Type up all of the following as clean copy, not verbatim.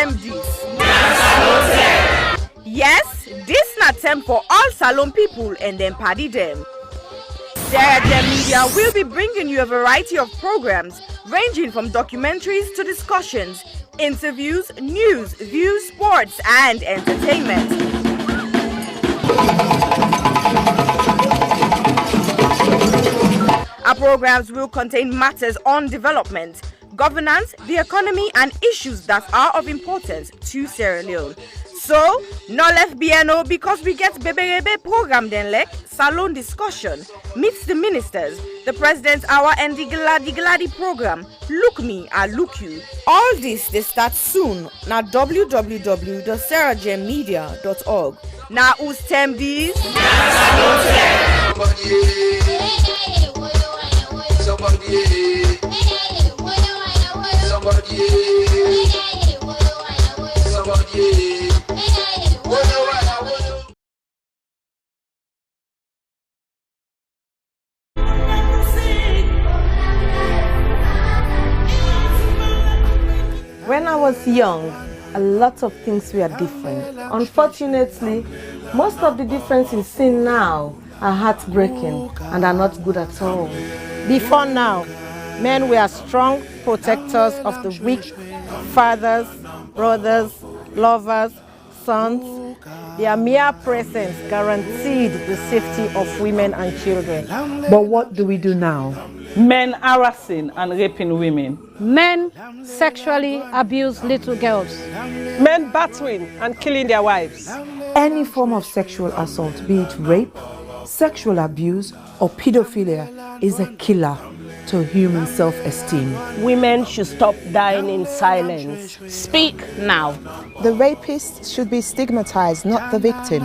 time this? Yes, this na time for all Salon people and them party them. Sarah Gem Media will be bringing you a variety of programs ranging from documentaries to discussions, interviews, news, views, sports, and entertainment. Our programs will contain matters on development, governance, the economy, and issues that are of importance to Sierra Leone. So, no left BNO because we get Bebe program then like Salon discussion, meets the ministers, the president's hour and the Gladi program. Look me, I look you. All this they start soon na www.sarahgemmedia.org. Now who's tem these? When I was young, a lot of things were different. Unfortunately, most of the differences seen now are heartbreaking and are not good at all. Before now, men were strong protectors of the weak, fathers, brothers, lovers, sons. Their mere presence guaranteed the safety of women and children. But what do we do now? Men harassing and raping women. Men sexually abuse little girls. Men battering and killing their wives. Any form of sexual assault, be it rape, sexual abuse, or pedophilia, is a killer to human self-esteem. Women should stop dying in silence. Speak now. The rapist should be stigmatized, not the victim.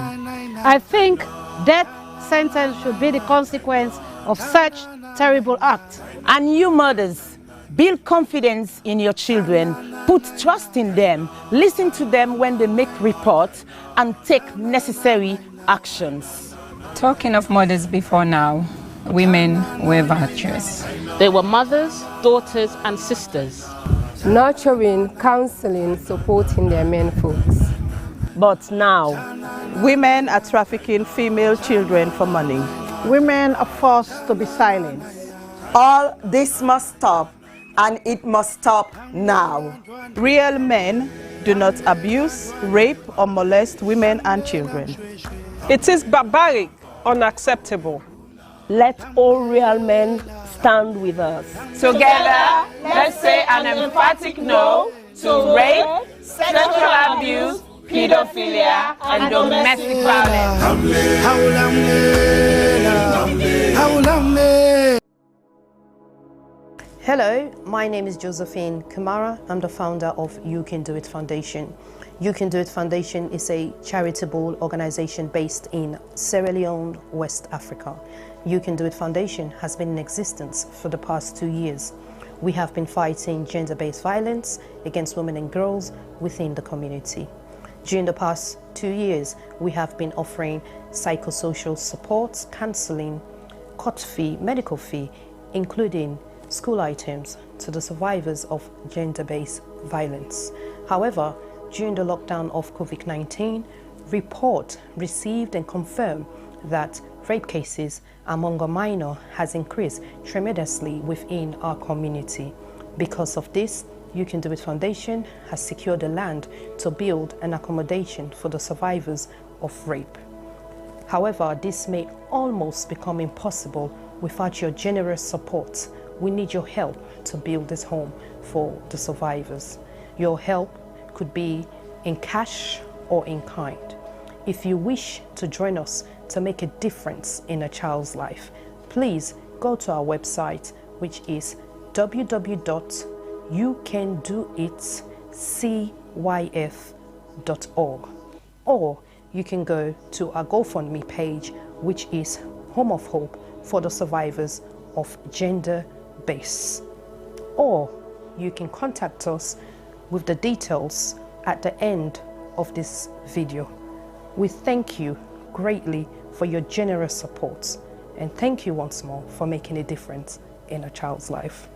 I think death sentence should be the consequence of such terrible act. And you mothers, build confidence in your children, put trust in them, listen to them when they make reports, and take necessary actions. Talking of mothers before now, women were virtuous. They were mothers, daughters, and sisters. Nurturing, counseling, supporting their men folks. But now, women are trafficking female children for money. Women are forced to be silent. All this must stop, and it must stop now. Real men do not abuse, rape, or molest women and children. It is barbaric, unacceptable. Let all real men stand with us. Together, let's say an emphatic no to rape, sexual abuse, pedophilia, and domestic violence. Hello, my name is Josephine Kamara. I'm the founder of You Can Do It Foundation. You Can Do It Foundation is a charitable organization based in Sierra Leone, West Africa. You Can Do It Foundation has been in existence for the past 2 years. We have been fighting gender-based violence against women and girls within the community. During the past 2 years, we have been offering psychosocial support, counseling, court fee, medical fee, including school items to the survivors of gender-based violence. However, during the lockdown of COVID-19, report received and confirmed that rape cases among a minor has increased tremendously within our community. Because of this, You Can Do It Foundation has secured the land to build an accommodation for the survivors of rape. However, this may almost become impossible without your generous support. We need your help to build this home for the survivors. Your help could be in cash or in kind. If you wish to join us to make a difference in a child's life, please go to our website, which is www.youcandoitcyf.org, or you can go to our GoFundMe page, which is Home of Hope for the survivors of gender-based, or you can contact us with the details at the end of this video. We thank you greatly for your generous support, and thank you once more for making a difference in a child's life.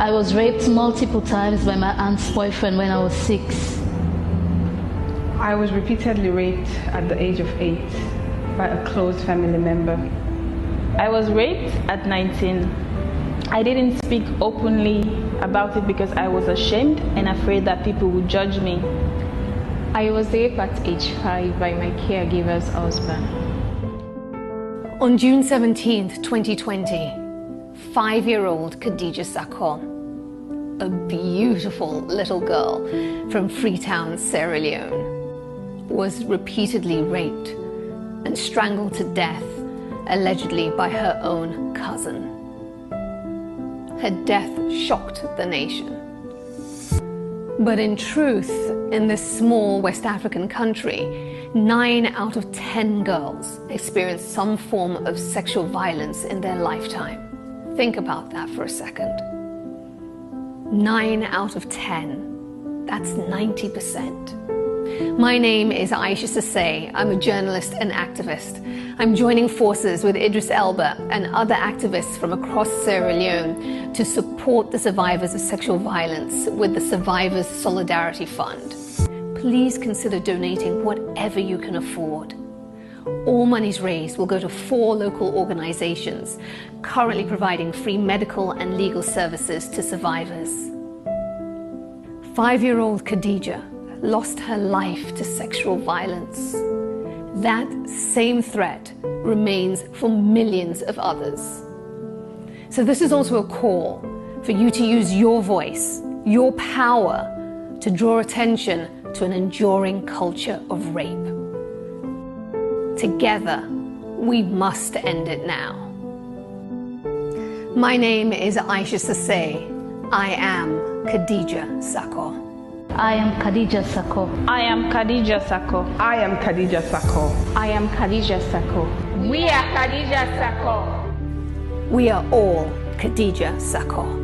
I was raped multiple times by my aunt's boyfriend when I was 6. I was repeatedly raped at the age of 8 by a close family member. I was raped at 19. I didn't speak openly about it because I was ashamed and afraid that people would judge me. I was raped at age 5 by my caregiver's husband. On June 17th, 2020, 5-year-old Khadija Sakho, a beautiful little girl from Freetown, Sierra Leone, was repeatedly raped and strangled to death, allegedly by her own cousin. Her death shocked the nation. But in truth, in this small West African country, 9 out of 10 girls experience some form of sexual violence in their lifetime. Think about that for a second. 9 out of 10. That's 90%. My name is Aisha Sase. I'm a journalist and activist. I'm joining forces with Idris Elba and other activists from across Sierra Leone to support the survivors of sexual violence with the Survivors Solidarity Fund. Please consider donating whatever you can afford. All monies raised will go to 4 local organizations currently providing free medical and legal services to survivors. 5-year-old Khadija lost her life to sexual violence. That same threat remains for millions of others. So this is also a call for you to use your voice, your power, to draw attention to an enduring culture of rape. Together, we must end it now. My name is Aisha Sase. I am Khadija Sakho. I am Khadija Sakho. I am Khadija Sakho. I am Khadija Sakho. I am Khadija Sakho. We are Khadija Sakho. We are all Khadija Sakho.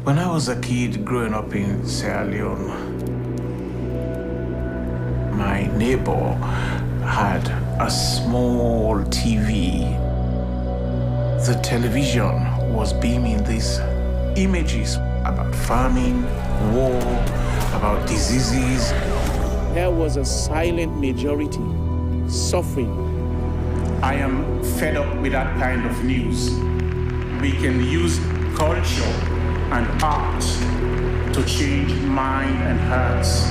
When I was a kid growing up in Sierra Leone, my neighbor had a small TV. The television was beaming these images about famine, war, about diseases. There was a silent majority suffering. I am fed up with that kind of news. We can use culture and art to change mind and hearts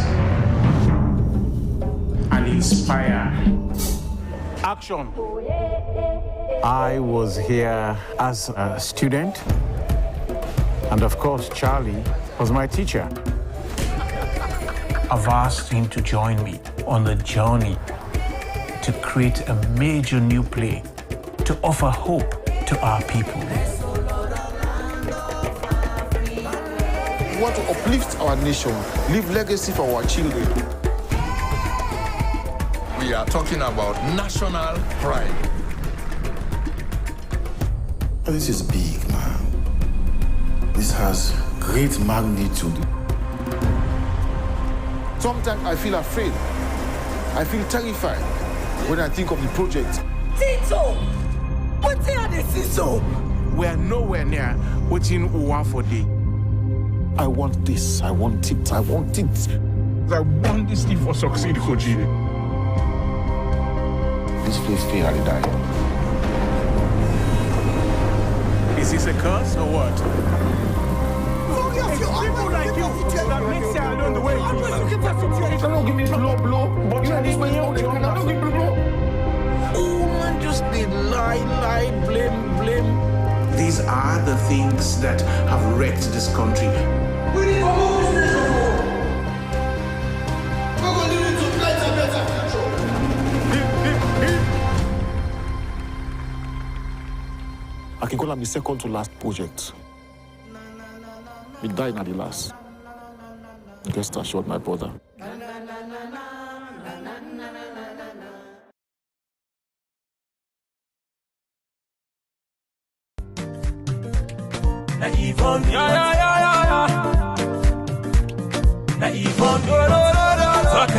and inspire action. I was here as a student, and of course Charlie was my teacher. I've asked him to join me on the journey to create a major new play to offer hope to our people. We want to uplift our nation, leave legacy for our children. We are talking about national pride. This is big, man. This has great magnitude. Sometimes I feel afraid. I feel terrified when I think of the project. Tito! What's here the Tito? We are nowhere near waiting one for day. I want this, I want it, I want it. I want this thing for succeed, Koji. This place fail and die. Is this a curse or what? It's people like you that makes it alone the way it is. You cannot give me blow, but you know this way you cannot give me blow. Oh man, just did lie, blame. These are the things that have wrecked this country. We need to move this nation forward. We're going to lead to better future. I can call him the second to last project. He died at the last. Rest assured, my brother. Na Yvonne,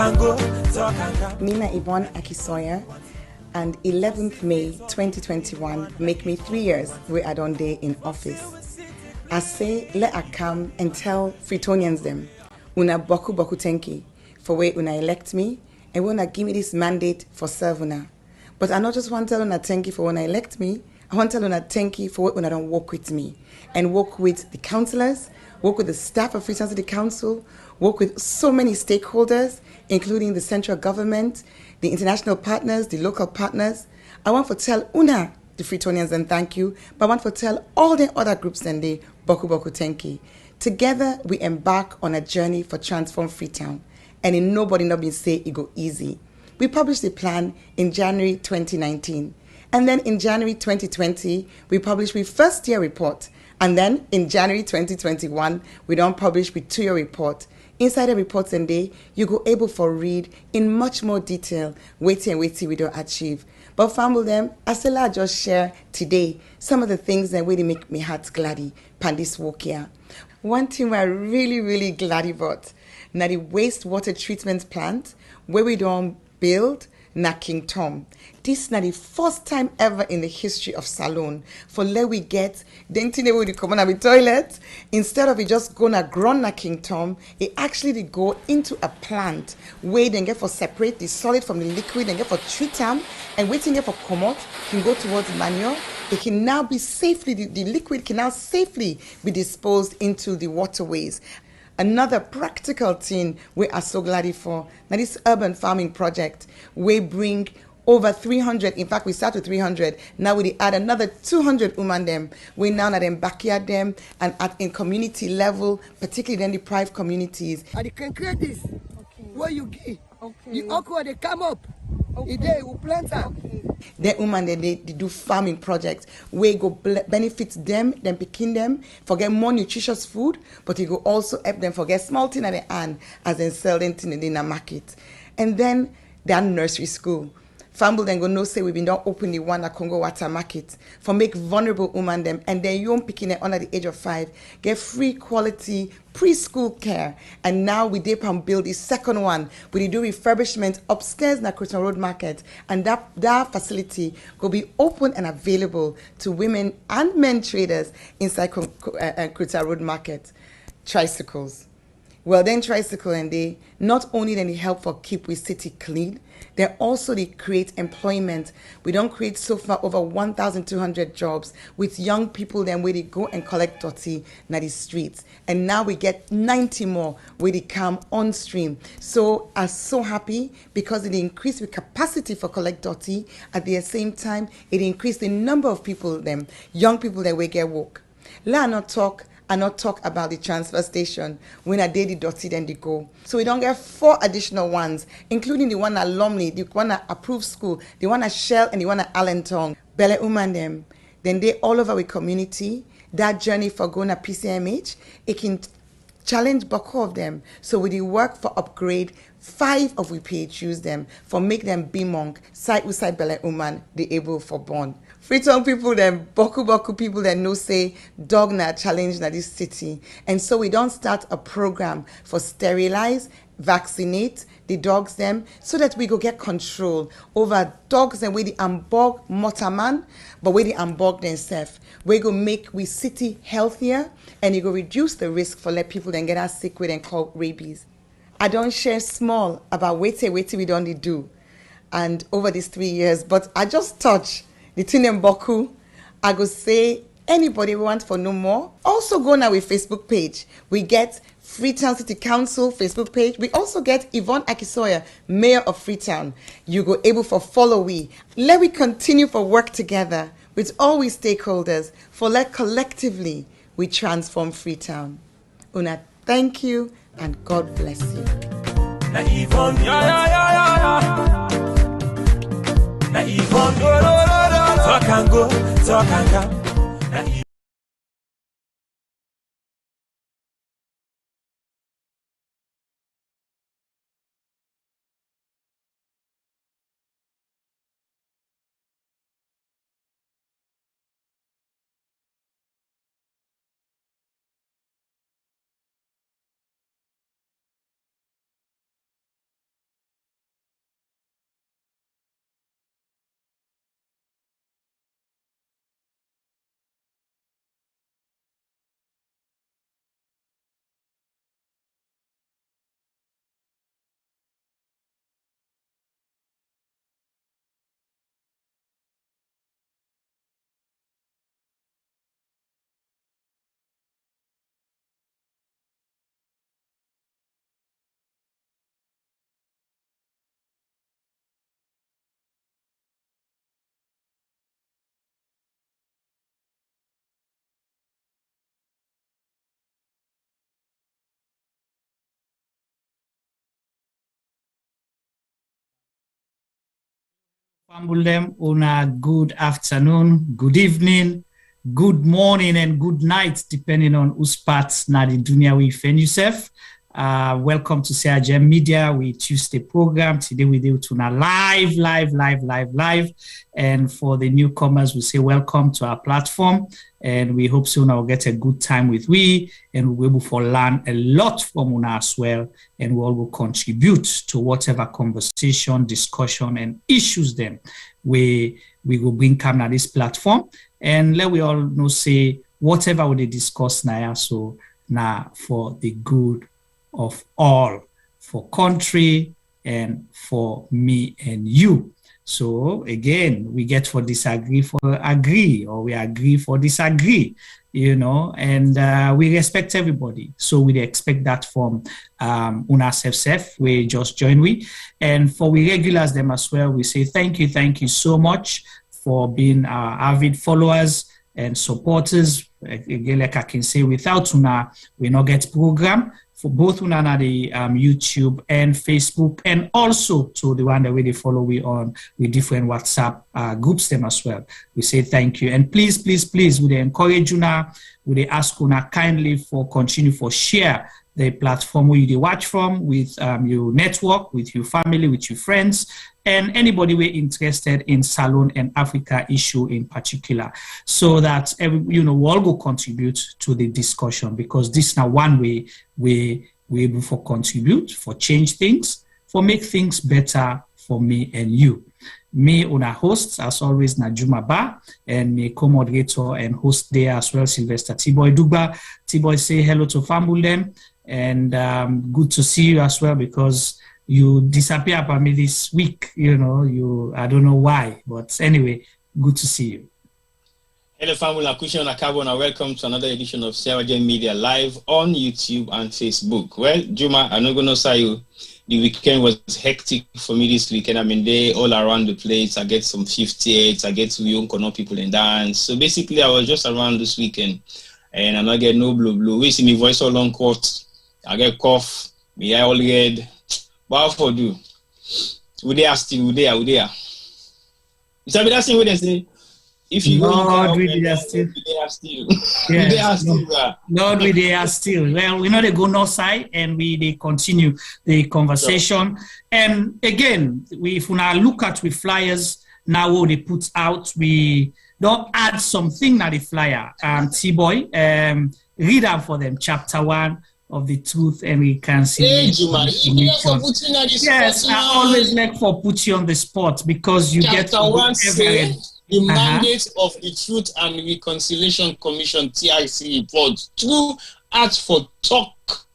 Mina Yvonne Akisoya, and 11th May 2021 make me 3 years where I don't day in office. I say let I come and tell Fritonians them, una boku boku tenki for where una elect me and wanna give me this mandate for serve una. But I not just want to tell una thank you for when I elect me, I want to tell una thank you for when I don't work with me and work with the councillors, work with the staff of Freetown City Council, work with so many stakeholders, including the central government, the international partners, the local partners. I want to tell una, the Freetonians, and thank you, but I want to tell all the other groups and the Boku Boku Tenki. Together, we embark on a journey for Transform Freetown, and in nobody not been say it go easy. We published the plan in January 2019, and then in January 2020, we published with first year report, and then in January 2021, we don't publish with 2-year report. Inside the reports and day, you go able for read in much more detail, waiting we don't achieve. But family them, I still I just share today some of the things that really make me heart gladdy pan this walk here. One thing we're really glad about, now the wastewater treatment plant where we don't build na King Tom. This is not the first time ever in the history of Salone for let we get the thing we come on our toilet. Instead of it just gonna grow na King Tom, it actually go into a plant where they get for separate the solid from the liquid and get for treat them and waiting for come out can go towards manure. It can now be safely, the liquid can now safely be disposed into the waterways. Another practical thing we are so glad for, now this urban farming project, we bring over 300, in fact we start with 300, now we add another 200 women them, we now at them backyard them and at in community level, particularly in the private communities. And you can create this, where you give, the okra they come up, they will plant them. The women they do farming projects where go benefit them picking them for get more nutritious food, but it go also help them for get small thing at the end as they sell them in the market. And then their nursery school. Family then go no say we've been done open the one at Congo Water Market for make vulnerable women them and then young picking it under the age of 5 get free quality preschool care. And now we dip and build the second one. We do refurbishment upstairs in the Croton Road Market, and that facility will be open and available to women and men traders inside Croton Road Market. Tricycles. Well, then tricycle and they not only then they help for keep we city clean, they also they create employment. We don't create so far over 1,200 jobs with young people then where they go and collect dirty na the streets. And now we get 90 more where they come on stream. So I'm so happy because it increased the capacity for collect dirty. At the same time, it increased the number of people them, young people that we get work. Let not talk and not talk about the transfer station when I did the dirty then they go. So we don't get 4 additional ones, including the one at Lumley, the one at Approved School, the one at Shell, and the one at Allentown. Bele Uman them. Then they all over the community. That journey for going to PCMH, it can challenge Bako of them. So we did work for upgrade 5 of we PHUs them for make them be monk, side with side Bele Uman, they able for born. Freetown people then, Boku people then know say dog na challenge na this city. And so we don't start a program for sterilize, vaccinate the dogs them so that we go get control over dogs and we the ambog motaman, but we the ambog themselves. We go make we city healthier and you go reduce the risk for let people then get us sick with and call rabies. I don't share small about wait we don't do and over these 3 years, but I just touch the thing in Boku. I go say anybody want for no more. Also go now with Facebook page. We get Freetown City Council Facebook page. We also get Yvonne Akisoya, Mayor of Freetown. You go able for follow we. Let we continue for work together with all we stakeholders for let collectively we transform Freetown. Una, thank you and God bless you. Na Yvonne, Na Yvonne, talk and go, talk and come. Fambulem, una good afternoon, good evening, good morning, and good night, depending on whose parts na the dunya we find yourself. Welcome to CRGM Media. We Tuesday program. Today we do tuna live. And for the newcomers, we say welcome to our platform. And we hope soon I'll get a good time with we, and we'll be able to learn a lot from una as well. And we all will contribute to whatever conversation, discussion, and issues then we will bring come on this platform. And let we all know say whatever we discuss now, so now for the good of all, for country and for me and you. So again, we get for disagree for agree, or we agree for disagree, and we respect everybody. So we expect that from una self, we just join we. And for we regulars them as well, we say thank you so much for being our avid followers and supporters. Again, like I can say, without una, we not get program. For both una the YouTube and Facebook, and also to the one that we follow we on with different WhatsApp groups them as well. We say thank you, and please, we encourage una, we ask una kindly for continue for share the platform where you watch from with your network, with your family, with your friends, and anybody we're interested in Salone and Africa issue in particular, so that we all go contribute to the discussion, because this now one way we able for contribute, for change things, for make things better for me and you. Me, una host, as always, Najuma Ba, and me co-moderator and host there as well, Sylvester T-Boy Dugba. T-Boy say hello to Fambulem, and good to see you as well, because you disappear by me this week, I don't know why, but anyway, good to see you. Hello, family. Akushan Akabona. Welcome to another edition of CRGM Media live on YouTube and Facebook. Well, Juma, I'm not going to say you. The weekend was hectic for me this weekend. I'm in there all around the place. I get some 58s. I get to young people and dance. So basically, I was just around this weekend, and I'm not getting no blue. We see my voice all long court. I get cough. My eye all red. What for do? We there still. You tell me that thing where they say, if you Lord, we there still. Yes, Lord, we there still. Well, we know they go north side, and they continue the conversation. Sure. And again, if we now look at with flyers now what they put out, we don't add something na the flyer. T-Boy, read them for them. Chapter 1 of the truth, and we can see. Yes, I always like for put you on the spot, because you Chapter get to 1 say the mandate of the Truth and Reconciliation Commission (TRC) report through Act for Talk.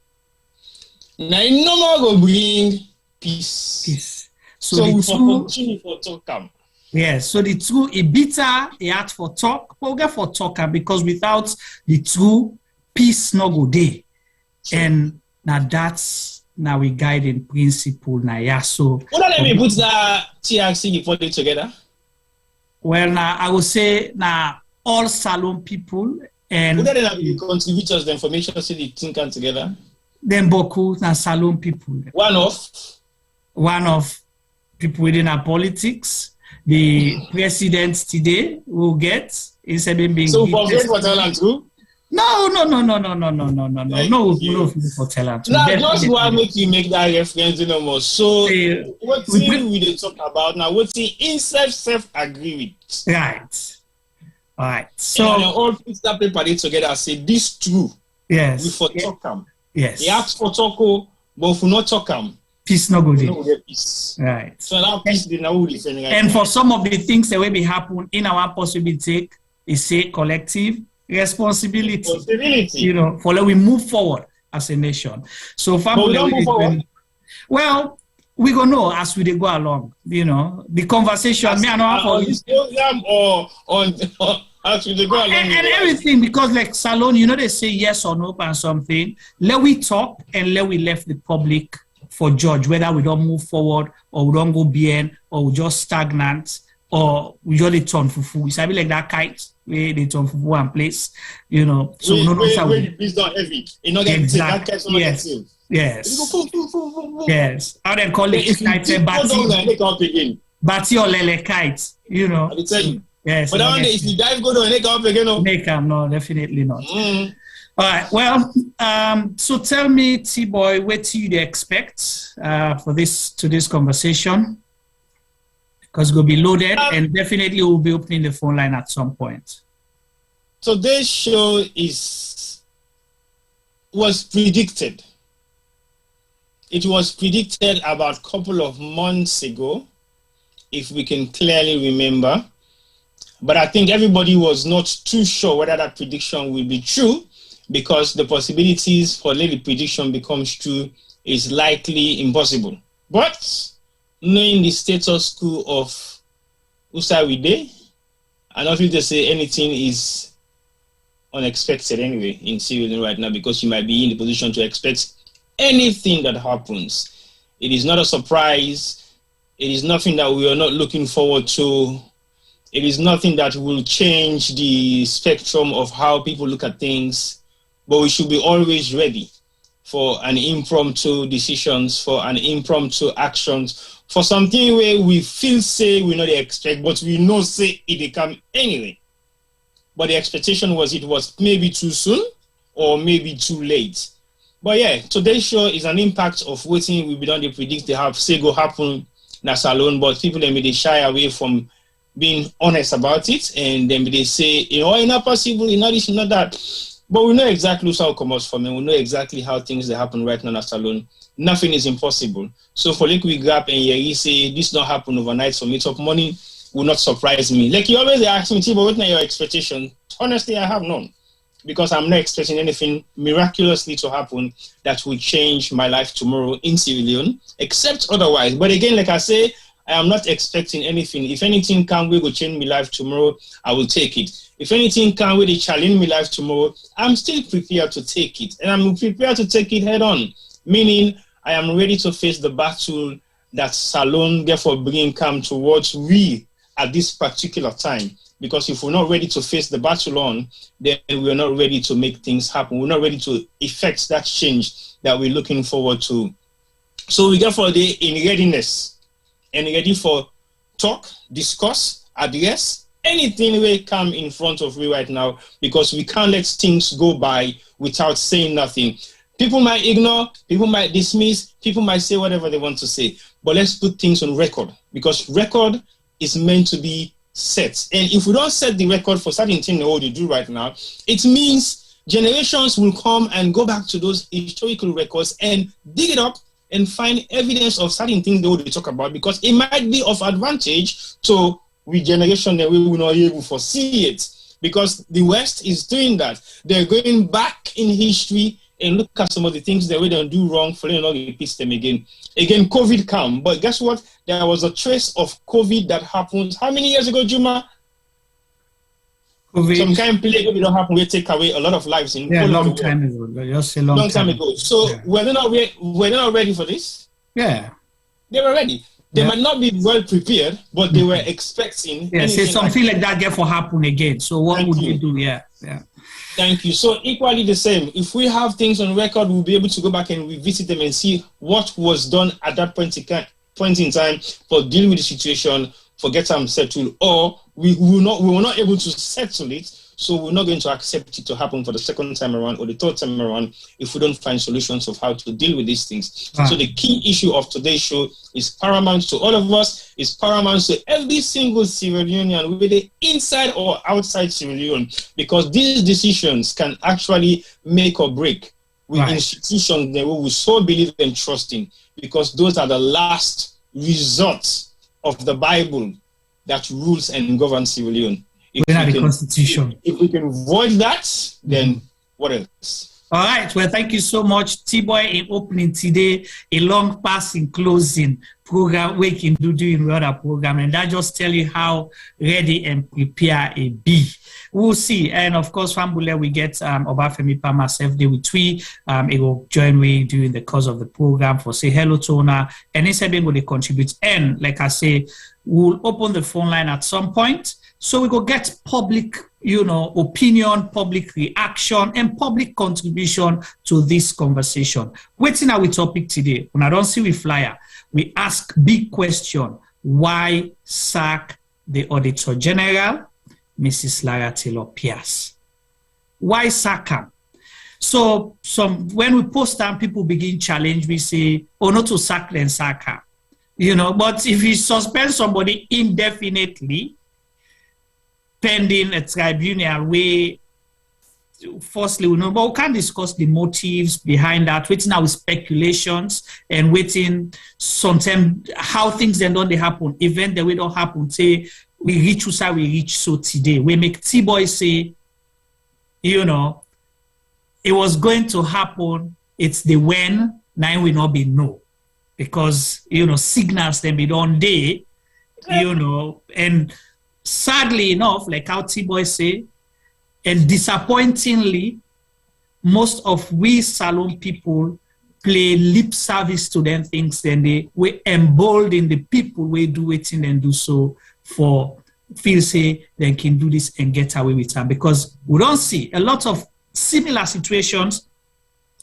Now, no more go bring peace. So we for continue for talk. Yes, so the true it bitter the Act for Talk, but we get for talk, because without the true peace no go day. And now that's now we guiding principle now. Yeah, so what let me put the TRC report together? Well, now I would say now all Salone people and would they be contributors the information so they think together? Then Boku now Salone people. One of people within our politics. The president today will get instead of being so for what talent too? No, for talent. Now, just why make you make that reference no more. So, what thing we talk about now? What thing self agree with? Right. All right. So, all put that paper together. Say this true. Yes. We for talk them. Yes. They ask for talk, but if we not talk them, peace no good. No get peace. Right. So that peace they now defend. And for some of the things that will be happen in our possibility, is say collective responsibility. For let we move forward as a nation. So family, well, we gonna know as we go along. The conversation. As, me and on this program or on as we go along and everything, because like Salone, they say yes or no and something. Let we talk and let we left the public for judge whether we don't move forward or we don't go beyond or we just stagnant or we just turn fufu. It's like that kite. Where they turn for one place, So where the peace not heavy. Exactly. Yes. Yes. How they call it ignited battery. Bati or lele kite, you know. I tell you. Yes. But that one day, if you dive good on, make up again. No, definitely not. All right. Well, so tell me, T-Boy, what do you expect for this conversation? Because we'll be loaded and definitely we'll be opening the phone line at some point. Today's show was predicted. It was predicted about a couple of months ago, if we can clearly remember. But I think everybody was not too sure whether that prediction will be true, because the possibilities for let the prediction becomes true is likely impossible. But knowing the status quo of Usawide, I'm not going to say anything is unexpected anyway in Sierra Leone right now, because you might be in the position to expect anything that happens. It is not a surprise. It is nothing that we are not looking forward to. It is nothing that will change the spectrum of how people look at things, but we should be always ready for an impromptu decisions, for an impromptu actions, for something where we feel say we not expect, but we know say it come anyway. But the expectation was it was maybe too soon or maybe too late. But yeah, today's show is an impact of waiting. We don't predict they have say go happen na salon, but people then they shy away from being honest about it, and then they say, you know, it's not possible, it's not this, not that. But we know exactly how it comes from, and we know exactly how things that happen right now in a salon. Nothing is impossible. So for like we grab and you say this not happen overnight, so meet up money will not surprise me. Like you always ask me, but what are your expectations? Honestly, I have none, because I'm not expecting anything miraculously to happen that will change my life tomorrow in Sierra Leone, except otherwise. But again, like I say, I am not expecting anything. If anything can we go change my life tomorrow, I will take it. If anything can we challenge my life tomorrow, I'm still prepared to take it. And I'm prepared to take it head on, meaning I am ready to face the battle that Salon therefore bring come towards we at this particular time. Because if we're not ready to face the battle on, then we're not ready to make things happen. We're not ready to effect that change that we're looking forward to. So we therefore day in readiness and ready for talk, discuss, address, anything will come in front of me right now, because we can't let things go by without saying nothing. People might ignore, people might dismiss, people might say whatever they want to say, but let's put things on record, because record is meant to be set. And if we don't set the record for certain things what you do right now, it means generations will come and go back to those historical records and dig it up and find evidence of certain things they will talk about, because it might be of advantage to we generation that we will not be able to foresee it, because the West is doing that. They're going back in history and look at some of the things that we don't do wrong for them not to repeat them again. Again, COVID come, but guess what? There was a trace of COVID that happened how many years ago, Juma? COVID. Some kind of plague that don't happen, we take away a lot of lives in a long time ago. Just a long time ago. So were they not ready for this? Yeah, they were ready. They might not be well prepared, but they were expecting. Yeah, say something like that therefore happen again. So what would you do? Yeah. Thank you. So equally the same. If we have things on record, we'll be able to go back and revisit them and see what was done at that point in time for dealing with the situation, for get them settled, or we were not able to settle it. So we're not going to accept it to happen for the second time around or the third time around if we don't find solutions of how to deal with these things. So the key issue of today's show is paramount to all of us, is paramount to every single Sierra Leonean, whether inside or outside Sierra Leone, because these decisions can actually make or break with institutions that we will so believe and trust in, because those are the last results of the Bible that rules and governs Sierra Leone. The Constitution. If we can void that, then what else? All right. Well, thank you so much, T-Boy, in opening today a long passing closing program we can do during the other program, and that just tell you how ready and prepared a be. We'll see. And of course, Fambule, we get Obafemi Pa myself day with we. It will join me during the course of the program for say hello to Ona, and instead they will contribute. And like I say, we'll open the phone line at some point. So we go get public, opinion, public reaction, and public contribution to this conversation. Waiting our topic today, when I don't see we flyer, we ask big question why sack the Auditor General, Mrs. Lara Taylor-Pearce? Why sack her? So when we post them, people begin challenge. We say, oh, not to sack then sack her. You know, but if you suspend somebody indefinitely, pending a tribunal where, firstly, we know, but we can't discuss the motives behind that, waiting now with speculations and waiting sometimes how things then don't they happen, event that we don't happen, say, we reach who we reach so today. We make T-Boy say, you know, it was going to happen, it's the when, now we not be no. Because, you know, signals them be done day, you know, and sadly enough, like how T-Boy say, and disappointingly, most of we salon people play lip service to them things, then they we embolden the people we do it and do so for feel say they can do this and get away with them. Because we don't see a lot of similar situations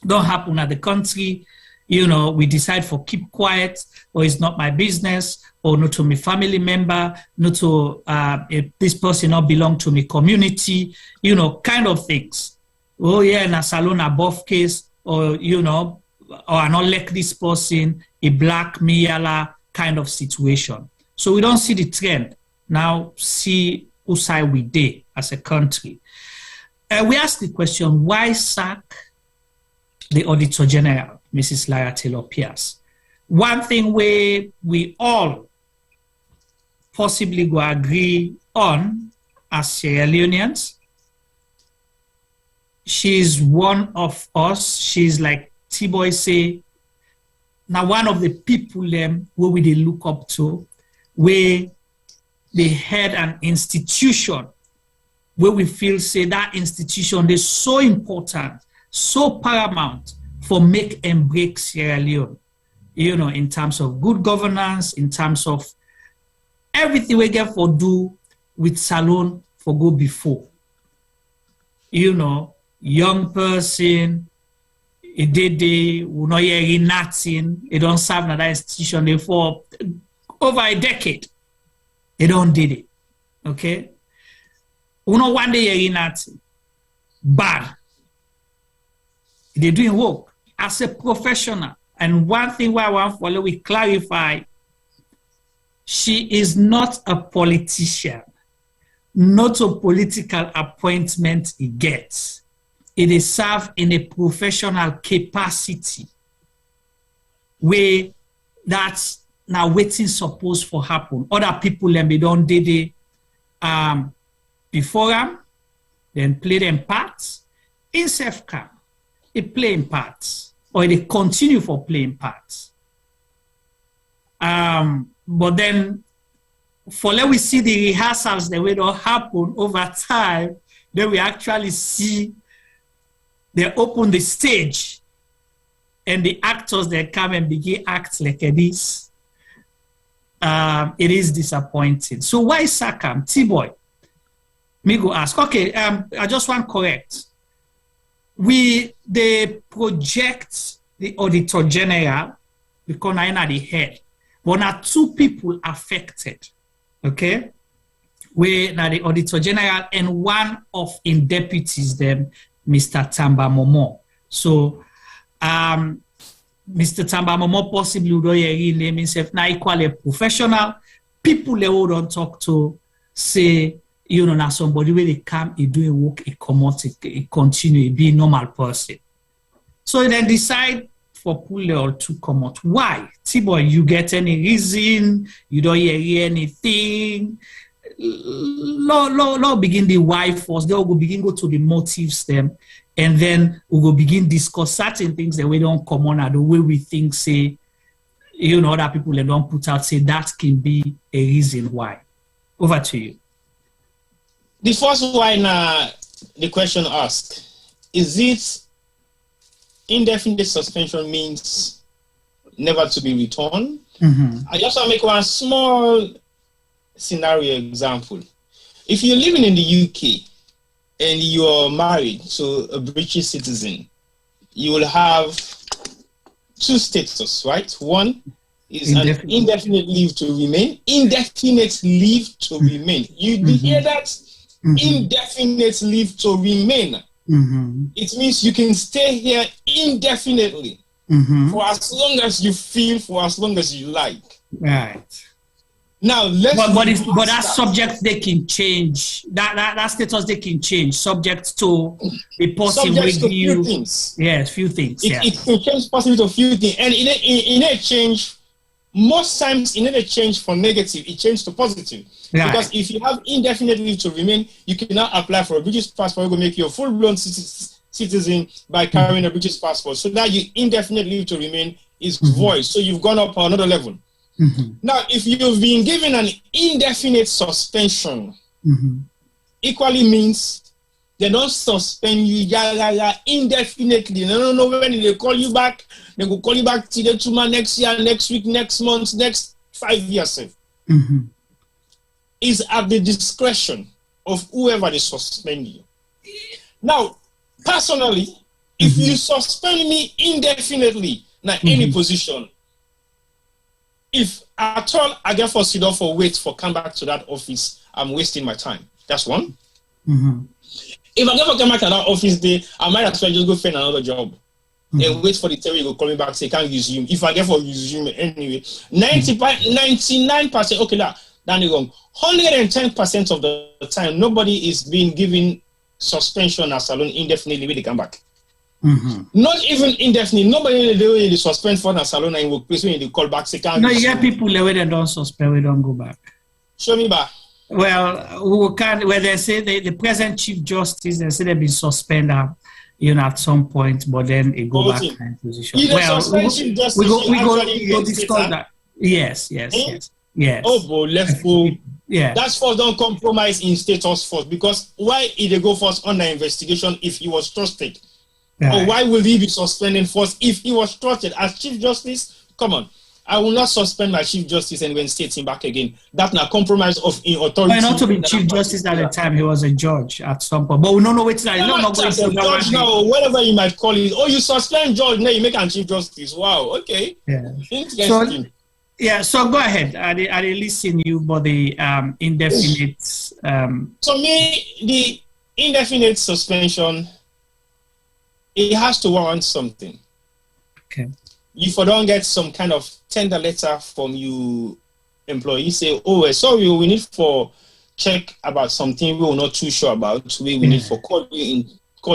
don't happen at the country. You know, we decide for keep quiet, or it's not my business, or not to my family member, not to this person not belong to my community, you know, kind of things. Oh yeah, in a salon above case, or you know, or I not like this person, a black male kind of situation. So we don't see the trend. Now see whose side we did as a country. We ask the question, why sack the Auditor General, Mrs. Lara Taylor-Pearce? One thing we all possibly go agree on as Sierra Leoneans, she's one of us. She's like T-Boy say, now one of the people them where we they look up to, where they had an institution where we feel say that institution is so important, so paramount for make and break Sierra Leone, you know, in terms of good governance, in terms of everything we get for do with salon for go before. You know, young person, they will not hear nothing, they don't serve another institution they for over a decade. They don't did it. Okay? We know one day hear nothing. Bad. They're doing work as a professional. And one thing why I want to we clarify, she is not a politician, not a political appointment he gets. It is served in a professional capacity where that's now waiting supposed for happen. Other people them they don't did it before them, then play them parts. In self-cam, they playing parts, or they continue for playing parts. But then, for let we see the rehearsals the way they happen over time, then we actually see they open the stage and the actors that come and begin act like this. It is disappointing. So why Sakam? T-Boy, me go ask. Okay, I just want to correct. They project the Auditor General because I'm at the head. But now two people affected, okay? We now the Auditor General and one of in deputies them, Mr. Tamba Momo. So, Mr. Tamba Momo possibly would name himself now equally professional. People they would don't talk to say, you know, now somebody where they come, he doing work, he come out, he continue, he be a normal person. So they then decide for pull or to come out. Why? T-Boy, you get any reason? You don't hear anything? Law begin the why first. Then we'll begin go to the motives them, and then we will begin discuss certain things that we don't come on, the way we think, say, you know, other people that don't put out, say that can be a reason why. Over to you. The first one, the question asked, is it indefinite suspension means never to be returned? Mm-hmm. I just want to make one small scenario example. If you're living in the UK and you're married to a British citizen, you will have two statuses, right? One, Is an indefinite leave to remain. Indefinite leave to remain. You hear that? Indefinite leave to remain. It means you can stay here indefinitely for as long as you feel, for as long as you like. Right. Now let's. But that subject they can change. That status they can change, subject to the person with you. Few things. Yes, few things. It can change possibly to a few things, and in a change. Most times, in a change from negative, it changes to positive. Right. Because if you have indefinite leave to remain, you cannot apply for a British passport. It will make you a full-blown citizen by carrying a British passport. So that your indefinite leave to remain is void. So you've gone up another level. Now, if you've been given an indefinite suspension, equally means they don't suspend you indefinitely. They don't know when they call you back. They will call you back today, tomorrow, next year, next week, next month, next 5 years. Is at the discretion of whoever they suspend you. Now, personally, if you suspend me indefinitely, now any position, if at all I get for sit off or wait for come back to that office, I'm wasting my time. That's one. If I never come back to that office day, I might as well just go find another job and wait for the theory to call me back, say, can't resume. If I get for resume anyway, 99%, okay, that's wrong. 110% of the time, nobody is being given suspension as alone indefinitely when they come back. Not even indefinitely. Nobody they suspend for as alone and workplace when they call back, say, can't No, resume. you get people where they don't suspend, we don't go back. Show me back. Well, we can't. Where they say the present Chief Justice, they say they've been suspended, at some point, but then it go back to position. Well, we go discuss that. Yes. Oh, boy, let's go. Yeah. That's for don't compromise in status first, because why did they go first on the investigation if he was trusted? Right. Or why will he be suspended first if he was trusted as Chief Justice? Come on. I will not suspend my Chief Justice and reinstate him back again. That's not compromise of in authority. And not to be Chief Justice at the time, he was a judge at some point. But we don't know which time. Not going to judge now, or whatever you might call it. Oh, you suspend judge, now you make a Chief Justice. Wow, okay. Yeah. Interesting. So go ahead. I listen you, but the indefinite. To me, the indefinite suspension, it has to warrant something. Okay. If you don't get some kind of tender letter from you employee, say, oh, sorry, we need for check about something we're not too sure about, we need for call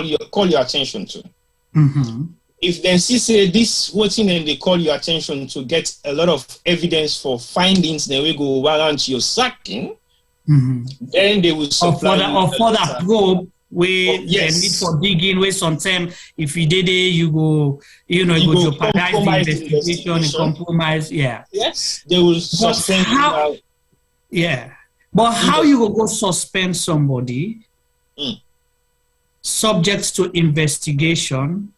your attention to. If then see say this waiting and they call your attention to get a lot of evidence for findings, then we go warrant your sacking, then they will supply or for that probe. We need for digging with sometimes if you did it, you go jeopardize the investigation and compromise. Yeah. Yes, they will suspend you. Yeah. But how you will go suspend somebody subject to investigation,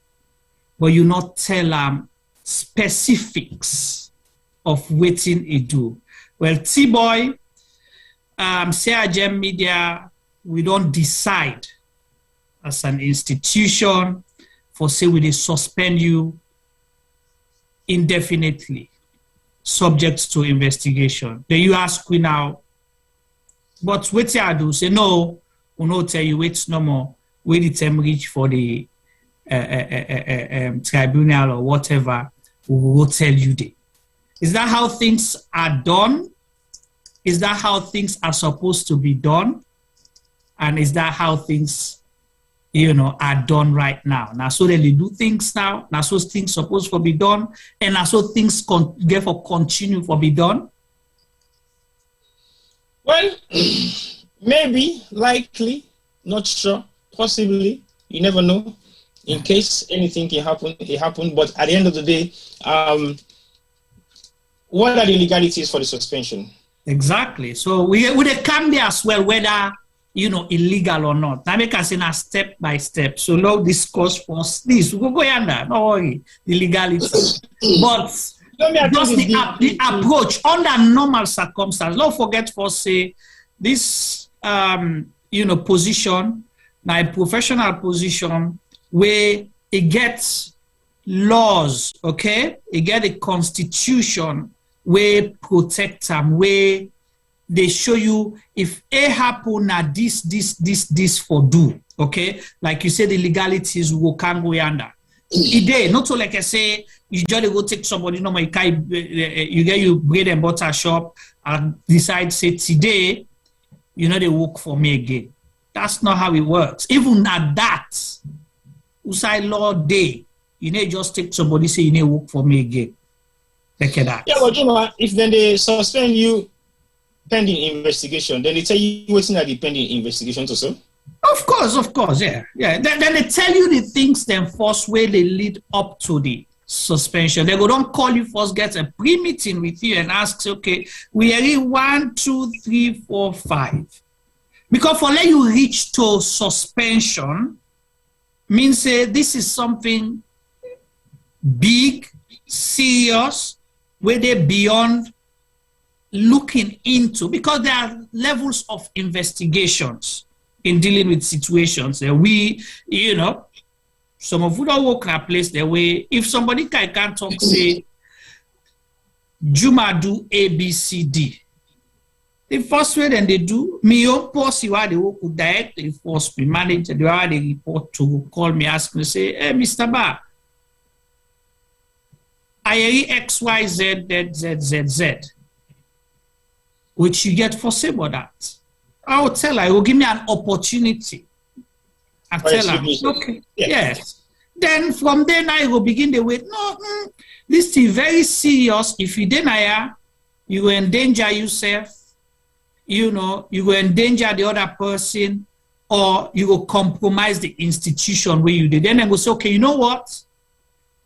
but you not tell them specifics of waiting it do. Well, T-Boy, CRGM Media, we don't decide as an institution for say we suspend you indefinitely, subject to investigation. Then you ask me now, but what I do? Say no, we not tell you wait no more. Wait the time reach for the tribunal or whatever. We will tell you that. Is that how things are done? Is that how things are supposed to be done? And is that how things, are done right now? Now, so they do things now. Now, so things supposed to be done, and now so things therefore continue to be done. Well, maybe, likely, not sure, possibly. You never know. In case anything can happen, it happened. But at the end of the day, what are the legalities for the suspension? Exactly. So we can be as well whether illegal or not. Now make us in a step by step. So now discuss first this. We'll go yonder. No worry. The legality. But just the approach under normal circumstances. Don't forget for say this position, now a professional position where it gets laws, okay? It get a constitution where protect them, where they show you if A happen na this for do. Okay, like you say, the legalities will can go under. Today, not so like I say, you just go take somebody, you know, you get your bread and butter shop and decide say today, you know, they work for me again. That's not how it works. Even at that, outside law day, you know, just take somebody say you need to work for me again. Look at that. Yeah, but you know, if then they suspend you pending investigation, then they tell you what's in the pending investigation to so. Of course, yeah. Then they tell you the things then first way they lead up to the suspension. They go don't call you first, get a pre-meeting with you and ask, okay, we are in 1, 2, 3, 4, 5. Because for let you reach to suspension means say this is something big, serious, where they beyond looking into, because there are levels of investigations in dealing with situations that we, you know, some of you don't work in a place that way. If somebody can't talk, say, Juma do A, B, C, D. The first way then they do, me own policy why they work with directly force me manager, they are they report to call me, ask me, say, hey, Mr. Ba, I hear X, Y, Z, which you get foreseeable that. I will tell her, he will give me an opportunity. I tell her, okay, yes. Then from there now, you will begin the way, no, this is very serious. If you deny, you will endanger yourself, you know, you will endanger the other person, or you will compromise the institution where you did. Then I will say, okay, you know what?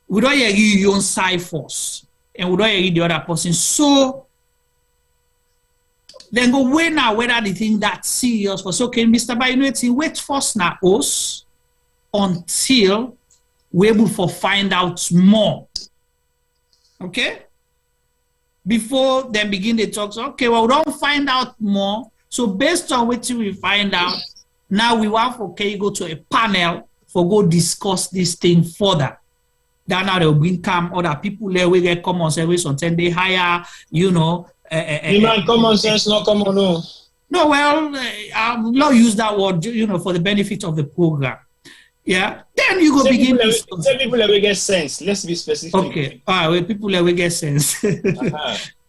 We don't hear you on side force, and we don't hear the other person. So, then go wait now whether they think that's serious for so okay, Mr. Ba, you know, wait first now us until we're able to find out more. Okay? Before they begin the talks, okay, well, we don't find out more. So based on what we find out, now we want okay, go to a panel for go discuss this thing further. Then now they'll bring come other people there, we get common service until they hire, you know. Common sense, not common, no. No, well, I'll not use that word, you know, for the benefit of the program. Yeah. Then you go begin. Tell people that we get sense. Let's be specific. Okay. All right. Well, people that we get sense.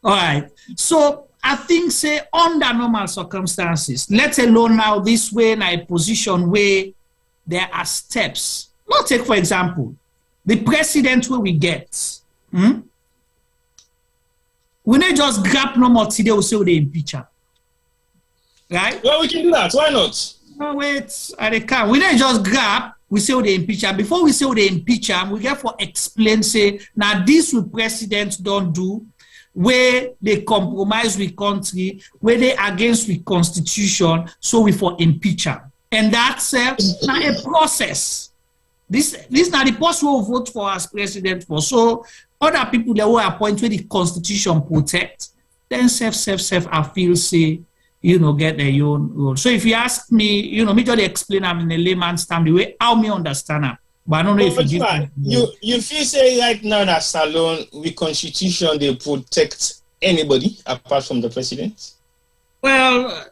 All right. So I think, say, under normal circumstances, let alone now this way in a position where there are steps. Not take, for example, the president where we get. We not just grab no more today, we say they impeach him. Right? Well, we can do that. Why not? No, wait, I can't. We not just grab, we say they impeach him. Before we say they impeach him, we get for explain, say, now this will presidents don't do, where they compromise with country, where they against with constitution, so we for impeach him. And that's not a process. This not the post will vote for as president for. So other people that were appointed where the constitution protect, then I feel say, you know, get their own role. So if you ask me, you know, me just explain them in a layman's term the way how me understand them. But I don't know if you feel say right now that Salone with constitution they protect anybody apart from the president? Well,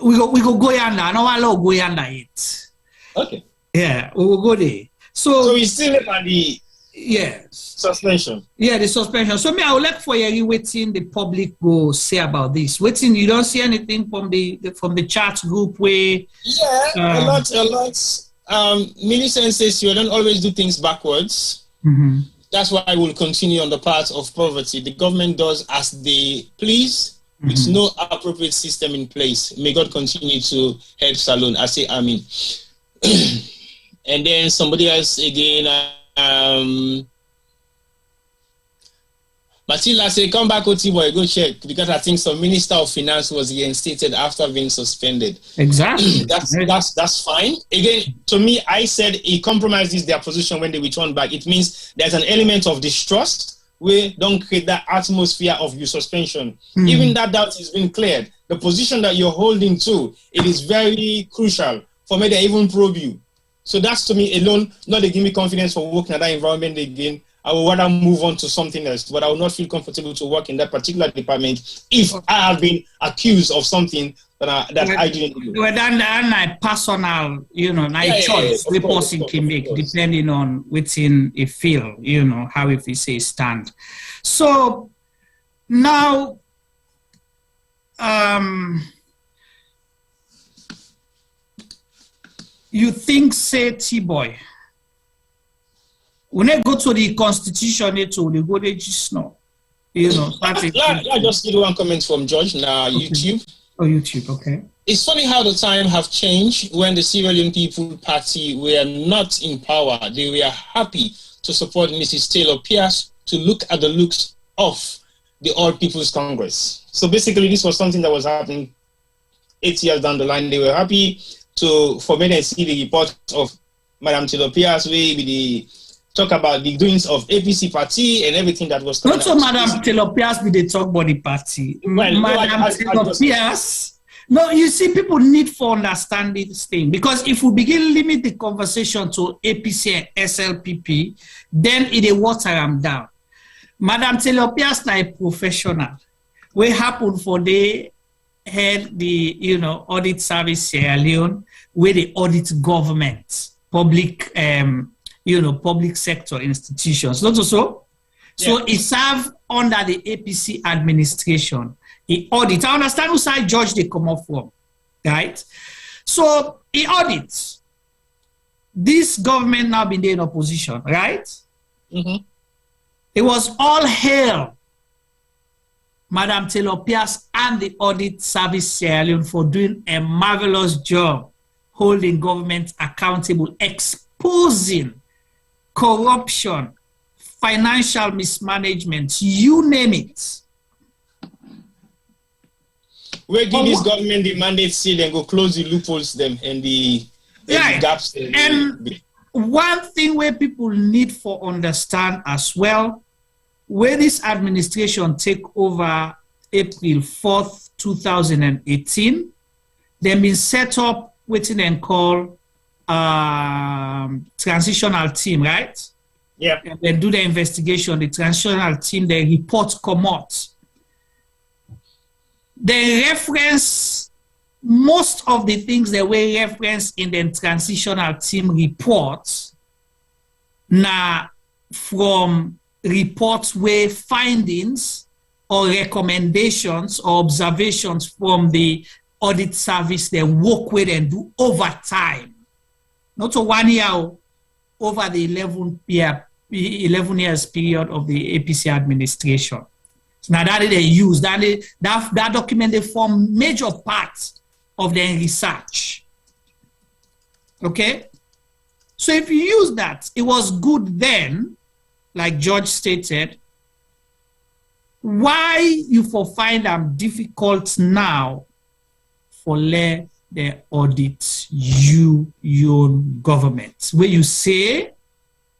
we go yonder. I know I love go yonder it. Okay. Yeah, we will go there. So we still look at the suspension. Yeah, the suspension. So me, I would like for you waiting the public will say about this. Waiting, you don't see anything from the chat group where a lot. Millicent says you don't always do things backwards. That's why I will continue on the path of poverty. The government does as they please. With no appropriate system in place. May God continue to help Salone. I say amen. And then somebody else again, Matilda say, come back, Otiboy, go check, because I think some Minister of Finance was reinstated after being suspended. Exactly. That's fine. Again, to me, I said he compromises their position when they return back. It means there's an element of distrust. We don't create that atmosphere of your suspension. Even that doubt has been cleared. The position that you're holding to, it is very crucial for me to even probe you. So that's to me alone, not to give me confidence for working in that environment again. I would rather move on to something else, but I would not feel comfortable to work in that particular department if I have been accused of something that I didn't do. Well, then my personal, choice, the person can make, depending on within a field, how if we say stand. So now, you think, say, T-boy, when I go to the constitution, they go to just now. I just did one comment from George now, okay. YouTube. Oh, YouTube, okay. It's funny how the time have changed. When the Sierra Leone People Party were not in power, they were happy to support Mrs. Taylor-Pearce to look at the looks of the All People's Congress. So basically, this was something that was happening 8 years down the line. They were happy for me to see the report of Madam Taylor-Pearce, where they talk about the doings of APC party and everything that was coming. Not so Madam Taylor-Pearce be the talk about the party. Well, Madam Taylor-Pearce. No, you see, people need to understand this thing, because if we begin limit the conversation to APC and SLPP, then it will water them down. Madam Taylor-Pearce is a professional. What happened for they had the audit service Sierra Leone, where they audit government, public public sector institutions. Not so. So it served under the APC administration. He audits. I understand whose side George they come up from, right? So he audits. This government now been there in opposition, right? Mm-hmm. It was all hail Madam Taylor-Pearce and the Audit Service Sierra Leone for doing a marvelous job holding government accountable, exposing corruption, financial mismanagement, you name it. We give this government the mandate seal and go close the loopholes them and the gaps. And one thing where people need to understand as well, where this administration take over April 4th, 2018, they've been set up waiting and call transitional team, right? Yeah. And then do the investigation. The transitional team, the report come out. They reference most of the things that were referenced in the transitional team reports now from reports where findings or recommendations or observations from the audit service they work with and do over time. Not to 1 year, over the 11 years period of the APC administration. So now that they use, that document, they form major parts of their research. Okay? So if you use that, it was good then, like George stated. Why you find them difficult now for let the audit your government? Where you say,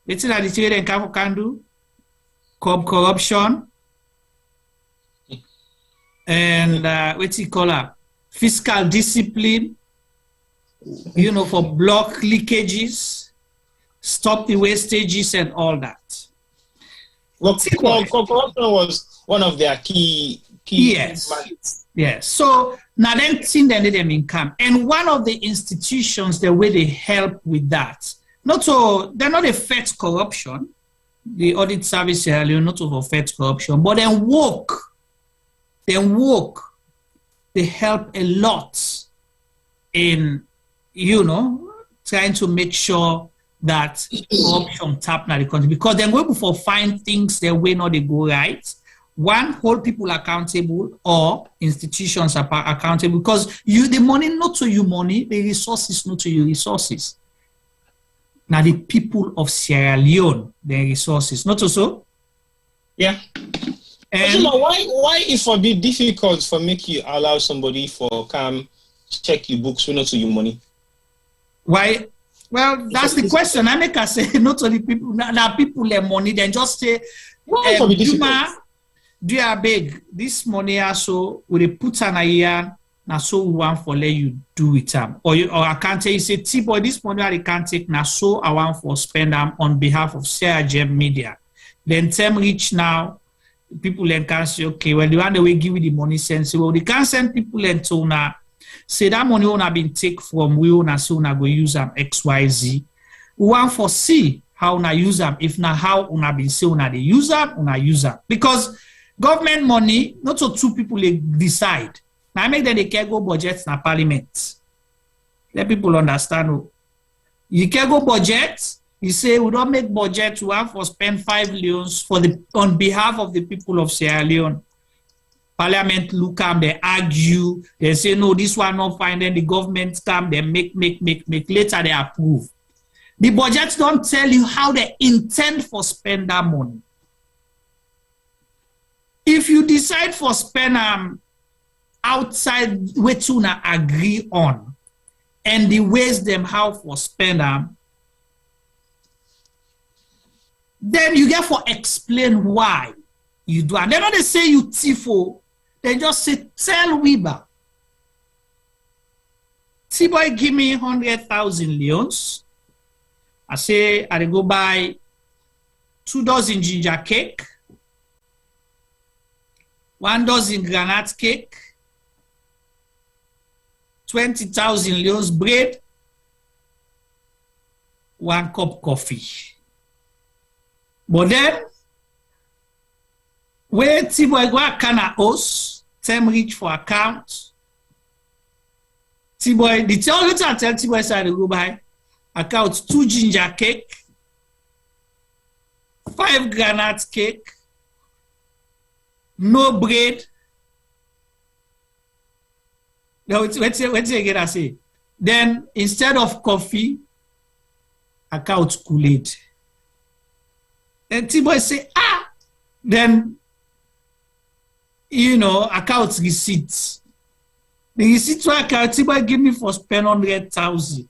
let's say that the trade and can do corruption and what's it called? Fiscal discipline, for block leakages, stop the wastages and all that. Well, corruption was one of their key yes. Yes. So now then thing they need them income. And one of the institutions the way they help with that, they're not a fed corruption, the audit service earlier, not of fed corruption, but then they help a lot in, trying to make sure that corruption tap now the country, because then we before find things that way not they go right. One, hold people accountable, or institutions are accountable, because the money not to you money, the resources not to you resources. Now the people of Sierra Leone, their resources, not so. Yeah. And why it would be difficult for make you allow somebody for come check your books not to your money? Why? Well, that's the question. I make us say not only people now people their money, then just say Juma, do you beg this money also will they put an year now so we want for let you do it or I can't tell you say T-boy this money I can't take now so I want for spend them on behalf of Sierra Gem Media. Then term reach now, people then can say, okay, well, the one that we give you the money send, say, well, they can send people and so now, say that money wanna been take from we wanna so wanna go use them XYZ. We want to see how una use them, if not how una been say una they use them. Because government money, not so two people they decide. Now I make them they can go budgets na parliament. Let people understand. You can go budget. You say we don't make budget. We have to spend 5 millions on behalf of the people of Sierra Leone. Parliament look come, they argue, they say no, this one not fine. Then the government come, they make. Later they approve. The budget don't tell you how they intend for spend that money. If you decide for spend outside what you agree on, and the ways them how for spend then you get for explain why you do. And they don't say you tifo, they just say tell Weber. T-boy give me 100,000 leons. I say I go buy 2 dozen ginger cake, 1 dozen granite cake, 20,000 leons bread, 1 cup coffee. But then, where T-boy go a can of house, term reach for account. T-boy, the only time I tell T-boy say I go buy account 2 ginger cake, 5 granite cake, no bread. Now, wait again, I say. Then, instead of coffee, account Kool-Aid. Then T-boy say, then, account receipts. The receipt to account, T-boy give me for spend 100,000.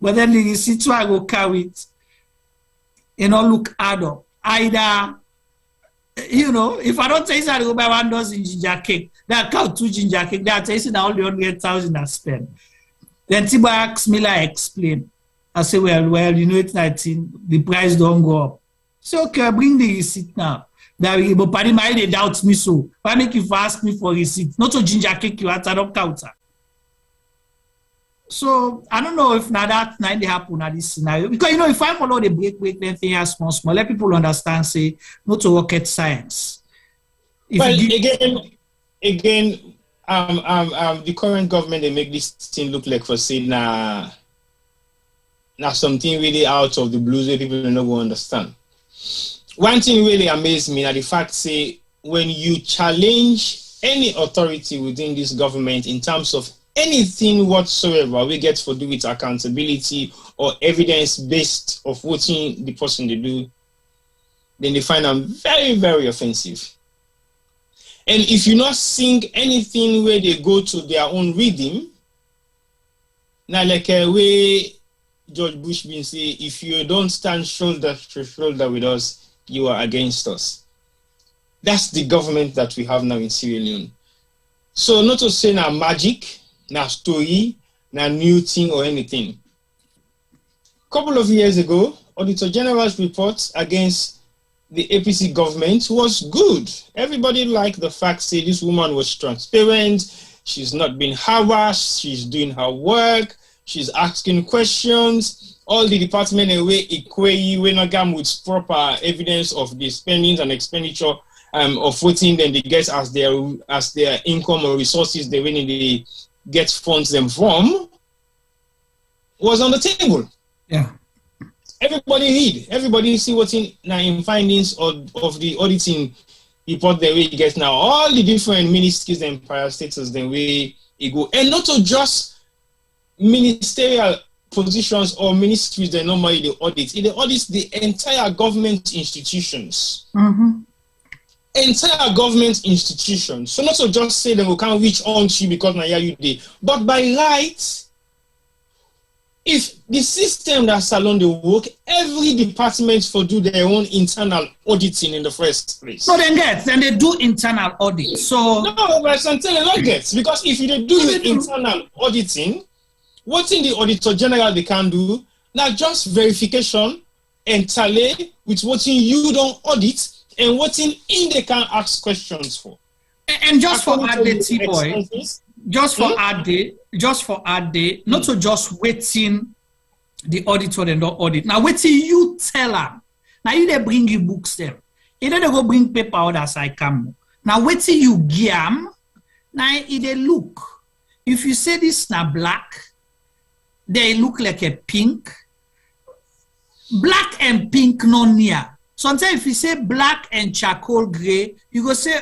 But then the receipt I go carry it, look add up. Either, if I don't tell you I go buy 1 dozen ginger cake, that count 2 ginger cake, that tell you all the 100,000 I spend. Then Tiba asks me, like, explain. I say, well, it's 19, the price don't go up. So, okay, bring the receipt now. But Paddy, they doubt me so. Why make you ask me for receipt? Not a ginger cake you at a counter. So I don't know if now that they happen at this scenario. Because if I follow the break, then things are small, let people understand, say, not to rocket science. Well, again, the current government, they make this thing look like for say now something really out of the blues where people don't go understand. One thing really amazed me, the fact say when you challenge any authority within this government in terms of anything whatsoever we get for do with accountability or evidence based of what the person they do, then they find them very, very offensive. And if you not sing anything where they go to their own rhythm, now like a way George Bush been say, if you don't stand shoulder to shoulder with us, you are against us. That's the government that we have now in Sierra Leone. So not to say now magic, now story, now new thing or anything. Couple of years ago, Auditor General's report against the APC government was good. Everybody liked the fact, say this woman was transparent, she's not been harassed, she's doing her work, she's asking questions. All the department away with proper evidence of the spendings and expenditure of voting, then they get as their income or resources they when they get funds them from was on the table. Yeah. Everybody read. Everybody see what's in findings of the auditing report the way it gets now. All the different ministries and parastatals the way it go. And not to just ministerial positions or ministries that normally they audit. It audits the entire government institutions. Mm-hmm. Entire government institutions. So not to just say that we can't reach on to you because now you did. But by right, if the system that's along the work, every department for do their own internal auditing in the first place. So then they do internal audit. So no, but I'm telling you not get, because if you do the internal auditing, what in the Auditor General they can do, not just verification, entirely with what you don't audit and what in they can ask questions for. And just for add the T-boy, just for add day, not to just waiting the auditor and not audit. Now waiting you tell them. Now you they bring you books them. You know they go bring paper out as I come. Now waiting you giam. Now they look. If you say this now black, they look like a pink. Black and pink no near. Sometimes if you say black and charcoal gray, you go say,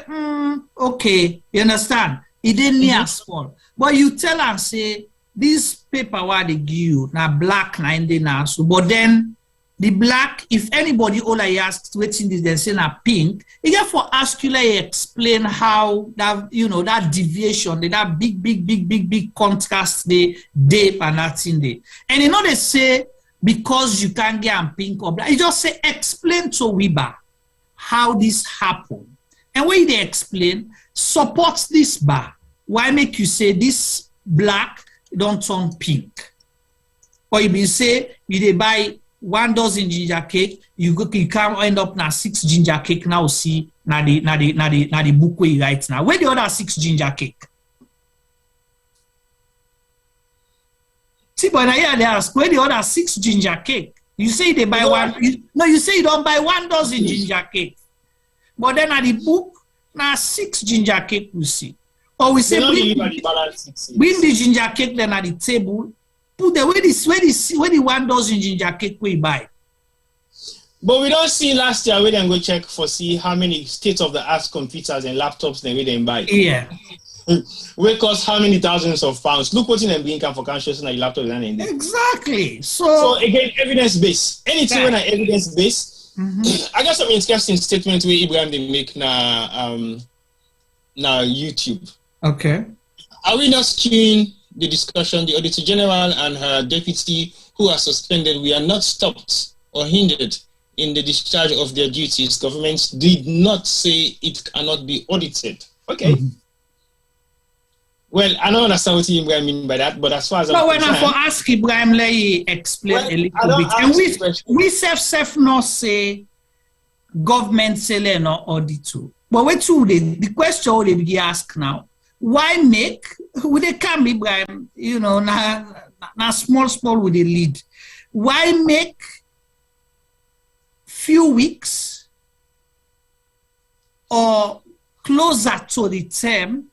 okay, you understand? It didn't near small. But you tell and say, this paper what they give you, now black, now in the now. So, but then the black, if anybody all I ask waiting this, they say na pink, you get for ask you like explain how that, you know, that deviation, that big contrast they dip and that thing they. And you know they say, because you can't get on pink or black, you just say, explain to Wiba how this happened. And when they explain, support this bar. Why make you say this black don't turn pink? Or you say, you they buy 1 dozen ginger cake, you can't end up na 6 ginger cake now see na the book where you write now. Where the other 6 ginger cake? See, but I they ask where the other 6 ginger cake. You say they buy one. You say you don't buy 1 dozen ginger cake. But then at the book, now 6 ginger cake we see. Or we say bring the ginger cake then at the table. Put the where the 1 dozen ginger cake we buy. But we don't see last year we then go check for see how many state-of-the-art computers and laptops they didn't buy. Yeah. Will cost how many thousands of pounds? Look what's in the income for conscious and laptop is in there. Exactly. So again, evidence based. Anything when evidence based. I got some interesting statement where Ibrahim they make now YouTube. Okay. Are we not skewing the discussion? The Auditor General and her deputy who are suspended, we are not stopped or hindered in the discharge of their duties. Governments did not say it cannot be audited. Okay. Well, I don't understand what Ibrahim mean by that, but as far as I'm concerned, when I for ask Ibrahim, let you explain a little bit. And we self not say government say no audit. But wait till the question they be asked now. Why make would they come Ibrahim, you know, na small with the lead? Why make few weeks or closer to the term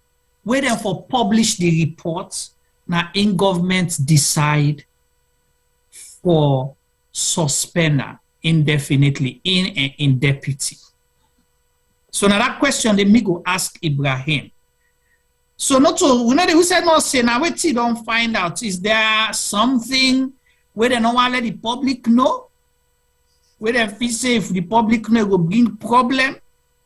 where they for publish the reports, now in government decide for suspender indefinitely in and in deputy. So now that question they me go ask Ibrahim. So not to we said no say now wait till don't find out. Is there something where they don't want to let the public know? Where they feel say if the public know it will bring problem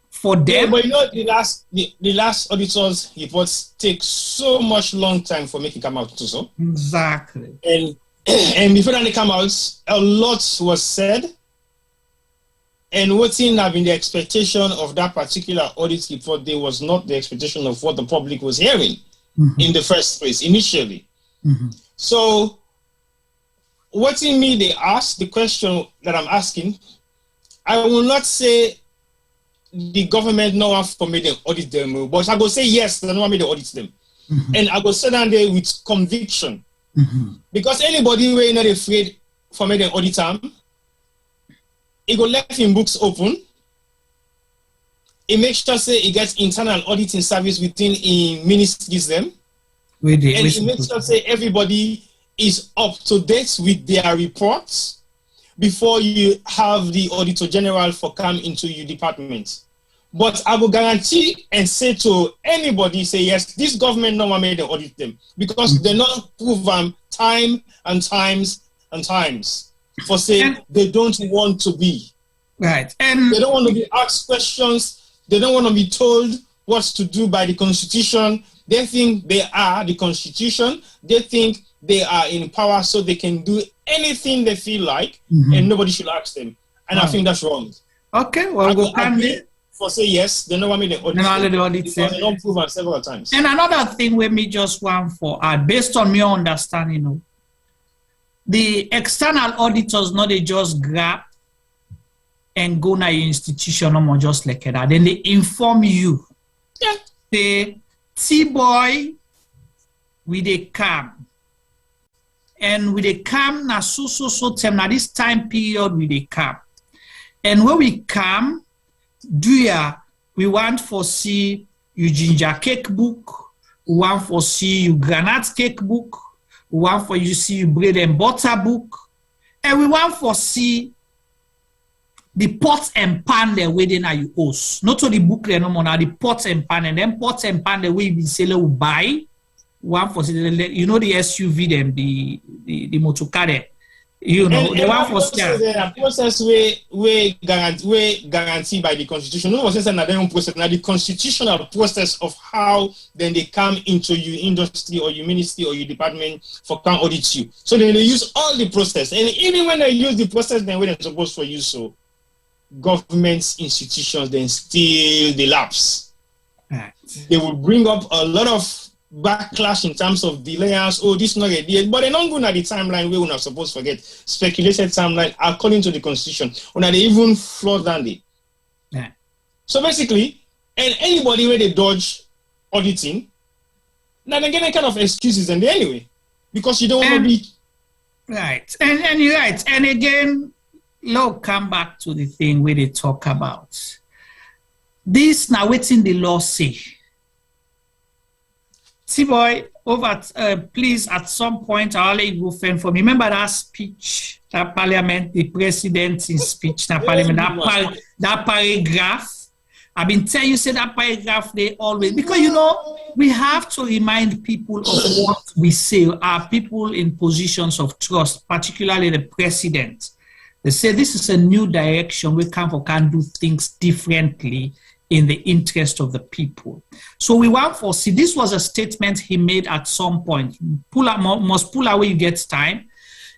for them. Yeah, but you know the last auditor's reports take so much long time for making come out too, so exactly. And before they come out, a lot was said. And what's in have been the expectation of that particular audit report, there was not the expectation of what the public was hearing in the first place initially. So what's in me they ask the question that I'm asking, I will not say the government no one for me to audit them, but I go say yes, they don't want me to audit them. And I go sit down there with conviction. Because anybody who is not afraid for me to audit them, he go left him books open. He makes sure say he gets internal auditing service within in ministries them. And he makes sure say everybody is up to date with their reports before you have the Auditor General for come into your department. But I will guarantee and say to anybody, say yes, this government no one made them audit them because they not prove them time and times for saying they don't want to be. Right. And they don't want to be asked questions. They don't want to be told what to do by the Constitution. They think they are the Constitution. They think they are in power so they can do anything they feel like and nobody should ask them. And I think that's wrong. Okay, well, go for say yes, they don't want me to audit because they don't prove it several times. And another thing where me just want for add, based on your understanding, the external auditors, not they just grab and go na your institution no more just like that. Then they inform you. Yeah. Say, T-boy, we dey come. And we dey come na so time. Now this time period we dey come. And when we come, we want for see you ginger cake book, we want for see you granite cake book, we want for you see you bread and butter book, and we want for see the pots and pan the way they na you host. Not only book no more, now the pots and pan, and then pots and pan the way you seller will buy. One for you know the SUV them, the motorcar there. You know, the one for the process we guaranteed by the constitution. No process na their own process. Now the constitutional process of how then they come into your industry or your ministry or your department for can audit you. So then they use all the process, and even when they use the process, then when they're supposed to use so government institutions then still they lapse. Right. They will bring up a lot of backlash in terms of delays. Oh, this is not a deal, but they're not going at the timeline where we're not supposed to forget speculated timeline according to the constitution. Or they even flood than they. Yeah. So basically, and anybody where they dodge auditing, now they get a kind of excuses and anyway, because you don't want to be right. And you're right. And again, look, come back to the thing where they talk about this now. Waiting the law say. T-boy, please, at some point, I'll let you go fend for me. Remember that speech, that parliament, the president's speech, that parliament, that paragraph. I've been telling you, say that paragraph, they always, because, you know, we have to remind people of what we say. Our people in positions of trust, particularly the president. They say this is a new direction. We can do things differently in the interest of the people. So we want for see, this was a statement he made at some point. Must pull away, you get time.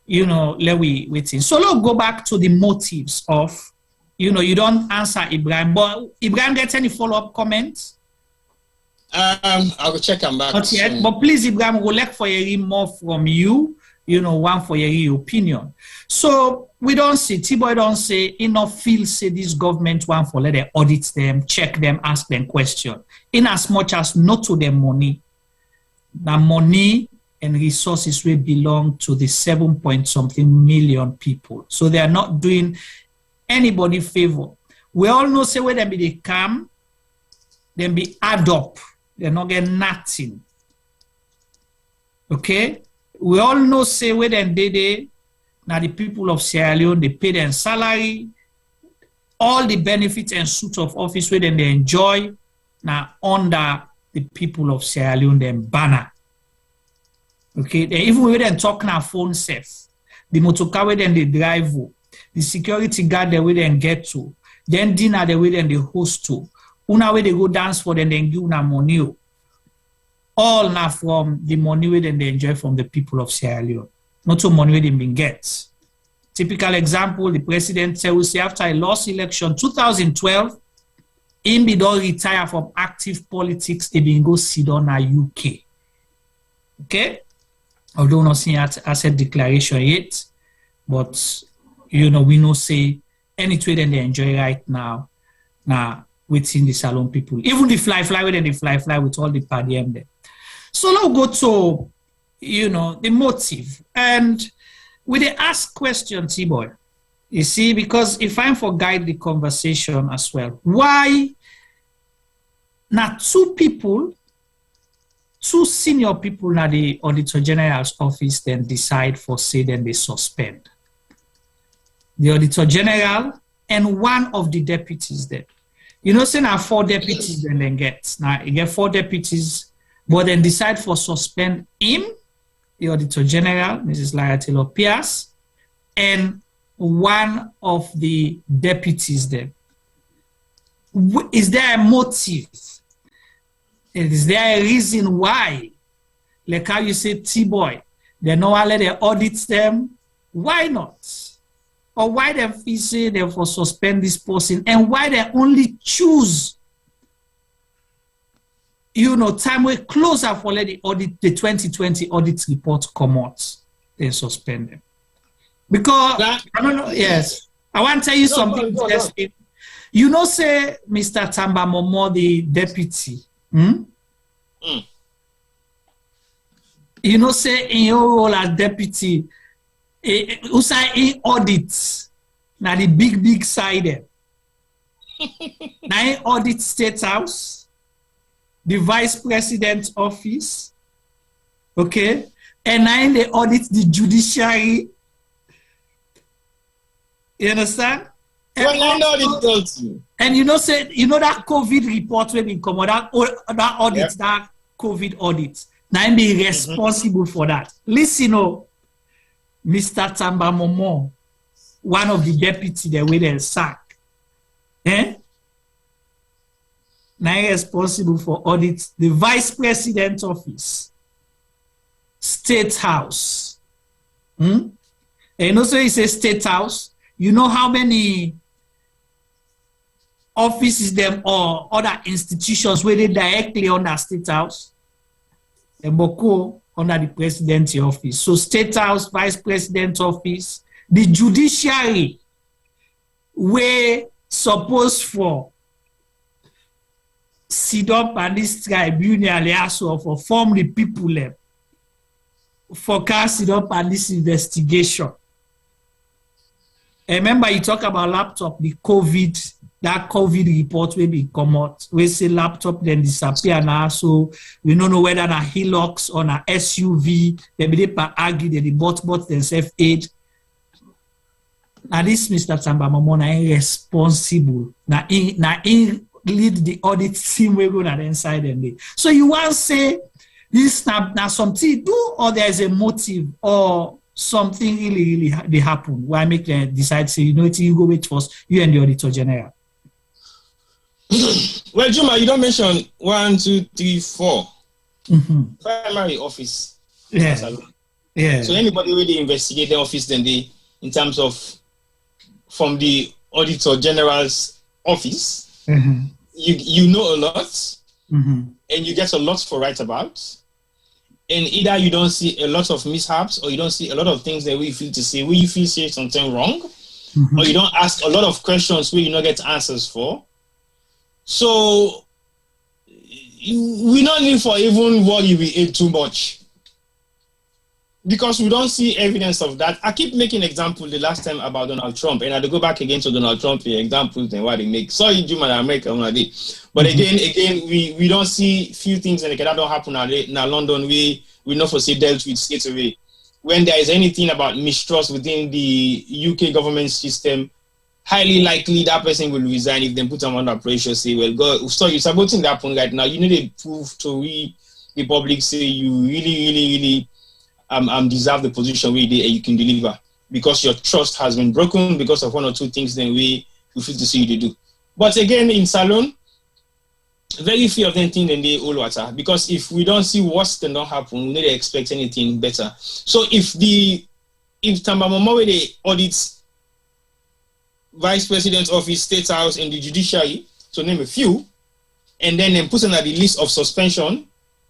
You know, let we wait in. So let's go back to the motives of, you know, you don't answer Ibrahim, but Ibrahim gets any follow-up comments? I will check him back. Not yet, but please, Ibrahim, we'll like for hearing more from you, you know, one for your opinion. So we don't see, T-boy don't say, enough feel say this government one for let them audit them, check them, ask them question. In as much as not to their money, the money and resources will belong to the 7-point-something million people. So they are not doing anybody favor. We all know say where they come, then be add up. They're not getting nothing. Okay? We all know say where they now the people of Sierra Leone, they pay their salary, all the benefits and suits of office where they enjoy now under the people of Sierra Leone, them banner. Okay, they even when they talk now phone safe, the motorcar where they drive, the security guard the way they get to, then dinner the way they host to, una way they go dance for them, then give una money. All now from the money where they enjoy from the people of Sierra Leone. Not so money where they been get. Typical example, the president will say after a lost election, 2012, him be don't retire from active politics, they been go sit on a UK. Okay? Although not seeing asset declaration yet, but you know, we know say any trade they enjoy right now within the Salon people. Even the fly with and the fly with all the party there. So now go to, you know, the motive. And we they ask questions, T-boy. You see, because if I'm for guide the conversation as well, why now two senior people now the Auditor General's office then decide for say then they suspend the Auditor General and one of the deputies there. You know, say now 4 deputies then get. Now you get 4 deputies, but then decide for suspend him, the Auditor General, Mrs. Lara Taylor-Pearce, and one of the deputies there. Is there a motive? Is there a reason why? Like how you say, T-boy, they know how they audit them. Why not? Or why they feel say they for suspend this person, and why they only choose, you know, time we closer for let the audit, the 2020 audit report come out, they suspend them. Because I don't know, yes. I want to tell you something interesting. You know, say Mr. Tamba Momo, the deputy. You know, say in your role as deputy, who say in audits, now the big side. Now in audit State House, the Vice President office, okay, and now they audit the judiciary. You understand? And you know, say that COVID report when we come out, that audit, that COVID audit. Now I'm be responsible for that. Listen, Mr. Tamba Momo, one of the deputy there with a sack. Now I'm responsible for audit the Vice President office, State House. And also it's a State House. You know how many offices them or other institutions where they directly under State House? And Boko under the Presidency office. So State House, Vice President office, the judiciary, where supposed for sit up and this tribunal also for form the people for sit up and this investigation. And remember, you talk about laptop, the COVID, that COVID report will be come out. We say laptop then disappear now, so we don't know whether na Hilux or na SUV. They be there argue that they bought themselves aid. Now this Mr. Tamba Momo na irresponsible. Na in lead the audit team we go na the inside and day. So you want to say this now something do, or there is a motive or something really they happen why make them decide say you go wait first, you and the Auditor General. Well, Juma, you don't mention 1, 2, 3, 4 primary office. Yeah. So anybody really investigate the office then they in terms of from the Auditor General's office, you know a lot and you get a lot for write about. And either you don't see a lot of mishaps or you don't see a lot of things that we feel to say where you feel say something wrong, or you don't ask a lot of questions where you don't get answers for. So we don't need for even worry we ate too much because we don't see evidence of that. I keep making example the last time about Donald Trump, and I go back again to Donald Trump the examples and what they make. Sorry, Juma, I make one day, but again, we don't see few things and that don't happen in London. We not for say dealt with straight away. When there is anything about mistrust within the UK government system, highly likely that person will resign if they put them under pressure. Say, well, go. So you're supporting that point right now. You need to prove to the public say you really deserve the position where you can deliver because your trust has been broken because of one or two things. Then we feel to see you do. But again, in Salon, very few of them think in the old water because if we don't see what's going to happen, we need to expect anything better. So if Tamba Momo they audits Vice President's office, State House, and the judiciary, to name a few, and then put on the list of suspension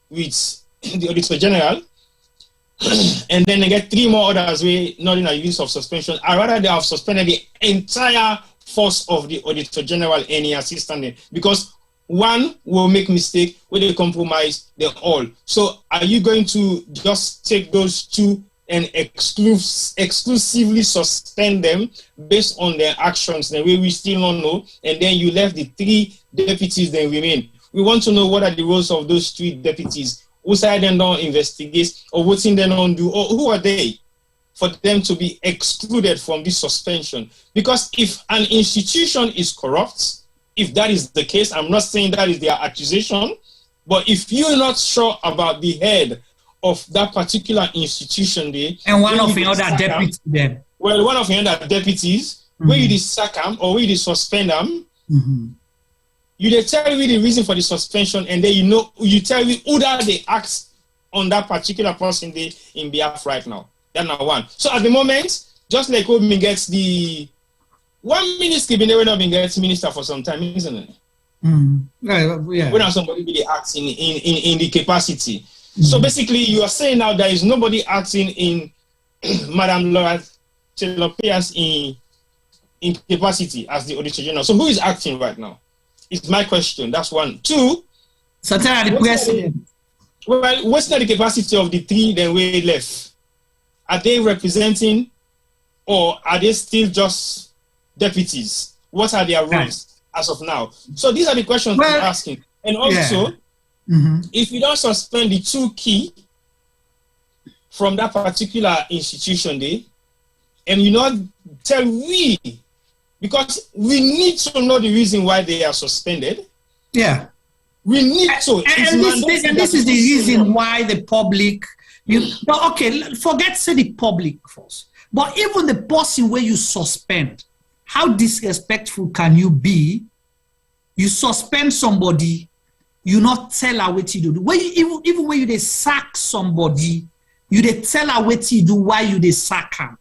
with the Auditor General, and then they get 3 more others where not in a list of suspension. I rather they have suspended the entire force of the Auditor General and any assistant because one will make mistake where they compromise them all. So are you going to just take those 2 and exclusively suspend them based on their actions, the way we still don't know, and then you left the 3 deputies that remain? We want to know what are the roles of those 3 deputies, who side them don't investigate, or what thing they don't do, or who are they for them to be excluded from this suspension? Because if an institution is corrupt, if that is the case, I'm not saying that is their accusation, but if you're not sure about the head of that particular institution there. And one of the other deputies then. Well, one of the other deputies, where you sack them or where you suspend them, you tell me the reason for the suspension, and then you tell me who that they act on that particular person there in behalf right now. That's number one. So at the moment, just like Obi gets the one minister, been never been gets minister for some time, isn't it? Yeah. When somebody be acting in the capacity. So basically, you are saying now there is nobody acting in Madam Lara Taylor-Pearce in incapacity as the Auditor General. So who is acting right now? It's my question. That's one. Two. Sometimes the president. Well, what's not the capacity of the three then we left? Are they representing, or are they still just deputies? What are their roles as of now? So these are the questions I'm asking. And also, if you don't suspend the two key from that particular institution there, and you not tell we, because we need to know the reason why they are suspended. Yeah. We need to. And this is the reason why the public, forget say the public first. But even the person where you suspend, how disrespectful can you be? You suspend somebody, you not tell her what you do. When you, even when you they sack somebody, you they tell her what you do, why you they sack her.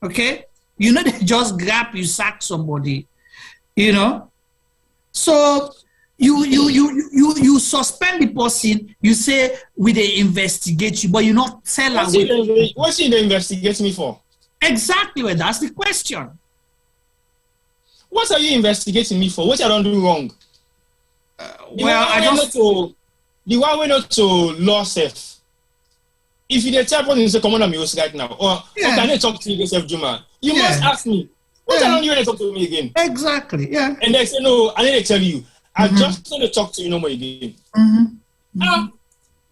Okay? You know, they just grab you, sack somebody. You know? So you suspend the person, you say we they investigate you, but you not tell her what's he they investigate me for? Exactly, well, that's the question. What are you investigating me for? What I don't do wrong? The one way not to law safe. If you tell person is a common news right now, or can they talk to you yourself, Juma? You must ask me. What I don't do when they talk to me again? Exactly, yeah. And they say no, I need to tell you. I just want to talk to you no more again.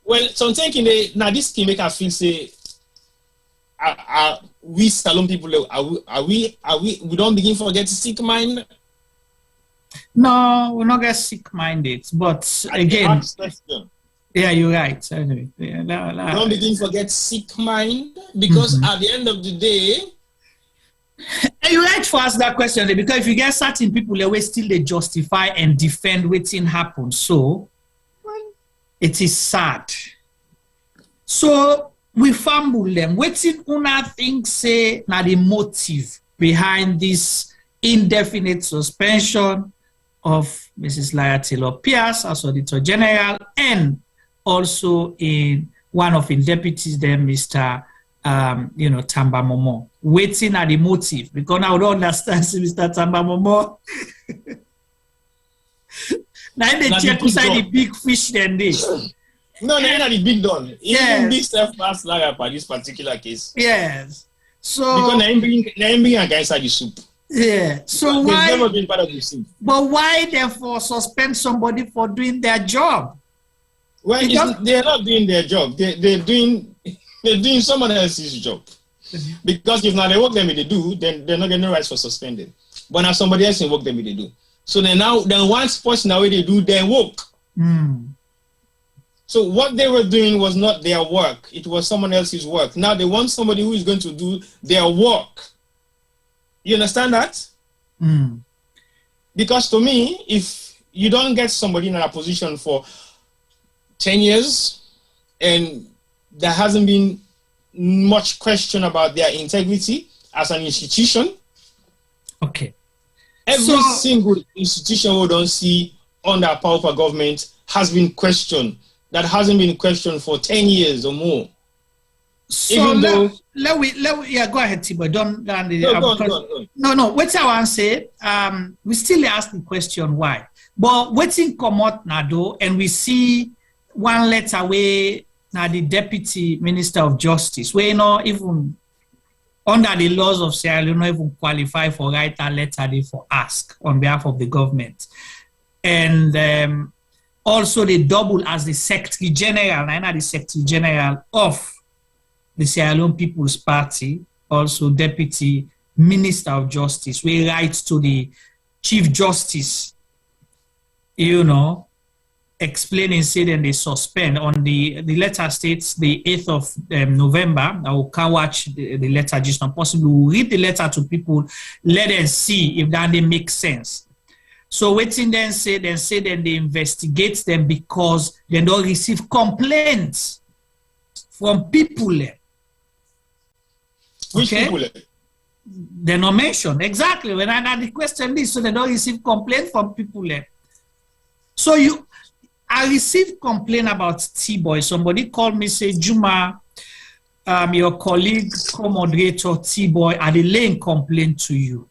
Well, so I'm thinking now this can make us feel say we Salon people we don't begin to get sick mind. No, we not get sick minded, but again, yeah, you're right. Anyway, we don't begin to get sick mind because at the end of the day. You right to ask that question because if you get certain people, they will still they justify and defend waiting happen. So it is sad. So we fumble them. Waiting una think say now the motive behind this indefinite suspension of Mrs. Lara Taylor-Pearce as Auditor General and also in one of in deputies there, Mr. Tamba Momo. Waiting at the motive because I don't understand Mr. Tamba Momo. Now they check inside the big fish then this. No, they're not the big don. Even big stuff past Lara for this particular case. Yes. So because they ain't bring a guy inside the soup. Yeah. So why never been part of the soup. But why therefore suspend somebody for doing their job? Well, they're not doing their job. They're doing someone else's job. Because if now they work them they do, then they're not getting no rights for suspending. But now somebody else can work them they do. So then once person now they do their work. So what they were doing was not their work. It was someone else's work. Now they want somebody who is going to do their work. You understand that? Because to me, if you don't get somebody in a position for 10 years and there hasn't been much question about their integrity as an institution. Okay. Every single institution we don't see under powerful government has been questioned. That hasn't been questioned for 10 years or more. So even though go ahead, Tibo. Don't go on. No. What I want to say, we still ask the question why. But waiting come out now though, and we see one letter where now the Deputy Minister of Justice, where not even under the laws of Sierra Leone, not even qualify for write a letter they for ask on behalf of the government. And also they double as the Secretary General, the Secretary General of the Sierra Leone People's Party, also Deputy Minister of Justice, we write to the Chief Justice, explaining, say then they suspend on the letter states the 8th of November. I can watch the letter just not possible. We'll read the letter to people, let them see if that they make sense. So waiting then say then they investigate them because they don't receive complaints from people. Which people? They're not mentioned. Exactly. When I had the question is, so they don't receive complaints from people. So I received complaint about T-Boy. Somebody called me, say, Juma, your colleague, co-moderator T-Boy, are they laying complaint to you?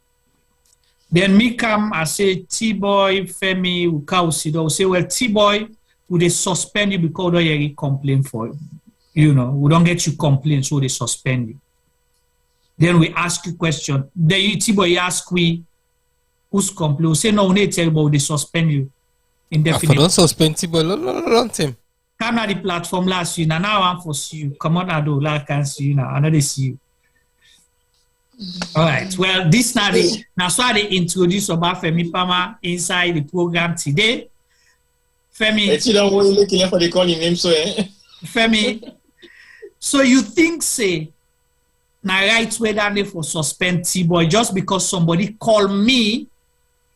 Then me come, I say, T-boy, Femi, Ukausido, say, well, T-boy, would they suspend you because they complain for you? You know, we don't get you complain, so they suspend you. Then we ask you question. Then you, T-boy, ask we, who's complain? We say, no, we need to tell you, but they suspend you. Indefinitely. Don't suspend T-boy, long time. Come on the platform last year, now I want to see you. Come on, I do, like I can see you now. I know they see you. All right. Well, this now so they introduce about Femi Pama inside the program today. Femi, you don't want to look here for the calling name, so Femi. So you think say now right way down there for suspend T-boy just because somebody call me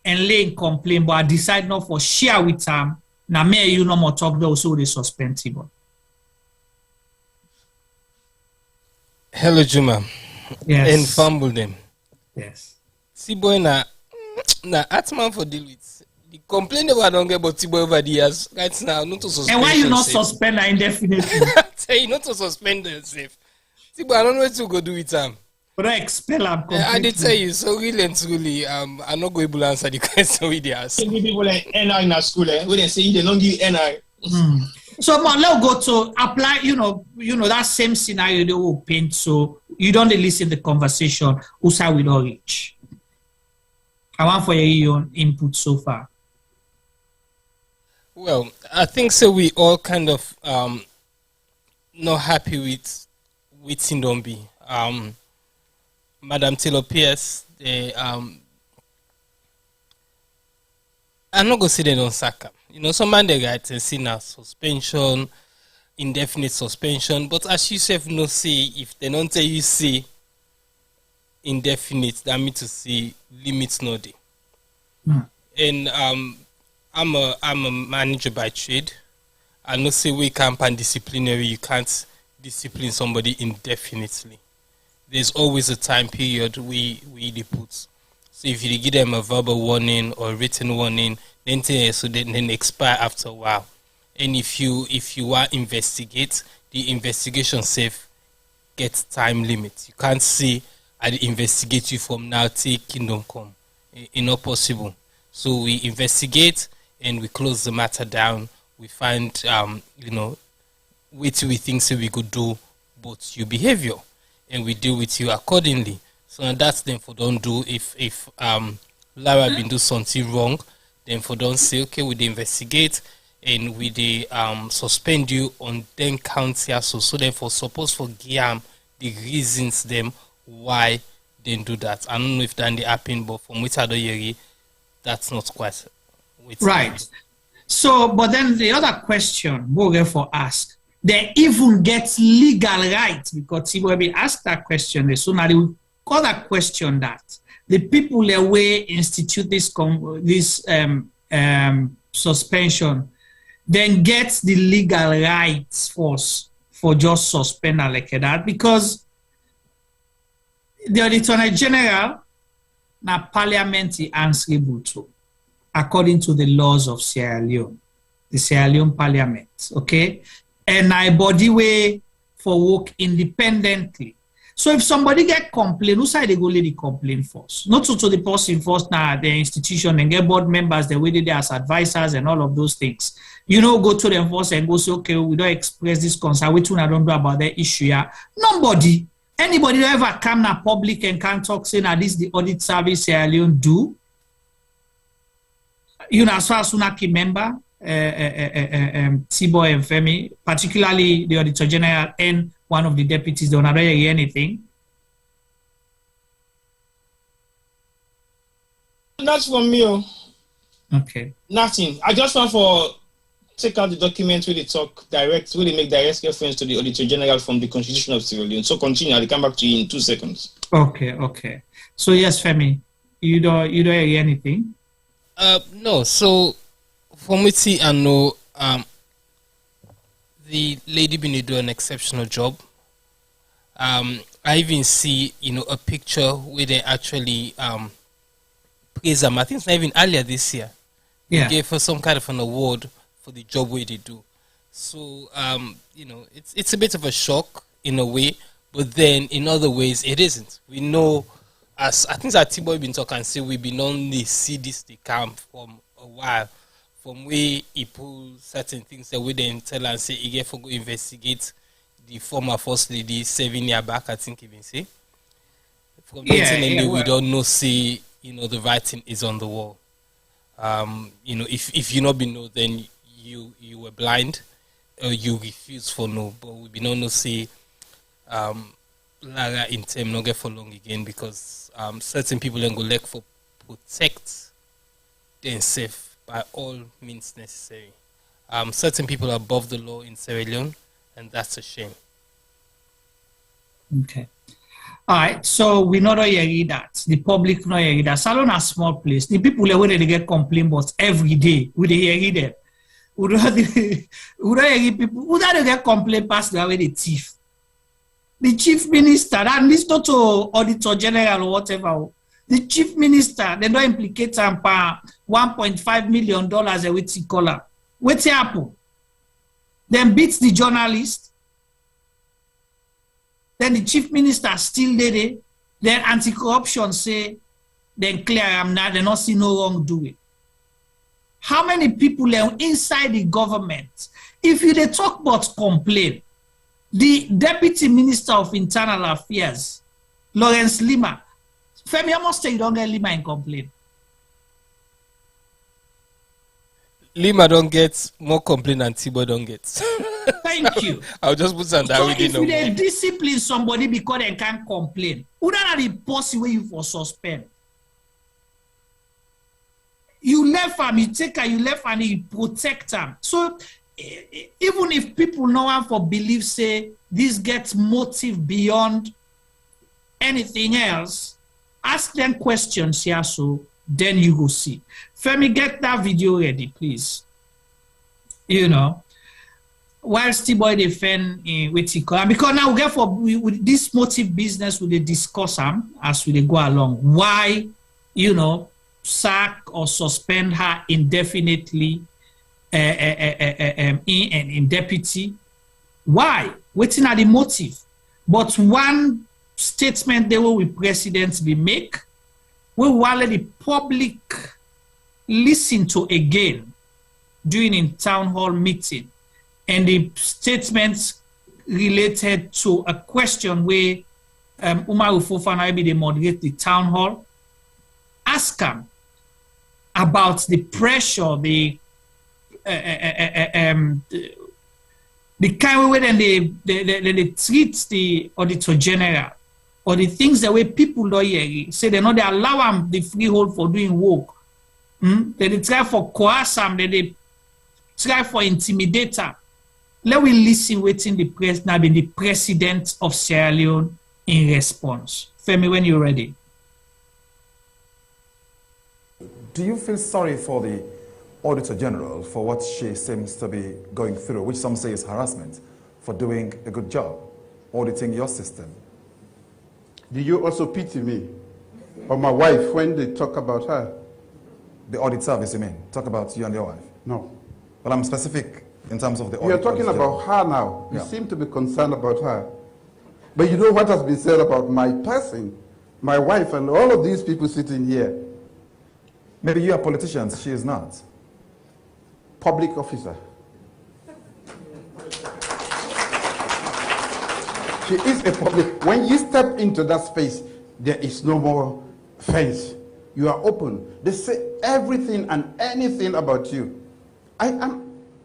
and lay complain, but I decide not for share with them. Now me you no more talk though, so they suspend T-boy. Hello, Juma. Yes. And fumble them. Yes. T-boy na Atman for deal with. The complaint about don't get about T-boy over the years. Right now, not to suspend. And why you not suspend her indefinitely? Tell you not to suspend yourself. T-boy, I don't know what to go do with them. But I expel them completely. I did tell you, so really and truly, I'm not going to answer the question with the ask. People like NI in our school, when they say they don't give NI. So man, let's go to apply, you know that same scenario they will paint. So you don't listen to the conversation, whose side we don't reach. I want for your own input so far. Well, I think so we all kind of not happy with Sindombi. Madam Taylor-Pearce, I'm not gonna say they don't sack her. You know, some man they got and see now suspension, indefinite suspension. But as you self no say, if they don't tell you say indefinite, that means to see limits no day. And I'm a manager by trade. I know say we camp and disciplinary. You can't discipline somebody indefinitely. There's always a time period we put. So if you give them a verbal warning or written warning, then expire after a while. And if you want to investigate, the investigation safe gets time limit. You can't say I investigate you from now till kingdom come. It's not possible. So we investigate and we close the matter down. We find what we think so we could do but your behavior, and we deal with you accordingly. So that's then for don't do if Lara been do something wrong, then for don't say okay we investigate and we suspend you on then county also. So then for suppose for Guillaume the reasons them why they do that. I don't know if that happen, but from which other year that's not quite right. So but then the other question we'll get for ask. They even get legal right because he will be asked that question. So now they will call that question that the people that way institute this suspension then gets the legal rights for just suspend like that because the Auditor General na parliament is answerable to according to the laws of Sierra Leone, the Sierra Leone Parliament, okay? And I body way for work independently. So if somebody get complaint, who side they go let the complaint first? Not to the person first now, the institution and get board members, the way they as advisors and all of those things. You know, go to them first and go say, okay, we don't express this concern. Which one I don't know about the issue here. Nobody, anybody that ever come na public and can talk saying that this the audit service Sierra Leone do. You know, as far as Sunaki member, T-boy and Femi, particularly the Auditor General and one of the deputies, they don't hear anything. Not from me. Okay. Nothing. I just want for take out the document where they talk direct, where they make direct reference to the Auditor General from the Constitution of Sierra Leone. So continue. I'll come back to you in 2 seconds. Okay. So yes, Femi, you don't hear anything. No. So from what I know, the lady been doing an exceptional job. I even see, a picture where they actually praise them. I think it's not even earlier this year. Yeah. They gave her some kind of an award for the job where they do. So, it's a bit of a shock in a way, but then in other ways it isn't. We know as I think that T-Boy been talking, say we been only see this the camp from a while, from where he pull certain things that we then tell and say he get for go investigate the former first lady 7 years back, I think even say. From we don't know see, the writing is on the wall. If you not been know, then you were blind or you refuse for no, but we be no see Lara in term not get for long again because certain people then go look for protect themselves by all means necessary. Certain people are above the law in Sierra Leone, and that's a shame. Okay. All right, so we not hear that. The public not hear that. Salon a small place. The people where they get complaint about every day, we they hear them. We don't hear people who don't get complaint past the way the thief. The chief minister, that minister to Auditor General or whatever. The chief minister, they don't implicate him for $1.5 million a week collar. What's happen? Then beats the journalist. Then the chief minister still did it. Then anti-corruption say, then clear I'm not, they not see no wrongdoing. How many people are inside the government? If you they talk about complaint, the Deputy Minister of Internal Affairs, Lawrence Lima, Femi, I must say you don't get Lima in complaint. Lima don't get more complaint than Tibo don't get. Thank you. I'll just put some that so we if didn't know. They discipline somebody because they can't complain, who don't the policy where you for suspend? You left and you take her, you left and you protect them. So even if people know one for belief say this gets motive beyond anything else, ask them questions here so then you go see. Femi, get that video ready, please. While T-Boy defend with Tika, because now we get for with this motive business we discuss them as we go along. Why, sack or suspend her indefinitely in deputy? Why? Waiting at the motive. But one statement they will with presidents be make, we will let the public listen to again during a town hall meeting. And the statements related to a question where Umar Fofana be the moderate the town hall, ask him about the pressure, the kind of way they treat the Auditor General, or the things the way people don't hear, say they allow them the freehold for doing work. They try for coerce them, they try for intimidate them. Let we listen waiting the president of Sierra Leone in response. Femi, when you're ready. Do you feel sorry for the Auditor General for what she seems to be going through, which some say is harassment, for doing a good job, auditing your system? Do you also pity me or my wife when they talk about her? The audit service, you mean? Talk about you and your wife? No. Well, I'm specific in terms of the audit. You're talking about her now. You seem to be concerned about her. But you know what has been said about my person, my wife, and all of these people sitting here? Maybe you are politicians, she is not. Public officer. She is a public. When you step into that space, there is no more fence. You are open. They say everything and anything about you.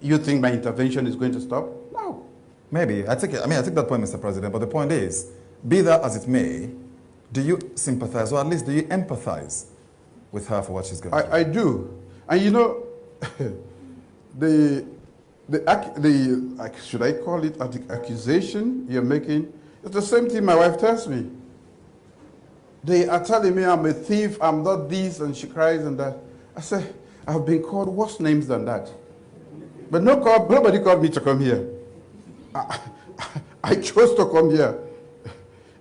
You think my intervention is going to stop? No. Maybe. I take that point, Mr. President, but the point is, be that as it may, do you sympathize, or at least do you empathize with her for what she's going through? I do. And should I call it the accusation you're making? It's the same thing my wife tells me. They are telling me I'm a thief, I'm not this, and she cries and that. I say, I've been called worse names than that. But nobody called me to come here. I chose to come here.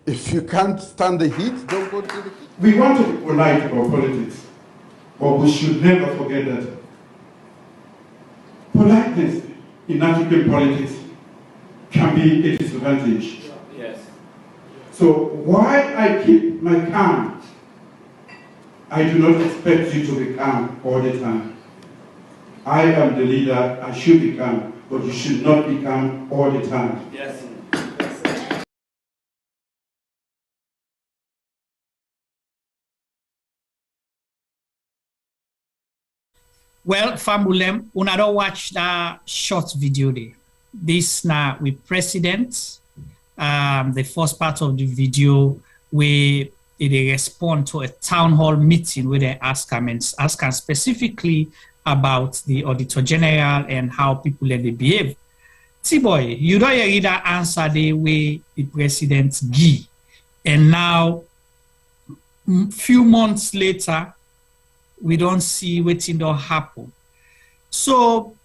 If you can't stand the heat, don't go to the heat. We want to be polite about politics, but we should never forget that politeness in African politics can be a disadvantage. Yes. So why I keep my calm I do not expect you to be calm all the time. I am the leader, I should be calm, but you should not be calm all the time. Yes. Well, Famulem, una don't watch that short video there. This now with President, the first part of the video where they respond to a town hall meeting where they ask them specifically about the Auditor General and how people let they behave. T-boy, you don't hear that answer the way the President give. And now, few months later, we don't see what don't happen. So,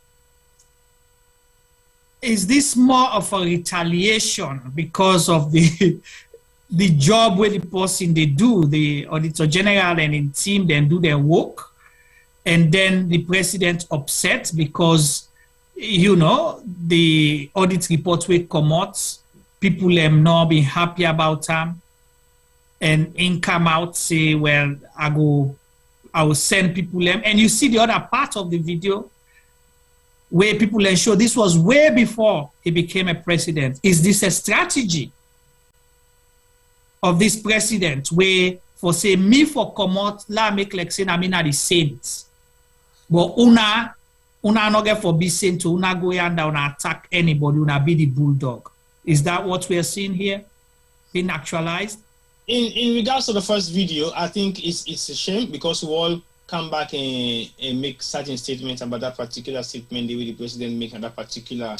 is this more of a retaliation because of the job where the person they do, the Auditor General and in team then do their work, and then the President upset because, you know, the audit report will come out, people have not been happy about them, and in come out say, well, I will send people them. And you see the other part of the video where people ensure this was way before he became a president. Is this a strategy of this president where for say me for come out, la make like say I mean are the saints. But una not get for be saint to una go and down attack anybody, una be the bulldog. Is that what we are seeing here being actualized? In regards to the first video, I think it's a shame because we all come back and make certain statements about that particular statement, the way the president make at that particular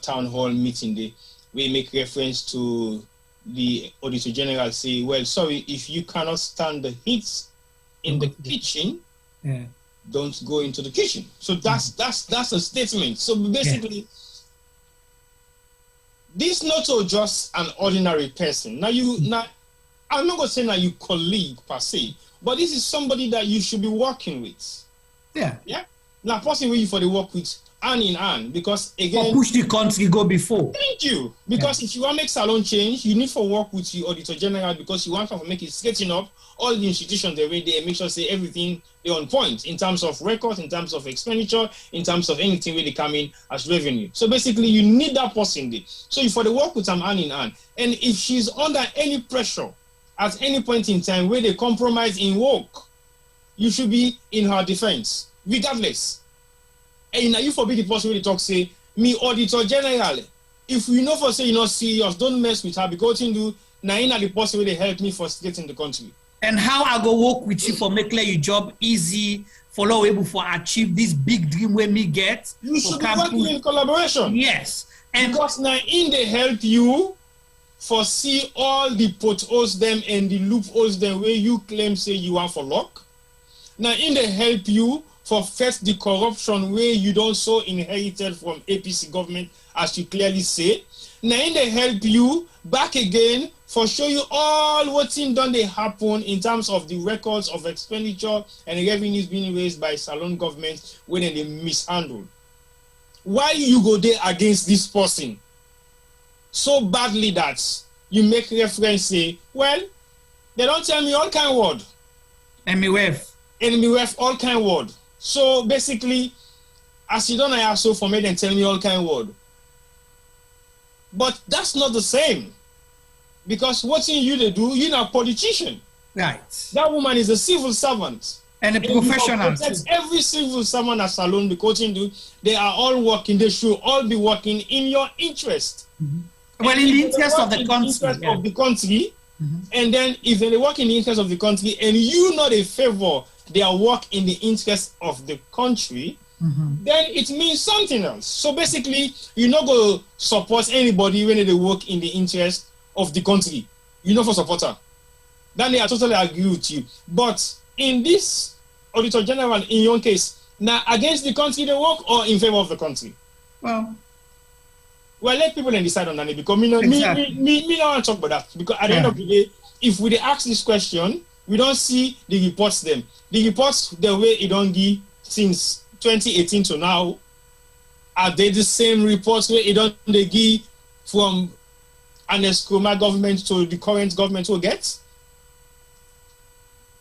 town hall meeting. We make reference to the Auditor General say, well, sorry, if you cannot stand the heat in the kitchen, don't go into the kitchen. So that's a statement. So basically, this not so just an ordinary person. Now I'm not going to say now you colleague per se, but this is somebody that you should be working with. Yeah. Now, possibly for the work with hand in hand, because again, or push the country go before. Thank you. Because if you want to make salon change, you need to work with the Auditor General because you want to make it straighten up all the institutions the way they make sure say everything they're on point in terms of records, in terms of expenditure, in terms of anything really coming as revenue. So basically, you need that person there. So you for the work with them hand in hand, and if she's under any pressure at any point in time where they compromise in work, you should be in her defense, regardless. And now you forbid the person where they talk, say, me Auditor General, if you know for say you're not serious, don't mess with her because you do, now in the person where they help me for getting the country. And how I go work with you for make your job easy, follow able for achieve this big dream where me get. You should be working in collaboration. Yes. And because now in they help you foresee all the potholes them and the loopholes them where you claim say you are for luck. Now in they help you for first the corruption where you don't so inherited from APC government as you clearly say. Now in they help you back again for show you all what's in done they happen in terms of the records of expenditure and revenues being raised by salon government when they mishandle. Why you go there against this person so badly that you make reference say, well, they don't tell me all kind word. Enemy wave all kind word. So basically, as you don't have so for me, then tell me all kind word. But that's not the same. Because what's in you to do, you're not a politician. Right. That woman is a civil servant. And a professional. Every civil servant at salon because they are all working, they should all be working in your interest. Well, in the interest of the country. And then if they work in the interest of the country and you not a favor their work in the interest of the country, then it means something else. So basically, you're not going to support anybody when they work in the interest of the country. You're not for supporter. Then I totally agree with you. But in this Auditor General, in your case, now against the country they work or in favor of the country? Well, let people then decide on that because me don't want to talk about that because at the end of the day, if we ask this question, we don't see the reports them. The reports the way it don't give since 2018 to now, are they the same reports where it don't they give from an Eskroma government to the current government will get?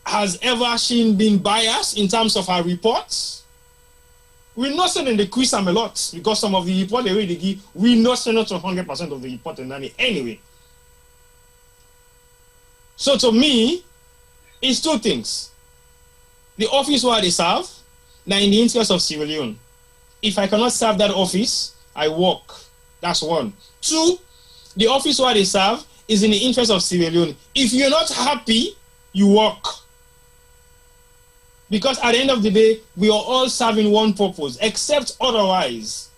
has ever been biased in terms of her reports? We not send in the quiz a lot because some of the report they really give, we not send out 100% of the report in anyway. So to me, it's two things. The office where they serve, now in the interest of Sierra Leone. If I cannot serve that office, I walk. That's one. Two, the office where they serve is in the interest of Sierra Leone. If you're not happy, you walk. Because at the end of the day, we are all serving one purpose, except otherwise.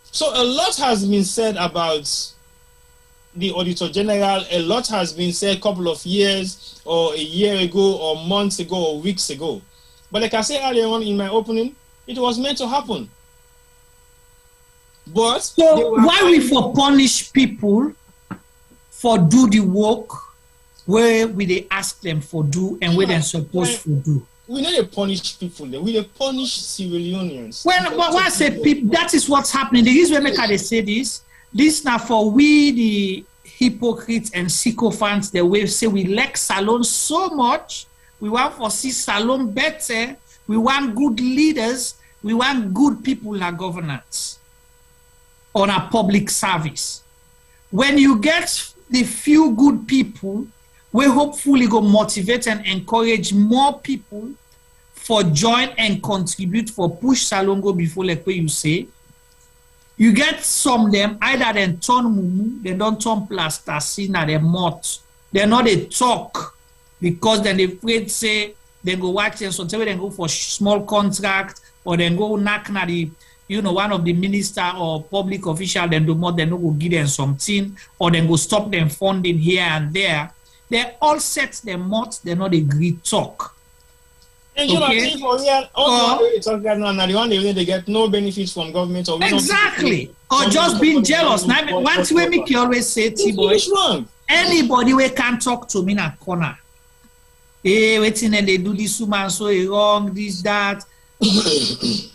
So a lot has been said about the Auditor General. A lot has been said a couple of years, or a year ago, or months ago, or weeks ago. But like I said earlier on in my opening, it was meant to happen. But so why we for punish people for do the work where we they ask them for do and where they're supposed to do? We need to punish people. We need to punish Sierra Leoneans. Well, but when I say people, that is what's happening. The reason why they say this now for we the hypocrites and sycophants, the way say we like Salon so much, we want to see Salon better, we want good leaders, we want good people like governance on a public service. When you get the few good people, we hopefully go motivate and encourage more people for join and contribute for push Salongo before like what you say. You get some of them, either they turn mumu, they don't turn plasticine at their mouth. They're not a talk because then they afraid say they go watch and so they go for small contract or then go knock na the one of the minister or public official then do more than no go give them something or then go stop them funding here and there. They all set their mouth, they're not a great talk. And you know, for real, all the one they get no benefits from government or exactly. Or just being jealous. Now, once we make you always say, T-boy, anybody we can talk to me in a corner. Hey, waiting and they do this woman so wrong, this, that.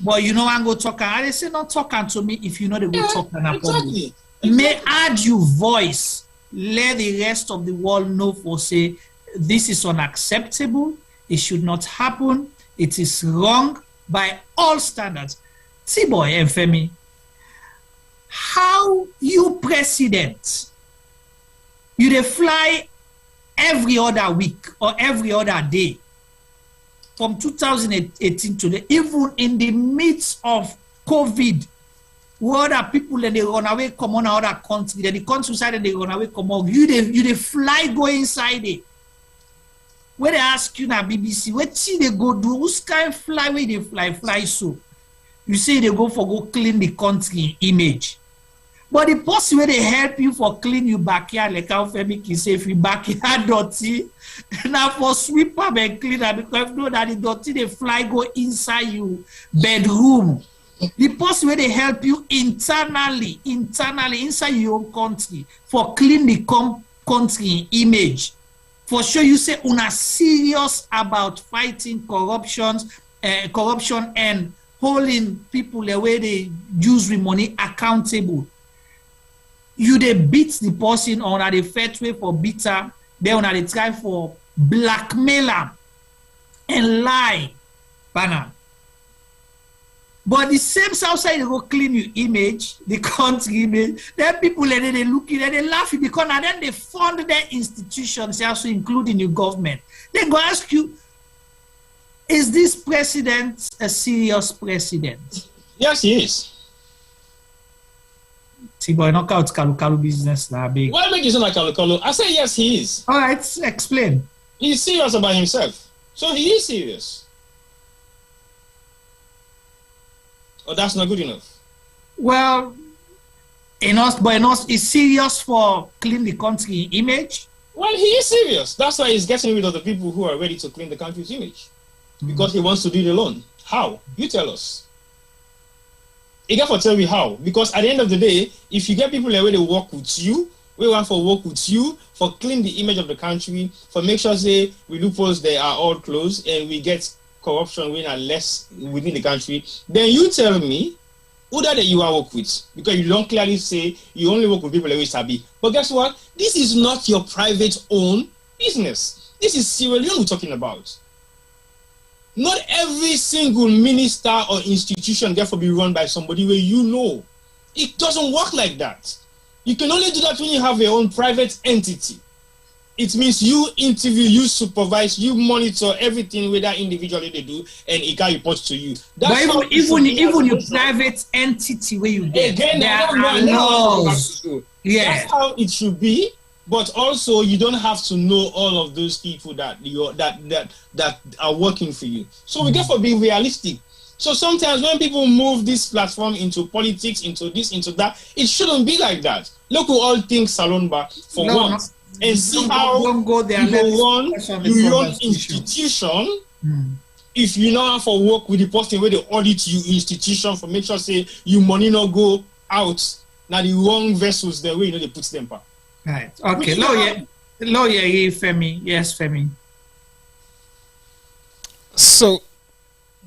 But you know, I'm go talk and they say not talking to me if you know they go talk and exactly. May add your voice. Let the rest of the world know for say this is unacceptable, it should not happen, it is wrong by all standards. T-boy and Femi, how you president, you dey fly every other week or every other day from 2018 to the, even in the midst of COVID, where other people and they run away come on other country, then the countryside and they run away come on. You they fly go inside it. Where they ask you now BBC, what see they go do? Who's kind fly where they fly so? You say they go clean the country image. But the person where they help you for clean your backyard, like how Femi can say if your backyard dirty, now for sweep up and clean that because you know that the dirty they fly go inside your bedroom. The person where they help you internally inside your own country for clean the country image. For sure you say una serious about fighting corruption and holding people the way they use the money accountable. You they beat the person on the fair way for bitter, then on they try for blackmailer and lie. Banner. But the same Southside they go clean your image, the country image, then people and they looking and they laughing because and then they fund their institutions also including your government. They go ask you, is this president a serious president? Yes, he is. See, boy, knock out Kalu business now, big. Why make you sound like Kalu? I say yes, he is. All right, explain. He's serious about himself, so he is serious. Oh, that's not good enough. Well, enough is serious for clean the country image. Well, he is serious. That's why he's getting rid of the people who are ready to clean the country's image. Because he wants to do it alone. How? You tell us. He got to tell me how. Because at the end of the day, if you get people that way to work with you, we want to work with you for clean the image of the country, for make sure say we loopholes they are all closed and we get corruption win and less within the country, then you tell me who that you are work with, because you don't clearly say you only work with people that we sabi. But guess what? This is not your private own business. This is Sierra Leone we're talking about. Not every single minister or institution therefore be run by somebody where you know. It doesn't work like that. You can only do that when you have your own private entity. It means you interview, you supervise, you monitor everything with that individually they do, and it can report to you. That's but even your private entity where you get, again, there are laws. Yeah. That's how it should be. But also, you don't have to know all of those people that are working for you. So we therefore be realistic. So sometimes when people move this platform into politics, into this, into that, it shouldn't be like that. Look who all think Salonba for once. And see how you run institution. If you know how to work with the person where they audit you institution for make sure say you money not go out. Now the wrong vessels the way you know they put them back. Right. Okay. Lawyer Femi. Yes, Femi. So,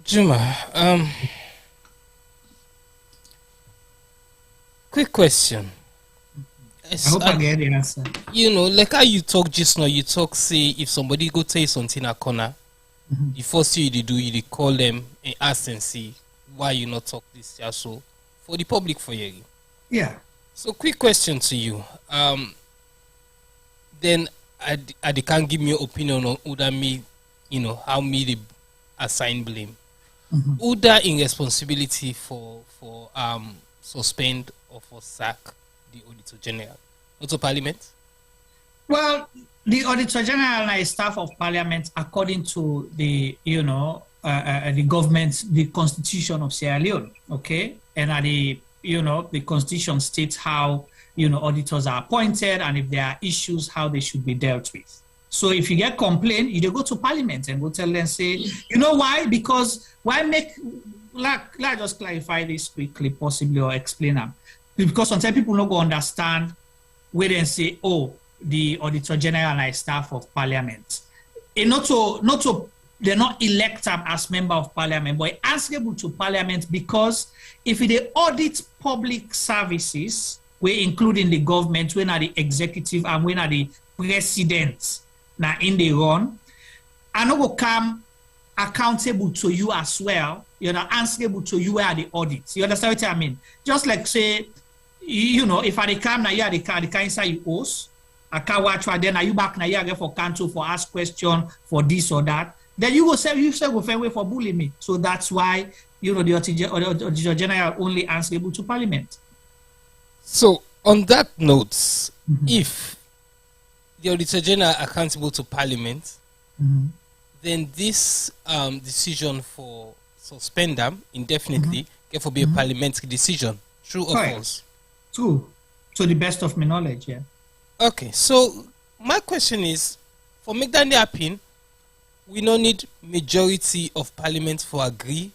Juma, quick question. I hope I get the answer. You know, like how you talk just now, you talk, say, if somebody go tell you something in a corner, the first thing you do, you call them and ask and see why you not talk this, yeah, so for the public for hearing. Yeah. So, quick question to you. Then, I can't give me your opinion on Uda me, you know, how me they assign blame. Uda in responsibility for suspend or for sack the Auditor General, not to Parliament? Well, the Auditor General and staff of Parliament, according to the, the government, the Constitution of Sierra Leone, okay? And the Constitution states how, auditors are appointed and if there are issues, how they should be dealt with. So if you get complaint, you go to Parliament and go tell them, say, you know why? Because let's just clarify this quickly, possibly, or explain them. Because sometimes people don't go understand where they say, oh, the Auditor General and staff of Parliament. And they're not elected as member of Parliament, but answerable to Parliament because if they audit public services, we're including the government, we're not the executive, and we're not the president now in the run, and will come accountable to you as well. You're not answerable to you where the audits. You understand what I mean? Just like say, if I come now, you are the kind inside you host, I can't watch then are you back now, you are for counsel for ask question for this or that. Then you will say go find way for bullying me. So that's why the Auditor General only answerable to Parliament. So on that note, if the Auditor General accountable to Parliament, then this decision for suspend them indefinitely can be a parliamentary decision. True or false? True. To the best of my knowledge, yeah. Okay, so my question is, for make that happen, we don't need majority of Parliament for agree?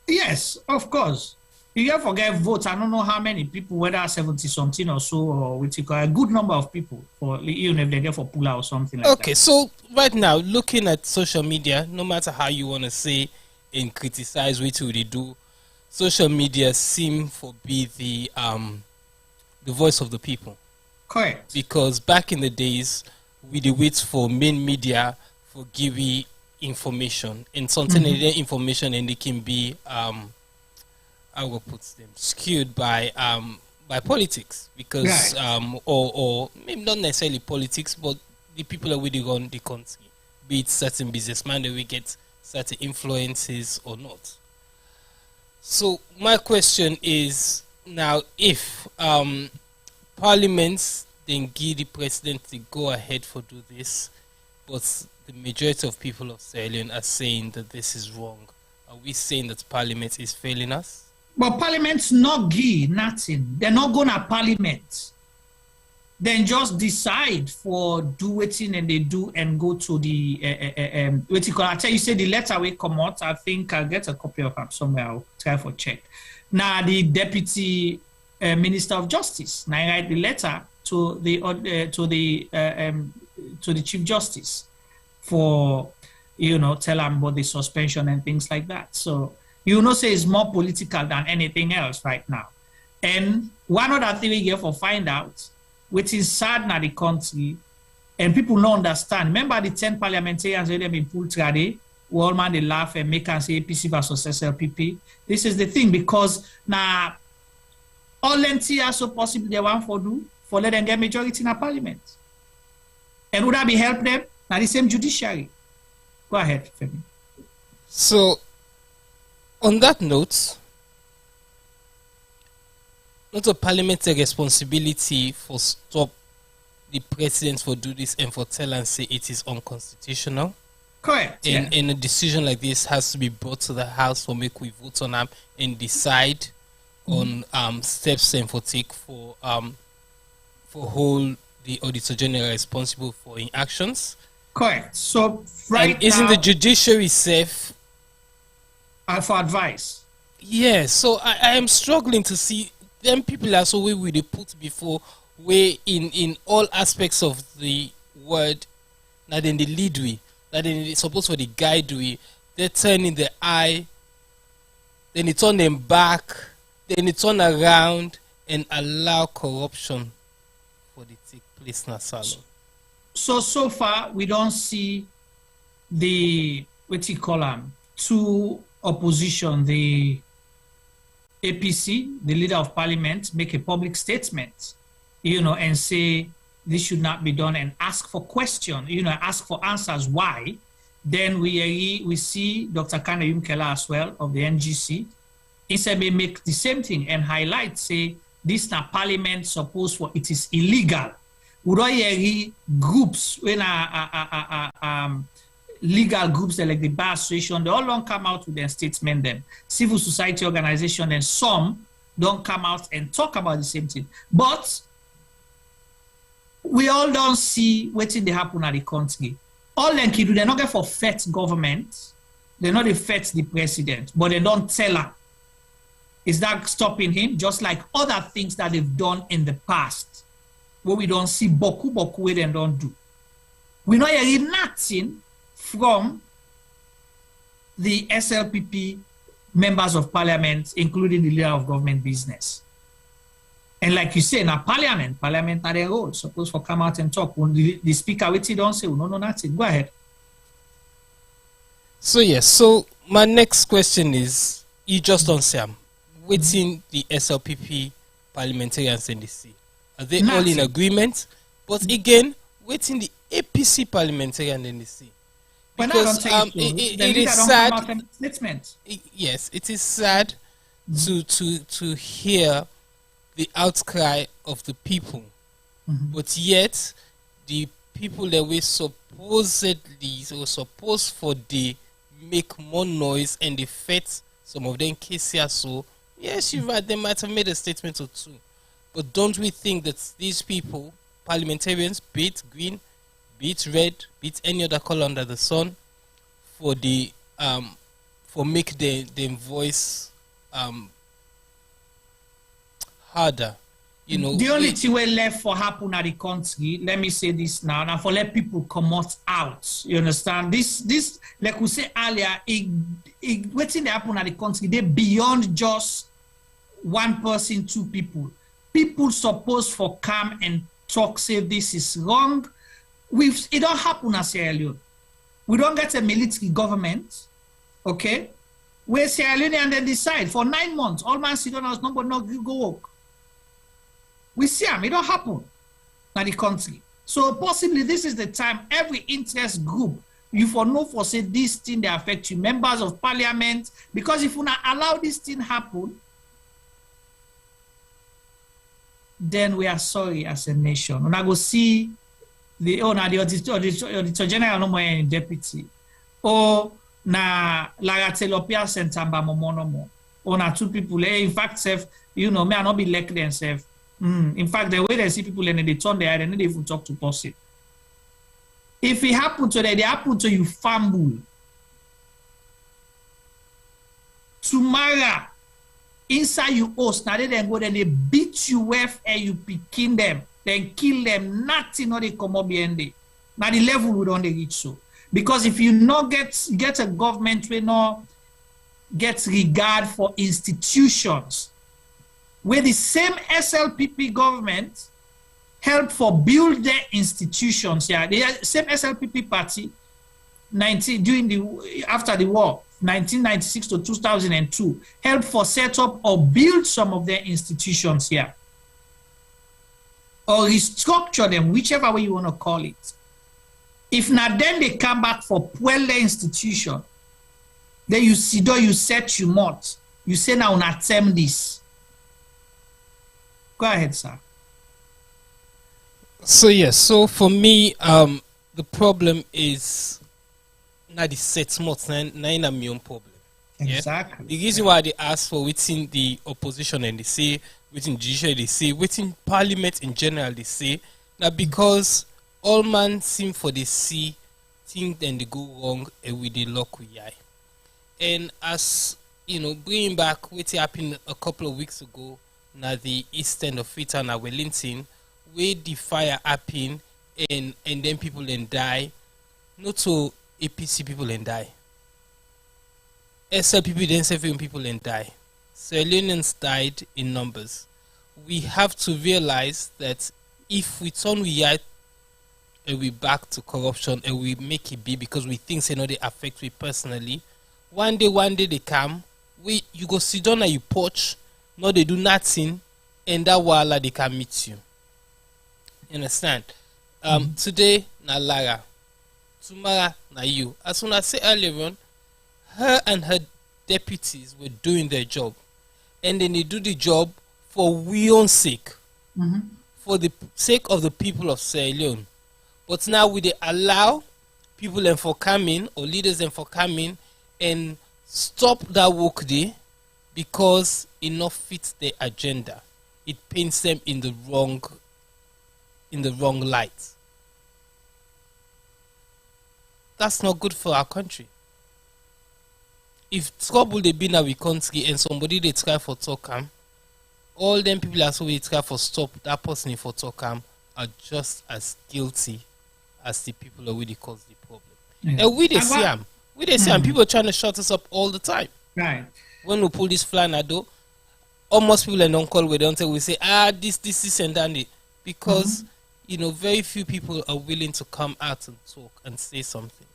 Yes, of course. You can't forget votes. I don't know how many people, whether 70-something or so, or a good number of people, for even if they get for pull out or something like that. Okay, so right now, looking at social media, no matter how you want to say and criticize what they do, social media seem to be the voice of the people. Correct. Because back in the days, we did wait for main media for giving information, and something information, and it can be I will put them skewed by politics, because or maybe not necessarily politics, but the people that really run the country, be it certain businessmen that we get certain influences or not. So my question is now, if Parliament then give the president the go ahead for do this, but the majority of people of Sierra Leone are saying that this is wrong, are we saying that Parliament is failing us? But Parliament's not give nothing. They're not going to Parliament. Then just decide for do it and they do and go to the what you call. I tell you, say the letter will come out. I think I'll get a copy of it somewhere. I'll try for check. Now the Deputy Minister of Justice. Now I write the letter to the Chief Justice for tell them about the suspension and things like that. So say it's more political than anything else right now. And one other thing we get for find out, which is sad now the country, And people don't understand. Remember the 10 parliamentarians where they've been pulled together, all man they laugh and make and say APC versus SLPP. This is the thing, because now all lengthy are so possible they want for let them get majority in a parliament. And would that be help them? Now the same judiciary. Go ahead, Femi. So on that note, not a parliamentary responsibility for stop the president for do this and for tell and say it is unconstitutional. Correct. And a decision like this has to be brought to the House for make we vote on them and decide on steps and for take for hold the Auditor General responsible for in actions. Correct. So right and isn't now, the judiciary safe for advice? Yeah. So I am struggling to see them people are so way we they put before where in all aspects of the word that in the lead we that in supposed for the guide we they turn in the eye, then it turn them back, then it turn around and allow corruption for the take place in a salon. So far we don't see the what you call them two opposition, the APC, the leader of parliament, make a public statement, and say this should not be done and ask for question, ask for answers why. Then we see Dr. Kane Yumkela as well of the NGC. Instead, they make the same thing and highlight, say, this na parliament supposed for it is illegal. We don't hear groups when legal groups like the Bar Association, they all don't come out with their statement then. Civil society organization and some don't come out and talk about the same thing. But we all don't see what they happen at the country. All them do, they're not going for fet government, they're not fet the president, but they don't tell her. Is that stopping him? Just like other things that they've done in the past, where we don't see boku where they don't do. We're not hearing nothing from the SLPP members of parliament, including the leader of government business. And like you say, now parliament are their role, supposed to come out and talk. When the speaker with don't say, no, nothing. Go ahead. So yes, so my next question is, you just don't say waiting the SLPP parliamentarians in the sea. Are they all in agreement? But again, waiting the APC parliamentarian in the sea. Because it is sad. Yes, it is sad to hear the outcry of the people, but yet the people that were supposedly supposed for they make more noise and they fet some of them cases. So yes, you're right. They might have made a statement or two, but don't we think that these people, parliamentarians, be it green, be it red, be it any other color under the sun, for the for make their voice harder, The only thing we left for happen at the country, let me say this now for let people come out. You understand? This like we said earlier, waiting to happen at the country, they beyond just one person, two people. People supposed for come and talk, say this is wrong. It don't happen as Sierra Leone. We don't get a military government, okay? Where Sierra Leone and they decide for 9 months, all man sit down as nobody no go work. We see them, it don't happen in the country. So possibly this is the time every interest group, you for know for say this thing they affect you, members of parliament, because if you not allow this thing happen, then we are sorry as a nation. When I go see the Auditor General no more deputy, or na Lara Taylor-Pearce and Tamba Momonomo, or na two people. In fact, me I not be like themselves. In fact, the way they see people and they turn their head and they even talk to person. If it happen to them, they happen to you fumble. Tomorrow, inside you host, now they then go then they beat you with and you picking them, then kill them, nothing or they come up behind it. Now the level we don't reach so. Because if you not get a government we not get regard for institutions, where the same SLPP government help for build their institutions. Yeah, the same SLPP party, after the war, 1996 to 2002, help for set up or build some of their institutions here, or restructure them, whichever way you want to call it. If not, then they come back for their institution. Then you see, you set your mouth. You say now not attempt this. Go ahead, sir. So yes, so for me, the problem is not the set smart, not in a my own problem. Exactly. Yeah? The reason why they ask for within the opposition and they say within judiciary they say within parliament in general they say now because all man seem for the see things then they go wrong and with the lock we eye. And as you know, bringing back what happened a couple of weeks ago now the east end of Freetown and Wellington, where the fire happened and then people then die, not so APC people then die. SLPP then 7 people then die. Sierra Leoneans died in numbers. We have to realize that if we turn we are and we back to corruption and we make it be because we think they affect we personally, one day they come, you go sit down and you porch, no they do nothing, and that while they can meet you. You understand? Today na Lara, tomorrow na you. As soon as I say earlier on, her and her deputies were doing their job, and then they do the job for we own sake, for the sake of the people of Sierra Leone. But now we they allow people them for coming or leaders them for coming and stop that work day because it not fits their agenda. It paints them in the wrong light. That's not good for our country. If trouble they be in our country and somebody they try for talk all them people are so they try for stop that person for talk are just as guilty as the who are really cause the problem. Yeah. And we they see them. We they see them. People trying to shut us up all the time. Right. When we pull this fly na door, almost people and don't call we don't tell we say this and that because very few people are willing to come out and talk and say something.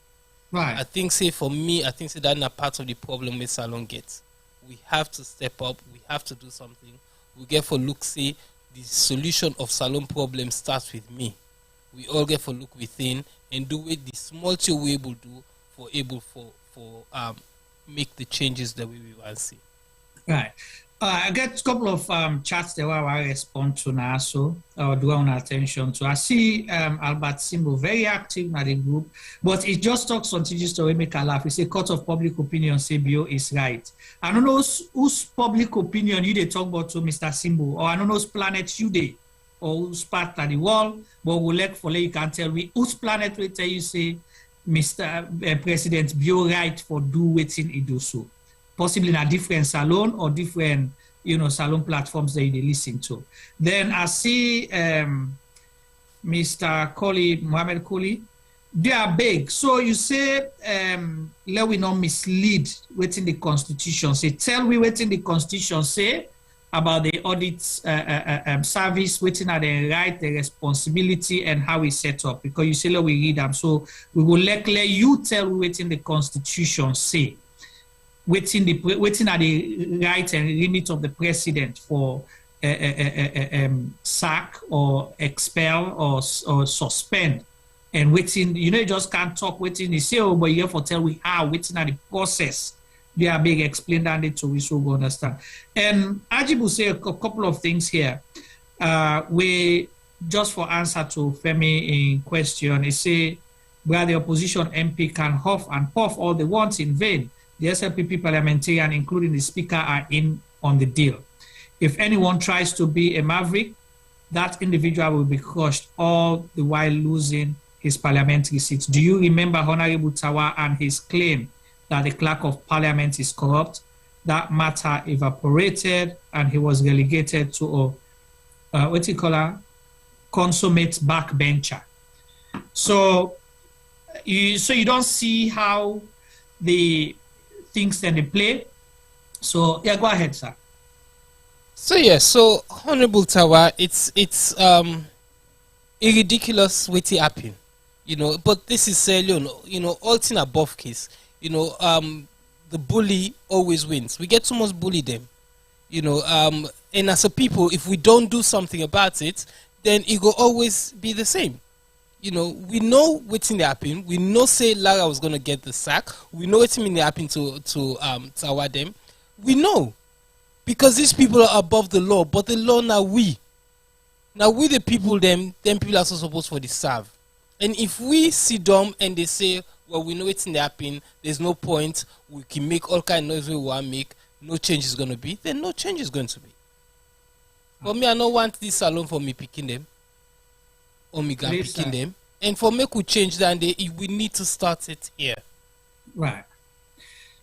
Right. I think for me, that's not part of the problem with Salon gets. We have to step up, we have to do something. We get for look say the solution of Salon problem starts with me. We all get for look within and do it the small thing we able do for make the changes that we want to see. Right. I get a couple of chats there where I respond to now, so I'll draw on attention to. I see Albert Simbo very active in the group, but it just talks on just to make a laugh. It's a court of public opinion, say Bio is right. I don't know whose public opinion you they talk about to Mr. Simbo, or I don't know whose planet you they, or whose part of the world, but we'll let for you can tell me whose planet will tell you say Mr. President Bio right for do waiting he do so. Possibly in a different salon or different, salon platforms that they listen to. Then I see Mr. Mohammed Koli. They are big. So you say, let we not mislead within the Constitution. Say, tell me within the Constitution say about the audit service, within are the right, the responsibility, and how we set up. Because you say, let we read them. So we will let you tell within the Constitution say. Waiting at the right and limit of the president for sack or expel or suspend, and waiting, you just can't talk waiting. You say, but you have to tell we how waiting at the process. They are big explain that to we so we understand. And Ajibu say a couple of things here. We just for answer to Femi in question, he say where the opposition MP can huff and puff all they want in vain. The SLPP parliamentarian, including the speaker, are in on the deal. If anyone tries to be a maverick, that individual will be crushed all the while losing his parliamentary seats. Do you remember Honorable Tawa and his claim that the clerk of parliament is corrupt? That matter evaporated and he was relegated to a consummate backbencher. So you don't see how the things that they play. So yeah, go ahead, sir. So Honorable Tawa, it's ridiculous wetin happen, you know. But this is Sierra Leone, you know, all thing above case, you know. The bully always wins. We get too much bully them, you know. And as a people, if we don't do something about it, then it will always be the same. You know, we know what's in the happen. We know say Lara was gonna get the sack. We know what's in the happen to them. We know, because these people are above the law, but the law now we. Now we the people, them people are so supposed for the serve. And if we sit down and they say, well, we know it's in the happen, there's no point, we can make all kind of noise we want to make, no change is going to be, then no change is going to be. For me, I don't want this alone for me picking them, or me picking them. And for me to change that, we need to start it here. Right.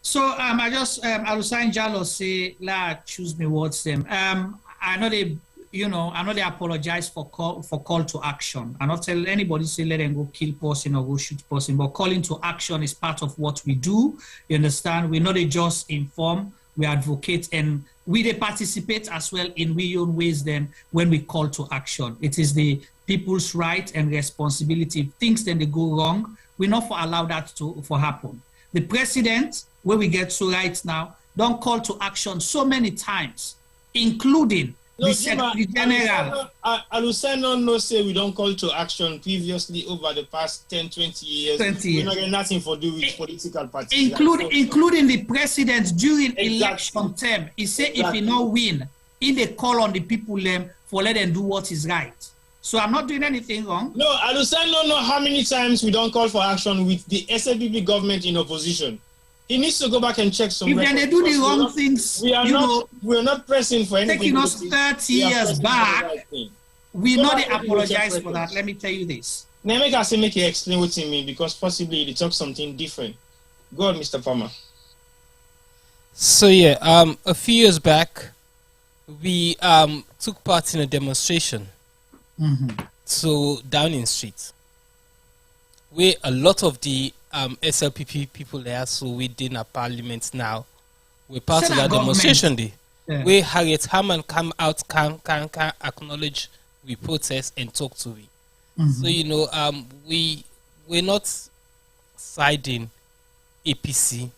So I just Alusan Jalo say, la choose me words them. I know they, you know, I know they apologize for call to action. I not tell anybody say let them go kill person or go shoot person, but calling to action is part of what we do. You understand? We not they just inform, we advocate, and we they participate as well in we own ways. Then when we call to action, it is the people's right and responsibility. If things then they go wrong, we not for allow that to happen. The president, where we get to right now, don't call to action so many times, including the Secretary General. Aluseno no say we don't call to action previously over the past 10, 20 years. 20 years. We not get nothing for do with political parties. Including the president during election term. He said if he no win, he they call on the people for let them do what is right. So I'm not doing anything wrong. No, Aluseno know how many times we don't call for action with the SLPP government in opposition. He needs to go back and check some. If then they do the wrong things, we're not pressing for anything. Taking us 30 years back, we know they apologize for that. Let me tell you this. Now make you explain what you mean, because possibly they talk something different. Go on, Mr. Palmer. So yeah, a few years back, we took part in a demonstration to Downing Street, where a lot of the SLPP people there, so within our parliament now, we're part of that demonstration day. Yeah. Where Harriet Harman come out, can acknowledge we protest and talk to we. So you know, we're not siding APC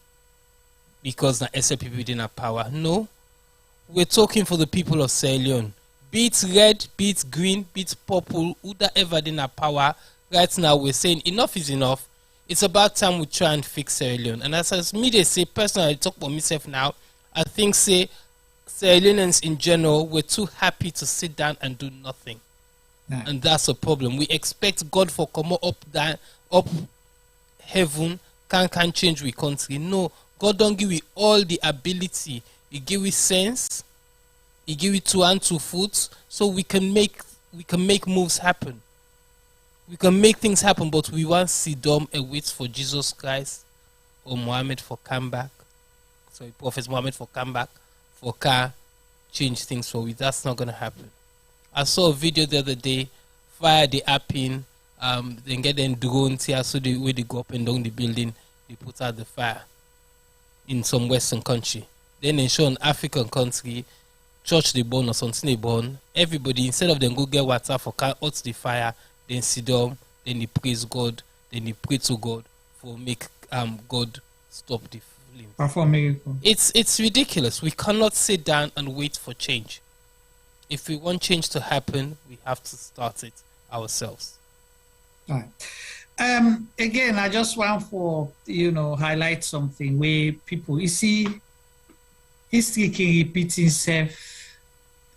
because the SLPP within our power. No, we're talking for the people of Sierra Leone. Be it red, be it green, be it purple, whatever in our power. Right now, we're saying enough is enough. It's about time we try and fix Sierra Leone. And as me, they say, personally, I talk about myself now, I think, say, Sierra Leoneans in general, we're too happy to sit down and do nothing. Yeah. And that's a problem. We expect God for come up heaven, can change we country. No, God don't give you all the ability. He give you sense. He give you 2 and 2 foot, so we can make moves happen. We can make things happen, but we want to sit down and wait for Jesus Christ or Muhammad for come back. Sorry, Prophet Muhammad for come back for change things for we. That's not gonna happen. I saw a video the other day, fire the happen, then get them drones here, so the way they go up and down the building, they put out the fire in some Western country. Then they show an African country, church they burn or something they burn. Everybody, instead of them go get water for out the fire, then sit down, then they praise God, then they pray to God for make God stop the flames. Perform miracle. It's ridiculous. We cannot sit down and wait for change. If we want change to happen, we have to start it ourselves. Right. Again, I just want for highlight something where people, you see, history can repeat itself,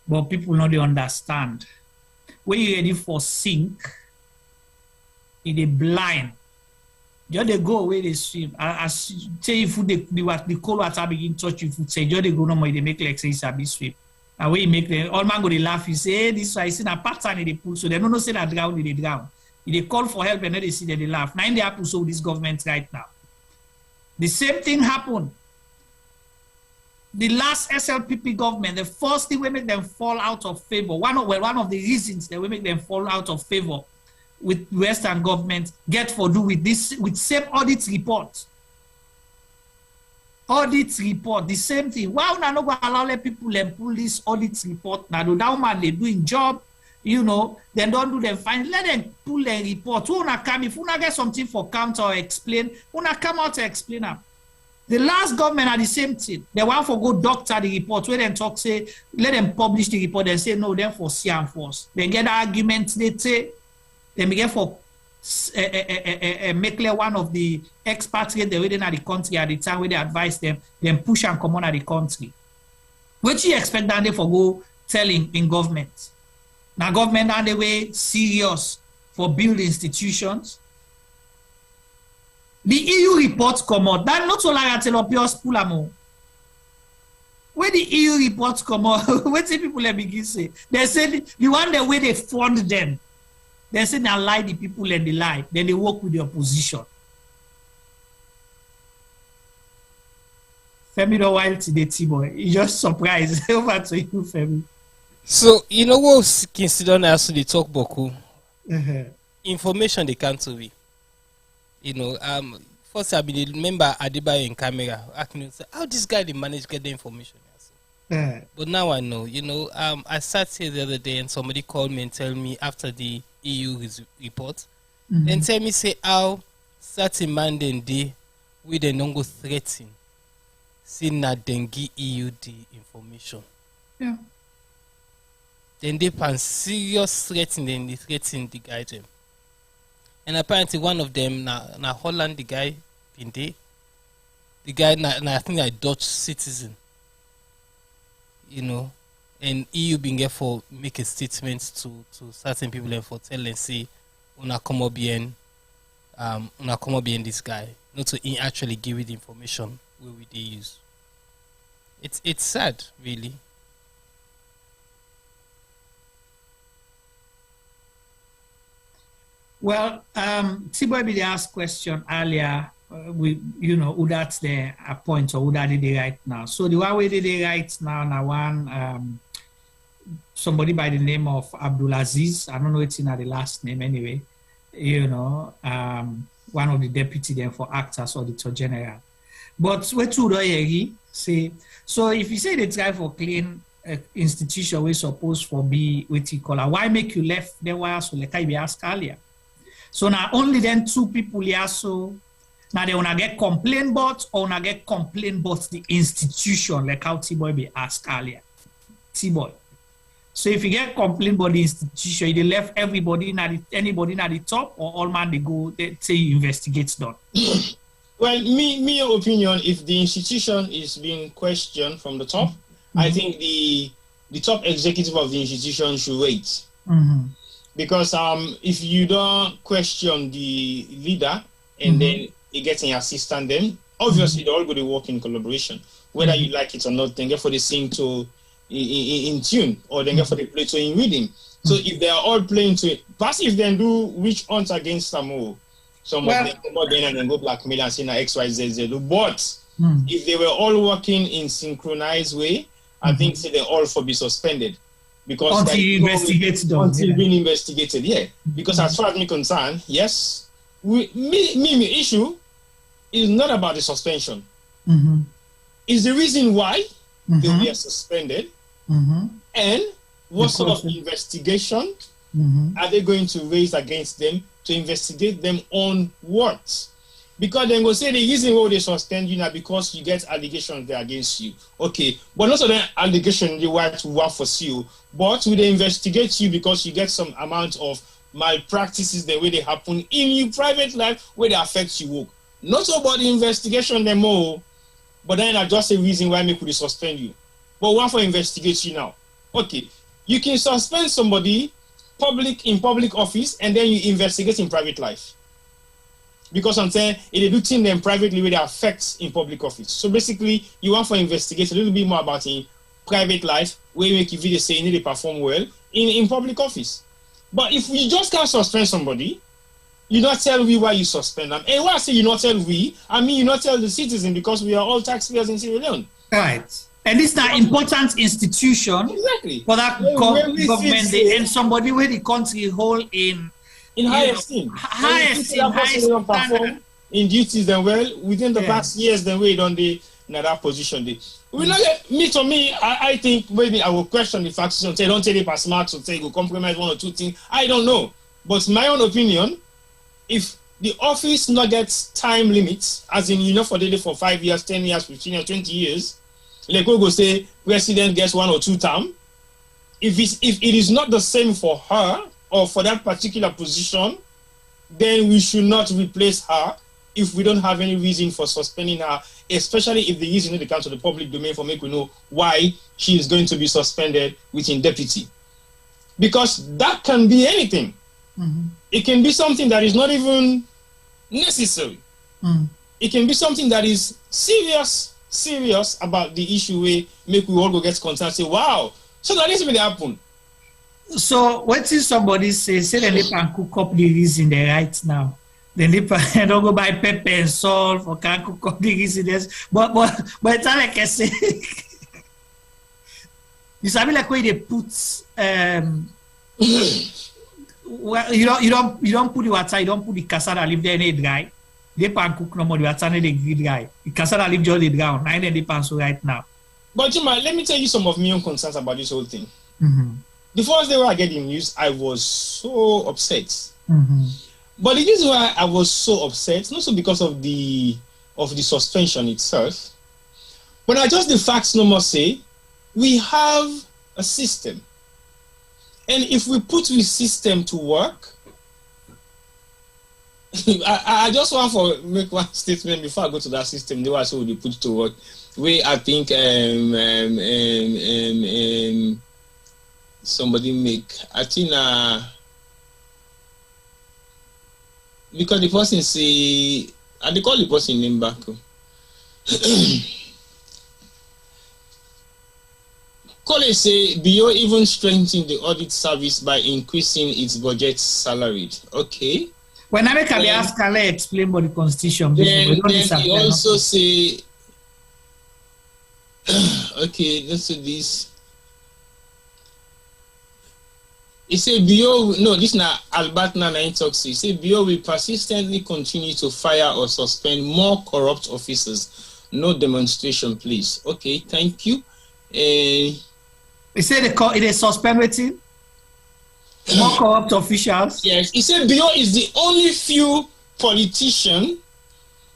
but people not they understand. When you're ready for sink, in a blind, just they go away, they swim. As say if the cold water begin touch you, say just they go no more, they make like say it's a bit swim. And when you make them, all man go they laugh, you say, hey, this I see a pattern in the pool, so they don't know say that drown, they drown. If they call for help and then they see that they laugh. Now in the happen so with this government right now. The same thing happened. The last SLPP government, the first thing we make them fall out of favor. One of the reasons that we make them fall out of favor with Western government get for do with this, with same audit report. Audit report, the same thing. Why would I not allow people and pull this audit report? Now the down man they doing job, you know, then don't do them fine. Let them pull their report. Who wanna come if una get something for count or explain, una come out to explain them. The last government are the same thing. They want for go doctor the report where them talk say, let them publish the report and say no, then for see and force. They get the argument they say, they get for make clear one of the expatriates they waiting at the country at the time where they advise them, then push and come on at the country. What you expect that they for go telling in government? Now government are the way serious for build institutions. The EU reports come out. That not so Lara Taylor-Pearce pull am. When the EU reports come out, what say people let begin say? They say the one the way they fund them. They say they lie the people and they lie. Then they work with the opposition. Femi don't wild today, T-boy. You just surprised. Over to you, Femi. So, you know what Kingston has to talk Boku? Information they can't be. You know, first I remember Adebayo in camera. I can say, how this guy they manage to get the information? But now I know, you know, I sat here the other day and somebody called me and tell me after the EU report, and tell me say how certain man then they with the non go threaten, say na dengue EU the information. Yeah. Then they pan serious threatening, then they threaten the guy them. And apparently one of them na Holland the guy in there. The guy I think a Dutch citizen. You know, and EU being here for make a statement to certain people and for tell and say una come bien this guy. Not to actually give it the information where we they use. It's sad, really. Well, T-boy be asked question earlier. We, you know, who that's the point or who that did it right now. So the one way they did right now one somebody by the name of Abdulaziz. I don't know it's in the last name anyway. You know, one of the deputy there for actors Auditor General. But what to say? So if you say they try for clean institution, we supposed for be what you call why make you left then why so like I be asked earlier. So now only then two people here so now they wanna get complaint about or wanna get complaint about the institution like how T-boy be asked earlier. T-boy. So if you get complaint about the institution, they left everybody anybody at the top or all man they go they say investigates done. Well, me opinion, if the institution is being questioned from the top, I think the top executive of the institution should wait. Because if you don't question the leader and then you get an assistant, then obviously they're all going to work in collaboration. Whether you like it or not, then get for the sing to in tune or then get for the play to in rhythm. So if they are all playing to it, perhaps if they do witch hunt against some of them come out then and then go blackmail and say na XYZ. But if they were all working in synchronized way, I think say they all for be suspended. Because until being investigated, yeah. Because as far as me concerned, yes, me issue is not about the suspension. It's the reason why they were suspended, and what sort of investigation are they going to raise against them to investigate them on what? Because then go say the reason why they suspend you now because you get allegations there against you. Okay, but not so the allegation they want to work for you, but will they investigate you because you get some amount of malpractices the way they happen in your private life where they affect you work. Not so about the investigation them more, but then I just a reason why me could suspend you. But what for investigate you now? Okay, you can suspend somebody in public office and then you investigate in private life. Because I'm saying if they do things them privately where they affect in public office. So basically you want to investigate a little bit more about in private life where you make a video saying they perform well in public office. But if you just can't suspend somebody, you not tell we why you suspend them. And why I say you not tell we, I mean you not tell the citizen because we are all taxpayers in Sierra Leone. Right. And this is an important institution for that government and somebody where the country hold in high esteem. Perform in duties then well within the past years then we on the that position. We not get, I think maybe I will question the facts and say, don't take it as smart to say, go compromise one or two things. I don't know. But my own opinion, if the office not gets time limits, as in, for the day for 5 years, 10 years, 15 years, 20 years, like we go say, president gets 1 or 2 terms. If it is not the same for her or for that particular position, then we should not replace her if we don't have any reason for suspending her, especially if the reason comes to the public domain for make we know why she is going to be suspended within deputy. Because that can be anything. It can be something that is not even necessary. It can be something that is serious about the issue where make we all go get concerned, say, wow, so that is really happen. So what if somebody say that they can cook up the reason they right now? Then they don't go buy pepper and salt or can cook up the reason. But it's like I say, you sabi like where they put well, you don't put the water, you don't put the cassava leaf there and it dry. They can cook no more, the water and they dry. The cassava leaf just dry, and then they pan so right now. But Juma, let me tell you some of my own concerns about this whole thing. The first day when I get the news, I was so upset. But the reason why I was so upset, not so because of the suspension itself, but I just the facts no more say we have a system. And if we put the system to work, I just want to make one statement before I go to that system. The way I saw we put to work, where I think somebody make, I think because the person say, I they call the person name back. College say Bio even strengthened the audit service by increasing its budget salary. Okay. When I make a ask, I'll explain about the constitution. Then he also say, okay, let's do this. He said, Bio, no, this is not Albert Nana talks. He said, Bio will persistently continue to fire or suspend more corrupt officers. No demonstration, please. Okay, thank you. He said it is suspended. More corrupt officials. Yes, he said Bio is the only few politician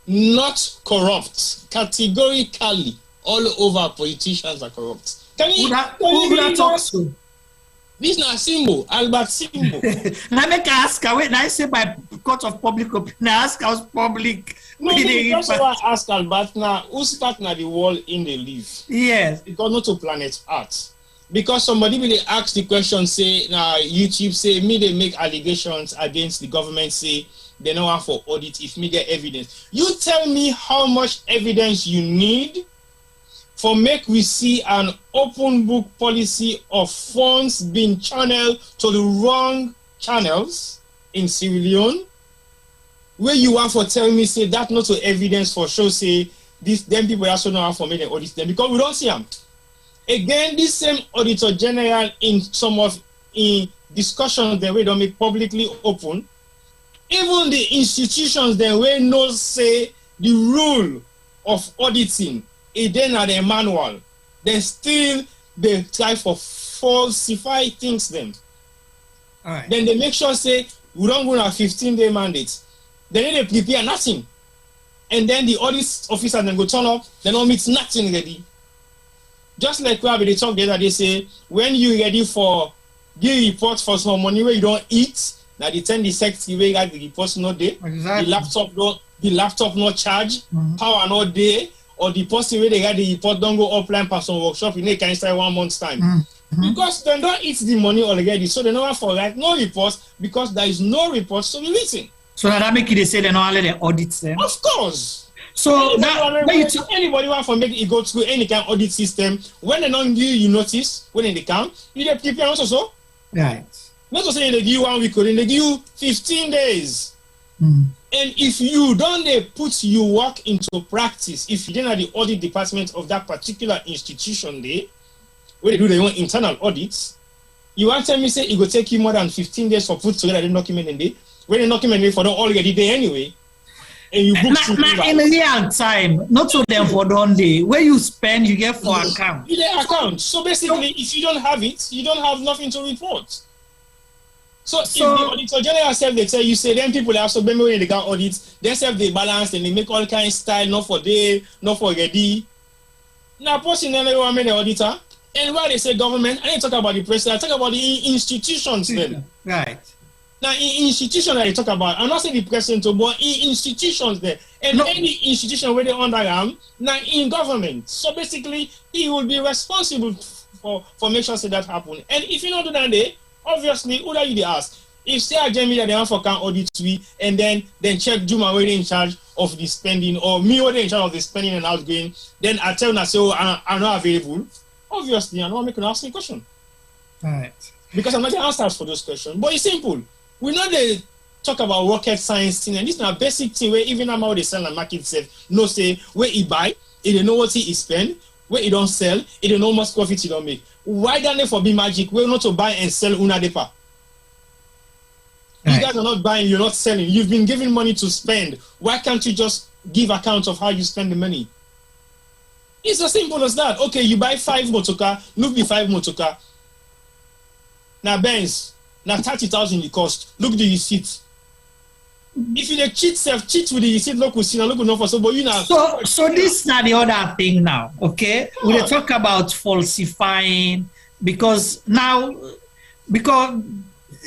not corrupt. Categorically, all over politicians are corrupt. Can you? Who that talks to? This is not Simbo, Albert Simbo. Now make I ask her, wait, now I say by court of public opinion, I ask us public. No, that's why I ask Albert now, who start now the wall in the leaf? Yes. Because not to planet Earth. Because somebody will ask the question, say, now YouTube say, me they make allegations against the government, say, they don't want for audit if me get evidence. You tell me how much evidence you need for make we see an open book policy of funds being channeled to the wrong channels in Sierra Leone, where you want for tell me, say, that not to evidence for show, say, this them people also know how for make them audit them, because we don't see them. Again, this same Auditor General in discussions that we don't make publicly open, even the institutions that we know say the rule of auditing, it then at a manual, then still they try for falsify things then. All right. Then they make sure say we don't go on a 15-day mandate. Then they prepare nothing. And then the audit officer then go turn up, they don't meet nothing ready. Just like where they talk the other day, say, when you ready for give reports for some money where you don't eat, now they tell the secretary where you got the reports not there, exactly. the laptop not charge, power not there, or the person where they got the report don't go offline for some workshop, you can start 1 month's time. Because they don't eat the money already, so they don't have for write no reports because there is no reports to be written. So that make it say they don't let the audits them? Of course. So anybody want to make it go through any kind of audit system, when they don't give you notice, when they come, you get prepare also. Right. Not to say they give you 1 week, they give you 15 days. And if you don't put your work into practice, if you don't have the audit department of that particular institution there, where they do their own internal audits, you want to tell me say it will take you more than 15 days for put together the document in there, when the document for them already there anyway. and you book in real time, not to them for one day. Where you spend, you get for account. You get account. So basically, if you don't have it, you don't have nothing to report. So if the Auditor General self they tell you, say then people have so memory they can audit, they self they balance and they make all kinds of style, not for day, not for ready. Now, person never made the auditor, and while they say government, I didn't talk about the president, I talk about the institutions then. Right. Now, in institutions that I talk about, I'm not saying the president, but in institutions there, and any institution where they under now in government. So basically, he will be responsible for make sure that happen. And if you don't do that, there, obviously, who are you they ask? If say I me that they want for can audit we, and then check Juma where they in charge of the spending, or me where they in charge of the spending and outgoing, then I tell them, say, oh, I'm not available. Obviously, I'm not making ask me a question. Right. Because I'm not the answers for those questions. But it's simple. We know they talk about rocket science thing, and this is a basic thing where even how they sell and market itself, no say where he buy, he don't know what he spend, where he don't sell, he don't know how much profit he don't make. Why don't they for be magic? We're not to buy and sell una depa. You guys are not buying, you're not selling. You've been giving money to spend. Why can't you just give account of how you spend the money? It's as simple as that. Okay, you buy 5 motoka, look the 5 motoka. Now Benz, now 30,000 the cost. Look the receipt. If you cheat with the receipt, look see, look no for so but you know. So this is not the other thing now, okay? We talk about falsifying because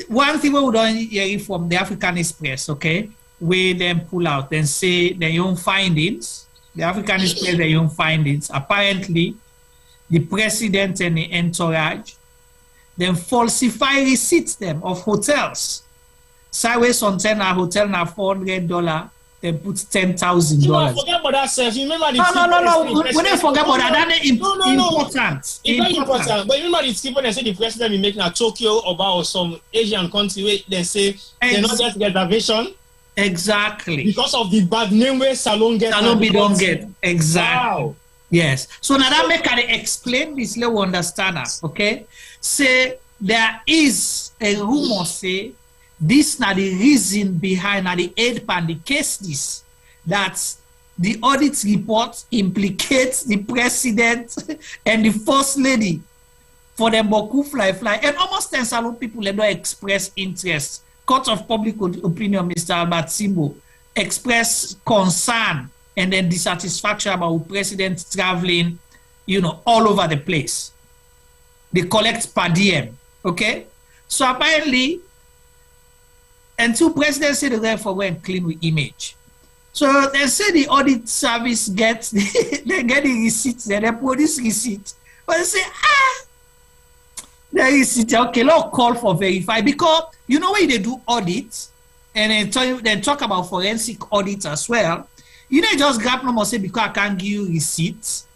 one thing we don't hear from the African Express, okay, where them pull out and say their own findings. The African Express their own findings. Apparently, the president and the entourage then falsify receipts them of hotels. Sideways on 10 a hotel na $400, then put $10,000. You forget about that self. You remember the No. We don't forget about that. That's important. It's very important. But remember the people they say the president be making a Tokyo or some Asian country where they say they not just get reservation. Exactly. Because of the bad name where Salon gets. Salon we don't get. Exactly. Wow. Yes. So now that make I explain this level understand us, okay? Say there is a rumor say this now the reason behind now the aid pan the case this that the audit report implicates the president and the first lady for them boku fly and almost 10 salon people they don't express interest. Court of Public Opinion, Mr. Albert Simbo, express concern and then dissatisfaction about president traveling, all over the place. They collect per diem, okay? So apparently, until president said they're for go and clean with image. So they say the audit service gets, they get the receipts, they produce receipt. But they say, there is it. Okay, let's call for verify because when they do audits and then talk about forensic audits as well. You don't just grab no more say because I can't give you receipts.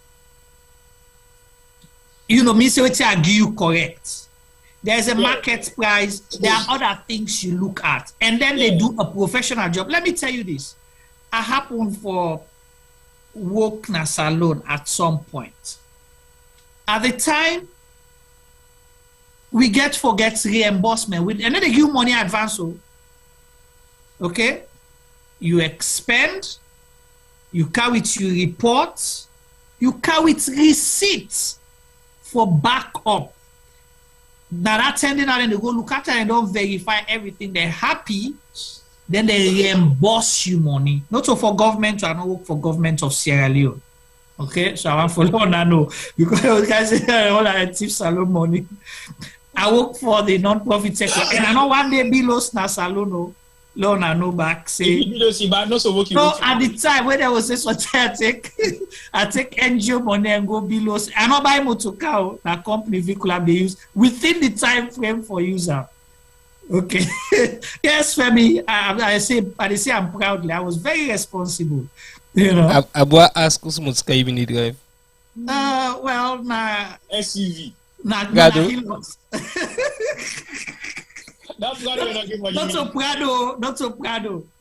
Me say what I give you correct. There's a market price. There are other things you look at, and then they do a professional job. Let me tell you this: I happened for work in a salon at some point. At the time. We forget reimbursement and then they give money advance. Okay, you expend, you carry it, you report, you carry it receipts for backup. Now that tending out and they go look at it and don't verify everything. They're happy, then they reimburse you money. Not so for government, I don't work for government of Sierra Leone. Okay, so I want follow on and know because those guys say all I tip salon money. I work for the non-profit sector, and I know one day be lost na salon loan and no back. Say no, at the time when there was this what I take NGO money and go be lost. I not buy motor car na company vehicle they use within the time frame for user. Okay, yes, Femi, I say I'm proudly. I was very responsible. Abua ask us much can you need drive? Well, na SUV. Not so Prado.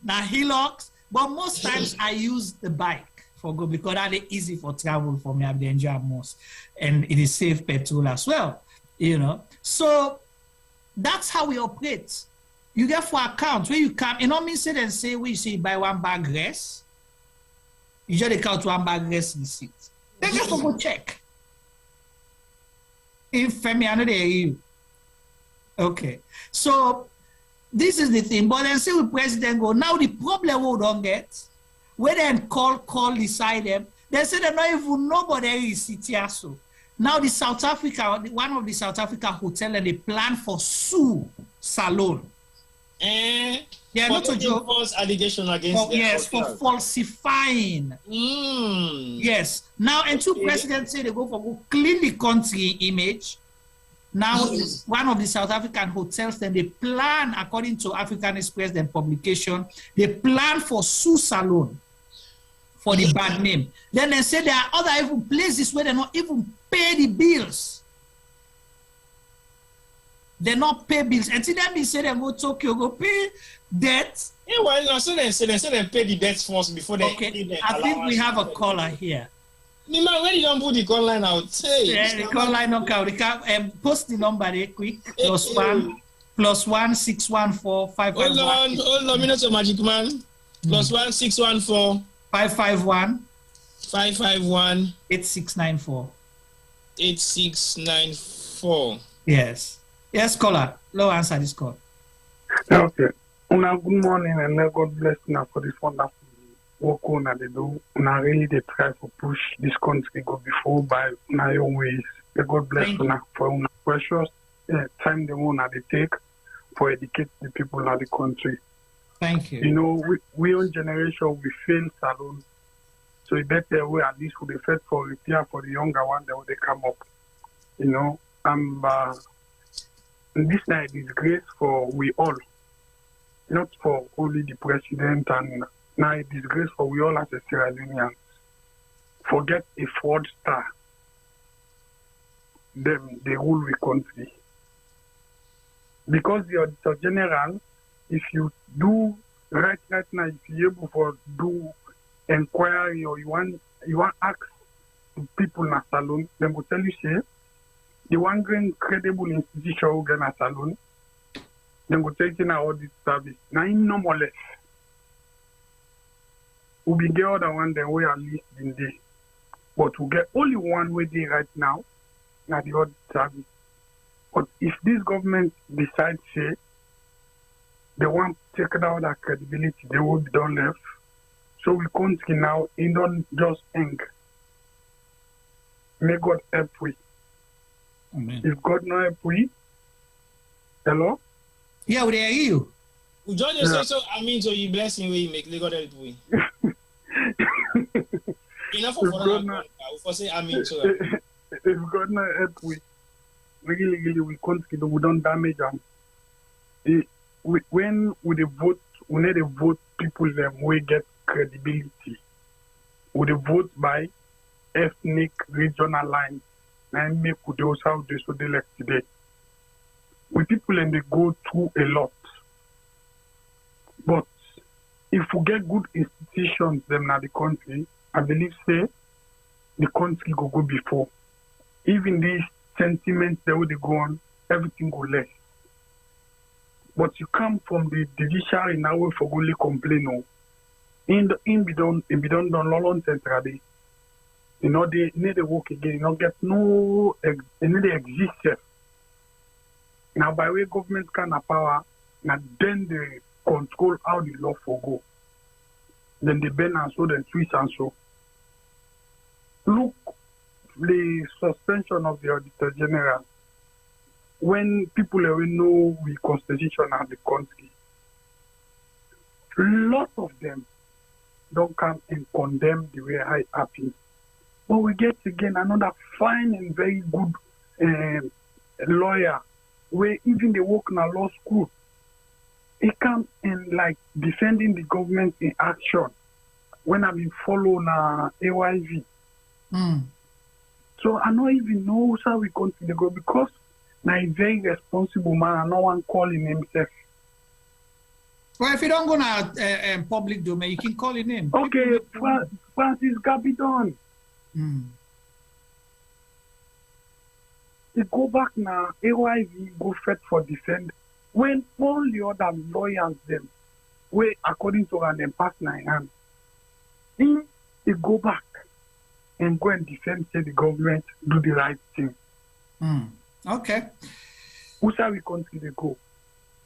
Now Hilux, but most times I use the bike for go because that is easy for travel for me. I enjoy most, and it is safe petrol as well. So that's how we operate. You get for accounts where you can, you know, me say and say when you say you buy one bag rice, you just count one bag rice receipt. Then just go check. If Femi, I know they hear you. Okay. So this is the thing. But then say with President go, now the problem we don't get, when then call decide them, they say they not even nobody is city so. Now the South Africa, one of the South Africa hotel, and they plan for sue salon. Yeah, not a joke. False allegation against them. Yes, for falsifying. Yes. Now, and two presidents say they go for clean the country image. Now, one of the South African hotels, then they plan, according to African Express, then publication, they plan for sue salon for the bad name. Then they say there are other even places where they not even pay the bills. They not pay bills. And see them be say them go Tokyo, go pay debt. Yeah, well, no, so they pay the debts first before they pay the I think we have a caller here. Nima, when you don't put the call line out, say yeah, the call line don't count. Post the number there quick. +1 614 551. Hold on, minutes of magic man. +1 614 551 551 8694 8694. Yes. Yes, caller. Low answer this call. Okay. Una good morning and God bless you for this wonderful work una they do. Una really they try to push this country go before by una your ways. God bless una for una precious time the one they take for educate the people of the country. Thank you. You know, we own generation we fail salon. So it better way at least we be fed for repair for the younger one that they come up. You know, this night is grace for we all, not for only the president, and now it is grace for we all as a Sierra Leoneans. Forget a fraudster. Them they rule the country. Because the Auditor General, if you do right now, if you're able to do inquiry or you want ask people in a salon, then will tell you say the one great credible institution who get a salon, then go take in our audit service. Now in no more less. We be the other one then we at least in there. But we get only one way there right now, now the audit service. But if this government decides say they want to take down that credibility, they will be done left. So we country now it don't just end. May God help we. Amen. If God not help we, hello? Yeah, we hear you. We just say so. I mean, so you blessing where you make. Let God help we. Enough of what I say. I mean, so if God not help we, really, we country we don't damage them. When we vote, we need to vote people them we get credibility. We vote by ethnic, regional lines. And make those how they should elect today. With people and they go through a lot. But if we get good institutions them in the country, I believe say the country go before. Even these sentiments that would go on, everything go less. But you come from the judiciary now for only complain. In be done long central day. You know, they need to work again. You know, get no, they need to exist. Now, by way government can have power, now then they control how the law for go. Then they bend and so, then twist and so. Look, the suspension of the Auditor General. When people will know the constitution of the country, lots of them don't come and condemn the way it happened. But we get again another fine and very good lawyer where even they work in a law school. He comes and like defending the government in action when I've been following AYV. So I don't even know how we continue to go because now a very responsible man and no one calling himself. Well, if you don't go to public domain, you can call his name. Okay, Francis Gabidon. He go back now, AYV go fight for defend when all the other lawyers them, where according to an partner in hand, he go back and go and defend say the government do the right thing. Okay. Who's how we country they go?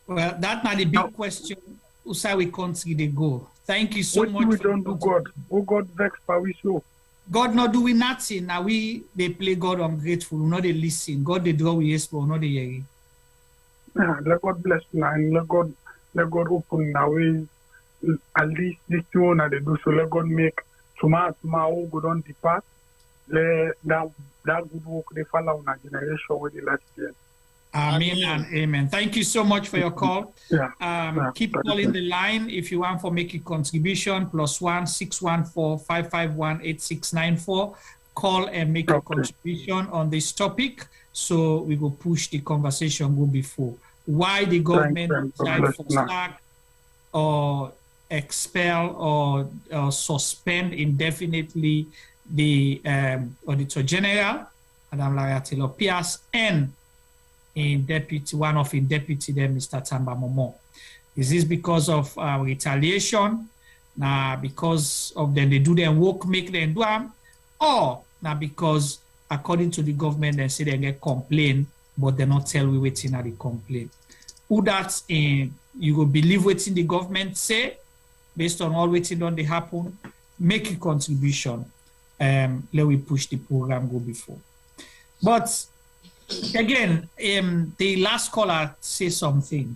Well, that's not the big question. Who's how we country they go? Thank you so much. We don't do God. Oh, God vex for we show. God not doing nothing. Now they play God ungrateful. Not they listen. God they draw with yes, but not they hearing. Yeah, let God bless you and let God open the ways. At least this one that they do. So let God make tomorrow go down the path. That good work they follow on a generation with the last year. Amen and amen. Thank you so much for your call. Keep calling the line if you want for make a contribution. +1 614 551 8694. Call and make a contribution on this topic. So we will push the conversation go before. Why the government decide for sack or expel or suspend indefinitely the Auditor General, Madam Lara Taylor-Pearce, and one of in deputy there, Mr. Tamba Momo. Is this because of retaliation? Now, because of them they do their work, make them do them, or now because according to the government they say they get complaint, but they not tell we waiting at the complaint. Who that you will believe waiting the government say based on all waiting on the happen, make a contribution. Let we push the program go before. But again, the last caller say something.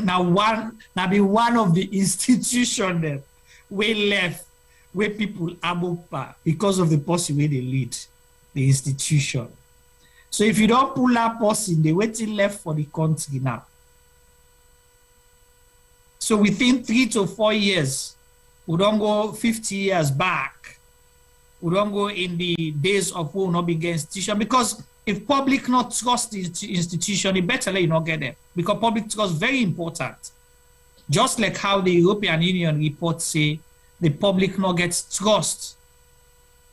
now be one of the institutions that we left where people are because of the person where they lead the institution. So if you don't pull that person, they waiting left for the country now. So within 3 to 4 years, we don't go 50 years back. We don't go in the days of who will not be against institution, because if public not trust the institution, it better let you not get there, because public trust is very important. Just like how the European Union report say the public not gets trust,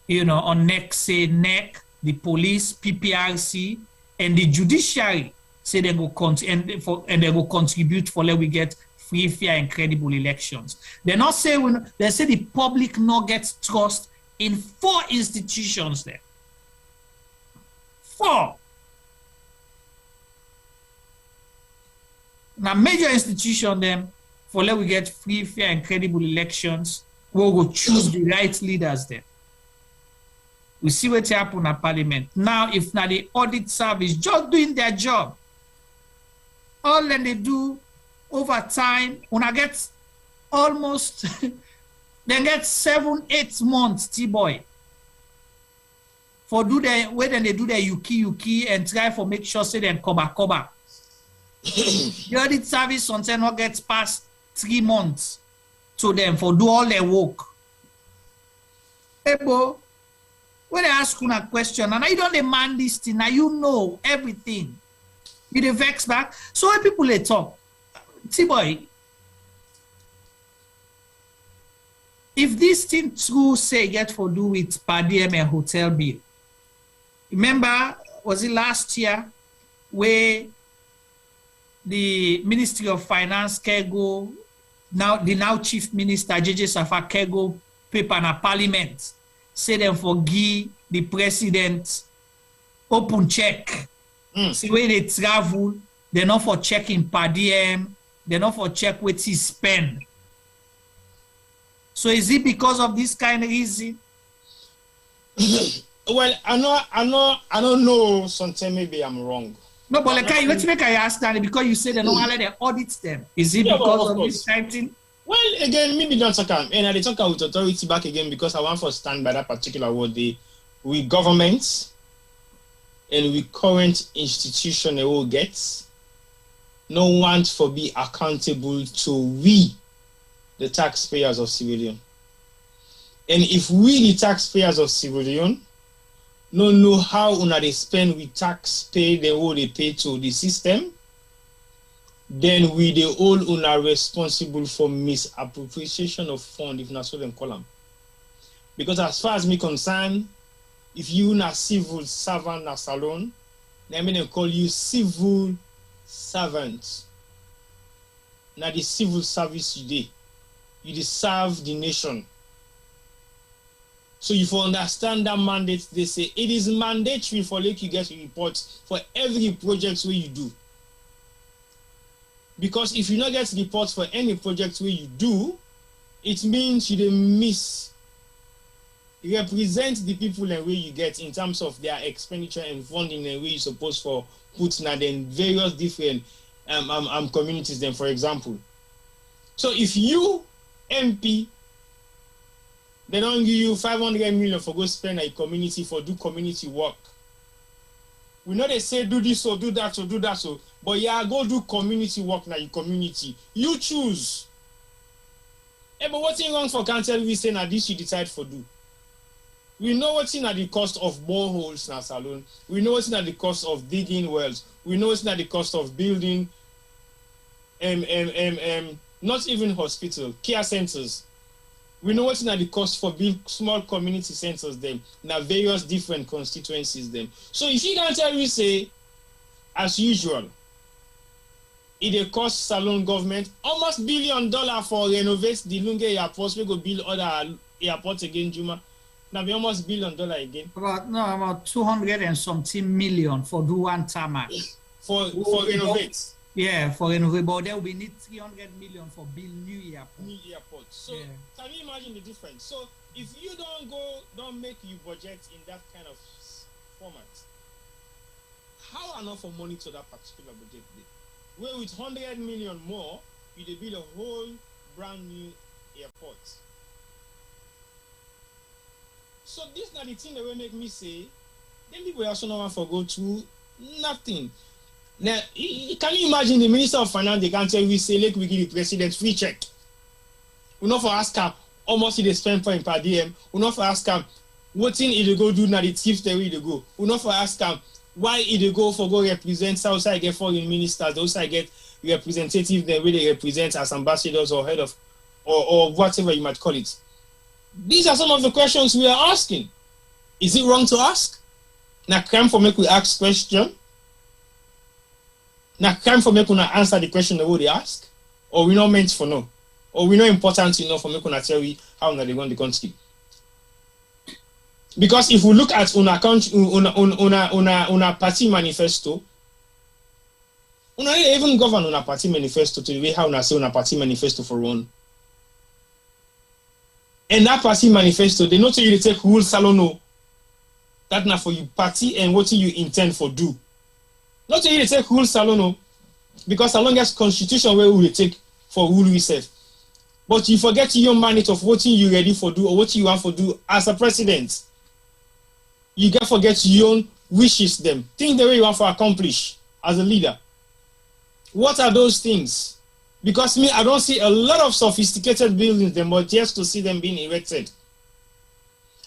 on NEC, the police, PPRC, and the judiciary say they go they go contribute for let we get free, fair, and credible elections. They not say they say the public not gets trust in 4 institutions there. 4. Now, major institution them for let we get free, fair, and credible elections, we will choose the right leaders there. We see what happen at Parliament. Now, if now the audit service just doing their job, all that they do over time, when I get almost, they get 7-8 months, T-boy, for do their, where then they do their yuki and try for make sure say them cover. The audit service sometimes not gets past 3 months to them for do all their work. Hey, boy, when I ask you a question, and I don't demand this thing, now you know everything. You dey vex back. So when people they talk, T-boy, if this thing true say get for do with per diem and hotel bill, remember, was it last year where the Ministry of Finance Kego, the now Chief Minister JJ Safa Kego paper na Parliament, say them for give the president open check. See where they travel, they're not for checking per diem, they're not for check what he spend. So is it because of this kind of reason? Well, I don't know. Sometimes maybe I'm wrong. No, but like let's make I ask that because you say they don't let them audit them. Is it because of this kind of thing? Well, again, maybe don't talk and I talk with authority back again because I want to stand by that particular word. We governments and we current institution they will get no one for be accountable to we, the taxpayers of civilian. And if we, the taxpayers of civilian, no know how una they spend with tax pay the whole they pay to the system, then we the all una responsible for misappropriation of fund, if not so them call them. Because as far as me concerned, if you na civil servant na salon, then I mean they call you civil servant. Now the civil service you serve the nation. So if you understand that mandate, they say it is mandatory for you get reports for every project where you do. Because if you not get reports for any project where you do, it means you represent the people and where you get in terms of their expenditure and funding and where you supposed for putting at in various different communities then, for example. So if you MP, they don't give you 500 million for go spend a community for do community work. We know they say do this or do that or do that so, but yeah, go do community work now in community. You choose. But what's wrong for council we say now this you decide for do? We know what's in at the cost of boreholes in our salon. We know what's in at the cost of digging wells. We know what's in at the cost of building not even hospital, care centers. We know what's in at the cost for build small community centers them, now various different constituencies them. So if you can't tell me say, as usual, it cost Salon government almost $1 billion for renovate the Lunge airports. We go build other airports again, Juma. Now be almost $1 billion again. About 200 and something million for do one tarmac. For renovate. Yeah, for renovate, but there will be need 300 million for build new airports. New airports. So can you imagine the difference? So if you don't make your budget in that kind of format, how enough for money to that particular budget? Where with 100 million more, you build a whole brand new airport. So this is not the thing that will make me say, then people also not want to go to nothing. Now, can you imagine the Minister of Finance, they can't tell you, say, like we give the President free check. We not for ask him, how much they spend for him per DM. We not for ask him, what thing he go do now the chief the way they go. We not for ask him, why he go for go represent Southside get foreign ministers, those I get representative the way they represent as ambassadors or head of or whatever you might call it. These are some of the questions we are asking. Is it wrong to ask? Now crime for make we ask question. Now crime for make we answer the question the way they ask, or we not meant for no, or we not important enough for make we tell you how they run the country. Because if we look at una party manifesto, una even govern una party manifesto to the way how una say una party manifesto for run. And that party manifesto, they not tell you to take rule salono. That now for you party and what you intend for do. Not tell you to take rule salono, because as long as constitution where we will take for rule we serve. But you forget your mandate of what you ready for do or what you want for do as a president. You can forget your own wishes them. Think the way you want to accomplish as a leader. What are those things? Because me, I don't see a lot of sophisticated buildings them, but just to see them being erected.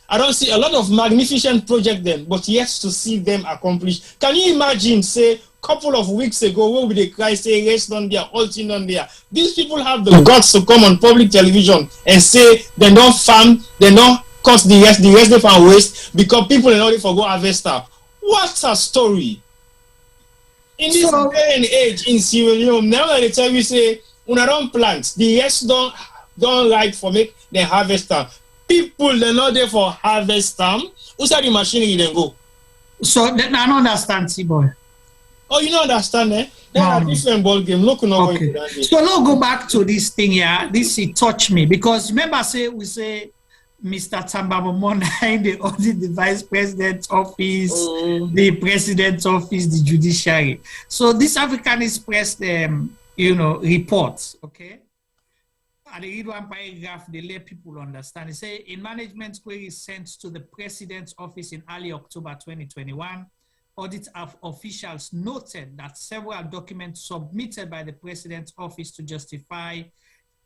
I don't see a lot of magnificent projects then, but yet to see them accomplished. Can you imagine, say, couple of weeks ago, where would they cry, say, rest on there, halting on there? These people have the guts to come on public television and say they don't farm, they don't cut the rest they farm waste because people are not for go harvester. What a story! In this day and age, in Sierra Leone, now that they tell you say, when I don't plant, the rest don't right for make the harvester. People they're not there for harvest time. Who's the machinery then go? So I don't understand, T-boy. Oh, you don't understand, eh? They're a different ball game. Look, okay. So let's go back to this thing here. This it touched me because remember, we say Mr. Tambamomona in the audit, the vice president's office, the president's office, the judiciary. So this Africanist press, reports, okay? And they read one paragraph, they let people understand. They say, in management query sent to the president's office in early October 2021, audit officials noted that several documents submitted by the president's office to justify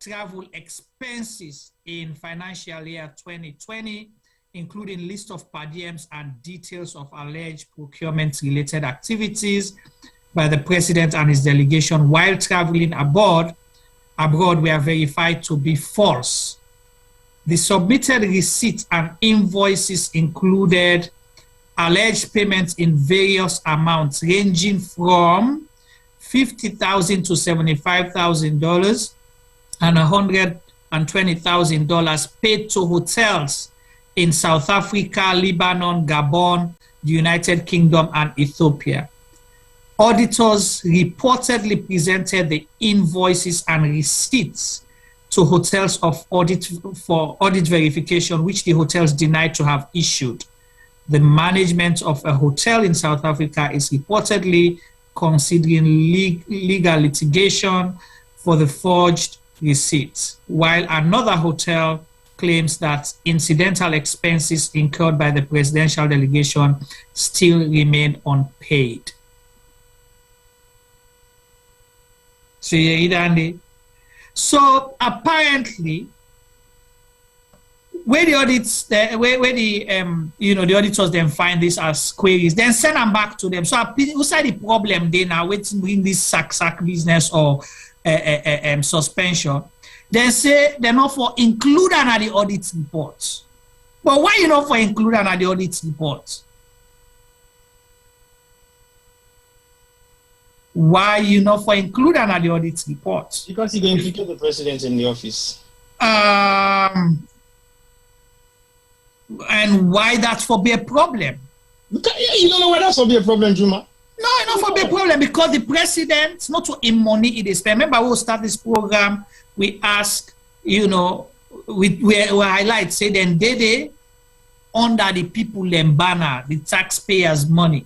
travel expenses in financial year 2020, including list of per diems and details of alleged procurement-related activities by the president and his delegation while traveling abroad were verified to be false. The submitted receipts and invoices included alleged payments in various amounts ranging from $50,000 to $75,000 and $120,000 paid to hotels in South Africa, Lebanon, Gabon, the United Kingdom, and Ethiopia. Auditors reportedly presented the invoices and receipts to hotels for audit verification, which the hotels denied to have issued. The management of a hotel in South Africa is reportedly considering legal litigation for the forged receipts, while another hotel claims that incidental expenses incurred by the presidential delegation still remain unpaid. So apparently, where the audits, the auditors then find this as queries, then send them back to them. So what's the problem they now waiting bring this sack business or suspension? They say they're not for include under the audit reports. But why you not for include under the audit reports? Why you not for include under the audit reports? Because you can implicate the president in the office. And why that's for be a problem? You don't know why that's for be a problem, Juma? No, it's not for be a problem because the president, not to in money it is spent. Remember, we'll start this program. We ask, we highlight, say, then they under the people them banner, the taxpayers' money,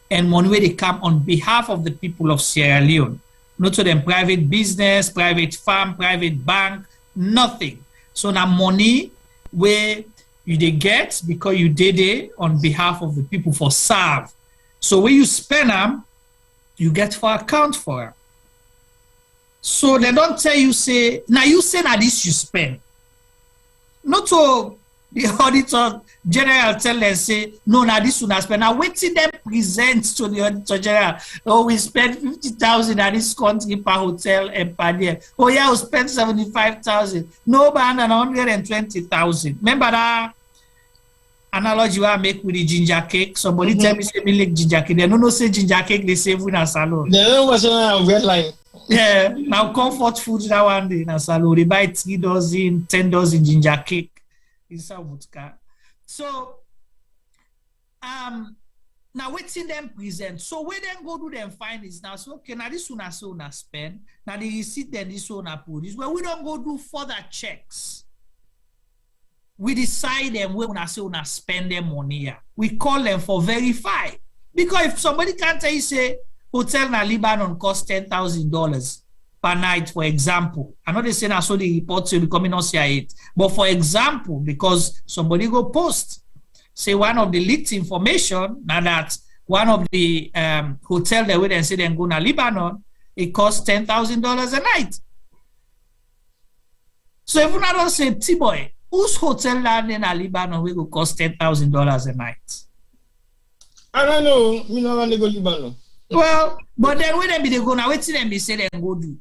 and money where they come on behalf of the people of Sierra Leone. Not to them private business, private farm, private bank, nothing. So now money where you they get because you did it on behalf of the people for serve. So when you spend them, you get for account for them. So they don't tell you, say, now you say that this you spend. Not to the Auditor General tell them, say, no, now this will not spend. Now wait till them present to the Auditor General. Oh, we spend 50,000 at this country per hotel and per day. Oh yeah, we spend 75,000. No, but 120,000. Remember that analogy I make with the ginger cake? Somebody tell me, say, me like ginger cake. They don't know say ginger cake, they save in a salon. They don't watch a red line. Yeah, now comfort food that one day in a salon. They buy 3 dozen, 10 dozen ginger cake. So, now waiting them present. So we then go do them findings now. So okay, now this one I say una spend. Now the receipt then this one I produce. Well, we don't go do further checks. We decide them when I say una spend them money here. We call them for verify. Because if somebody can't tell you say hotel na Lebanon cost $10,000 per night, for example. I know they say now so the reports will be coming on CIA, but for example, because somebody go post, say one of the leaked information, now that one of the hotel they would say they go to Lebanon, it costs $10,000 a night. So if you don't say, T-boy, whose hotel land in Lebanon will cost $10,000 a night? I don't know. We don't want to go to Lebanon. Well, but then when they go now, wait till them they say they go do.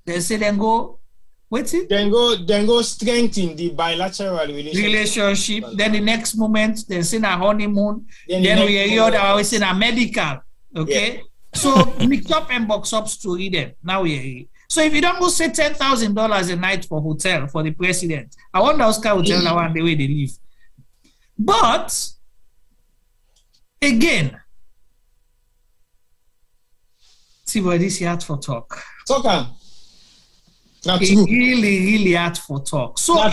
They say then go, wait it? Then go strengthen the bilateral relationship. Then the next moment they say a honeymoon. Then we hear that we say a medical. Okay, yeah. So mix up and box up story then. Now we hear. So if you don't go say $10,000 a night for hotel for the president, I wonder Oscar hotel now and the way they live. But again. See what this hard for talk. Talker. Really hard for talk. So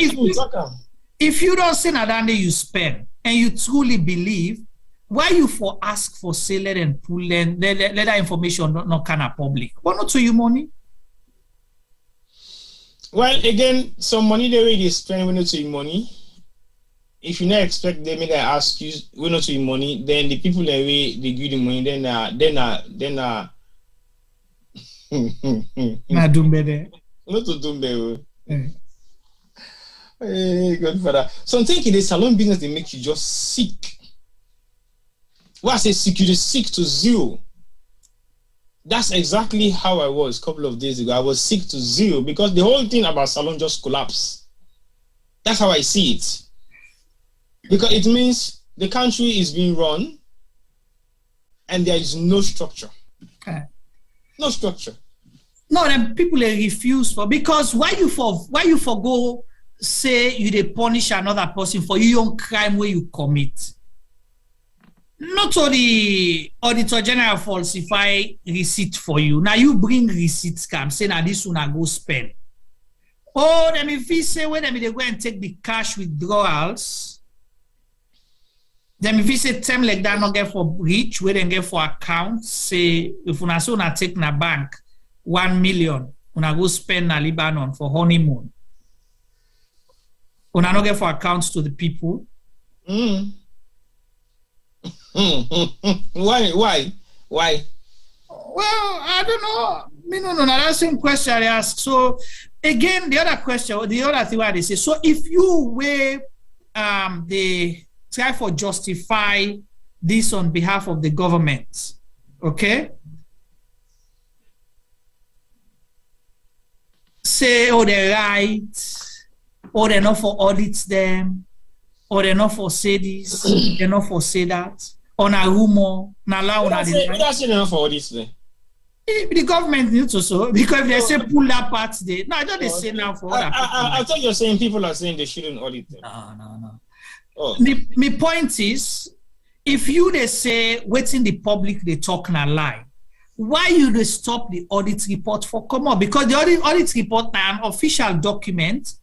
if you don't say that you spend and you truly believe, why you for ask for say let and pull let that information not kind of public? Why not to you money? Well, again, some money they already spend when not to you money. If you not expect them to ask you when not to you money, then the people that they give the money, then Na dumbe there. Not to dumbe. Hey, Godfather. So I'm thinking the salon business they make you just sick. When I say sick, you just sick to zero. That's exactly how I was a couple of days ago. I was sick to zero because the whole thing about salon just collapsed. That's how I see it. Because it means the country is being run and there is no structure. Okay. No structure. No, then people they refuse for because why you for go say you they punish another person for your own crime where you commit. Not only Auditor General falsify receipt for you. Now you bring receipts come say now this one I go spend. Oh, then if we say when they go and take the cash withdrawals, then if we say time like that not get for breach, where they get for accounts, say if una so na take na bank 1 million, una go spend na Lebanon for honeymoon. Una not get for accounts to the people. Why? Well, I don't know. No, that's the same question I asked. So again, the other thing why they say, so if you were they try for justify this on behalf of the government, okay? Say, oh, they're right, or they're not for audits them, or they're not for say this, they're not for say that, on a rumor, that's enough for audits then. The government needs to so because if they say pull that part, they don't they say now for other people. I thought you're saying people are saying they shouldn't audit them. No. Oh. My point is, if you they say waiting the public they talk na lie, why you they stop the audit report for come on? Because the audit report now an official document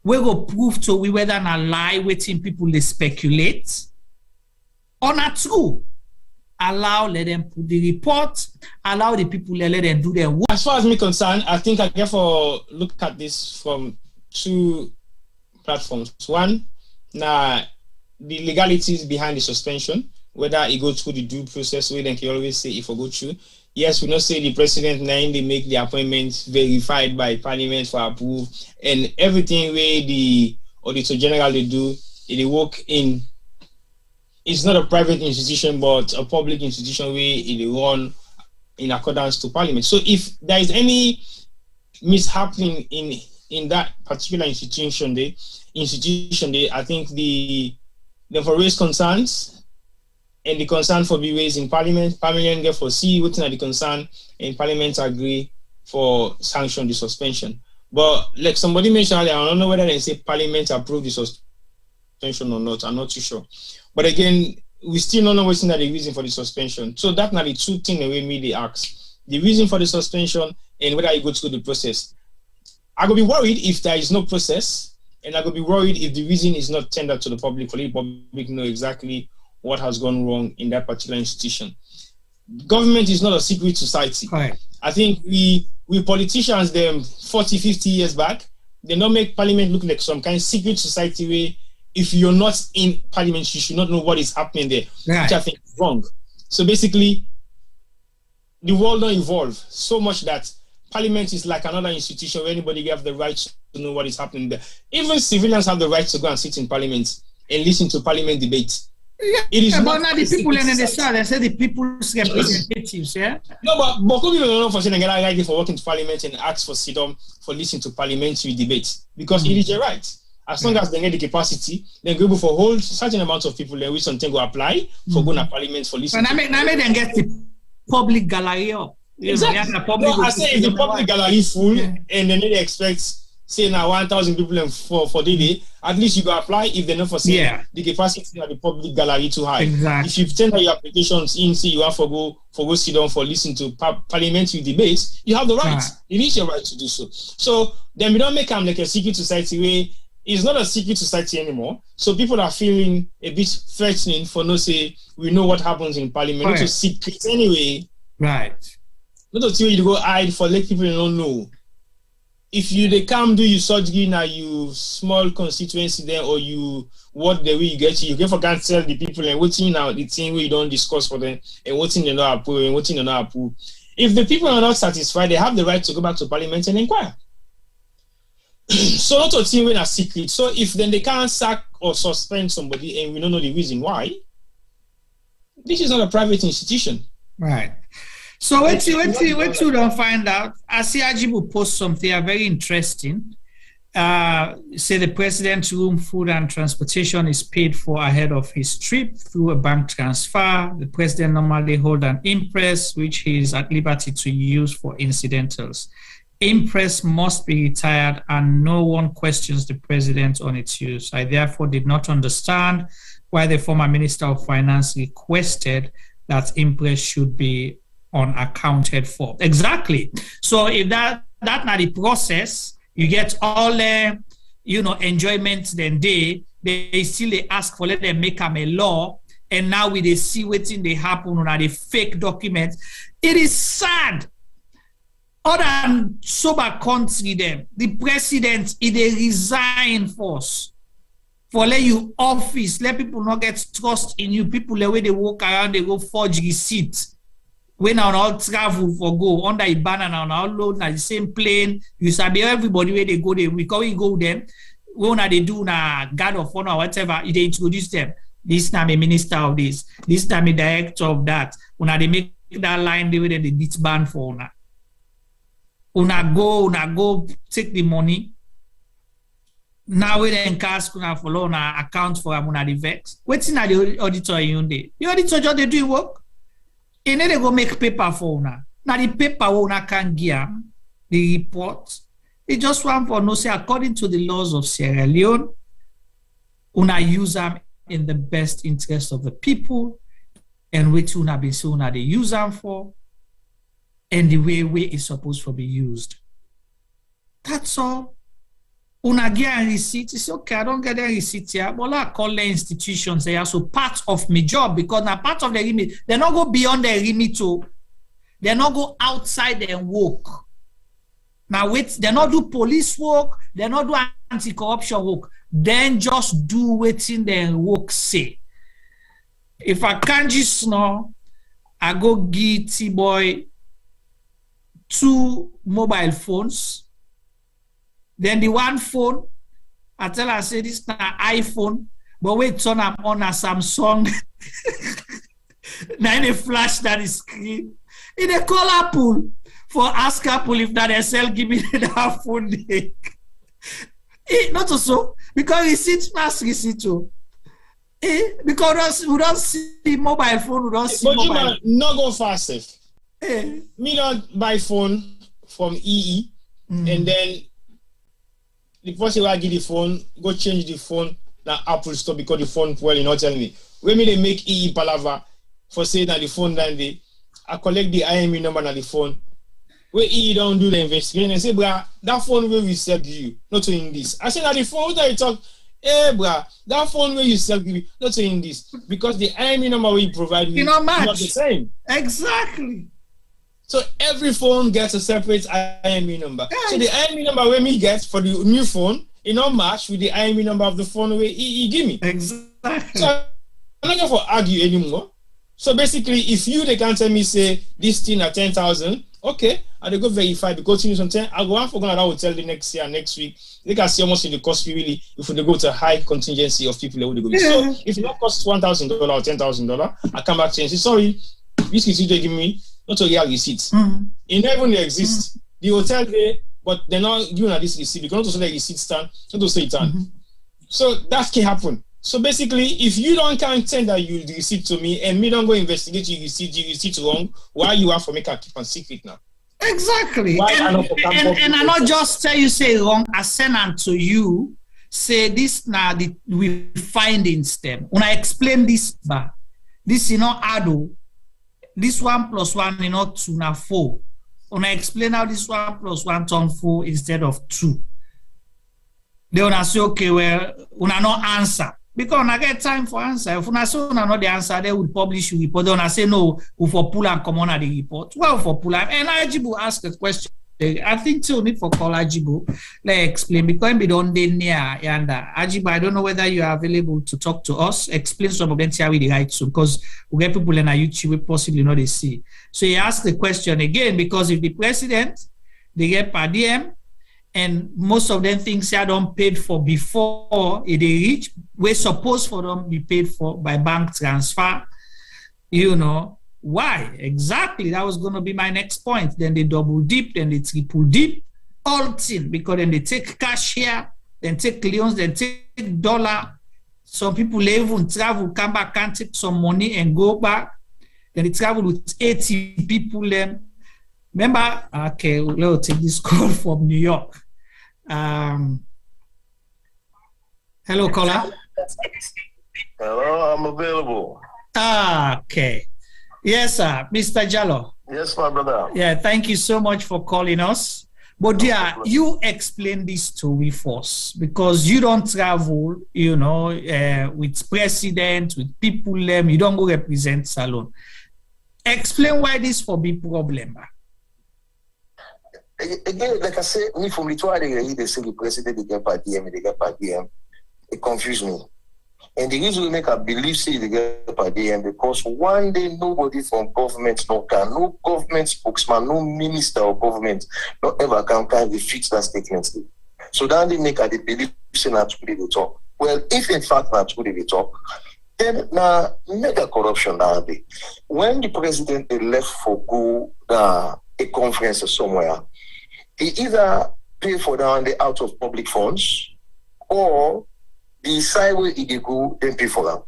we go prove to we whether na lie waiting people they speculate or not true. Let them put the report, allow the people let them do their work. As far as me concerned, I think I therefore look at this from two platforms. One, now the legalities behind the suspension, whether it goes through the due process, where they can always say if I go through. Yes, we not say the president now they make the appointments verified by parliament for approval, and everything where the Auditor General they do, they work in. It's not a private institution, but a public institution where it run in accordance to parliament. So if there is any mishappening in that particular institution, I think the for raise concerns and the concern for be raised in parliament get foresee what's the concern and parliament agree for sanction the suspension. But like somebody mentioned earlier, I don't know whether they say parliament approve the suspension or not. I'm not too sure. But again, we still don't know what's the reason for the suspension. So that's not the two things the way me they ask. The reason for the suspension and whether you go through the process. I could be worried if there is no process, and I could be worried if the reason is not tendered to the public for the public know exactly what has gone wrong in that particular institution. Government is not a secret society. Right. I think we politicians them 40, 50 years back, they don't make parliament look like some kind of secret society where if you're not in parliament, you should not know what is happening there, right. Which I think is wrong. So basically, the world don't evolve so much that parliament is like another institution where anybody have the right to know what is happening there. Even civilians have the right to go and sit in parliament and listen to parliament debates. Yeah, it is but not the people in the side. I said the people's representatives, yeah? No, but people don't know for saying they get a right for working to parliament and ask for sit-down for listening to parliamentary debates because it is your right. As long as they get the capacity, then go for whole certain amount of people then we something go apply for going to parliament for listening. And I make them get the public gallery up. Exactly. I say if the public gallery full and then they expect say now 1,000 people for the day, at least you go apply if they're not for say the capacity of the public gallery too high. Exactly. If you tender your applications in, say you have to go sit down for listen to parliamentary debates, you have the right. It is your right to do so. So then we don't make them like a secret society where it's not a secret society anymore. So people are feeling a bit threatening for no say we know what happens in parliament. Not to secret anyway. Right. Not to tell you to go hide for let people don't know. If they come do you surgery now, you small constituency there, or you what the way you get for can't tell the people and what's in now the thing where you don't discuss for them and what's in the not approve and what's in the not approve. If the people are not satisfied, they have the right to go back to parliament and inquire. So not a thing when a secret. So if then they can't sack or suspend somebody and we don't know the reason why, this is not a private institution. Right. So what you don't find out, I see Ajibu post something very interesting. say the president's room, food, and transportation is paid for ahead of his trip through a bank transfer. The president normally holds an impress, which he is at liberty to use for incidentals. Impress must be retired, and no one questions the president on its use. I therefore did not understand why the former Minister of Finance requested that impress should be unaccounted for. Exactly. So if that's not the process, you get all the, enjoyment. Then they still they ask for let them make them a law, and now we they see what's in they happen on the fake documents. It is sad. Other than sober country, them the president they resign first for let you office, let people not get trust in you. People the way they walk around, they go forge receipts. When on all travel for go under a banner and all load na the same plane, you sabi everybody where they go, we go them. When they do na guard of honor or whatever, they introduce them. This time a minister of this time a director of that. When they make that line, they will the beat ban for una. Una go take the money. Now we then cast kuna follow na account for una the vex. Waiting at the auditor in day. The auditor just they do work. And then they go make paper for una. Now the paper una can give the report. It just want for no say according to the laws of Sierra Leone, una use them in the best interest of the people, and which una be so una they use them for, and the way it's supposed to be used. That's all. Una get a receipt. It's okay, I don't get a receipt here, but I call the institutions. They are so part of my job because now part of the remit. They not go beyond the remit too. They not go outside and work. Now wait, they not do police work. They not do anti-corruption work. Then just do waiting their work say. If I can't just know, I go give T-boy 2 mobile phones. Then the one phone, I tell her, I say this is an iPhone, but wait, turn up on a Samsung. Then they flash that screen. In a call Apple for ask Apple if that they sell, give me that phone. Not so, because receipt pass receipt too. Because we don't see mobile phone, we don't see but mobile. But you not go fast safe. Me not buy phone from EE, and then the person will give the phone, go change the phone, now Apple store because the phone well, you not tell me. When me they make EE palaver for saying that the phone then they I collect the IME number on the phone. Where EE don't do the investigation and say, bruh, that phone where we sell you, not in this. I say that the phone that you talk, bruh, that phone where you sell you, not in this. Because the IME number where you provide me is not the same. Exactly. So every phone gets a separate IME number. Yes. So the IME number where me get for the new phone, it not match with the IME number of the phone where he give me. Exactly. So I'm not going to argue anymore. So basically, if they can tell me, say, this thing at 10,000, okay, and they go verify because you something, I'll go on for that I will tell the next year, next week. They can see how much in the cost really if they go to a high contingency of people that would go. Yeah. So if it not costs $1,000 or $10,000, I come back and say, sorry, this receipt they give me, not a real receipt. It never exists. The hotel there, but they're not giving this receipt because not to say the receipt stand, not to say it stand. So that can happen. So basically, if you don't contend that you the receipt to me and me don't go investigate your receipt wrong, why you have for make a keep on secret now? Exactly. And I not just tell you say wrong, I send them to you, say this now we findings them. When I explain this this is not ado. This 1 + 1 is not 2 na 4. When I explain how this 1 + 1 turn 4 instead of 2. They wanna say, okay, well, una not answer. Because when I get time for answer, if I say una know the answer, they will publish your report. They wanna say no, we for pull and come on at the report. Well, for pull and Ajibu ask a question. I think still need for call Ajibu. Let's explain because we don't near Yanda. Ajibu, I don't know whether you are available to talk to us. Explain some of them here with the right so because we get people in our YouTube we possibly not they see. So he asked the question again because if the president they get per diem and most of them things they don't paid for before they reach, we're supposed for them be paid for by bank transfer, Why? Exactly. That was going to be my next point. Then they double dip, then they triple dip. all things, because then they take cash here, then take loans, then take dollar. Some people even travel, come back, can take some money and go back. Then they travel with 80 people then. Remember, okay, let's take this call from New York. Hello, caller. Hello, I'm available. Okay. Yes, sir. Mr. Jallo. Yes, my brother. Yeah, thank you so much for calling us. But dear, you explain this story first, because you don't travel, you know, with president, with people, you don't go represent Salon. Explain why this for big problem. Again, like I said, me from Lithuania, they say the president, they get by DM, it confused me. And the reason we make a believe say they get by DM, because one day nobody from government, no government spokesman, no minister of government, not ever can refute that statement. So then they make a believe say not today they talk. Well, if in fact not today they talk, then now mega corruption nowadays. When the president they left for go a conference or somewhere, he either pay for down the out of public funds, or the side where he go, then pay for them.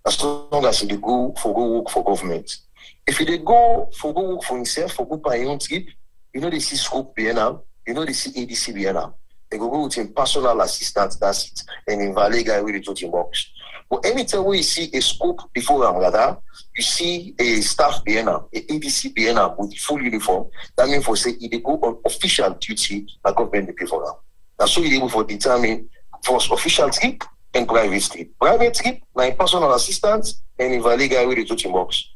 As long as he go work for government. If he go work for himself, for go by his own trip, you know they see scope BNM, you know they see ADC BNM. They go with him personal assistant, that's it, and in Valley guy with the toting box. But anytime where you see a scope before him, rather, you see a staff BNM, a ADC BNM with full uniform, that means for say he go on official duty, the government they pay for them. That's so you able for determine first official trip and private trip. Private trip, like personal assistant, and in Valley guy with the toting box.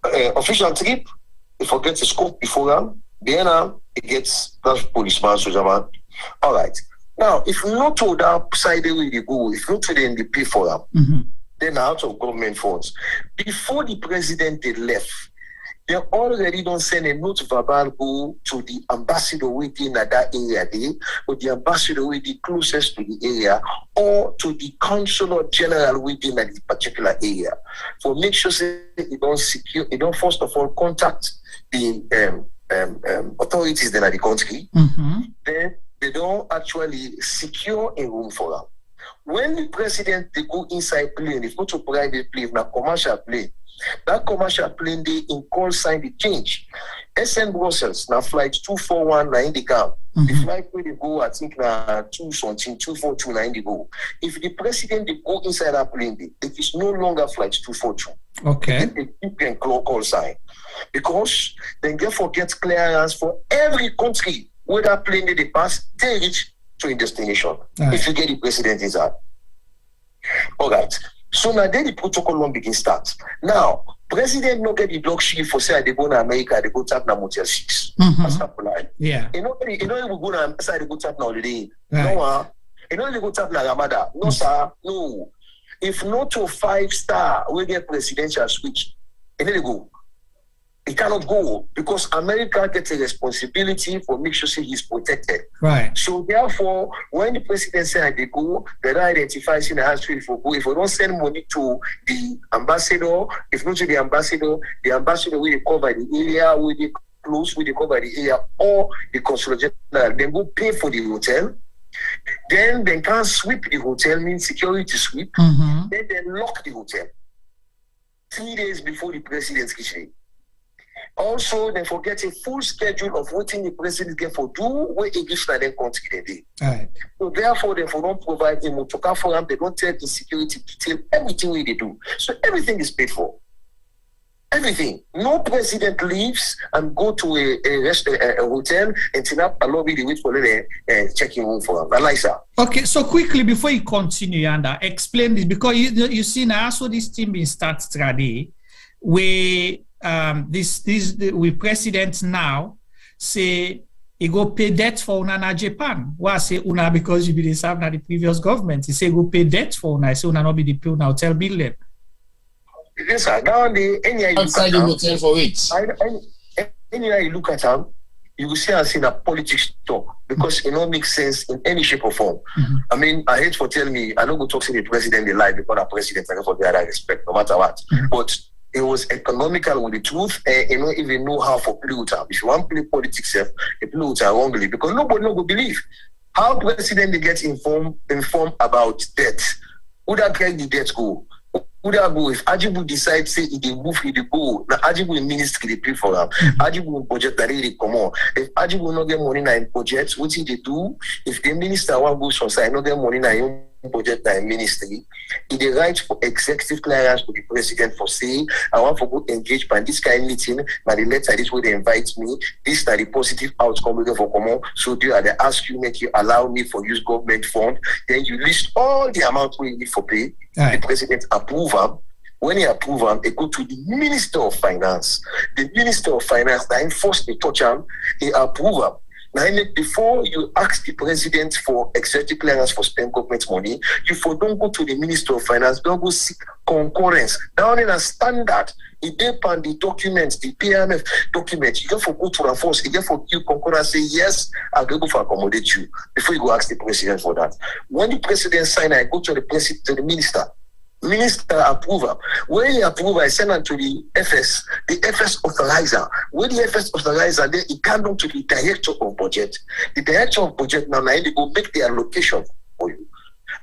Official trip, he forgets the scope before him, BNM, he gets that policeman, soldier man. All right. Now, if not to that side where they go, if not to them they pay for them, then out of government funds. Before the president they left, they already don't send a note verbal go to the ambassador waiting at that area there, or the ambassador waiting closest to the area, or to the consular general waiting at the particular area. For make sure they don't secure, they don't first of all contact the authorities then at the country. Then they don't actually secure a room for them. When the president they go inside plane, if not to private plane, now commercial plane, that commercial plane they in call sign the change. SN Brussels now flight 241 na in the car. The flight where they go, I think na 242 na in the go. If the president they go inside that plane, it is no longer flight 242. Okay. They can call sign. Because they therefore get clearance for every country where that plane they pass, they reach to a destination. Right. If you get the president inside. All right. So now then the protocol one begin start. Now, president no get the luxury for say they go to America, they go tap na Motel 6. That's not polite. Yeah. You know we go to say they go tap na holiday. Right. No, you know they go tap na Ramada. No, sir. No. If not to 5-star, we get presidential switch. And then they go. He cannot go because America gets a responsibility for make sure he's protected. Right. So therefore, when the president said they go, they don't identify in the house for go. If we don't send money to the ambassador, if not to the ambassador will cover the area, will they close, will they cover the area, or the consular general, then go pay for the hotel. Then they can't sweep the hotel, means security sweep. Then they lock the hotel 3 days before the president's kitchen. Also, they forget a full schedule of what the president get for do where English na them country they did. Right. So therefore, they don't provide him motoka for them. They don't tell the security detail everything they do. So everything is paid for. Everything. No president leaves and go to a hotel and sit up a lobby. They wait for the checking room for them. Elisa. Okay, so quickly before you continue, Yanda, explain this because you see now also this team been started today where. We president now say he go pay debt for una Japan. Why say una because you be the serve na the previous government? He say go pay debt for una. Say una not be the pay una hotel bill them. Yes, sir. Now outside the hotel for it. Anywhere you look at them, you will see us in a politics talk because it don't make sense in any shape or form. I mean, I hate for telling me I don't go talk to the president they lie because the president and for the other respect, no matter what. But It was economical with the truth, and you don't even know how to play with them. If you want to play politics, you play with them wrongly, because nobody will believe. How president they get informed about debt? Who that get the debt go? Who that go? If Ajibu decides say they move, they go. Now Ajibu in ministry they pay for them. Ajibu budget that they come on. If Ajibu not get money in budget, what they do? If the minister want go from side, not get money in budget in ministry, it is right for executive clearance to the president for saying, I want to go engage by this kind of meeting, by the letter this way they invite me, this is the positive outcome we get for common. So they ask you, make you allow me for use government fund, then you list all the amount we need for pay, the president approve them. When he approve them, they go to the Minister of Finance. The Minister of Finance, they enforce the touch them, they approve them. Now, before you ask the president for executive clearance for spend government money, you don't go to the Minister of Finance, don't go seek concurrence. Down in a standard, it depends the documents, the PMF documents. You get for go to enforce, you get for you concurrence, say yes, I'll go for accommodate you before you go ask the president for that. When the president sign, I go to the president, to the minister. Minister approval. When he approve, I send it to the FS authorizer. When the FS authorizer, then it comes down to the director of budget. The director of budget now they go make the allocation for you.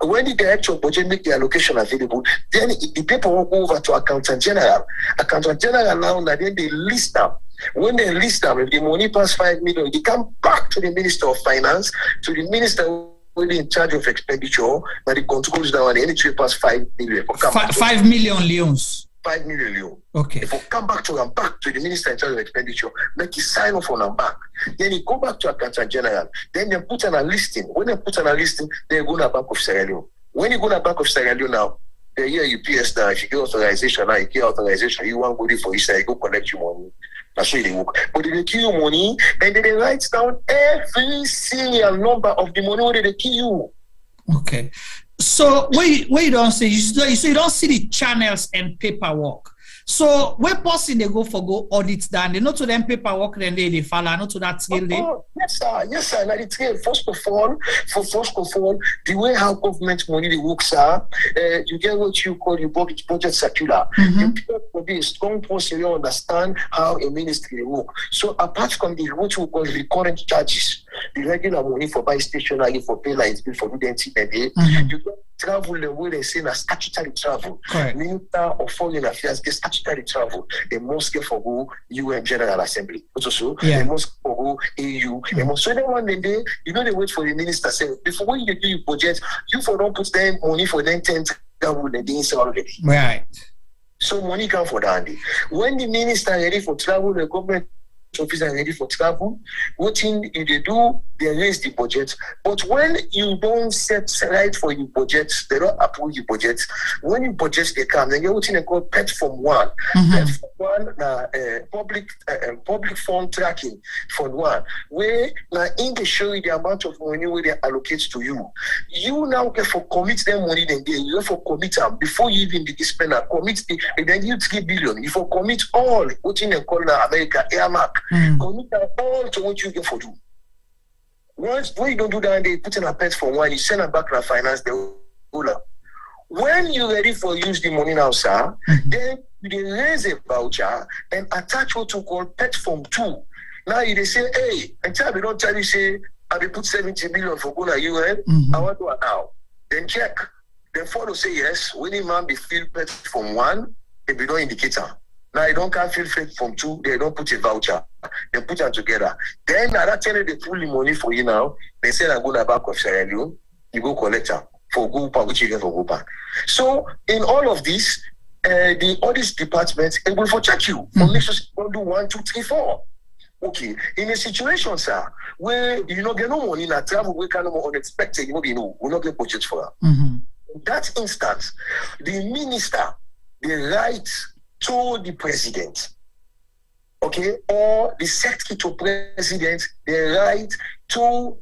When the director of budget make the allocation available, then the paperwork go over to Accountant General. Accountant General now then they list them. When they list them, if the money pass 5 million, they come back to the Minister of Finance, to the Minister in charge of expenditure, but it controls down and any trip past 5 million. 5 million leons. 5 million leons. Okay. If we come back to the minister in charge of expenditure, make you sign off on them back. Then you go back to Accountant General. Then they put on a listing. When they put on a listing, they go to the Bank of Sierra Leone. When you go to the Bank of Sierra Leone now, they hear you PS now. If you get authorization now, you get authorization. You want to go there for Easter, you go collect your money. That's why they work. But they give you money and then they write down every serial number of the money where they give you. Okay. So where you don't see, you don't see the channels and paperwork. So where person they go audit down, they know to them paperwork, then they follow, not to that skill. Yes, sir. Now the trail, first of all, the way how government money they work, sir, you get what you call your budget circular. You will be a strong person, you understand how a ministry work. So apart from the what you call recurrent charges, the regular money for buy stationery, for pay lights bill, for do the day, you get travel the way they say na statutory travel. Minister of Foreign Affairs get statutory travel. They must get for go UN General Assembly. Also, they must go AU. They must so then one day, you know they wait for the minister say before when you do your budget, you for don't put them money for them 10 travel the days already. Right. So money come for that. When the minister ready for travel, the government officer ready for travel, what thing they do, they raise the budget. But when you don't set right for your budget, they don't approve your budget. When your budget they come, then you what they call PET Form 1. PET Form 1, public fund tracking Fund 1, where now in they show you the amount of money where they allocate to you. You now get for commit them money, then you have for commit them before you even be spender. Commit the, and then you 3 billion. You for commit all what in they call America earmark. Commit them all to what you get for do. Once when you don't do that, they put in a PET Form 1, you send them back to the finance, they hold up. When you're ready for use the money now, sir, then they raise a voucher and attach what you call PET Form 2. Now they say, hey, until they don't tell you, say, I will put 70 million for going to UN, I want to now. Then check. Then follow say yes. When the man be filled PET Form 1, they be no indicator. Now they don't can fill PET Form 2, they don't put a voucher. They put them together. Then at that time they pull the money for you now. They say I go to the Bank of Sierra Leone, you go collect them for GoPan, which you get for GoPan. So in all of this, the audit department able to check you. For make sure you do 1, 2, 3, 4. Okay. In a situation, sir, where you don't get no money in a travel, we kind of unexpected, we not get budget for that. In that instance, the minister, the right to the president, okay, or the secretary to president, the right to,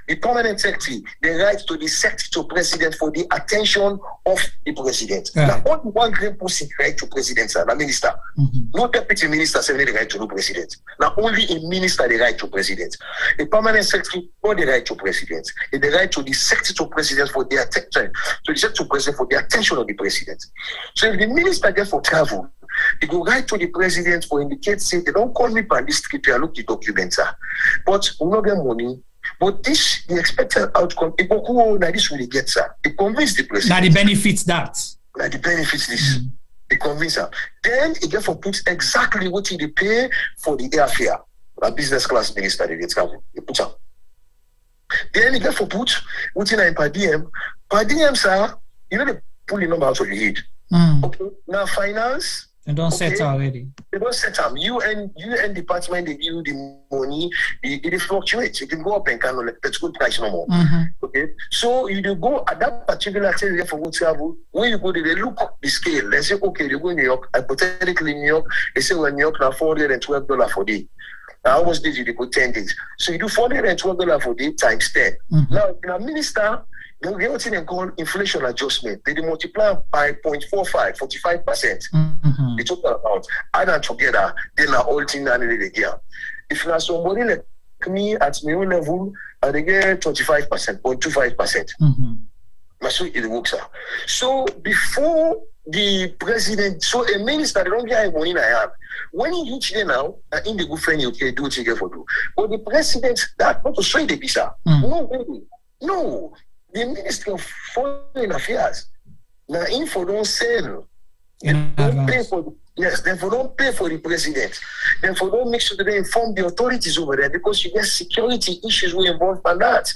the permanent secretary, the right to the secretary to president for the attention of the president. Now, only one great person right to president, sir, the minister. No deputy minister saying the right to the president. Now, only a minister the right to president. The permanent secretary or the right to president. The right to the secretary to president for the attention, to the secretary to president for the attention of the president. So if the minister therefore travel, They go right to the president or indicate, say, they don't call me by this trip, I look the documents. But we don't get money. But this, the expected outcome, this will get, sir. It convince the president. Now the benefits that. Now the benefits this. They convince her. Then he get for put exactly what they pay for the airfare. A business class minister, they put up. Then he get for put what in per diem. Per diem, sir, you know they pull the number out of your head. Okay. Now finance. They don't set already. They don't set up. UN department, they give you the money, it fluctuates. It can go up and kind of like that's good price no more. Okay. So you do go at that particular area for what travel. When you go there, they look up the scale. They say, okay, you go in New York, hypothetically New York, they say well, New York now $412 for day. Now how much days you go 10 days? So you do $412 for day times 10. Now in a minister, they get what they call inflation adjustment. They multiply by 0.45, 45%. The total amount. Add that together, then are all things that they get. If you have somebody like me at my own level, they get 25%, 0.25%. That's how it works. So before the president, so a minister, they don't get money in a hand. When you reach there now, in the good friend, you can do what you get for do. But the president, that not to say the visa. No, baby. No. The Ministry of Foreign Affairs, now info don't sell. Don't pay for don't pay for the president. Therefore, don't make sure that they inform the authorities over there because you get security issues will involved by that.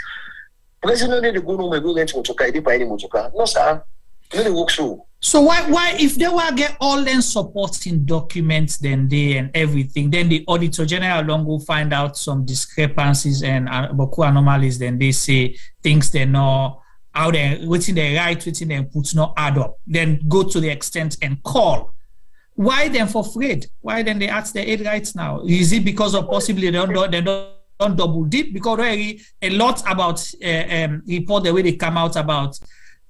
President need to go no go rent motoka, they buy any motoka. No, sir. Let it work so. So why if they will get all them supporting documents then they and everything, then the Auditor General alone go find out some discrepancies and boku anomalies, then they say things they know how they within the right, within the put no add up, then go to the extent and call. Why then for afraid? Why then they ask the aid rights now? Is it because of possibly they don't double dip? Because really a lot about report the way they come out about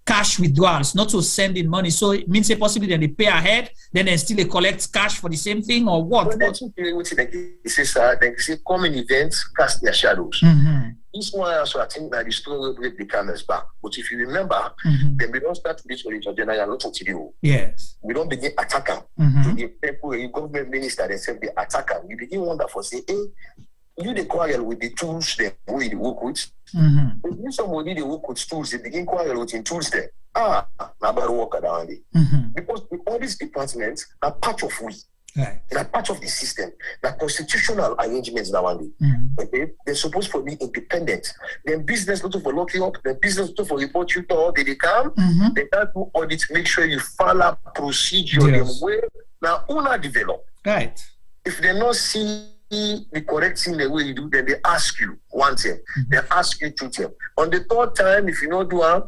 cash withdrawals, not to send in money. So it means possibly then they pay ahead, then they still collect cash for the same thing or what? Well, that's what they say common events cast their shadows. This one also I think that the story will break the camel's back. But if you remember, then we don't start this Auditor General not to do. Yes. We don't begin attacking to the people, the government minister, they say they attack them. We begin wonder for say, hey, you the quarrel with the tools that we work with. If you somebody they work with tools, they begin quarrel with in tools there. Now better work around it. Because all these departments are part of we. Right. They're part of the system. They're constitutional arrangements that one day. Okay? They're supposed to be independent. Then business not for locking up, then business not for report you to all they come. They have to audit, make sure you follow procedure in way. Now owner develop. Right. If they not see the correct thing the way you do, then they ask you one thing, they ask you two things. On the third time, if you not do it,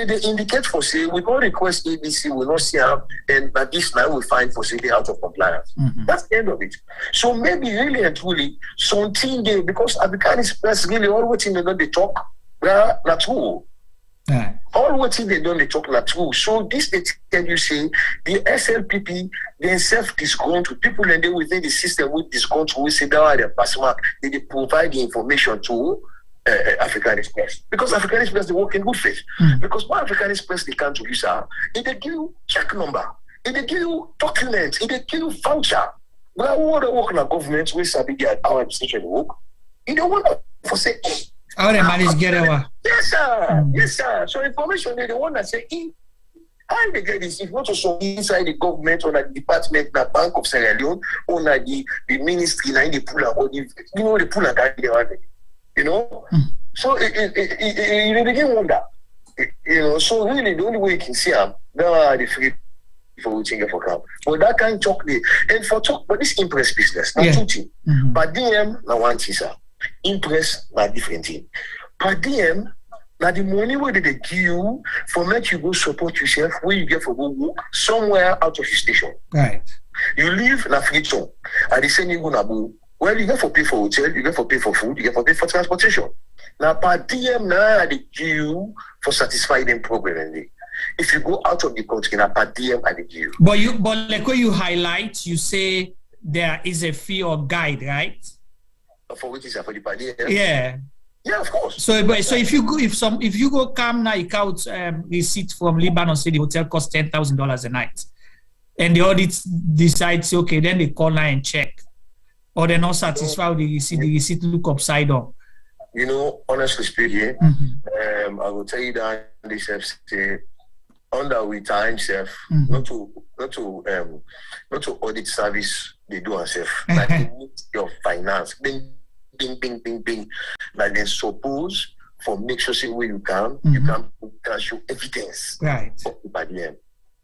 they indicate for say, we don't request ABC, we not see them, and at this now we find for say they out of compliance. That's the end of it. So maybe really and truly, something they, because African Express really all what thing they don't they talk, that's true. All what they don't they talk not true. So this they tell you say the SLPP themselves discount to people and they within the system with discount we say that they pass mark they provide the information to African Express because African Express they work in good faith because what African Express they can't use if they give you check number, if they give you documents, if they give you voucher. But I want to work in a government we sabi get our administration work. You don't want to say how they manage get over. Yes, sir. Yes, sir. So information they the one that say how they get this if not also inside the government or the department, the Bank of Sierra Leone, or the ministry, like the pool or the the pool and carry the So you begin wonder. So really the only way you can see them now the free for waiting for camp. But that kind of talk and for talk, but this impress business, not two things. But DM now one thing, sir. Impress na different thing. Per diem, now the money where they give you for make you go support yourself, where you get for go work somewhere out of your station. Right. You live in Africa, and they send you go na go. Well, you get for pay for hotel, you get for pay for food, you get for pay for transportation. Now per diem now they give you for satisfy them program. If you go out of the country, now per diem and they give you. But like when you highlight, you say there is a fee or guide, right? For which is for the per diem. Yeah. Yeah, of course. So if you go come now, you count receipt from Lebanon, say the hotel costs $10,000 a night. and the audit decides, okay, then they call now and check. Or they're not satisfied with the receipt look upside down. You know, honestly speaking, I will tell you that this say under we time self, not to audit service they do ourselves. Like your finance, bing. Like they suppose for make sure say where you can show evidence for by the end.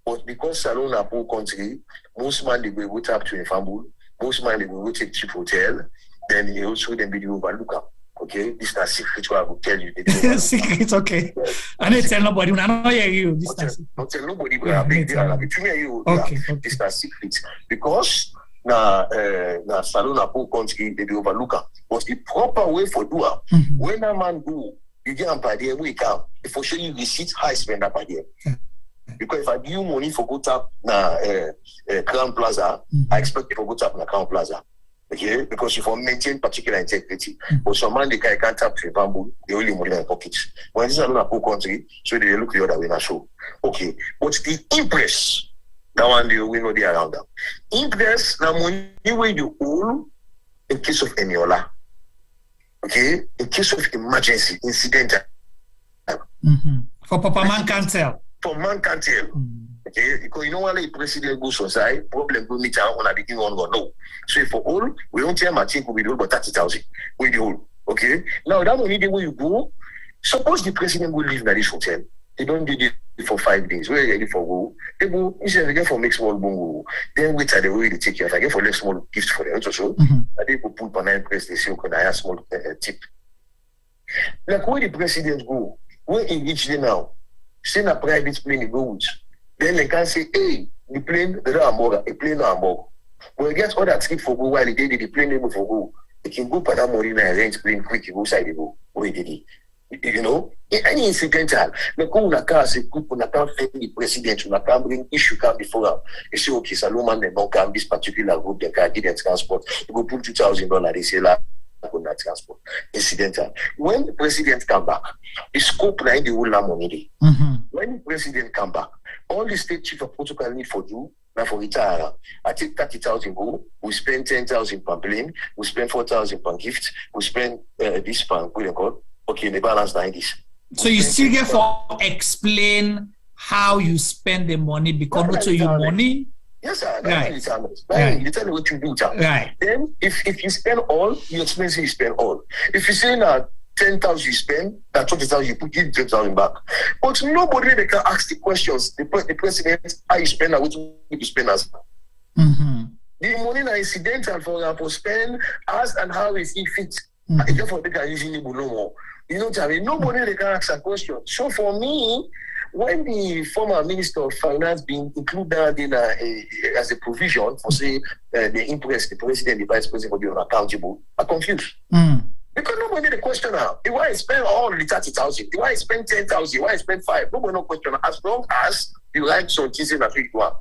But because Salon a poor country, most man they will tap to a family, most man they will take cheap hotel, then he also then be the overlook up. Okay, this is a secret what I will tell you. Secret, okay. I don't tell nobody. I don't hear you. Don't tell nobody, but between me and you, this is a secret. Because na Salon a poor country, they do overlook up. But the proper way for do it, when a man go, you get a per day, we can. If I show you receipt, how I spend that per day. Because if I give you money for go tap na Crown Plaza, I expect you to go tap na Crown Plaza. Okay? Because you for maintain particular integrity. But some man they can't tap to a bamboo, they only money in their pockets. When this is not a poor country, so they look the other way now show. Okay. But the interest, that one we know they around them. Interest na money where you owe in case of Eniola. Okay? In case of emergency, incidental. For Papa man can't tell. For man can't tell. Okay, because you know when the president goes outside, problem go meet out on a beginning on go no. So for all, we don't tell my team will be the whole but 30,000. We the whole. Okay. Now that only the way you go, suppose the president will live in this hotel. They don't do it for 5 days. We're ready for go. They go, instead they get for make small bongo. Then wait at the way they take care. If I get for less small gift for them also. They go put on press, they say, okay, I have small tip. Like where the president go, where he reach there now, send a private plane he go with. Then they can say, hey, the plane, the hamburger, a plane no hamburger. When you get all that trip for go while they did the plane able for go, they can go for that money and rent plane quick, you go side they go. Where did it? You know? Any incidental, they go on a car, say, group on a car, the president, on a car, bring issue come before them. They say, okay, Salomon, they don't come this particular group, they can't get their transport. You go put $2,000, they say, la, on that transport. Incidental. When the president come back, the scope line the whole money. When the president come back, all the state chief of protocol need for you, now for retire. I take 30,000 go, we spend 10,000 per plane, we spend 4,000 per gift, we spend this per code. Okay, the balance like this. So you still get for explain how you spend the money because not to your money. Yes, sir. Right. You tell me what you do, sir. Right. Then if you spend all, you explain say you spend all. If you say that 10,000 you spend, that 20,000 you put, give 10,000 back. But nobody they can ask the questions. The president, how you spend and what you spend as. The money is incidental for spend as and how is it fit. Therefore, they can usually go no more. You know what I mean? Nobody they can ask a question. So for me, when the former Minister of Finance being included that in as a provision for say the interest, the president, the vice president will be accountable, I'm confused. Because nobody the question now. If I spend all the 30,000, if I spend 10,000, if I spend 5, nobody no question. As long as you like something that you want.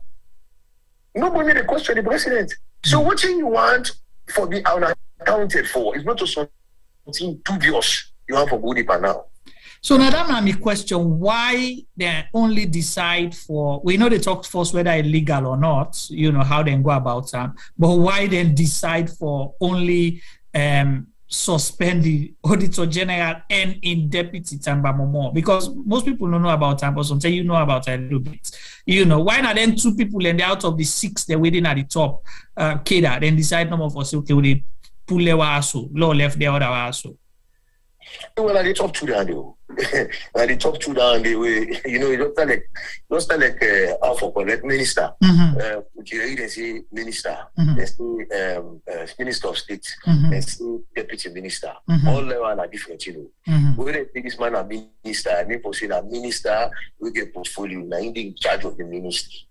Nobody the question the president. So what you want for the unaccounted for is not just something dubious you have for good deeper now. So now that my question, why they only decide for, we know they talk first whether it's legal or not, you know, how they go about that, but why then decide for only suspend the Auditor General and in Deputy Tamba Momo? Because most people don't know about Tamba, sometimes you know about it a little bit. You know, why not then 2 people and out of the 6 they're waiting at the top, Keda, then decide number for say, okay, we pull their aso, law left the other aso. Well, they talk to them, though. They talk to them the way, you know, you don't stand like alpha collect minister. Okay, they say minister, they say minister of state, they say deputy minister. All level are different, you know. When they say this man a minister, and people say that minister will get portfolio, now in charge of the ministry.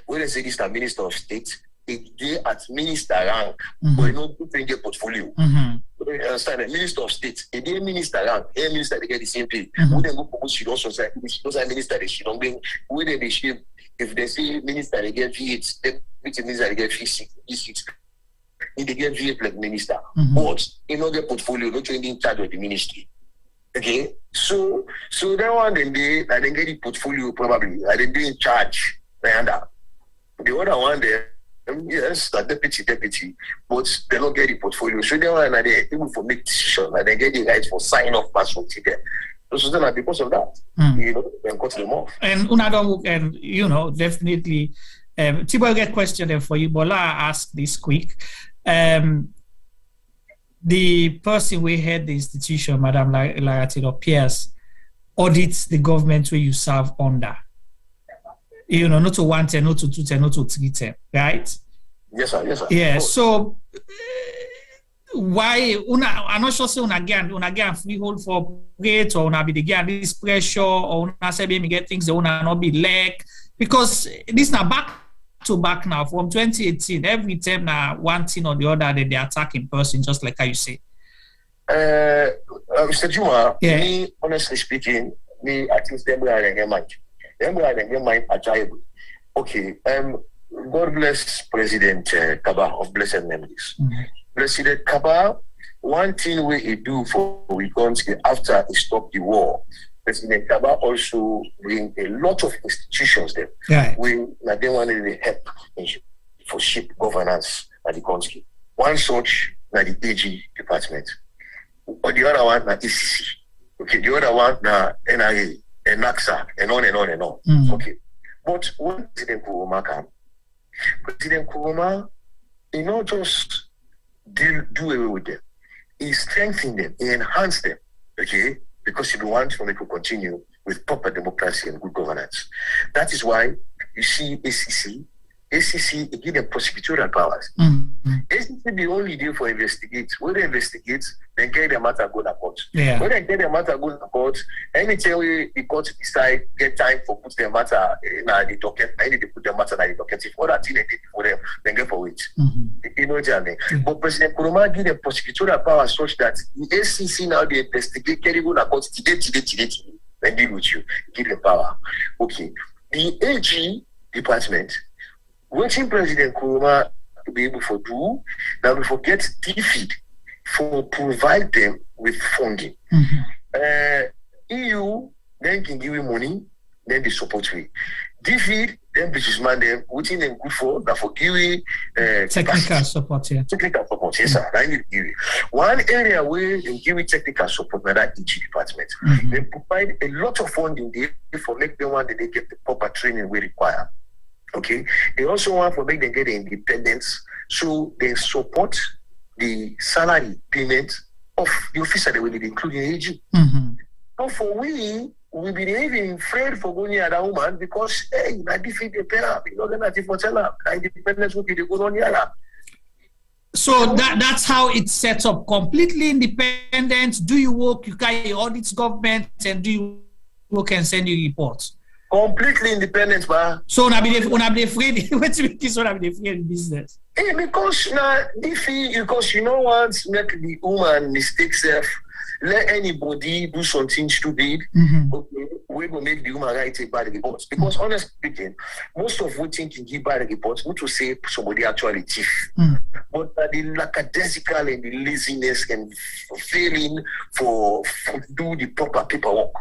When they say this a minister of state, they at minister rank, but you know, people get portfolio. You understand? Minister of State, a day minister rank, a minister they get the same pay. Who then go propose she don't society, those are minister they she don't bring. Who then they shave? If they say minister they get V8, deputy minister they get V6. If they get V8 like minister, but in other portfolio, not in charge of the ministry. Okay, so that one then they get the portfolio probably, and then they in charge. The other one there, yes, the deputy, but they don't get the portfolio. So they are able to make decisions and they get the right for sign off password there. So then because of that, then cut them off. And Unadon, and definitely, Tibo get question there for you, but I'll ask this quick. The person we head the institution, Madam Lara Taylor-Pearce, audits the government where you serve under. Not to 1 term, not to 2 term, not to 3 term, right? Yes, sir. Yeah, so why I'm not sure say again freehold for rate or be the again this pressure or say me get things they not be lack because this now back to back now from 2018 every time now one thing or the other they attack in person just like how you say. Mr. Juma, me honestly speaking, I think them are in mind. Them are in mind agile. Okay, God bless President Kaba of blessed memories. President Kaba, one thing he do for Wigonski after he stopped the war, President Kaba also bring a lot of institutions there. Right. They wanted to help for ship governance at the country. One such na the AG department. Or the other one na ECC. Okay, the other one na NRA, and NAXA, and on and on and on. Okay. But when President Kuruma came, President Kuruma, he not just do away with them. He strengthened them, he enhanced them, okay? Because he wants to make it continue with proper democracy and good governance. That is why you see ACC, it give them prosecutorial powers. ACC be only there for investigate. When they investigate, then get the matter go to court. Yeah. When they get the matter go to court, anytime the court decide get time for put the matter in the docket, I need to put the matter in the docket. If other thing they did for them, then get for it. You know what I mean? But President Kuruma give them prosecutorial powers such that the ACC now they investigate, carry go to court today, then deal with you. Give them power. Okay. The AG department, watching President Kuruma to be able to do, now we forget DFID for provide them with funding. EU then can give you money, then they support me. DFID then businessman them, waiting them good for that for give you technical support, yeah. Technical support, yes, sir. I need to give you. One area where they give you technical support, that EG department. They provide a lot of funding there for make them one that they get the proper training we require. Okay, they also want to make them get the independence, so they support the salary payment of the officer that will be including AG. So for we be even afraid for going near that woman because hey, I defeat the pair, you know, they're not for tell her, independence will be the good on the So that's how it's set up, completely independent. Do you work? You carry audits government, and do you work and send you reports? Completely independent, ba. So una be afraid. What you mean? So una be afraid in business? Hey, because now, because you know what, make the woman mistake self. Let anybody do something stupid. Okay, we will make the woman write a bad report. Because honestly speaking, most of what think you give bad reports, not to say somebody actually thief, but the lackadaisical and the laziness and failing for do the proper paperwork.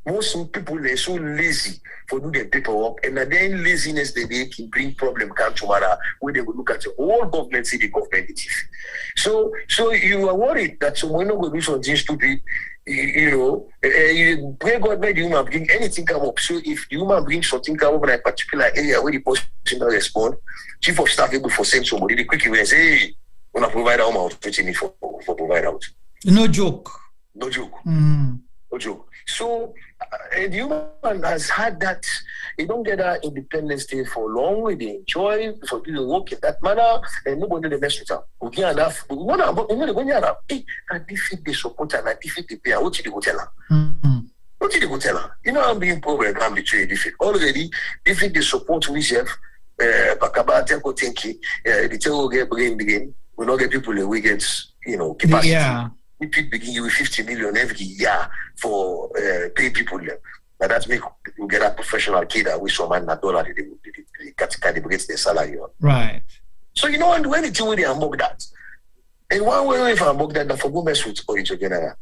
Most people they're so lazy for do their paperwork, and then laziness they can bring problem come tomorrow where they will look at the whole government, see the government thief. So you are worried that someone not going to do something stupid, you pray God made the human bring anything come up. So if the human brings something come up in a particular area where the person not respond, chief of staff able for send somebody, they quickly will say, hey, we're not provide out what you need for provide out. No joke. No joke. So the human has had that. They don't get that independence day for long. They enjoy for people work in that manner, and nobody they mess with them. We get enough. We want to I defeat the support and I defeat the pair. What did you go tell her? What did you go tell her? You know, I'm being poor and I'm betrayed. Defeat already. Defeat the support we have. Bakaba Tempo Tinky. The tell get brain begin. We not get people that we get capacity. Yeah. We begin you with 50 million every year for pay people there. But that's make you get a professional kid with some man $1 they calibrate their salary on. Right. So you know when anything where they unbook that. And one way if I unbook that for go mess with Auditor General.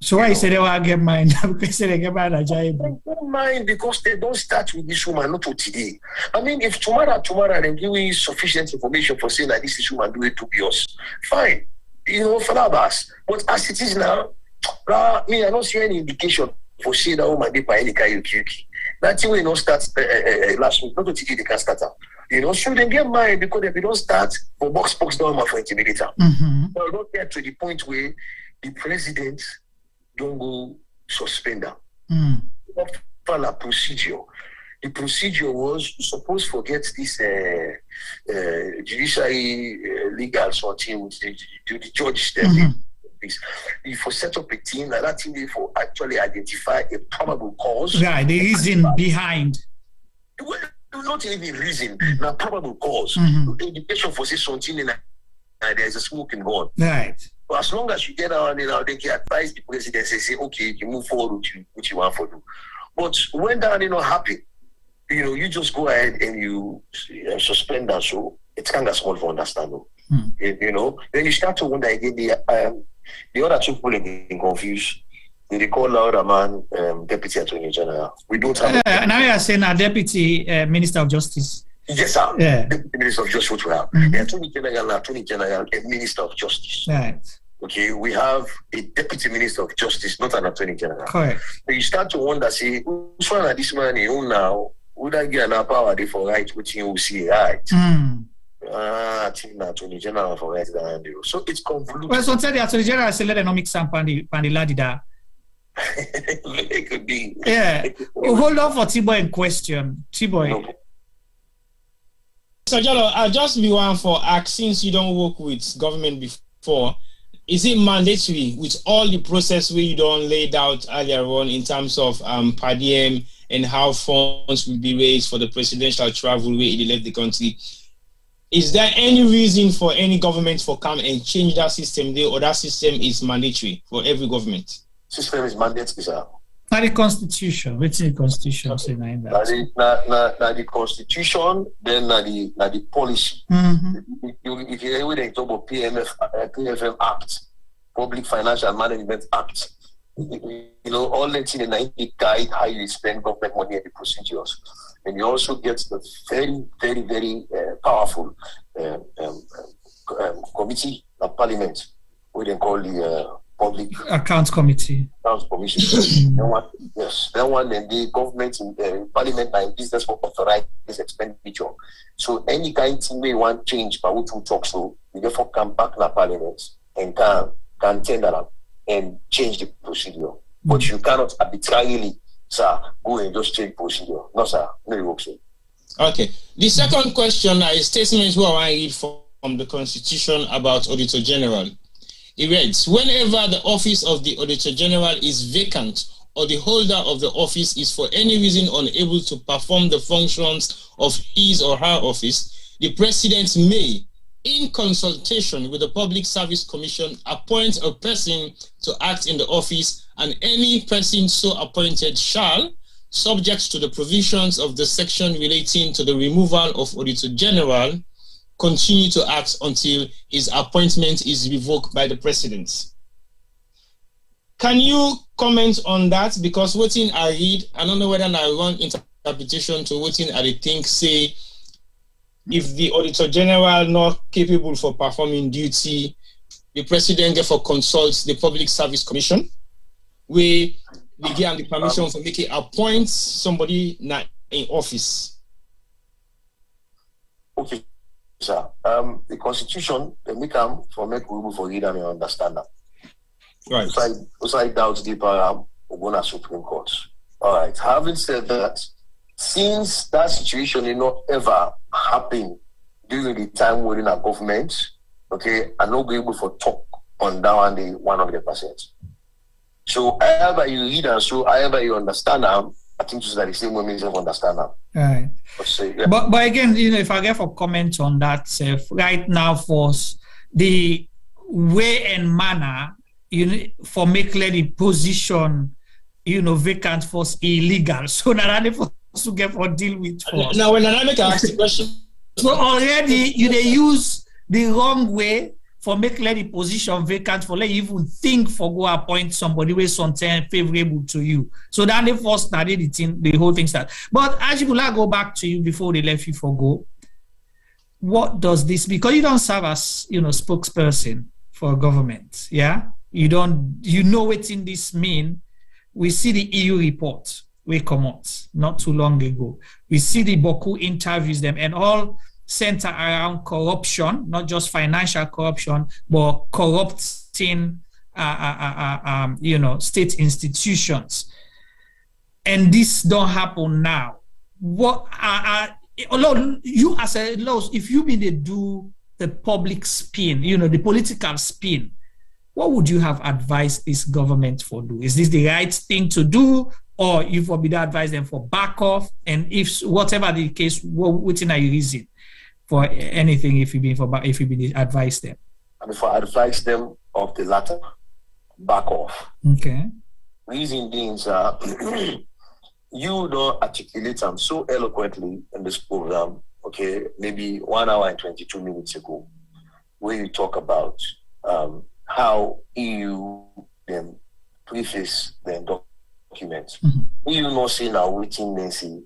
So why you say they want to get mine? Because they get mine at They don't mind because they don't start with this woman, not to today. I mean, if tomorrow, they give you sufficient information for saying that this woman do it dubious, fine. For us. But as it is now, I don't see any indication for saying that woman did by any karaoke. That thing will not start last week. Not to today, they can start out. So they get mine because if they don't start for box down for intimidator. But don't get to the point where the president don't go suspend her. Follow procedure. The procedure was supposed to forget this judiciary legal something with the judge. For set up a team, that team for actually identify a probable cause. Right, the reason behind. Well, not even reason, now probable cause. The indication for say something and there's a smoking gun. Right. But as long as you get on, they can advise the president and say, okay, you move forward with what you want to do. But when that not happen, you just go ahead and you suspend that. So it's kind of small for understanding. Then you start to wonder again. The other two people have been confused. They call Lara man Deputy Attorney General. We don't have. Now you are saying a Deputy Minister of Justice. Yes, sir. Yeah. Deputy Minister of Justice, what we have. The Attorney General, and Minister of Justice. Right. Okay, we have a Deputy Minister of Justice, not an Attorney General. Correct. So you start to wonder, say, who's one of this man now? Would I get an power for right, which you will see, right? I think the Attorney General for right. So it's convoluted. Well, so tell the Attorney General, say, let them not mix some pandi ladida. It could be. Yeah. Hold on for T-Boy in question. T-Boy. No. So, Jalo, I'll just be one for ask, since you don't work with government before, is it mandatory with all the process where you don't laid out earlier on in terms of per diem and how funds will be raised for the presidential travel where he left the country? Is there any reason for any government for come and change that system there, or that system is mandatory for every government? System is mandatory, sir. Not the Constitution. What's the Constitution saying that? Not the Constitution, then not the policy. If you hear they talk about PFM Act, Public Financial Management Act, all that things in guide how you spend government money and the procedures. And you also get the very, very, very powerful committee of Parliament, what they call the Public Accounts Committee. Accounts Commission. That one, and the government in Parliament are in business for authorized expenditure. So any kind of thing we want change, but what we talk so, we therefore come back to Parliament and can tender them and change the procedure. But you cannot arbitrarily, sir, go and just change procedure. No, sir. No, you work. Okay. The second question is a statement where I read from the Constitution about Auditor General. It reads, whenever the office of the Auditor General is vacant or the holder of the office is for any reason unable to perform the functions of his or her office, the President may, in consultation with the Public Service Commission, appoint a person to act in the office, and any person so appointed shall, subject to the provisions of the section relating to the removal of Auditor General, continue to act until his appointment is revoked by the President. Can you comment on that? Because what I read, I don't know whether I run interpretation to what I think say, if the Auditor General not capable for performing duty, the President therefore consults the Public Service Commission, where they give the permission for making appoint somebody in office. Okay, sir. The Constitution, they make them for make people for read and understand that. Right. So I doubt the power of going to Supreme Court. All right. Having said that, since that situation did not ever happen during the time we're in a government, okay, I'm not able to talk on that one the 100%. So however you read and so however you understand them, I think it's the same way you understand them. Right. Yeah. But again, if I get a comment on that, right now for the way and manner, for make the position, vacant force illegal. So now they to get for deal with force. Now when I make ask the question, so already they use the wrong way for make let the position vacant, for let you even think for go appoint somebody with something favorable to you. So then they first started the whole thing start. But as you will go back to you before they left you for go, what does this, because you don't serve as spokesperson for government, yeah? You know what's in this mean. We see the EU report we come out not too long ago. We see the Boku interviews them and all center around corruption, not just financial corruption, but corrupting, state institutions. And this don't happen now. What you as a law, if you mean to do the public spin, the political spin, what would you have advised this government for do? Is this the right thing to do? Or you would advise them for back off? And if whatever the case, what's in a reason for anything if you advise them? Before I advise them of the latter, back off. Okay. Reason being, you don't articulate them so eloquently in this program, okay, maybe 1 hour and 22 minutes ago, where you talk about how EU then preface the documents. EU not say now waiting then see,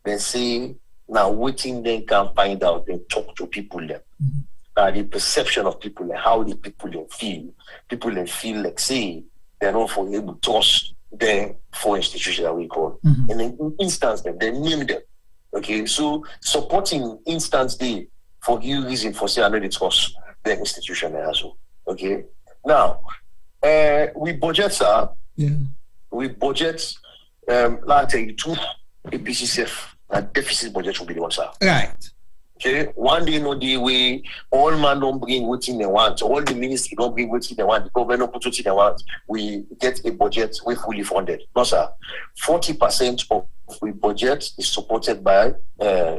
then say now waiting then can find out, then talk to people then. The perception of people and how the people then feel. People then feel like say they're not for able to trust the four institutions that we call. And then instance them, they name them. Okay, so supporting instance day for you reason for say I know they trust the institution as well. Okay. Now we budget, sir. Yeah. We budget like two APCCF, that deficit budget will be the one, sir. Right. Okay, one day no day way all man don't bring what they want, all the ministry don't bring what they want, the government don't put what they want. We get a budget, we fully funded. No, sir. 40% of we budget is supported by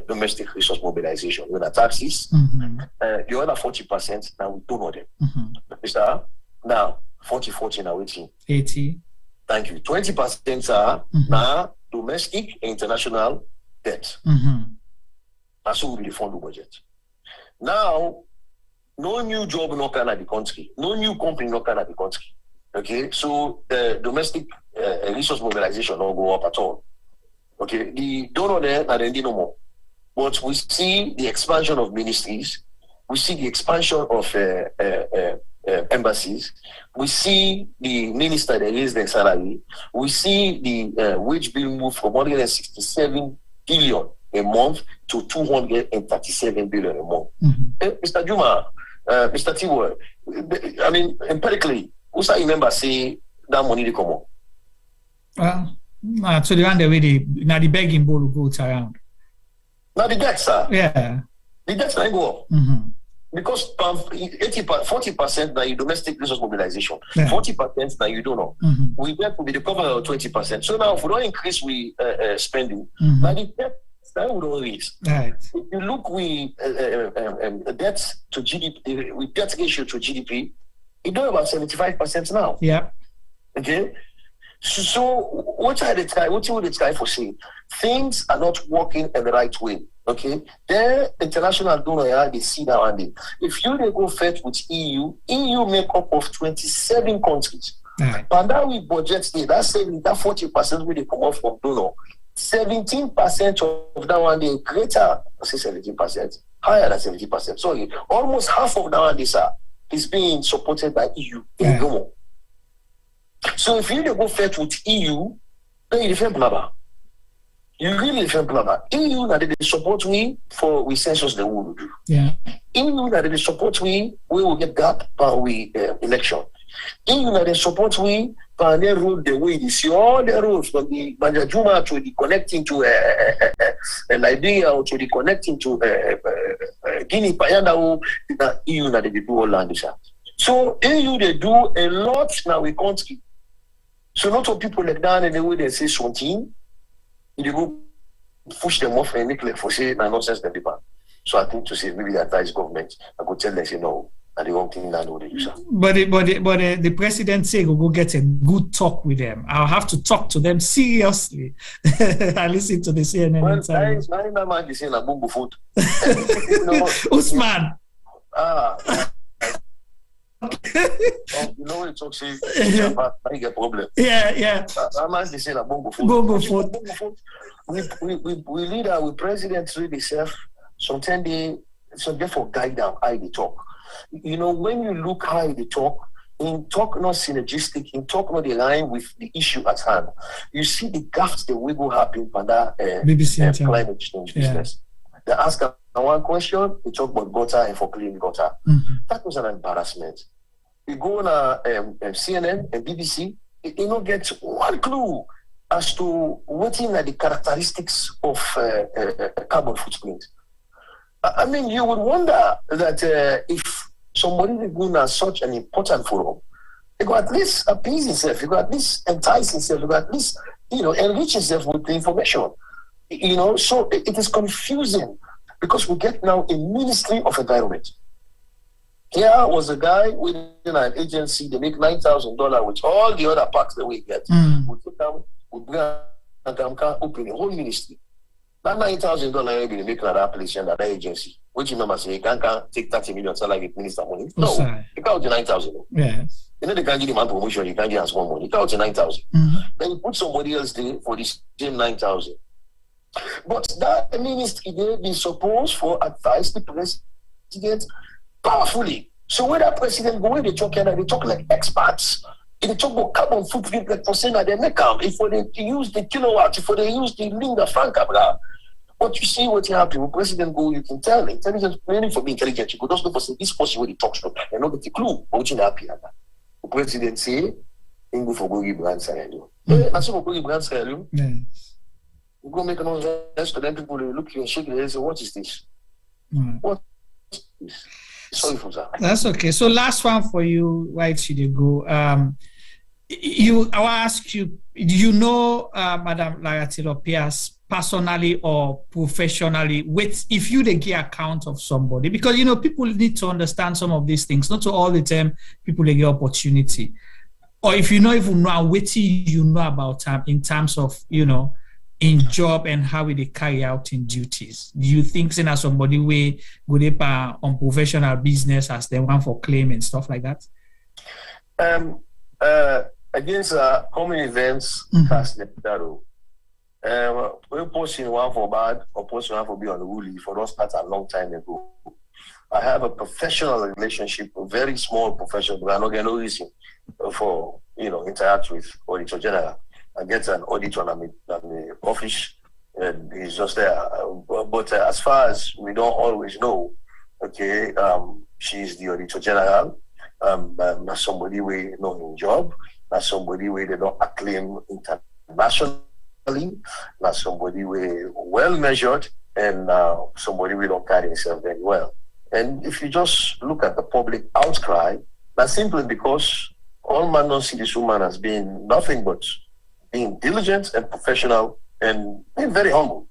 domestic resource mobilization. With the taxes, the other 40% now we don't know them. Sir, now 40 now waiting. 80. Thank you. 20% are now domestic and international debt. That's who will be fund the budget. Now, no new job no can at the country, no new company no can at the country. Okay, so domestic resource mobilization don't go up at all. Okay, the donor there and then no more. But we see the expansion of ministries, we see the expansion of embassies, we see the minister that raise their salary, we see the wage bill move from 167 billion a month to 237 billion a month. Mr. Juma, Mr. Tiwo, I mean, empirically, who's I remember say that money they come up? So the one way now the begging bowl goes around. Now the debt, sir. Yeah. The debt can go up. Because 40% now you domestic resource mobilization, 40% now you don't know. We get to be the cover of 20%. So now if we don't increase we spending, now the debt that would all raise. Right. If you look we debt to GDP, with debt ratio to GDP, it's doing about 75% now. Yeah. Okay. So what would they try for say? Things are not working in the right way. Okay, the international donor they see now and then. If you they go first with EU make up of 27 countries. But now we budget that saving that 40% where they come off from donor. 17% of that one they greater, I say 17%, higher than 70%. Sorry, almost half of that one is being supported by EU. So if you they go first with EU, then you different blabber. You really different blabber. EU that they support we for we census the will do. Yeah. EU that they support we will get gap by we election. EU that they support we by the road the way you see all the roads from the Banjajuma to the connecting to Liberia or to the connecting to Guinea Payanda. That EU that they do all land this. So EU they do a lot now we country. So not all people like that and the way they say something. They go push them off and make like for say nonsense the people. So I think to say maybe the advise government, I go tell them say no, and the wrong thing that know they do. But the president say go get a good talk with them. I'll have to talk to them seriously. I listen to the CNN. Well, Usman. You know what it talks about? I get problem. Yeah. I'm asking say like bongo food. We leader, we president really self. Sometimes they therefore guide them how they talk. You know, when you look how they talk, in talk not synergistic, in talk not align with the issue at hand. You see the gaps that will go happen for that climate change business. They ask one question, they talk about gutter and for clean gutter. That was an embarrassment. You go on CNN and BBC, you don't get one clue as to what are the characteristics of carbon footprint. I mean, you would wonder that if somebody is going to such an important forum, they go at least appease himself, they go at least entice himself, they go at least, enrich himself with the information. So it is confusing because we get now a Ministry of Environment. Here was a guy within an agency, they make $9,000 with all the other parts that we get. We put them, we bring them, open a whole ministry. That $9,000 will be making that place and that agency. Which remember say you can't take 30 million salary with minister money. No, you can't get 9,000. Yes. You know they can't give him a promotion, you can't get as one money. You can't get 9,000. Then you put somebody else there for the same 9,000. But that ministry they be supposed for advice the president powerfully. So when that president go, they talk like experts. They talk about carbon footprint like percent that they make them. If they use the kilowatt, if they use the lingua franca, blah. But you see what happened. When president go, you can tell intelligence planning for being intelligent. You go just look for this person where he talks to and not get the clue. But what you happy at that? The president say, "In go for go give brand salary." I say, "Go give brand salary." You go make another test to them. People they look you and shake their head and say, "What is this? What is this?" Sorry for that. That's okay. So last one for you. Why should you go? I will ask you. Do you know Madam Lara Taylor-Pearce personally or professionally? If you give account of somebody, because people need to understand some of these things. Not all the time people get opportunity, or if you don't even know what you know about in terms of in job and how they carry out in duties. Do you think somebody way go on professional business as the one for claim and stuff like that? Against common events, that's the battle. We're posting one for bad or posting one for be unruly for us start a long time ago. I have a professional relationship, a very small professional, but I don't get no reason for interact with Auditor General. I get an auditor on the office, and he's just there. But as far as we don't always know, okay, she's the Auditor General. Not somebody we know in job, not somebody we they don't acclaim internationally, not somebody we well measured, and somebody we don't carry himself very well. And if you just look at the public outcry, that's simply because all man don't see this woman as being nothing but being diligent and professional and being very humble.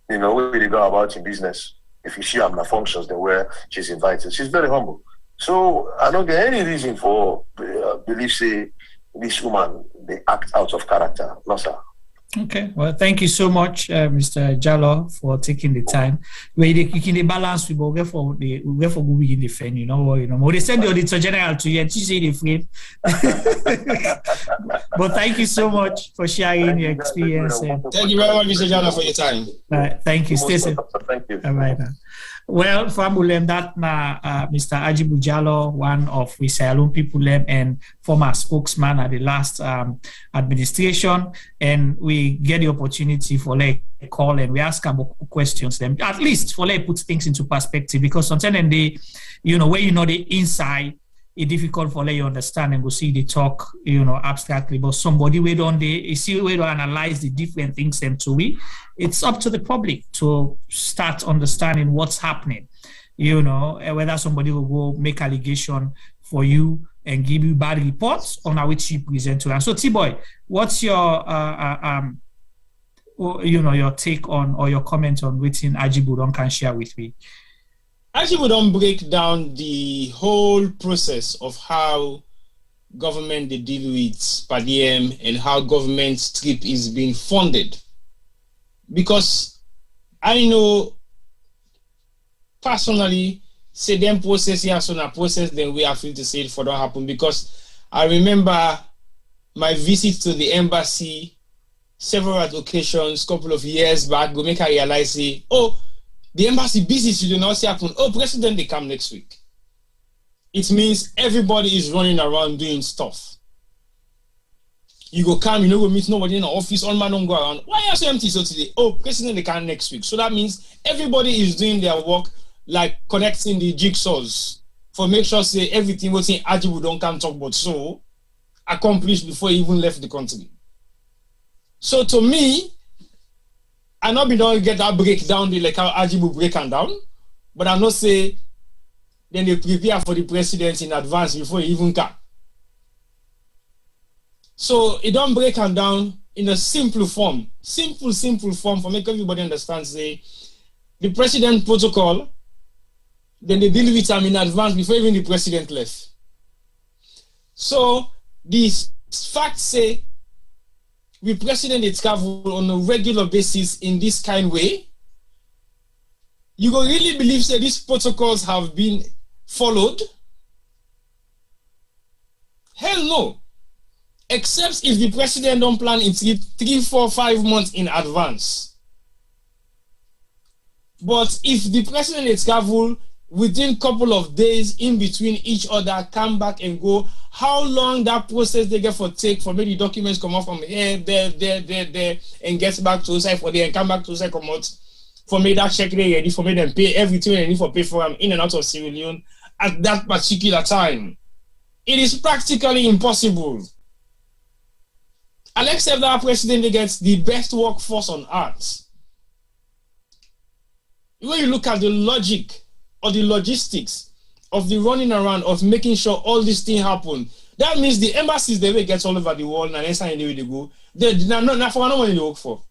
Where they go about in business. If you see her functions, then where she's invited, she's very humble. So I don't get any reason for believe say this woman they act out of character. No, sir. Okay. Well, thank you so much, Mr. Jallo, for taking the time. You can balance we go for Google in the fan. They send the Auditor General to you and she say the frame. But thank you so much for sharing your experience. Thank you very much, Mr. Jallo, for your time. Thank you. Stay safe. Thank you. All right. Well, Famulem, that Mr. Ajibu Jallo, one of Wisayalum people and former spokesman at the last administration, and we get the opportunity for a call and we ask them questions. Them at least for put things into perspective, because sometimes they, where the inside, it's difficult for you understand and go see the talk, abstractly. But somebody we don't analyze the different things them to we. It's up to the public to start understanding what's happening. Whether somebody will go make allegation for you and give you bad reports on which you present to them. So T-Boy, what's your your take on or your comment on what Ajibu can share with me? Actually, we don't break down the whole process of how government they deal with per diem and how government strip is being funded. Because I know personally say them process here, so now process then we are free to say it for don't happen, because I remember my visit to the embassy several occasions, couple of years back, go make I realize, say, oh, the embassy busy, so do not see happen. Oh, president, they come next week. It means everybody is running around doing stuff. You go come, you know, go meet nobody in the office, all man don't go around. Why are you so empty so today? Oh, president, they come next week. So that means everybody is doing their work, like connecting the jigsaws for make sure say everything was in Ajibu don't come talk about so accomplished before he even left the country. So to me, I not be don't get that breakdown like how Ajibu break down, but I not say then they prepare for the president in advance before he even come. So it don't break down in a simple form for make everybody understand. Say the president protocol, then they deal with them in advance before even the president left. So these facts say the president is travel on a regular basis in this kind of way. You go really believe that these protocols have been followed? Hell no. Except if the president don't plan in 3, 4, 5 months in advance. But if the president is travel within a couple of days in between each other, come back and go, how long that process they get for take for maybe documents come off from here, there, and gets back to side for there and come back to side come out for me that check they ready for me then pay everything they need for pay for them in and out of Sierra Leone at that particular time. It is practically impossible. I'll accept that president gets the best workforce on earth. When you look at the logic or the logistics of the running around of making sure all these things happen, that means the embassies they will get all over the world and next time they go, they're not for no money to work for.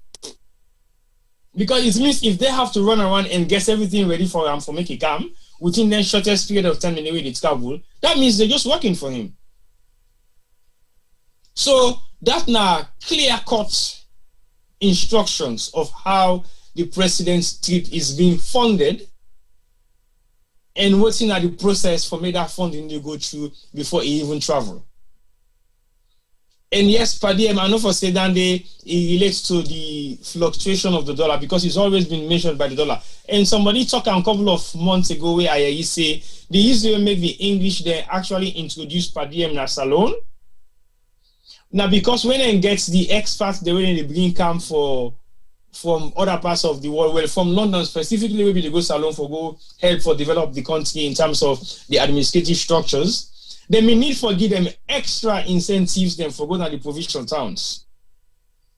Because it means if they have to run around and get everything ready for him for make it come within the shortest period of time in the way they travel, that means they're just working for him. So that now clear-cut instructions of how the president's trip is being funded and what's at the process for me that funding to go through before he even travel. And yes, per diem, I know for say that it relates to the fluctuation of the dollar because it's always been measured by the dollar. And somebody talked a couple of months ago where I say they used to make the English they actually introduced per diem in a salon. Now, because when they get the experts, the way they bring come from other parts of the world, well, from London specifically, maybe they go salon for go help for develop the country in terms of the administrative structures, they may need for give them extra incentives them for go to the provincial towns,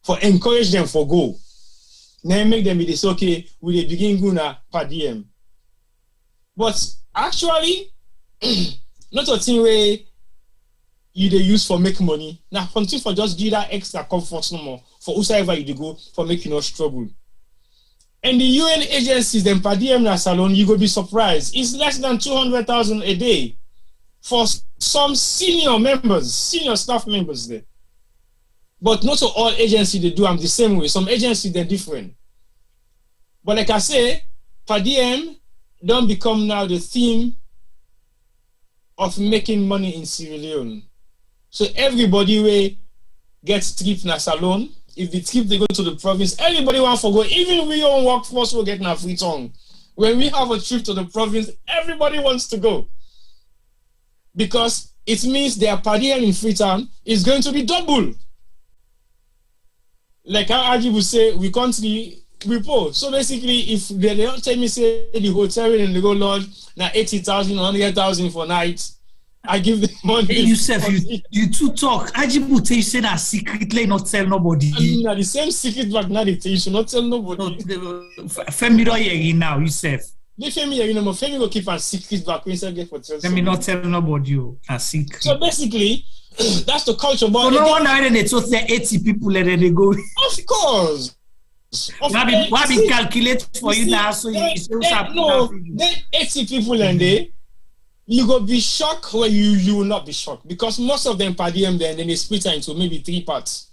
for encourage them for go. Now make them be this okay, we they begin guna per diem. But actually, not a thing where you they use for make money. Now continue for just give that extra comfort no more for whosoever you go for making no struggle. And the UN agencies then per diem na salon, you go be surprised. It's less than 200,000 a day for some senior members, senior staff members there. But not all agencies they do them the same way. Some agencies they're different. But like I say, per diem don't become now the theme of making money in Sierra Leone. So everybody will gets trip na salon. If the trip they go to the province, everybody want to go. Even we own workforce will get na free tongue. When we have a trip to the province, everybody wants to go. Because it means their per diem in Freetown is going to be double. Like how Aji would say, we country report. So basically, if they don't tell me say the hotel and they go lodge now 80,000, 100,000 for night, I give them money. Hey, you two talk. Ajibu tell you say that secretly not tell nobody. I mean, the same secret but not you should not tell nobody. Femi don't hear now, Yusef. They Femi, you know, Femi will keep a secret back when he get for tell. Let me not tell nobody a secret. So basically, that's the culture. But so no wonder when they told 80 people and then they go. Of course. Why be calculate for you now? So you no, then 80 people and they. You go be shocked or you will not be shocked because most of them per diem then they split into maybe 3 parts.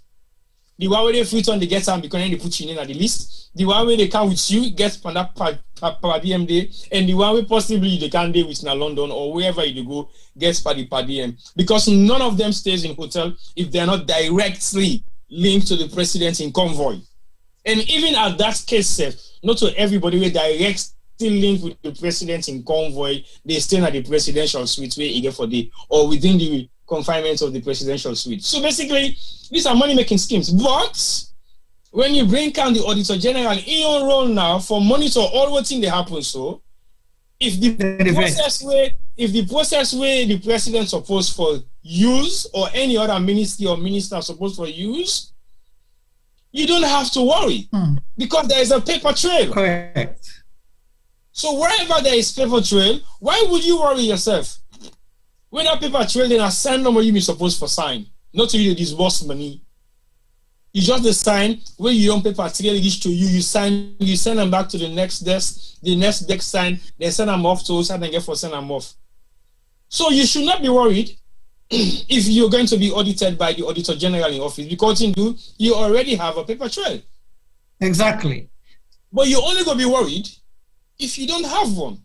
The one where they fit on, they get some because they put you in at the list. The one where they come with you gets on that per diem day, and the one where possibly they can day with na London or wherever you go gets per diem, because none of them stays in hotel if they're not directly linked to the president in convoy. And even at that case, not to everybody will directly linked with the president in convoy, they stay at the presidential suite where you get for the or within the confinements of the presidential suite. So basically, these are money-making schemes. But when you bring down the Auditor General in your role now for monitor all what thing they happen, so if the process where the president supposed for use or any other ministry or minister supposed for use, you don't have to worry because there is a paper trail. Correct. So wherever there is paper trail, why would you worry yourself? When that paper trail, then a sign number you be supposed for sign, not to you disburse money. You just the sign when you on paper trail reach to you, you sign, you send them back to the next desk sign, then send them off to us and then get for send them off. So you should not be worried if you're going to be audited by the Auditor General in office, because you already have a paper trail. Exactly. But you're only going to be worried if you don't have one.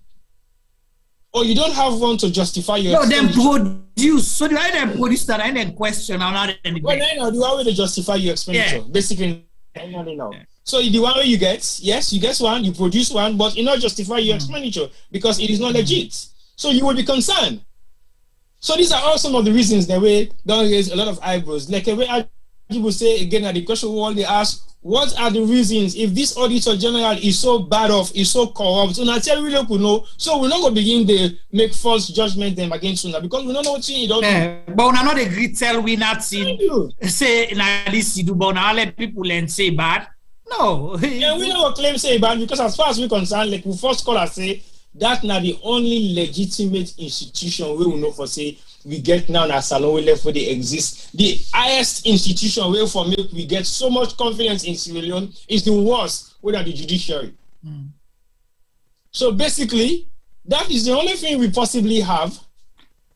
Or you don't have one to justify your expenditure. No, then produce. So the way they produce that, and then question or not. Well, then the one way to justify your expenditure. Yeah. Basically, no. Yeah. So the one way you get, yes, you get one, you produce one, but you not justify your expenditure because it is not legit. So you will be concerned. So these are all some of the reasons that we don't raise a lot of eyebrows. Like the way people say again at the question wall, they ask, what are the reasons if this Auditor General is so bad off, is so corrupt? And I tell you, we know. So we're not going to begin to make false judgment them against Una because we don't know what you don't do. But we not agree tell we not see say na this you do, but now let people and say bad. No. Yeah, we don't claim say bad because as far as we're concerned, like we first call and say that's not the only legitimate institution we will know for say we get now in salon we left where they exist. The highest institution where for me we get so much confidence in Sierra Leone is the worst with the judiciary. So basically, that is the only thing we possibly have.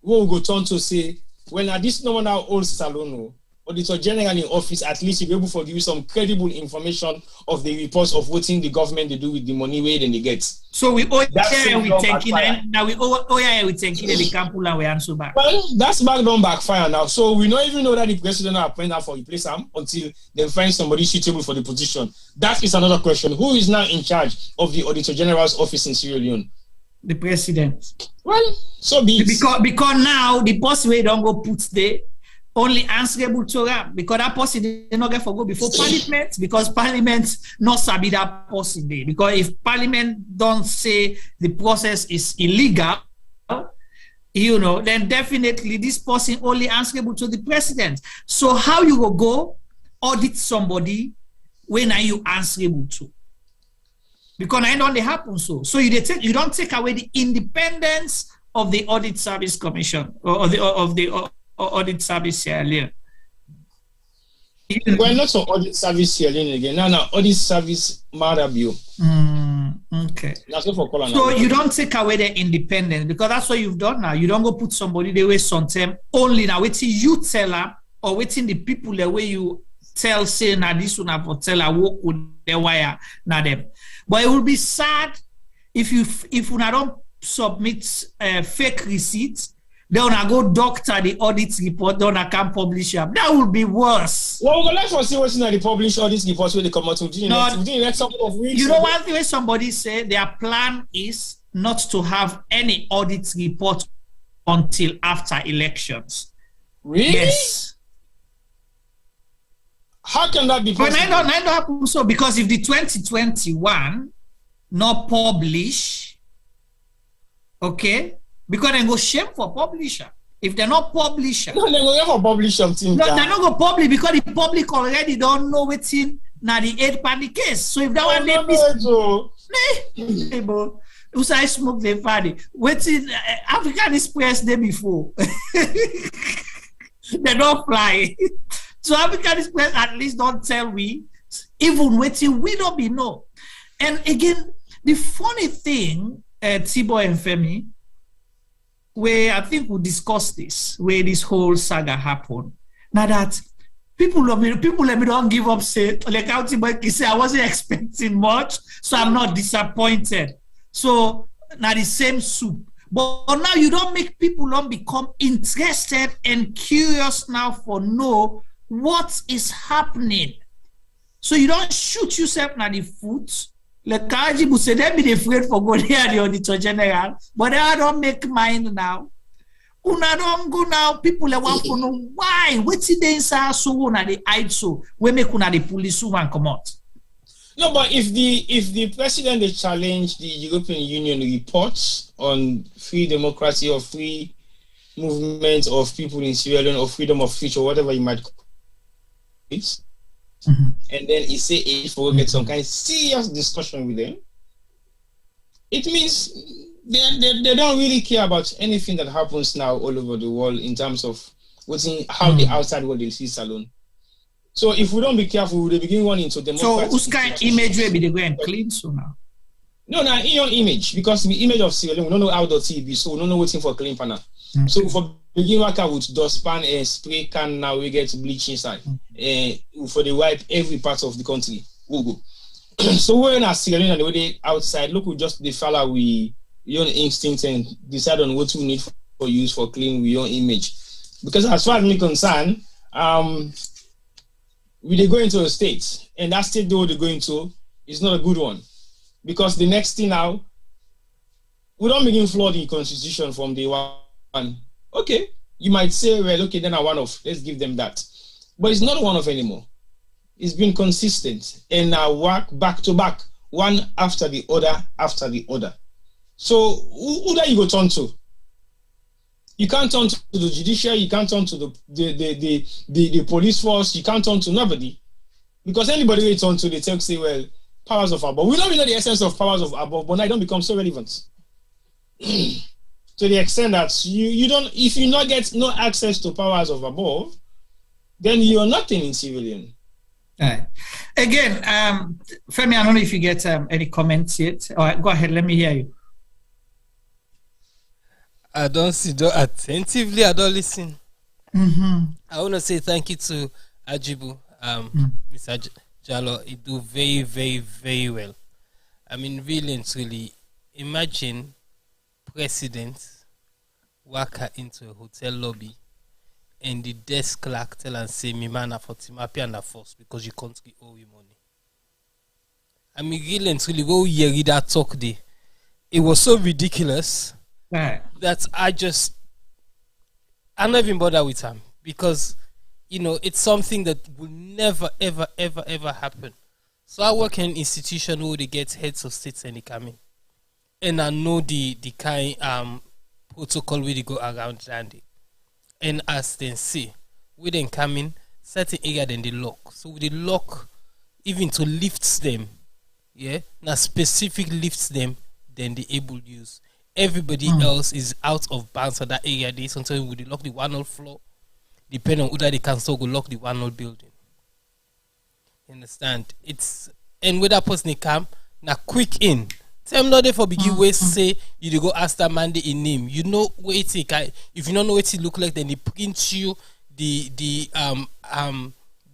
We will go turn to say, well, now this no one now old salon, Auditor General in office, at least you'll be able to give you some credible information of the reports of what the government they do with the money where then they get. So we we thinking now we thinking the Kampula we answer back. Well, that's back down backfire now. So we don't even know that the president are appointed for replace him until they find somebody suitable for the position. That is another question. Who is now in charge of the Auditor General's office in Sierra Leone? The president. Well, so be it. Because now the post way don't go put there. Only answerable to that because that person they not get for go before Parliament because Parliament not sabi that person there because if Parliament don't say the process is illegal, you know, then definitely this person only answerable to the president. So how you will go audit somebody when are you answerable to? Because I know they happen so. So you don't take away the independence of the Audit Service Commission or the Audit Service Sierra Leone. Well, not so Audit Service Sierra Leone again. No, Audit Service Maada Bio. Okay. So you don't take away the independence because that's what you've done now. You don't go put somebody the way sometimes only now waiting you tell her or waiting the people the way you tell say now this one for tell her work with the wire now them. But it will be sad if you don't submit fake receipts. Then I go doctor the audit report, then I can publish them. That would be worse. Well, we're going to see what's in the published audit reports when they come out within the next couple of weeks. You know what the way somebody said their plan is not to have any audit report until after elections. Really? Yes. How can that be possible? But I don't happen so because if the 2021 not publish, okay. Because they go shame for publisher. If they're not publisher. No, they go for publish something. No, they're not going to publish because the public already don't know what's in now the 8 case. So if that one they miss, I smoke the party. What's in African Express day before. They don't fly. So African Express at least don't tell we, even waiting, we don't be know. And again, the funny thing, Tibo and Femi, where I think we'll discuss this, where this whole saga happened. Now that People let me don't give up. Say like Auntie say I wasn't expecting much, so I'm not disappointed. So now the same soup. But now you don't make people don't become interested and curious now for know what is happening. So you don't shoot yourself in the foot. Like Kajibu said, they be afraid for going here the Auditor General, but they don't make mind now. Una don't go now. People want to know why. What's it inside so una they hide so? We make una the police woman come out. No, but if the president they challenge the European Union reports on free democracy or free movement of people in Sierra Leone or freedom of speech or whatever you might call it, and then he say if we get some kind of serious discussion with them, it means they don't really care about anything that happens now all over the world in terms of how the outside world will see Salon. So if we don't be careful, we'll begin running into democracy. So whose kind of image will be they go and clean so now? No, in your image, because the image of Sierra Leone, we don't know how dirty it be, so we don't know what's in for clean panel. So for begin work out with dustpan and spray can, now we get bleach inside. For the wipe every part of the country. We'll go. So we're in a Sierra Leone and the way they outside, look, we just the fella we your instinct and decide on what we need for use for clean with your image. Because as far as me concerned, they go into a state, and that state they're going to is not a good one. Because the next thing now, we don't begin flood the constitution from day one. Okay, you might say, well, okay, then I one-off. Let's give them that. But it's not one-off anymore. It's been consistent. And now work back to back, one after the other. So who do you go turn to? You can't turn to the judiciary, you can't turn to the police force, you can't turn to nobody. Because anybody they turn to, they say, well, powers of above. We don't really know the essence of powers of above, but now it don't become so relevant. To the extent that you don't, if you not get no access to powers of above, then you're nothing in civilian. All right. Again, Femi, I don't know if you get any comments yet. All right, go ahead, let me hear you. I don't see, don't attentively, I don't listen. I want to say thank you to Ajibu, Mr. Jalo. He do very, very, very well. I mean, really and truly, imagine president walk into a hotel lobby and the desk clerk tell and say, "Me man, for Timapi and force because you can't owe you money." I mean, really and truly, go hear that talk there. It was so ridiculous. That I'm not even bothered with him because, you know, it's something that will never, ever, ever, ever happen. So I work in an institution where they get heads of states and they come in. And I know the kind protocol where they go around Randy. And as they see, we then come in, certain area then they lock. So with the lock, even to lift them, yeah, now specific lifts them, then they able to use. Everybody else is out of bounds at that area. They sometimes would lock the 1-0 floor, depending on whether they can still go lock the 1-0 building. You understand? It's and with that person they come now quick in. Tell them not there for begin ways say you go ask that man the name. You know what it if you don't know what it look like, then they print you the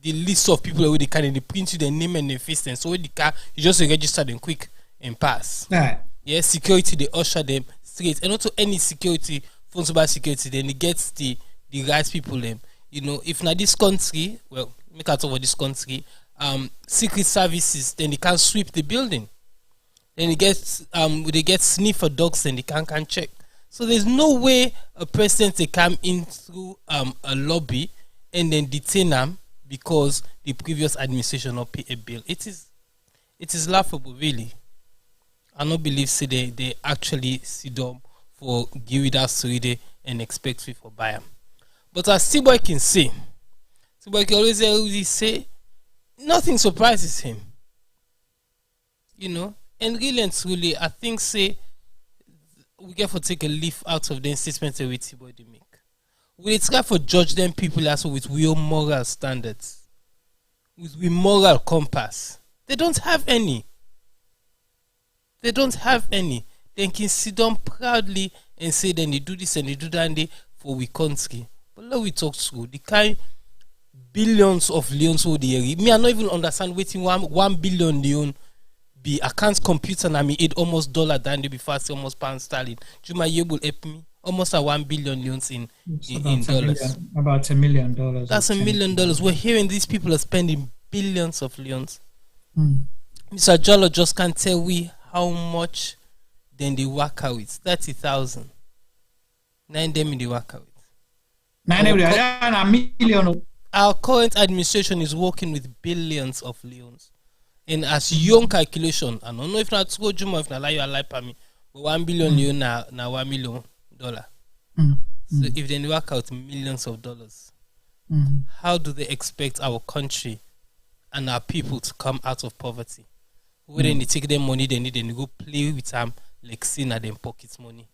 list of people where they can and they print you their name and their face, and so with the car you just register them quick and pass. Right. Yes, security, they usher them straight. And also any security, phone cyber security, then it gets the right people them. You know, if not this country, well, make out over this country, secret services, then they can sweep the building. Then it gets they get sniffer dogs and they can check. So there's no way a president to come in through a lobby and then detain them because the previous administration not pay a bill. It is laughable, really. I don't believe they actually sit down for give it us to and expect we for buy them. But as T-Boy can say, T-Boy can always say nothing surprises him. You know, and really and truly, I think we get for take a leaf out of the statements that we T-Boy they make. We try for judge them people also with real moral standards, with moral compass. They don't have any. They don't have any. They can sit down proudly and say then they do this and they do that and they for we country. But let we talk through the kind billions of leons wo dey me I not even understand wetin 1 billion leon be. I can't compute and I mean it almost dollar than before almost pound sterling. Juma, you will help me almost at 1 billion leons in dollars. About $1 million. That's $1 million. We're hearing these people are spending billions of leons. Mr. Jollo just can't tell we how much then they work out with 30,000. 9 them in the work out with. $1 million. Our current administration is working with billions of leons. And as young calculation, I don't know if not go Juma if not lie you lie per me, but 1 billion leon na $1 million. So if they work out millions of dollars, how do they expect our country and our people to come out of poverty? When they take their money, they need to go play with them like sin at them pockets money.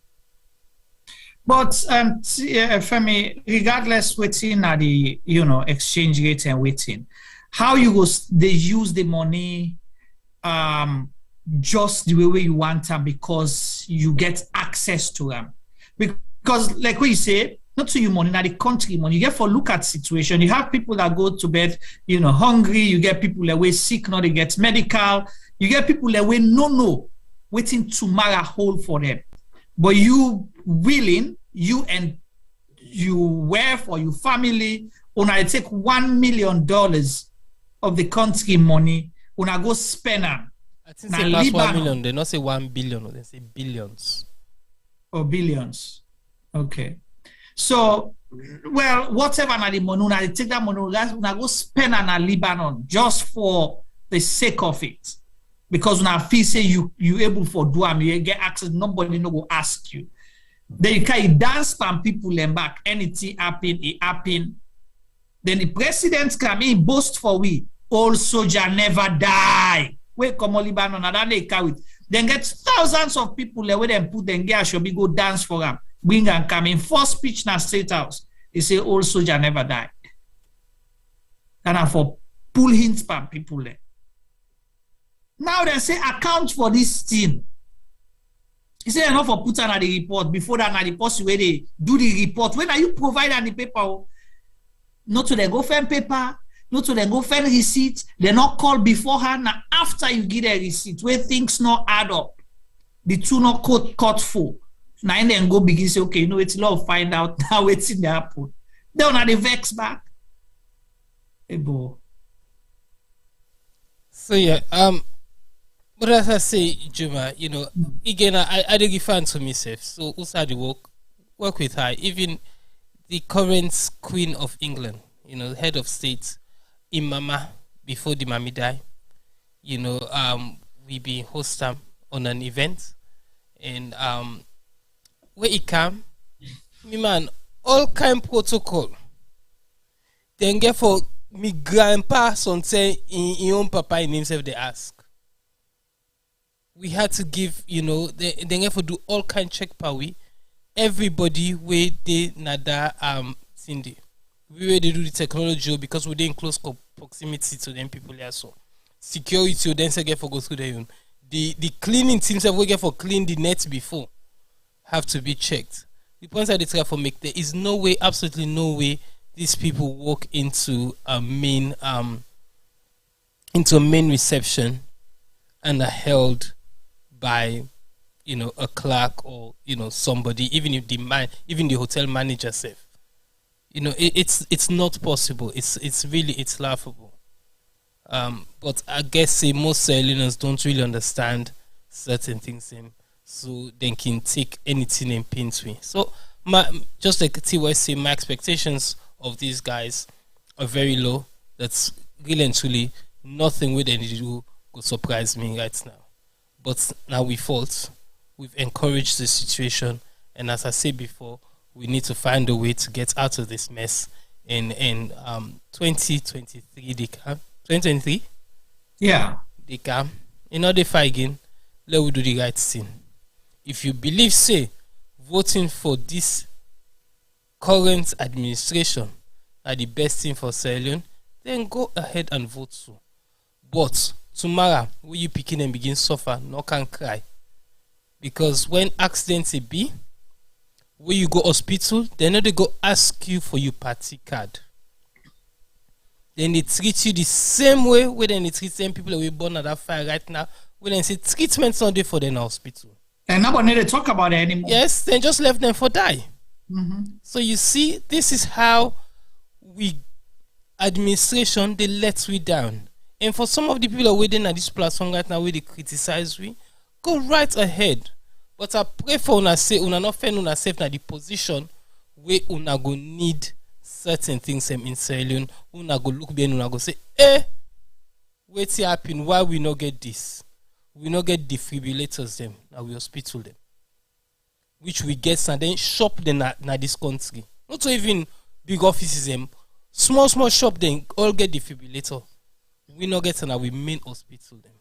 But Femi, regardless waiting at the exchange rate and waiting, how they use the money just the way you want them because you get access to them. Because like what you say, not to you money, not the country money. You get for look at situation. You have people that go to bed, hungry. You get people that way sick, not they get medical. You get people that way no, waiting tomorrow hold for them. But you willing, you and you wear for your family, when I take $1 million of the country money, when I go spend them. I think they last 1 million. They not say 1 billion, they say billions. Oh, billions. Okay. So, well, whatever na the money, I take that money, when I go spend in Lebanon just for the sake of it. Because when I feel say you able for do am, you get access, nobody no go ask you. Then you can dance from people and back. Anything happen, it happen. Then the president come in, boast for we. All soldier never die. We come on Lebanon, and then they carry it. Then get thousands of people there where them put them get should be go dance for them. Bring and come in. First speech na State House. They say all soldier never die. And for pull hints from people there. Now they say account for this thing. He say enough for put on the report. Before that, the post where they do the report. When are you providing the paper? Not to them go find paper. Not to them go find receipt. They not call beforehand. Now after you get a receipt, where things not add up, the two not cut full. Now and then go begin say, okay, it's law find out now it's in the happen. Then on the vex back. Hey, boy. So yeah, but as I say, Juma, again, I don't give fan to myself. So also the work with her. Even the current Queen of England, head of state, Imama, before the mommy die, we be host them on an event, and where it come, me man, all kind protocol. Then get for me grandpa son say in own papa in himself they ask. We had to give, they have to do all kind check per week. Everybody where they nada Cindy. We where they do the technology because we in close proximity to them people here. So security then say get for go through there. The cleaning teams have we get for clean the nets before have to be checked. The points that they try for make there is no way, absolutely no way these people walk into a main reception and are held by a clerk or somebody, even if even the hotel manager safe. It's not possible. It's really laughable. But I guess most Sierra don't really understand certain things, so they can take anything and pin to me. So just like TY say, my expectations of these guys are very low. That's really and truly nothing with any do could surprise me right now. But now we've encouraged the situation, and as I said before, we need to find a way to get out of this mess. In 2023, they come. 2023, yeah, they come. They fight again. Let we do the right thing. If you believe, say, voting for this current administration are the best thing for Sierra Leone, then go ahead and vote so. But tomorrow, when you picking and begin suffer, no can cry. Because when accidents be, when you go hospital, they know they go ask you for your party card. then they treat you the same way where then they treat them people that we born at that fire right now, when they say treatment's not there for them in the hospital. And nobody need to talk about it anymore. Yes, then just left them for die. Mm-hmm. So you see, this is how we administration they let we down. And for some of the people that are waiting at this platform right now where they criticize we, go right ahead. But I pray for una say una not find una safe na the position where una go need certain things in Sierra Leone. Una go look behind una go say, what's happen? Why we not get this? We not get defibrillators them. Now we hospital them. Which we get and then shop them na this country. Not so even big offices them. Small shop then all get defibrillator. We not get and we main hospital them.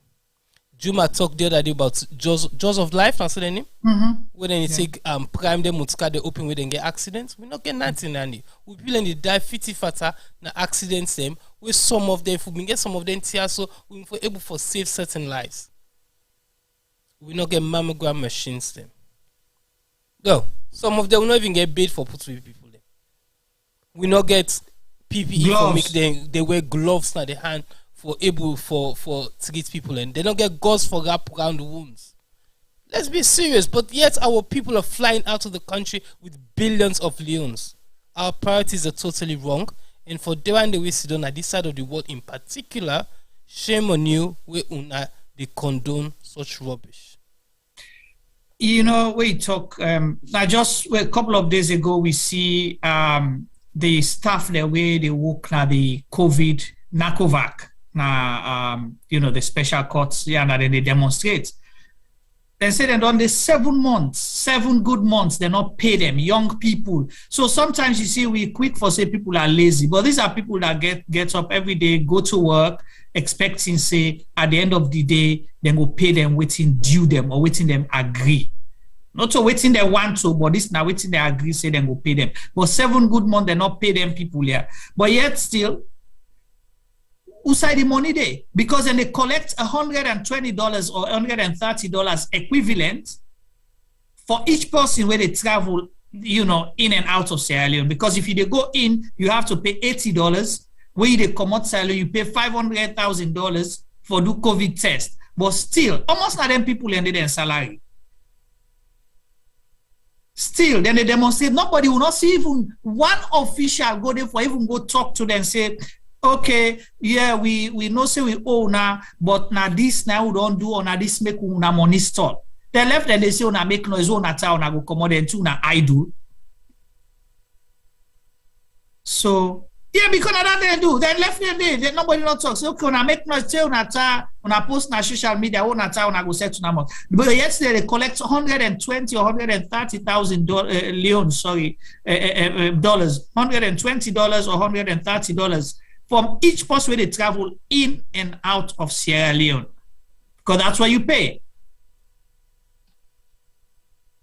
Juma talked the other day about Jaws of Life, answer the name. Mm-hmm. When they take prime them mutka they open where they get accidents. We not get 1990. We people in the die 50 fatter na accidents them. Where some of them if we get some of them tears so we were able to save certain lives. We not get mammogram machines them. No, some of them will not even get paid for put with people them. We not get PPE gloves. for make them they wear gloves na the hand for able for treat people and they don't get gauze for wrap around the wounds. Let's be serious, but yet our people are flying out of the country with billions of leons. Our priorities are totally wrong, and for them and the way sit down at this side of the world in particular, shame on you where una they condone such rubbish. You know, we talk now just a couple of days ago we see the staff the way they work na the COVID NACOVAC. The special courts, and then they demonstrate. They say that on the 7 good months, they not pay them, young people. So sometimes you see we quick for say people are lazy, but these are people that get up every day, go to work, expecting say at the end of the day, then go pay them, waiting due them or waiting them agree. Not so waiting they want to, but this now waiting they agree, say then go pay them. But 7 good months, they not pay them people here. But yet still, who side the money there? Because then they collect $120 or $130 equivalent for each person where they travel, in and out of Sierra Leone. Because if you go in, you have to pay $80. Where they come out Sierra Leone, you pay $500,000 for do COVID test. But still, almost not them people ended their salary. Still, then they demonstrate. Nobody will not see even one official go there for even go talk to them and say, okay, yeah, we know say we owe now, but now this now we don't do or now this make una money stall. They left and they say una make noise, una town go come out and una idle. So yeah, because that they do. They left there, nobody not talk. So okay, una make noise, say una ta, una post na social media, una ta, una go set to number. But yesterday they collect $120,000 or $130,000 leons, dollars, $120 or $130. From each person where they travel in and out of Sierra Leone. Because that's what you pay.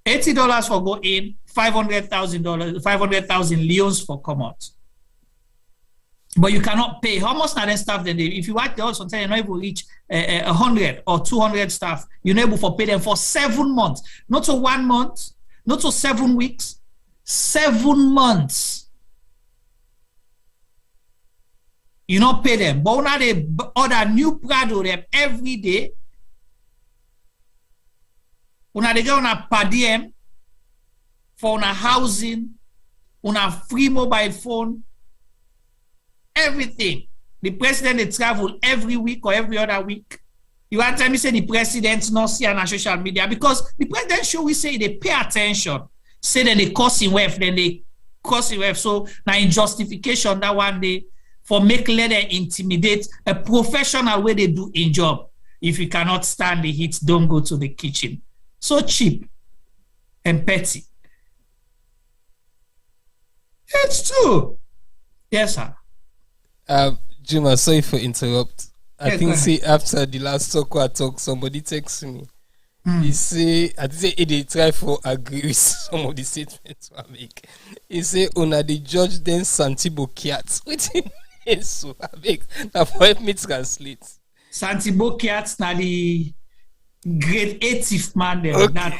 $80 for go in, $500,000 leons for come out. But you cannot pay. How much are the staff that they, if you watch the sometimes you're not able to reach 100 or 200 staff, you're not able to pay them for 7 months. Not to 1 month, not to 7 weeks, 7 months. You not pay them, but now they order new Prado them every day. Una they get una per diem for una housing, una free mobile phone, everything. The president they travel every week or every other week. You want to tell me say the president not see on social media because the president show we say they pay attention. Say that they cost him wealth, then they cost him wealth. So now in justification that one day. For make leather intimidate a professional way they do in job. If you cannot stand the heat, don't go to the kitchen. So cheap and petty. It's true. Yes, sir. Juma, sorry for interrupt. I think see after the last talk, somebody texts me. He say, I think they try for agree with some of the statements I make. He say, una the judge then Santibo Kiat. So I make now for help me translate. Santibo Kiat na the grade 80th man there. Okay.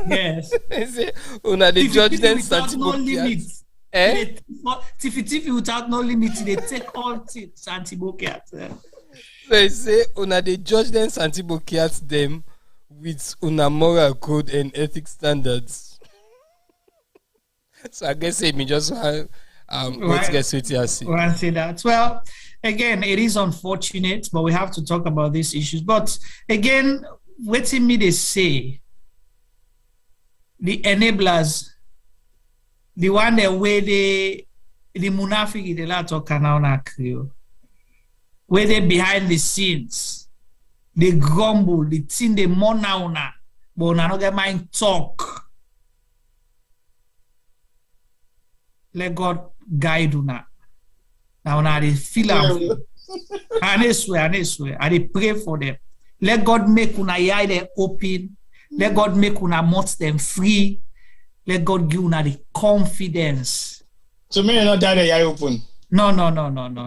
Yes. He say, una the judge then Santibo Kiat. Tiffy without no limit, they take all Santibokiat. So you say una they judge them Santibokiat them with una moral code and ethics standards. So I guess me just let's get sweetie. Say that. Well, again, it is unfortunate, but we have to talk about these issues. But again, waiting me they say the enablers, the one that way the munafiki the lot of canal crew, where they behind the scenes, they grumble, the thing they mona, but not get mind talk. Let God guide you now. Now they feel and I swear, I they pray for them. Let God make una eye them open. Let God make una mouth them free. Let God give una the confidence. So may not die the eye open. No.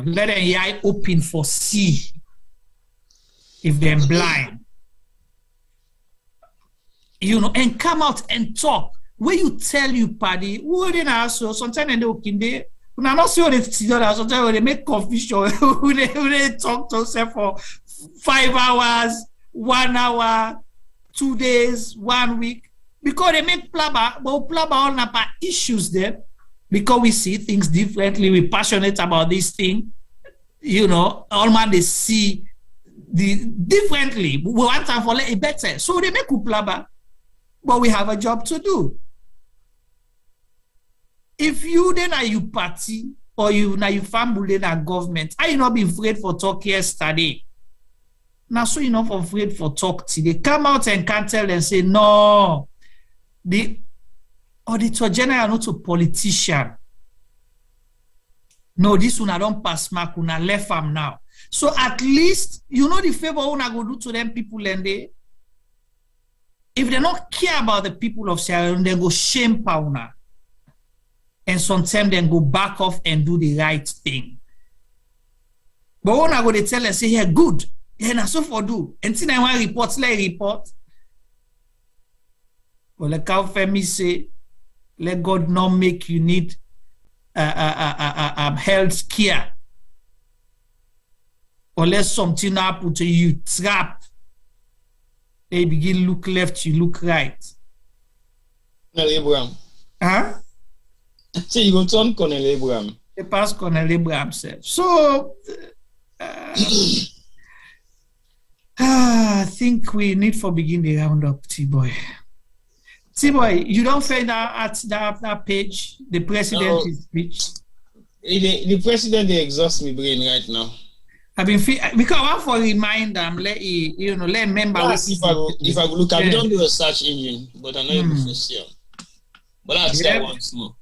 Let them eye open for see. If they're blind. You know, and come out and talk. Where you tell you, paddy, who they also sometimes they okay there. When I not see what they sometimes they make confusion. they talk to themselves for 5 hours, 1 hour, 2 days, 1 week. Because they make plaba, but plaba all napa issues there. Because we see things differently, we're passionate about this thing. You know, all man they see differently. We want to follow it better. So they make plaba, but we have a job to do. If you then are you party or you now you family then government, are you not be afraid for talk yesterday? Now so you not afraid for talk today. Come out and can't tell and say no. The Auditor General not a politician. No, this one I don't pass mark, una left am now. So at least you know the favor una go do to them people and they if they don't care about the people of Sierra Leone, they go shame pauna. And sometimes then go back off and do the right thing. But when I go to tell and say, yeah, good. Yeah, na so for do. And then I want report, let report. Well, like how Femi say, let God not make you need health care. Or let something happen to you, trap. They begin look left, you look right. No, Abraham. Huh? So you go turn Colonel Abraham. They pass Colonel Abraham self. So I think we need for begin the roundup, T-Boy. T-Boy, you don't find at that page the president's speech. The president they exhaust me brain right now. I've been because I want to remind them, let remember. If I look, I don't do a search engine, but I know able to see. But that's that once more.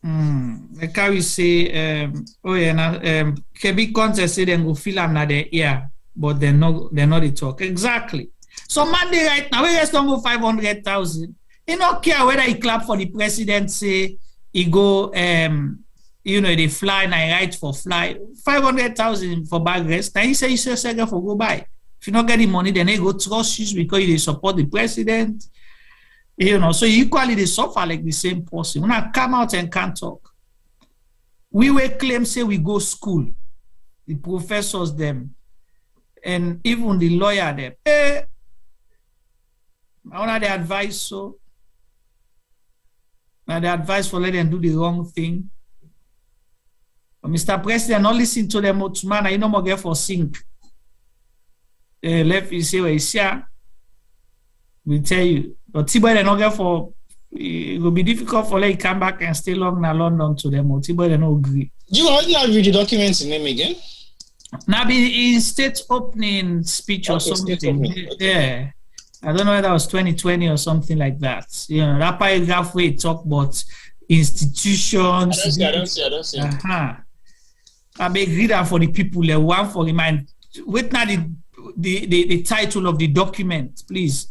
Like how we say, Kebi contest say them go feel am na their ear, but they're not the talk. Exactly. So Monday right now, we just don't go 500,000. He don't care whether he clap for the president, say he go they fly and I write for fly 500,000 for bag rest. Now he say second for go buy. If you not get the money, then they go trust you because they support the president. So equally they suffer like the same person. When I come out and can't talk, we will claim say we go school, the professors them, and even the lawyer them. I want the advice so. Now the advice for let them do the wrong thing. But Mr. President, not listen to them much man. I no more get for sink. Left you say where is here. We tell you. But T-Boy they not get for it will be difficult for like come back and stay long in London to them. T-Boy they not agree. Do you already have read the documents in them again? Now be in state opening speech or something. Okay. Yeah. I don't know whether that was 2020 or something like that. That paragraph where it talk about institutions. I don't see. I beg reader for the people that want for remind. Wait now the title of the document, please.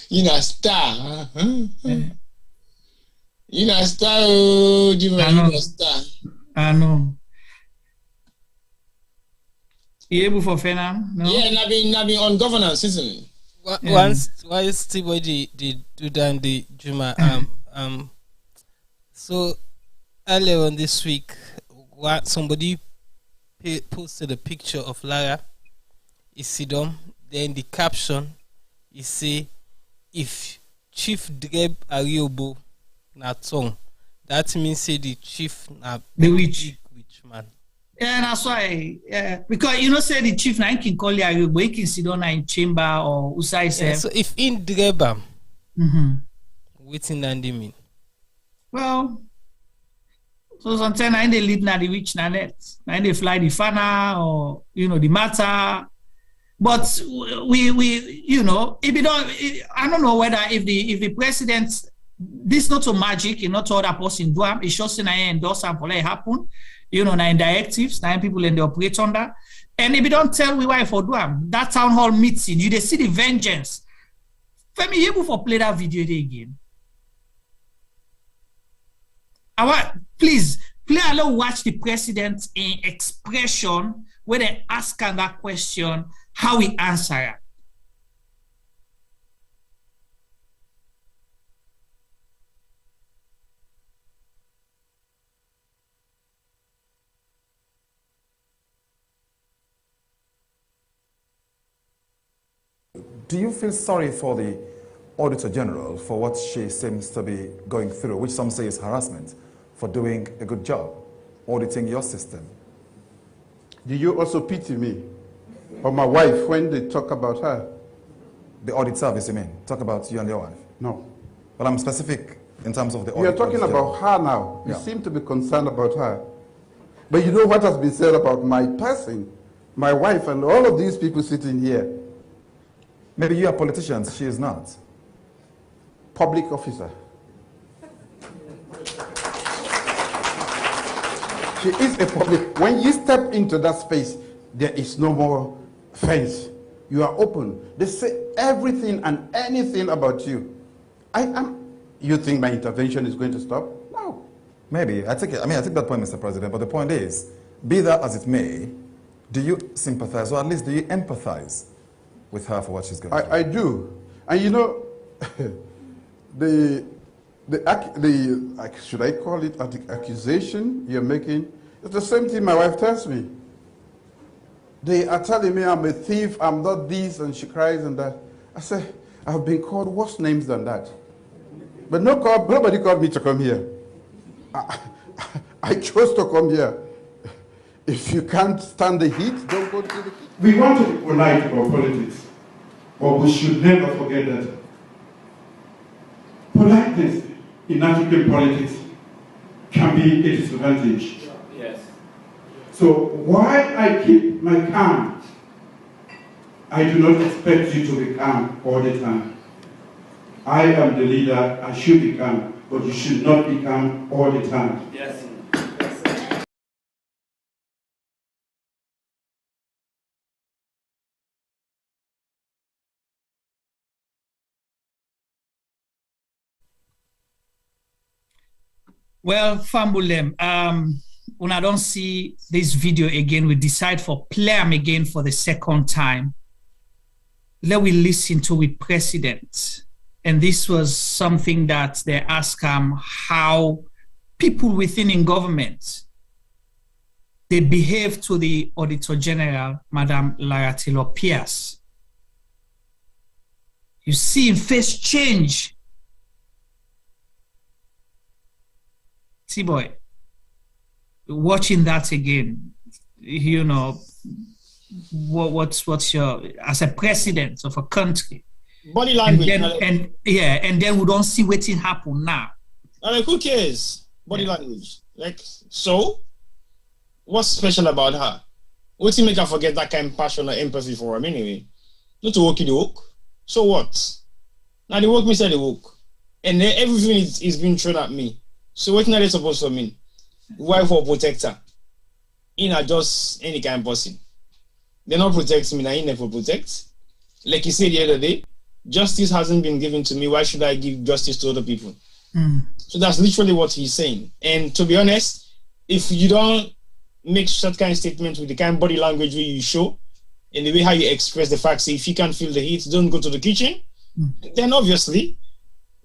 You a star. You a star, oh, you a star. I know. You able for Fenam? No? Yeah, I've been on governance, isn't it? Once Steve did do that the Juma so earlier on this week somebody posted a picture of Lara Isidom. Then the caption is say if Chief Dreb Ariobo na tongue, that means say the chief na the witch man. Yeah, that's why. Because you know, say the chief na can call you, but he can sit down in chamber or usai say. So if in Drebam, waiting and they mean. Well, so sometimes I they lead na the witch na net, na they fly the fana or the matter. But we you know, if you don't, I don't know whether if the president, this not so magic, not all that person do am. It's just I endorse and for let it happen. Nine directives, 9 people in the operate under. And if you don't tell we why for do am, that town hall meeting, you they see the vengeance. Femi, you able for play that video again? I want please play along watch the president in expression when they ask him that question, how he answer it. Do you feel sorry for the Auditor General for what she seems to be going through, which some say is harassment, for doing a good job, auditing your system? Do you also pity me or my wife when they talk about her? The audit service, you mean? Talk about you and your wife? No. But I'm specific in terms of the audit. We are talking about her now. You seem to be concerned about her. But you know what has been said about my person, my wife, and all of these people sitting here? Maybe you are politicians, she is not. Public officer. She is a public. When you step into that space, there is no more fence. You are open. They say everything and anything about you. You think my intervention is going to stop? No. Maybe. I take that point, Mr. President, but the point is, be that as it may, do you sympathize, or at least do you empathize with her for what she's going through? I do. And you know, should I call it the accusation you're making? It's the same thing my wife tells me. They are telling me I'm a thief, I'm not this, and she cries and that. I say, I've been called worse names than that. But nobody called me to come here. I chose to come here. If you can't stand the heat, don't go to the heat. We want to be polite about politics, but we should never forget that politeness in African politics can be a disadvantage. Yes. So while I keep my calm, I do not expect you to be calm all the time. I am the leader, I should be calm, but you should not be calm all the time. Yes. Well, Fambulem, when I don't see this video again, we decide for play them again for the second time. Let we listen to the president. And this was something that they asked how people within in government, they behave to the Auditor General, Madam Lara Taylor-Pearce. You see in face change. See, boy, watching that again, you know, what's your, as a president of a country, body language, and then we don't see what's happen now. Like, who cares? Body language, like, so what's special about her? What's make her forget that kind of passion or empathy for him anyway? Not to walk in the walk. So what? Now the walk me said the walk, and then everything is being thrown at me. So what are they supposed to mean? Wife or protector? In are just any kind of person. They not protect me, I never protect. Like you said the other day, justice hasn't been given to me. Why should I give justice to other people? So that's literally what he's saying. And to be honest, if you don't make such kind of statement with the kind of body language you show, in the way how you express the fact, say if you can't feel the heat, don't go to the kitchen, then obviously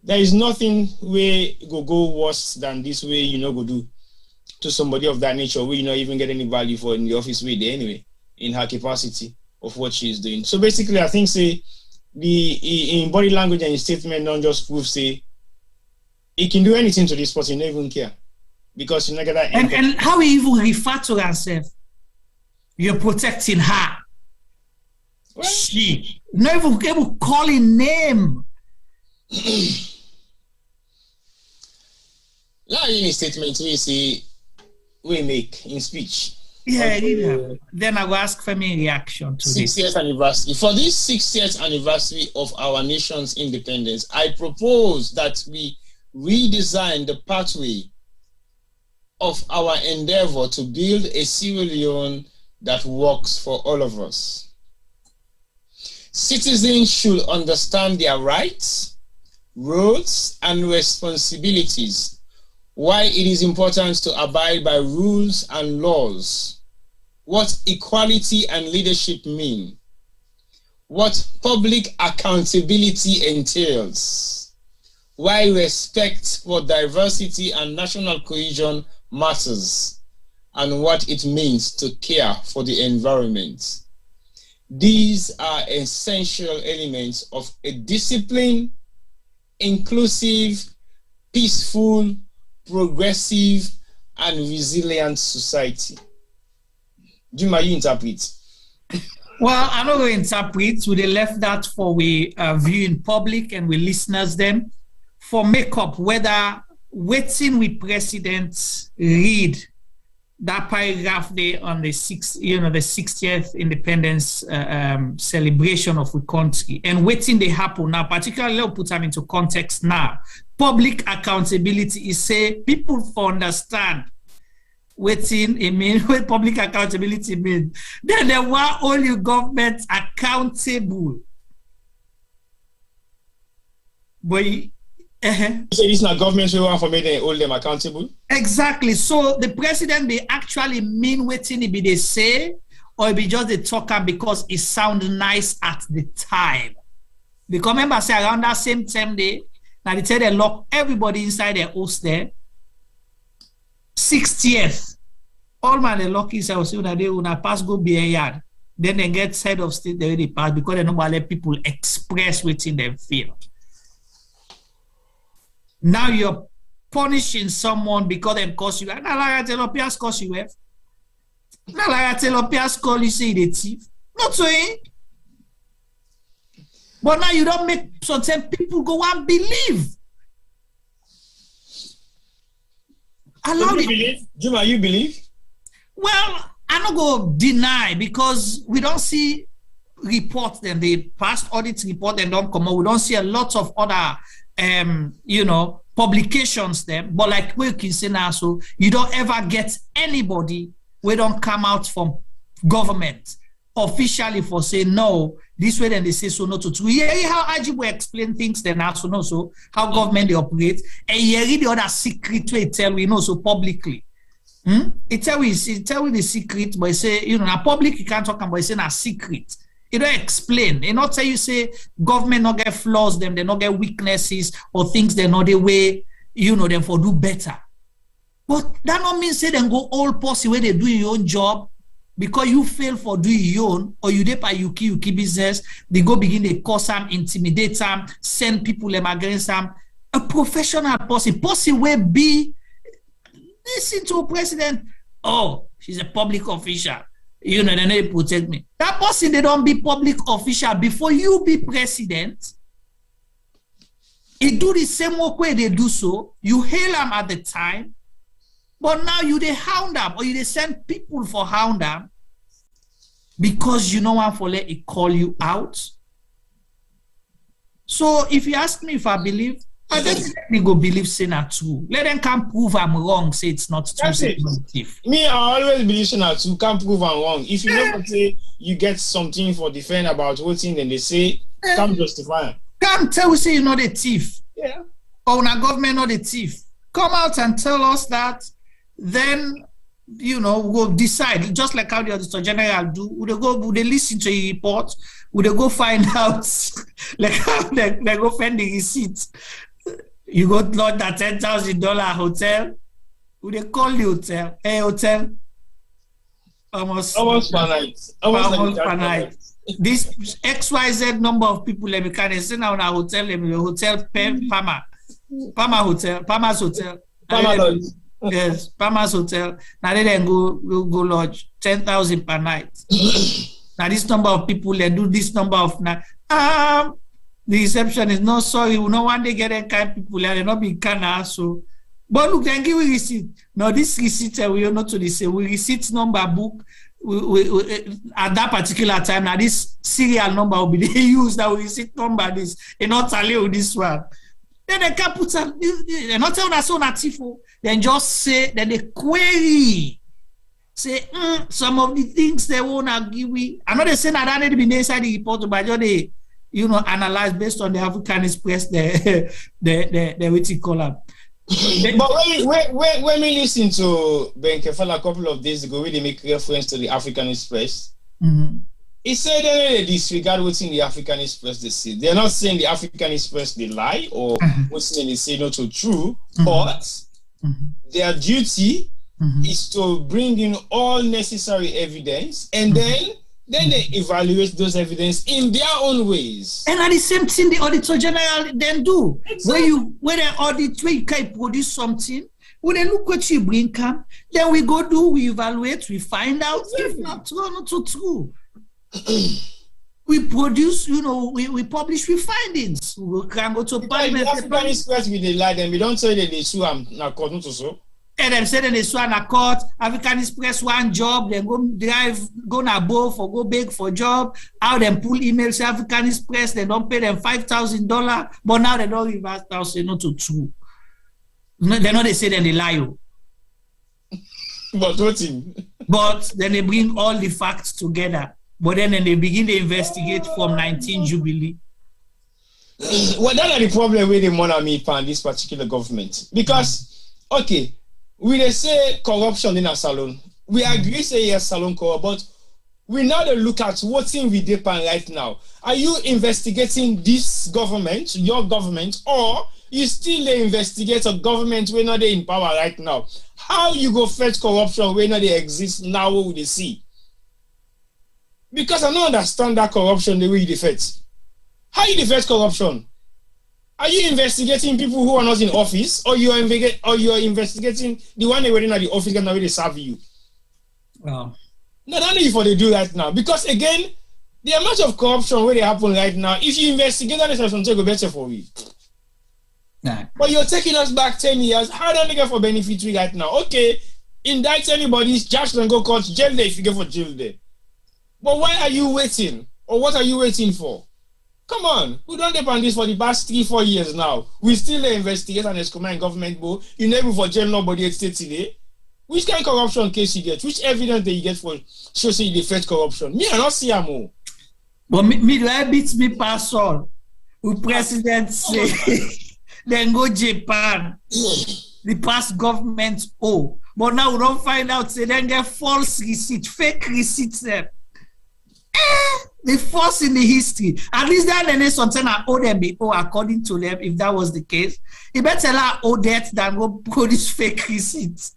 there is nothing way go worse than this way go do to somebody of that nature where you not even get any value for in the office way there anyway, in her capacity of what she is doing. So basically, I think say in body language and in statement don't just prove say he can do anything to this person, you don't even care. Because you not get that and how he even refer to herself, you're protecting her. What? She not even able calling name. Now in a statement we say we make in speech. Yeah. Then I will ask for me reaction to 6 years anniversary. For this 6 years anniversary of our nation's independence, I propose that we redesign the pathway of our endeavor to build a Sierra Leone that works for all of us. Citizens should understand their rights, roles, and responsibilities, why it is important to abide by rules and laws, what equality and leadership mean, what public accountability entails, why respect for diversity and national cohesion matters, and what it means to care for the environment. These are essential elements of a disciplined, inclusive, peaceful, progressive, and resilient society. Juma, you interpret. Well, I'm not going to interpret. We left that for we view in public and we listeners them for makeup whether waiting with presidents read that paragraph there on the 60th independence celebration of the country and waiting they happen now, particularly I'll put them into context now. Public accountability is say people for understand waiting it mean what public accountability means. Then there were all your governments accountable. But so it's not governments who want for me they hold them accountable. Exactly. So the president they actually mean waiting it be they say, or it be just they talk because it sounds nice at the time. Because remember say around that same time they now they tell they lock everybody inside their house there. 60th. All man they lock inside so that they will not pass go be a yard. Then they get head of state they already pass because they don't want to let people express within them feel. Now you're punishing someone because they cost you. Now Lara Taylor-Pearce cost you. Now Lara Taylor-Pearce call you say the thief. Not so. But now you don't make certain people go and believe. Allow you believe? Juma, you believe? Well, I'm not going to deny because we don't see reports. Then the past audit report then don't come out. We don't see a lot of other publications there, but like we can say now, so you don't ever get anybody we don't come out from government officially for saying no, this way then they say so not to true. Yeah, how Ajibu explain things then also know so how government they operate, and you read the other secret way tell we know so publicly. It tell we the secret, but say now public you can't talk about it, say a secret. It don't explain. It not tell you say government not get flaws, them they not get weaknesses or things they not the way them for do better. But that not mean say them go all possible where they do your own job because you fail for doing your own or you dey you keep business. They go begin they cause them, intimidate them, send people them against them. A professional person will be listen to a president. Oh, she's a public official. Then they protect me. That person, they don't be public official before you be president. It do the same work way they do so. You hail them at the time, but now you they hound them or you they send people for hound them because you know one for let it call you out. So if you ask me if I believe, I definitely go believe Sena too. Let them come prove I'm wrong, say it's not true. Me, I always believe Sena too, can't prove I'm wrong. If you never say you get something for defend about voting, then they say, come justify. Come tell we say you're not a thief. Yeah. Or our government not a thief. Come out and tell us that, then we'll decide, just like how the Auditor General do. Would they listen to a report? Would they go find out, like how they go find the receipt? You go lodge that $10,000 hotel. Would they call the hotel? Hey, hotel. Almost per night. Almost per night. This XYZ number of people, let me can say now in a hotel, Pama Hotel, Pama's Hotel. Yes, Pama's Hotel. Now they then go lodge 10,000 per night. Now this number of people, they do this number of night. The reception is not sorry. We no one they get that kind of people. They not be kind so. But look, then give we receipt. Now this receipt we are not to the same. We receipt number book. We at that particular time. Now this serial number will be used. That we receipt number this. And not tell you this one. Then they can put some. They not tell us so native. Then just say. Then they query. Say some of the things they wanna give we. I know they say that I need to be inside the report, but they analyze based on the African Express the what you call them. But when we listen to Ben Kefal a couple of days ago, where they make reference to the African Express, he said they disregard what's in the African Express they say. They're not saying the African Express they lie or what's in they say not so true, but their duty is to bring in all necessary evidence and then they evaluate those evidence in their own ways. And at the same thing the Auditor General then do. Exactly. When they audit, where you can produce something, when they look what you bring come, then we we evaluate, we find out if not true. We produce, we publish with findings. We can go to Parliament. The African Express with the lie, then we don't say that they sue them according to so. And them say that they sue a court, African Express one job, then go drive, go na both or go beg for job. How them pull emails to African Express, they don't pay them $5,000, but now they don't reverse now say not to true. They know they say that they lie. But what in? But then they bring all the facts together. But then they begin to investigate from 19 Jubilee. Well, that's the problem with the money on this particular government. Because, okay, we they say corruption in a salon. We agree say yes, salon corrupt, but we now look at what's in with Japan right now. Are you investigating this government, your government, or you still investigate a government when not they in power right now? How you go fetch corruption when not they exist now what they see? Because I don't understand that corruption the way you defect. How you defect corruption? Are you investigating people who are not in office, or you are investigating the one they were in at the office and now they serve you? Well, not only for they do that now, because again, the amount of corruption where they happen right now, if you investigate that, it's going to go better for you. Nah. But you're taking us back 10 years. How do they get for benefit right now? Okay, indict anybody, charge them, go court, jail there if you get for jail there. But why are you waiting? Or what are you waiting for? Come on, we don't depend this for the past 3-4 years now. We still investigate and escomment government board. You never for jail nobody at state today. Which kind of corruption case you get? Which evidence that you get for show say you defend corruption? Me, I don't see a more. But me beats me pass all. The president say then go Japan. The past government but now we don't find out say then get false receipt, fake receipts there. The first in the history. At least that then is something I owe them according to them. If that was the case, you better owe that than go produce fake receipts.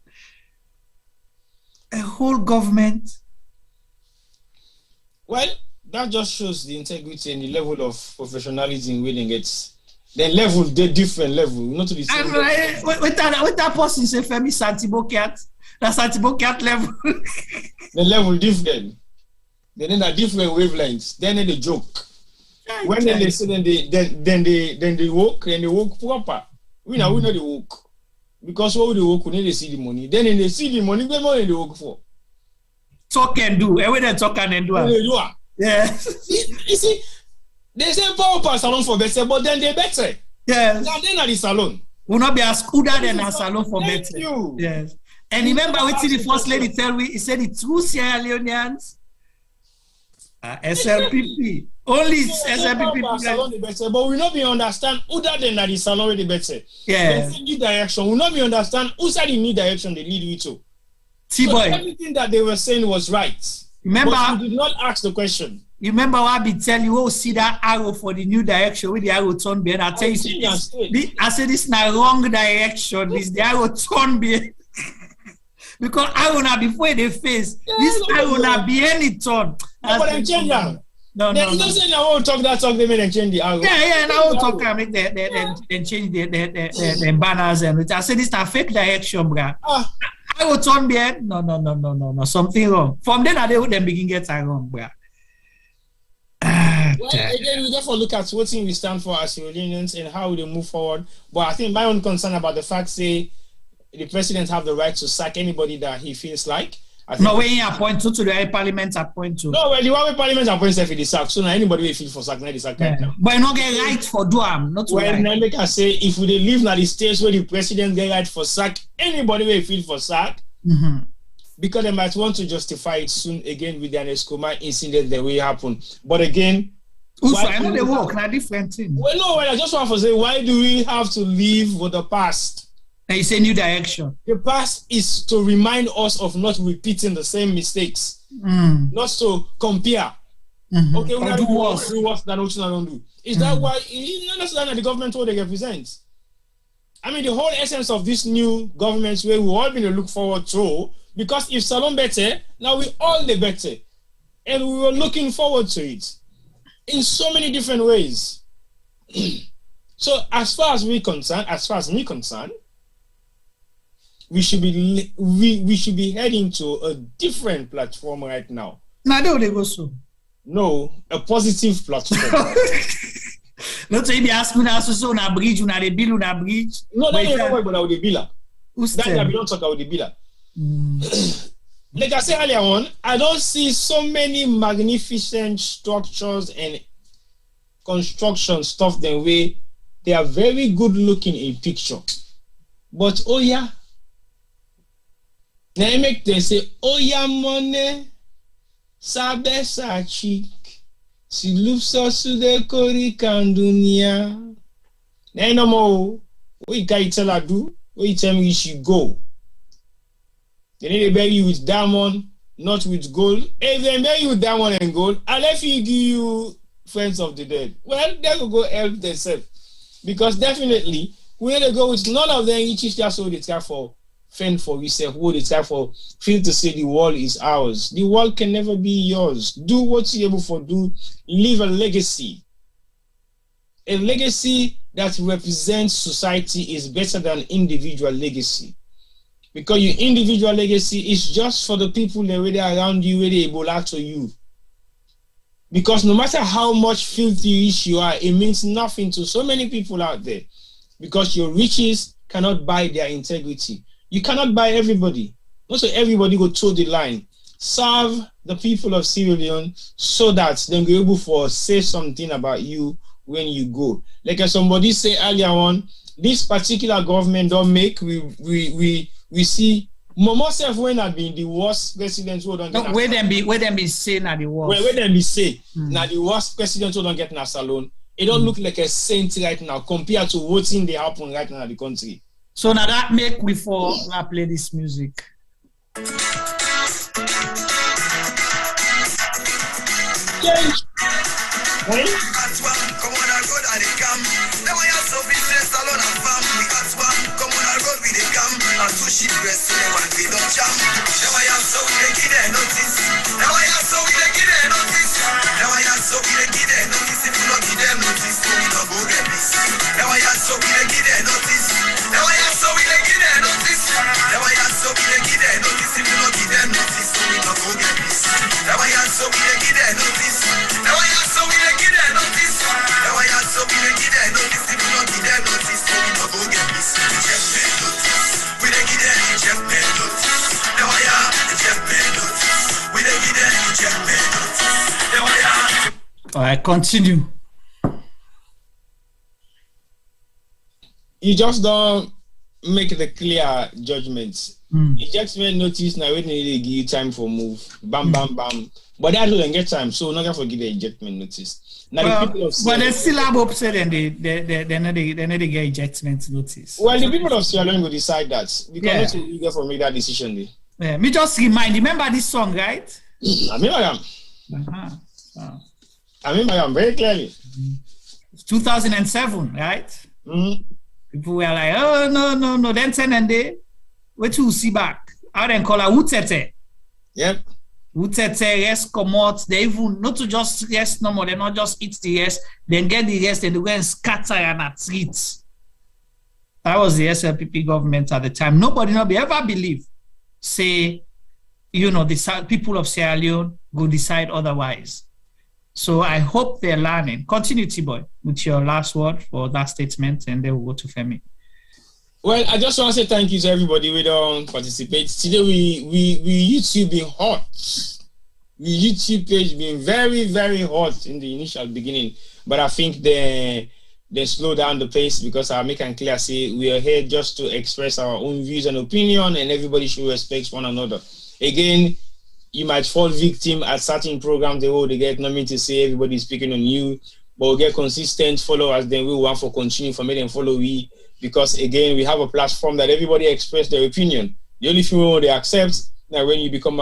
A whole government. Well, that just shows the integrity and the level of professionalism Willing gets. The level, the different level, not to the same. With that person say Femi Santibocat, that's Santibocat level. The level different. Then in a different wavelengths. Then they joke. When they say then they work and they work proper. We know they work. Because what they work when they see the money. Then they see the money, the money they work for. Talk and do. Everything talk and do. Yeah. You see, they say power salon for better, but then they better. Yes. Now they're not the salon. Will not be as good than a salon for Thank better. You. Yes. And remember what the first lady tell me, he said the true Sierra Leoneans SLPP. Only SLPP. Salon the better, but we not be understand who that then the salon the better. Yeah. They new direction. We not be understand who said the new direction they lead you to. So everything that they were saying was right. Remember, but you did not ask the question. You remember what I be telling you? Oh, see that arrow for the new direction with the arrow turn behind. I tell you, I said this is not wrong direction. This the arrow turn behind. Because arrow now before they face this arrow now behind it turn. But they change that. No. You don't say now talk that talk. They may change the arrow. Yeah. Now we'll talk. Make they change the banners and I said this is a fake direction, bruh. I will turn behind. No. Something wrong. From then they would then begin get wrong, bruh. Well, again, we therefore look at what we stand for as Unions and how they move forward. But I think my own concern about the fact, say, the president have the right to sack anybody that he feels like. No, when he appoint to the parliament appoint to. No, well, the one parliament appoints if he sack. So now anybody will feel for sack, now they sack right now. But you not get right for do not to well, right. Make I say if we live now the states where the president get right for sack, anybody will feel for sack. Because they might want to justify it soon again with an Escoma incident that will happen. But again, I know they work, not different thing. Well, no, I just want to say, why do we have to live with the past? It's a new direction. The past is to remind us of not repeating the same mistakes, not to compare. Okay, we do worse than what you don't do. Is that why? You understand the government what they represent? I mean, the whole essence of this new government where we all been to look forward to, because if Salon better, now we all the better. And we were looking forward to it in so many different ways. So as far as me concerned, we should be heading to a different platform right now. Now they go so. No, a positive platform. Not say be ask me so na bridge, na the bill, na bridge. No, that ain't about the bill. That we don't talk about the bill. Like I said earlier on, I don't see so many magnificent structures and construction stuff the way they are very good looking in picture. But oh yeah, now I make them say, oh yeah, money, sabe sa chick, si lufsa su de kori kandunia. Now no more, what you can tell her do, what you tell me she go. They need to bury you with diamond, not with gold. If they bury you with diamond and gold, unless you give you friends of the dead, well, they will go help themselves. Because definitely, we need to go with none of them. Each is just so they try for fend for yourself, who they try for feel to say the world is ours. The world can never be yours. Do what you're able to do. Leave a legacy. A legacy that represents society is better than individual legacy. Because your individual legacy is just for the people that are around you, where they able to you. Because no matter how much filthy rich you are, it means nothing to so many people out there. Because your riches cannot buy their integrity. You cannot buy everybody. Also, everybody go toe the line. Serve the people of Sierra Leone so that they'll be able to say something about you when you go. Like as somebody say earlier on, this particular government don't make we see Momo self when had been the worst president who don't get where them be saying at the worst. Where them be say now the worst president who don't get na salon. It don't look like a saint right now compared to what thing they happen right now in the country. So now that make we for play this music. Change. All right, continue. You just don't make the clear judgments. Ejectment notice now when they give you time for move. Bam, bam, bam. But that don't get time, so not gonna forget the ejectment notice. Now the people of but they still have upset and they not get ejectment notice. Well, the people of Sierra Leone will decide that because you get for make that decision. Me just remember this song, right? I remember very clearly. 2007, right? People were like, oh, no. Then 10 and day, what you see back? How then call her Wutete? Yep. Wutete, rest, come out. They even, not to just rest no more, they not just eat the rest, then get the rest and they go and scatter and treat. That was the SLPP government at the time. Nobody ever believe, say, the people of Sierra Leone go decide otherwise. So I hope they're learning. Continue, T-Boy, with your last word for that statement, and then we'll go to Femi. Well, I just want to say thank you to everybody who don't participate. Today we YouTube being hot. The YouTube page being very, very hot in the initial beginning. But I think they slow down the pace because I make it clear, say we are here just to express our own views and opinion, and everybody should respect one another. Again, you might fall victim at certain programs, they get nothing to say, everybody is speaking on you, but we'll get consistent followers, then we want for continue for me and follow we, because again, we have a platform that everybody express their opinion. The only thing they accept that when you become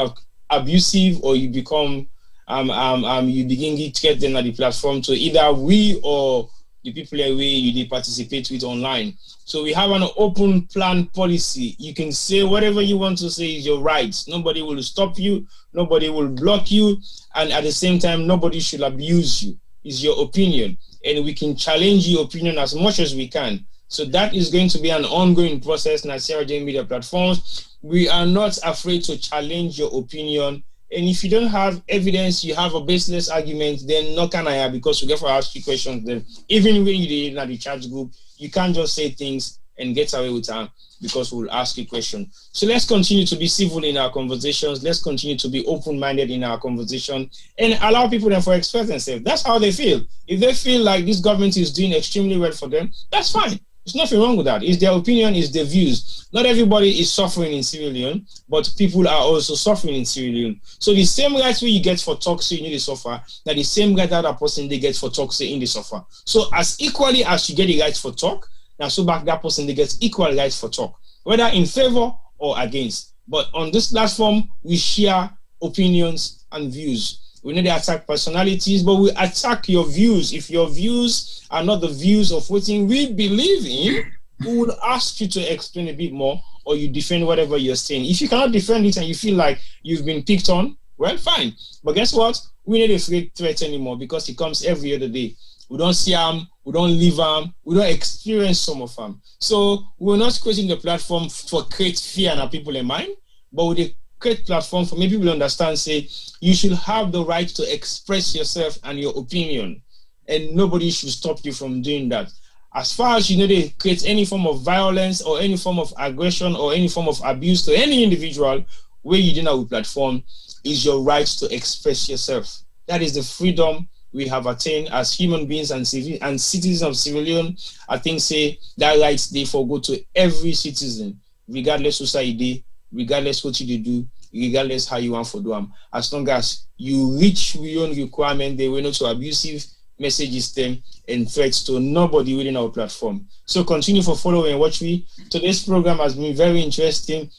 abusive or you become, you begin to get them at the platform to either we or the people that you participate with online. So we have an open plan policy. You can say whatever you want to say is your right. Nobody will stop you. Nobody will block you. And at the same time, nobody should abuse you. It's your opinion. And we can challenge your opinion as much as we can. So that is going to be an ongoing process in our Sierra Leone media platforms. We are not afraid to challenge your opinion. And if you don't have evidence, you have a baseless argument, then no can I have, because we get for ask you questions. Then even when you're in the chat group, you can't just say things and get away with them because we'll ask you questions. So let's continue to be civil in our conversations. Let's continue to be open-minded in our conversation and allow people then to express themselves. That's how they feel. If they feel like this government is doing extremely well for them, that's fine. There's nothing wrong with that. It's their opinion, it's their views. Not everybody is suffering in Sierra Leone, but people are also suffering in Sierra Leone. So the same rights you get for toxic in the suffer, that the same right that person they get for toxic in the suffer. So as equally as you get the rights for talk, now so back that person they get equal rights for talk, whether in favor or against. But on this platform, we share opinions and views. We need to attack personalities, but we attack your views. If your views are not the views of what we believe in, we will ask you to explain a bit more, or you defend whatever you're saying. If you cannot defend it and you feel like you've been picked on, well, fine. But guess what? We need a threat anymore because it comes every other day. We don't see them, we don't live them, we don't experience some of them. So we're not creating the platform for create fear in our people in mind, but with a great platform for maybe people to understand, say, you should have the right to express yourself and your opinion, and nobody should stop you from doing that. As far as you know, they create any form of violence or any form of aggression or any form of abuse to any individual where you do not have a platform, is your right to express yourself. That is the freedom we have attained as human beings and citizens of Sierra Leone. I think, say, that rights therefore go to every citizen, regardless of society, regardless what you do, regardless how you want to do them. As long as you reach your requirement, they will not to abusive messages them and threats to nobody within our platform. So continue for following and watch me. Today's program has been very interesting.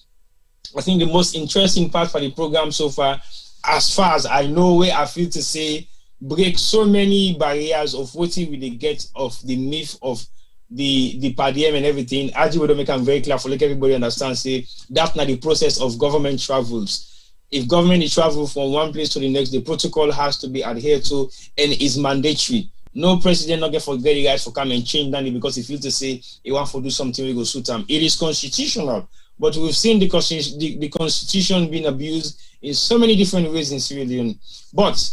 I think the most interesting part for the program so far as I know, where I feel to say, break so many barriers of what we get of the myth of the per diem and everything. As you would make them very clear for like everybody understand, say that's not the process of government travels. If government is travel from one place to the next, the protocol has to be adhered to and is mandatory. No president not get forget the guys for come and change that because he feels to say he want to do something we go suit him. It is constitutional, but we've seen the constitution being abused in so many different ways in Sierra Leone. But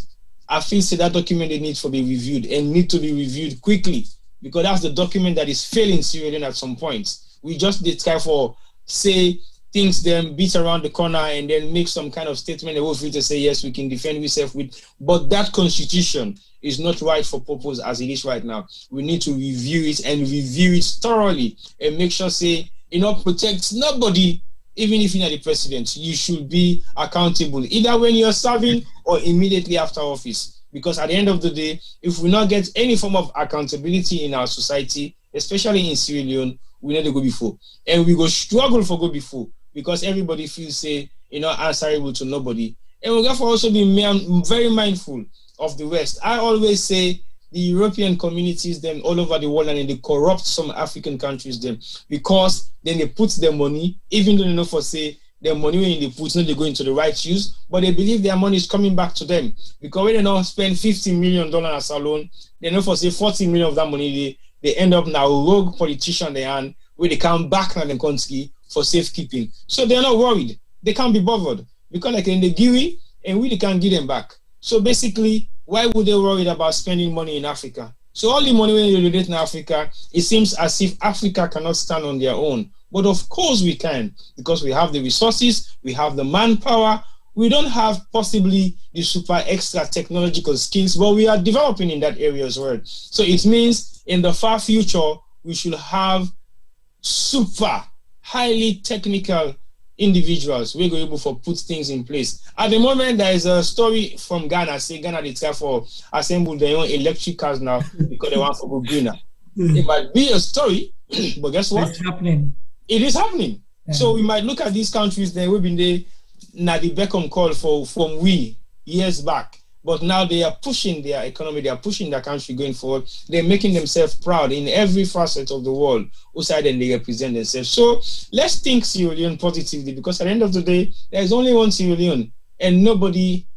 I feel say that document they need to be reviewed and need to be reviewed quickly, because that's the document that is failing Sierra Leone at some point. We just did try for say things then beat around the corner and then make some kind of statement they will feel to say yes, we can defend ourselves with, but that constitution is not right for purpose as it is right now. We need to review it and review it thoroughly and make sure say it protects nobody. Even if you're not the president, you should be accountable, either when you're serving or immediately after office. Because at the end of the day, if we not get any form of accountability in our society, especially in Sierra Leone, we need to go before. And we go struggle for go before, because everybody feels say answerable to nobody. And we therefore also be very mindful of the West. I always say the European communities, them all over the world, and they corrupt some African countries, them because then they put their money, even though they know for say their money when they put, they go into the right use, but they believe their money is coming back to them because when they don't spend $50 million as a loan, they know for say 40 million of that money they end up now rogue politician they hand where they come back to the country for safekeeping. So they're not worried. They can't be bothered because like in the GUI and we can't give them back. So basically, why would they worry about spending money in Africa? So all the money when you donate in Africa, it seems as if Africa cannot stand on their own. But of course we can, because we have the resources, we have the manpower. We don't have possibly the super extra technological skills, but we are developing in that area as well. So it means in the far future, we should have super highly technical individuals we're able to put things in place. At the moment, there is a story from Ghana, say Ghana they try for assemble their own electric cars now because they want to go greener. It might be a story, but guess what? It's happening. It is happening. Yeah. So we might look at these countries that we've been there, now the Beckham call from we years back. But now they are pushing their economy, they are pushing their country going forward. They're making themselves proud in every facet of the world, outside and they represent themselves. So let's think Sierra Leone positively, because at the end of the day, there's only one Sierra Leone, and nobody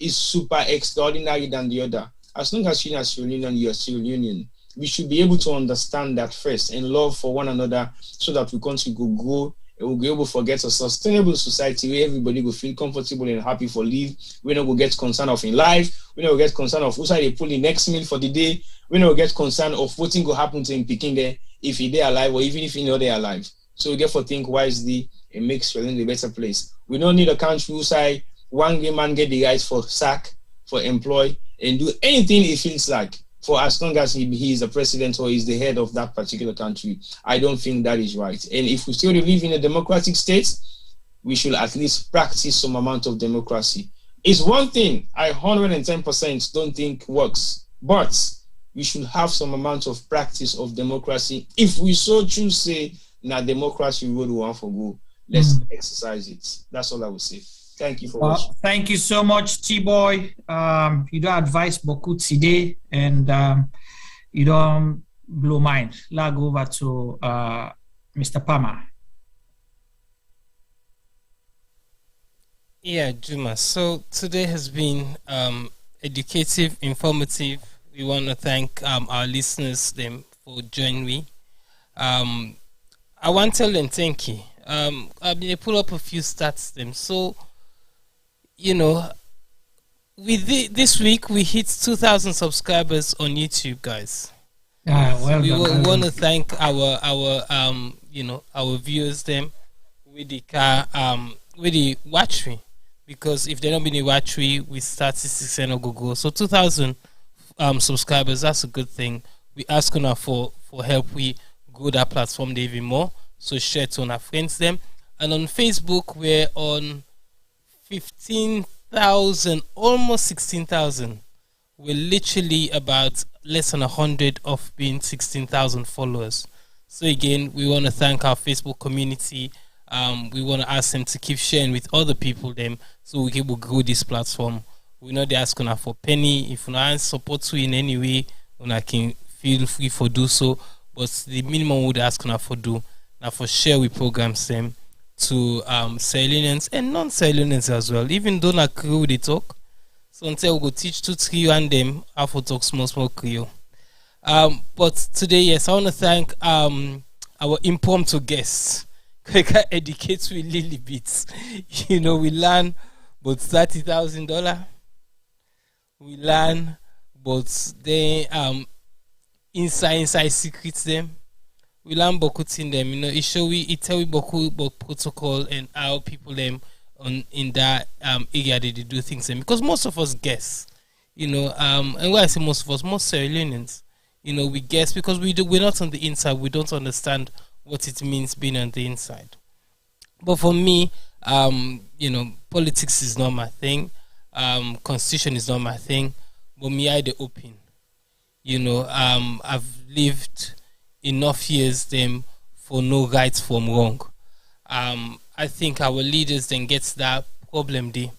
is super extraordinary than the other. As long as you're Sierra Leone, you're Sierra Leone. We should be able to understand that first and love for one another so that we country go grow. We'll be able to forget a sustainable society where everybody will feel comfortable and happy for live. We don't go get concerned of in life. We don't get concerned of who's they pull the next meal for the day. We don't get concerned of what thing will happen to him picking there if he there alive or even if he know they're alive. So we get to think wisely and make sure in a better place. We don't need a country who say one gay man get the rights for sack, for employ, and do anything he feels like. For as long as he is the president or is the head of that particular country. I don't think that is right. And if we still live in a democratic state, we should at least practice some amount of democracy. It's one thing I 110% don't think works, but we should have some amount of practice of democracy. If we so choose say, now democracy road we want for go, let's exercise it. That's all I would say. Thank you for watching. Thank you so much, T-Boy. You don't advise beaucoup today, and you don't blow mind. Let's go over to Mr. Palmer. Yeah, Juma. So today has been educative, informative. We want to thank our listeners them for joining me. I want to tell them thank you. They pull up a few stats them. So, you know, this week we hit 2,000 subscribers on YouTube, guys. We want to thank our viewers them with the watch me, because if they don't be the watch we statistics and go. So 2,000 subscribers, that's a good thing. We ask on for help. We grow that platform even more. So share it on our friends them. And on Facebook we're on 15,000, almost 16,000. We're literally about less than 100 of being 16,000 followers. So again, we want to thank our Facebook community. We want to ask them to keep sharing with other people them, so we can grow this platform. We know they're asking for penny. If you want support you in any way, I can feel free for do so. But the minimum would ask for do now for share with programs them to Sierra and non-Sierra as well. Even though not Creole they talk. So until we go teach 2-3 and them how to talk small Creole. But today, yes, I want to thank our impromptu guests. We can educate with little bits. You know, we learn about $30,000. We learn about the inside secrets them. We learn beaucoup in them, you know. It tell we beaucoup about protocol and how people them in that area they do things them, because most of us guess, you know. And when I say most of us, most Sierra Leoneans, you know, we guess because we're not on the inside. We don't understand what it means being on the inside. But for me, you know, politics is not my thing. Constitution is not my thing. But me, I the open. You know, I've lived enough years them for no right from wrong. I think our leaders then gets that problem there.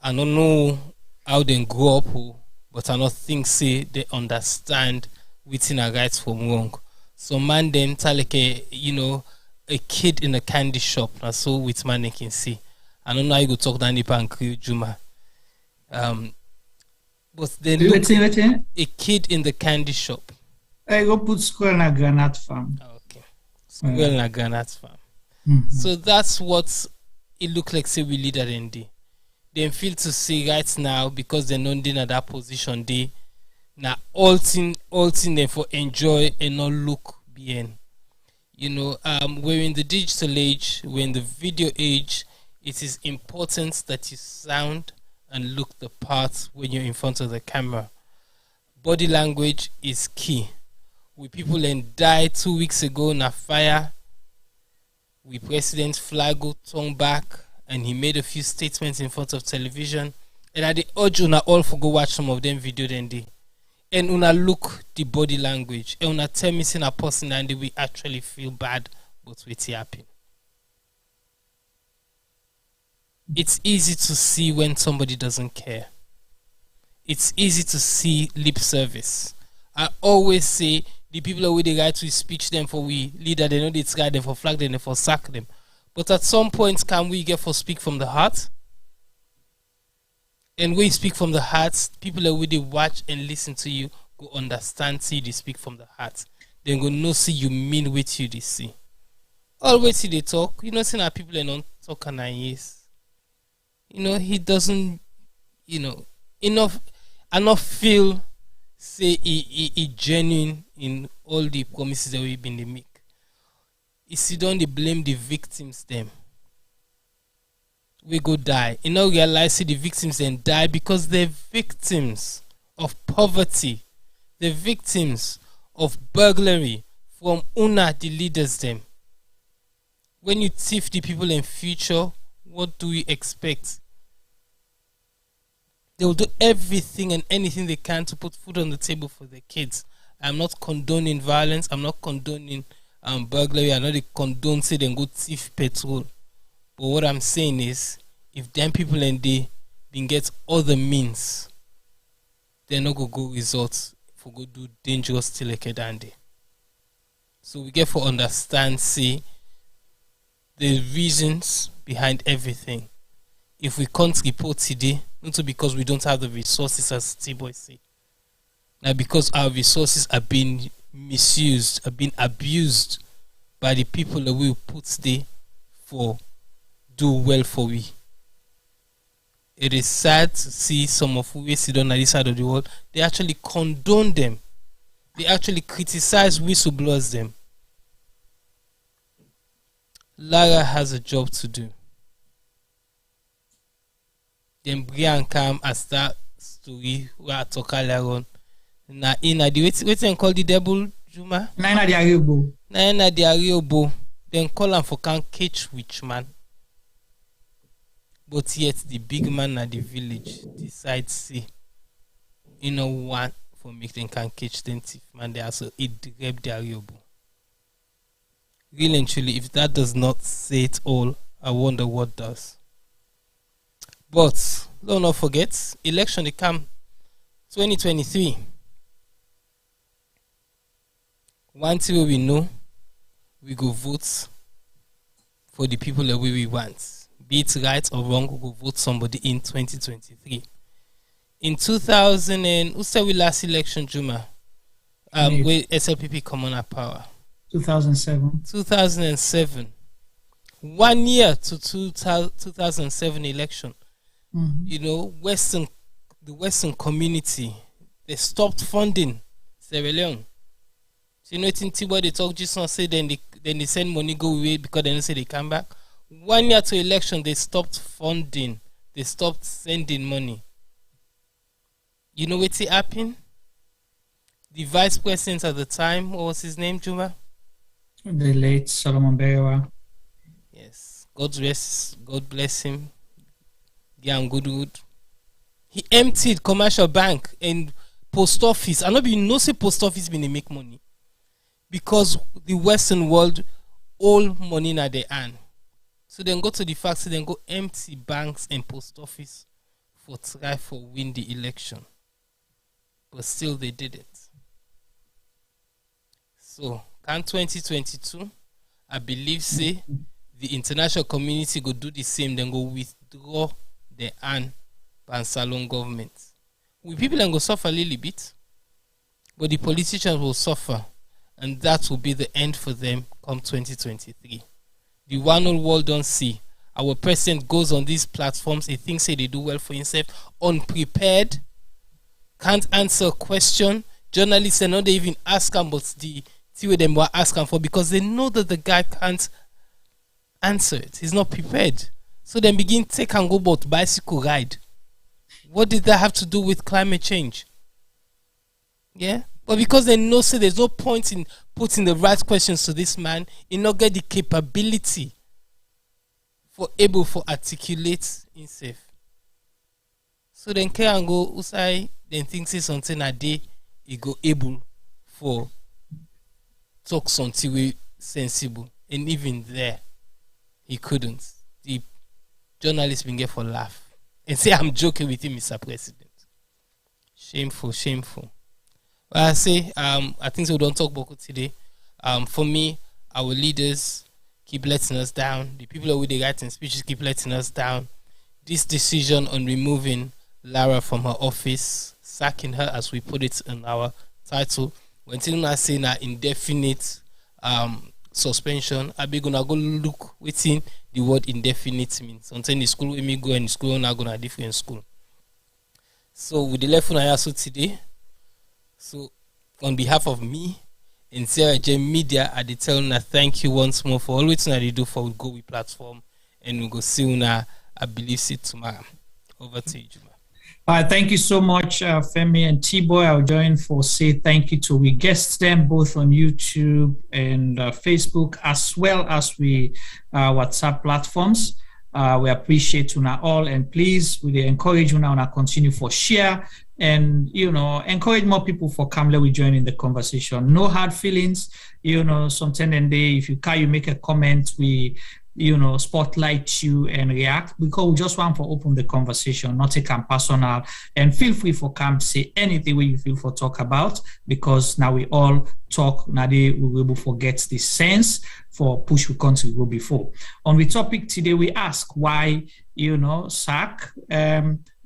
I don't know how they grow up, but I don't think say they understand within a right from wrong. So man them tell like a kid in a candy shop, and so with man they can see. I don't know how you go talk down the pancreas, Juma. But then look, a kid in the candy shop. I go put squirrel in a granite farm. Okay. Squirrel in a granite farm. So that's what it look like say we leader in day. They feel to see right now because they're not in that position they now all thing them for enjoy and not look behind. We're in the digital age, we're in the video age. It is important that you sound and look the part when you're in front of the camera. Body language is key. We people then died 2 weeks ago in a fire. We President Flago turned back and he made a few statements in front of television. And I urge una all for go watch some of them video then day. And una look the body language. And una tell me in a person and we actually feel bad but what's happening. It's easy to see when somebody doesn't care. It's easy to see lip service. I always say the people who the right to speech them for we leader, they know they try them for flag them, they for sack them. But at some point, can we get for speak from the heart? And when you speak from the heart, people who they watch and listen to you go understand, see they speak from the heart. Then go know see you mean what you they see. Always see they talk. See now people are not talking and yes. He doesn't, enough feel say he genuine in all the promises that we've been make. You see, don't they blame the victims them. We go die. Realize see the victims then die because they're victims of poverty. They're victims of burglary from una the leaders them. When you thief the people in future, what do we expect? They will do everything and anything they can to put food on the table for their kids. I'm not condoning violence. I'm not condoning burglary. I'm not condone say they go thief petrol. But what I'm saying is, if them people and they didn't get other means, they're not gonna go results for go do dangerous till like a dandy. So we get for understand see the reasons behind everything. If we can't report today, not because we don't have the resources as T-Boy say. Now because our resources are being misused, are being abused by the people that we put there for do well for we. It is sad to see some of who sit on this side of the world. They actually condone them. They actually criticize whistleblowers them. Lara has a job to do. Then Brian come as that story where I talk earlier on. Na ina the waiting call the devil Juma. Na ina the Ariobo. Na ina the Ariobo. Then call him for can catch witch man. But yet the big man at the village decides say, one for make them can catch them thief man. They also eat the Ariobo. Really and truly, if that does not say it all, I wonder what does. But don't not forget, election they come 2023. One thing we know, we go vote for the people that we want. Be it right or wrong, we go vote somebody in 2023. In 2000 and who said we last election, Juma? Where SLPP come on our power. 2007. 2007. 1 year to 2007 election. Mm-hmm. The Western community, they stopped funding Sierra Leone. So what they talk just not say then they send money go away because they don't say they come back. 1 year to election, they stopped funding. They stopped sending money. You know what's happened? The vice president at the time, what was his name, Juma? The late Solomon Berewa. Yes. God bless him. Yeah, good. He emptied commercial bank and post office. I know you know say post office been make money. Because the Western world all money na they earn. So then go to the facts, then go empty banks and post office for try for win the election. But still they did it. So can 2022, I believe say the international community go do the same, then go withdraw the Salon government. We people then go suffer a little bit, but the politicians will suffer, and that will be the end for them come 2023. The one whole world don't see. Our president goes on these platforms, he thinks they do well for himself, unprepared, can't answer a question. Journalists are not even ask him, but the way them were asking for, because they know that the guy can't answer it. He's not prepared. So then begin take and go about bicycle ride. What did that have to do with climate change? Yeah? But because they know, so there's no point in putting the right questions to this man, he not get the capability for able for articulate himself. So then can go usai then think say something a day he go able for talk something way sensible, and even there he couldn't. The journalist been get for laugh and say I'm joking with him, Mr. President. Shameful. But I say I think so we don't talk about today. For me, our leaders keep letting us down. The people with the writing speeches keep letting us down. This decision on removing Lara from her office, sacking her as we put it in our title, when Tina saying an indefinite suspension, I be gonna go look within the word indefinite means. Sometimes the school when me go and the school not gonna different school. So with the left one so today. So on behalf of me and Sarah J Media, I did tell you thank you once more for all what you do for Go We platform, and we go see you I believe see tomorrow. Over to you, Juma. Thank you so much, Femi and T-Boy. I'll join for say thank you to we guests them both on YouTube and Facebook, as well as we WhatsApp platforms. We appreciate you all, and please we encourage you now continue for share and encourage more people for Kamle we join in the conversation. No hard feelings. Sometime and day if you can you make a comment, we spotlight you and react, because we just want to open the conversation, not take them personal, and feel free for come say anything where you feel for talk about, because now we all talk, now we will able forget the sense for push we country go before. On the topic today, we ask why, sack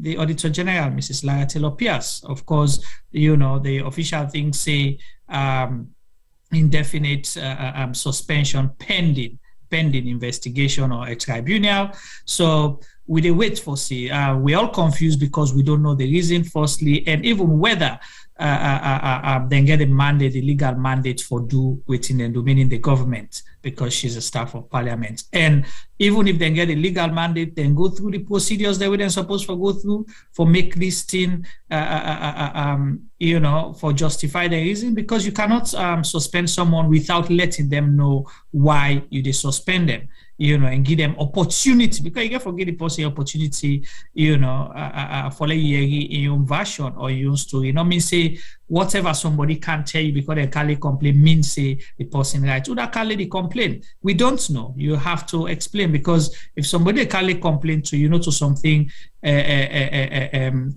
the Auditor General, Mrs. Lara Taylor-Pearce. Of course, the official thing say indefinite suspension pending investigation or a tribunal. So we dey wait for see. We all confused because we don't know the reason firstly, and even whether then get a mandate, a legal mandate for do within and do, meaning the government, because she's a staff of parliament. And even if they get a legal mandate, then go through the procedures that we then supposed to go through for make this thing, for justify the reason, because you cannot suspend someone without letting them know why you did suspend them, and give them opportunity, because you can forget the person opportunity, for like in your version or your story. Not mean say whatever somebody can't tell you because they can't complain means say the person right. Who that can't the complain? We don't know. You have to explain, because if somebody can't complain to to something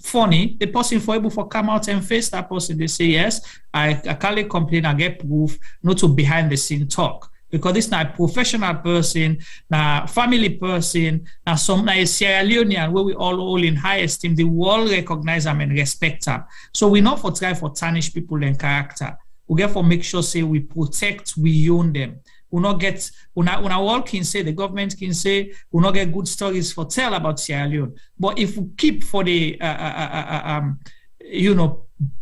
funny, the person for able to come out and face that person, they say yes, I can't complain, I get proof, not to behind the scene talk. Because this not a professional person, na family person, na a Sierra Leonean where we all in high esteem. The world recognize them and respect them. So we not for try for tarnish people and character. We get for make sure say we protect, we own them. We not get una all can say, the government can say we not get good stories for tell about Sierra Leone. But if we keep for the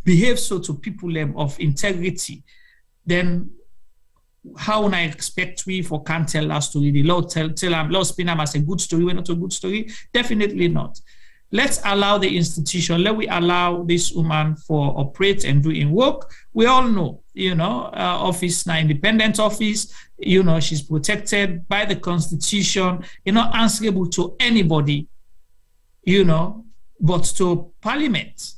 behave so to people of integrity, then how would I expect we for can't tell our story? The law tell them, law spin them as a good story, we're not a good story? Definitely not. Let's allow the institution, let we allow this woman for operate and do in work. We all know, office, now independent office, she's protected by the Constitution, not answerable to anybody, but to Parliament.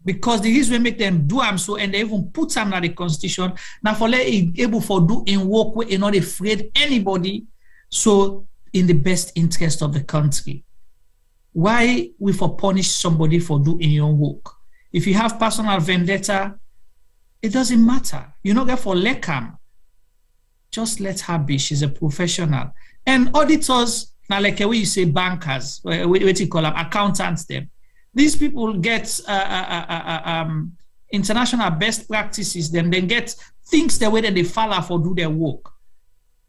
because the reason we make them do them so, and they even put them in the constitution, now for let able for do in work where not afraid anybody, so in the best interest of the country. Why we for punish somebody for doing your work? If you have personal vendetta, it doesn't matter. You don't get for lekam. Just let her be. She's a professional. And auditors, now like we say bankers, what you call them, accountants them. These people get international best practices, then get things the way that they follow for do their work.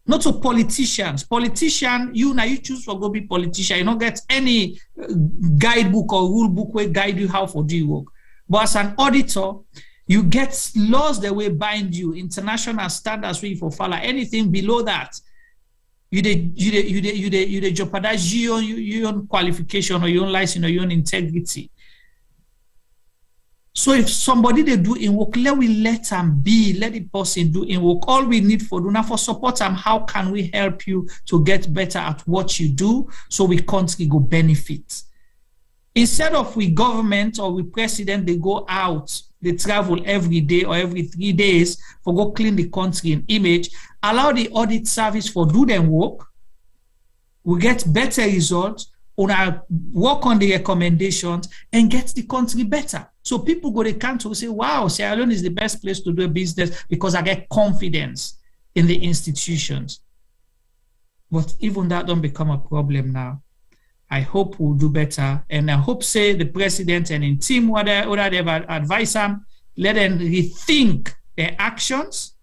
Not to politicians. Politician, you choose for go be politician. You don't get any guidebook or rule book where guide you how for do your work. But as an auditor, you get laws that will bind you, international standards where you for follow. Anything below that, you jeopardize your own qualification or your own license or your own integrity. So if somebody they do in work, let them be, let the person do in work. All we need for do now for support them, how can we help you to get better at what you do so we country go benefit? Instead of we government or we president, they go out, they travel every day or every 3 days for go clean the country in image, allow the audit service for do them work, we get better results, work on the recommendations and get the country better. So people go to the country say, wow, Sierra Leone is the best place to do a business because I get confidence in the institutions. But even that don't become a problem now. I hope we'll do better. And I hope, say, the president and in team, whatever they've advised them, let them rethink their actions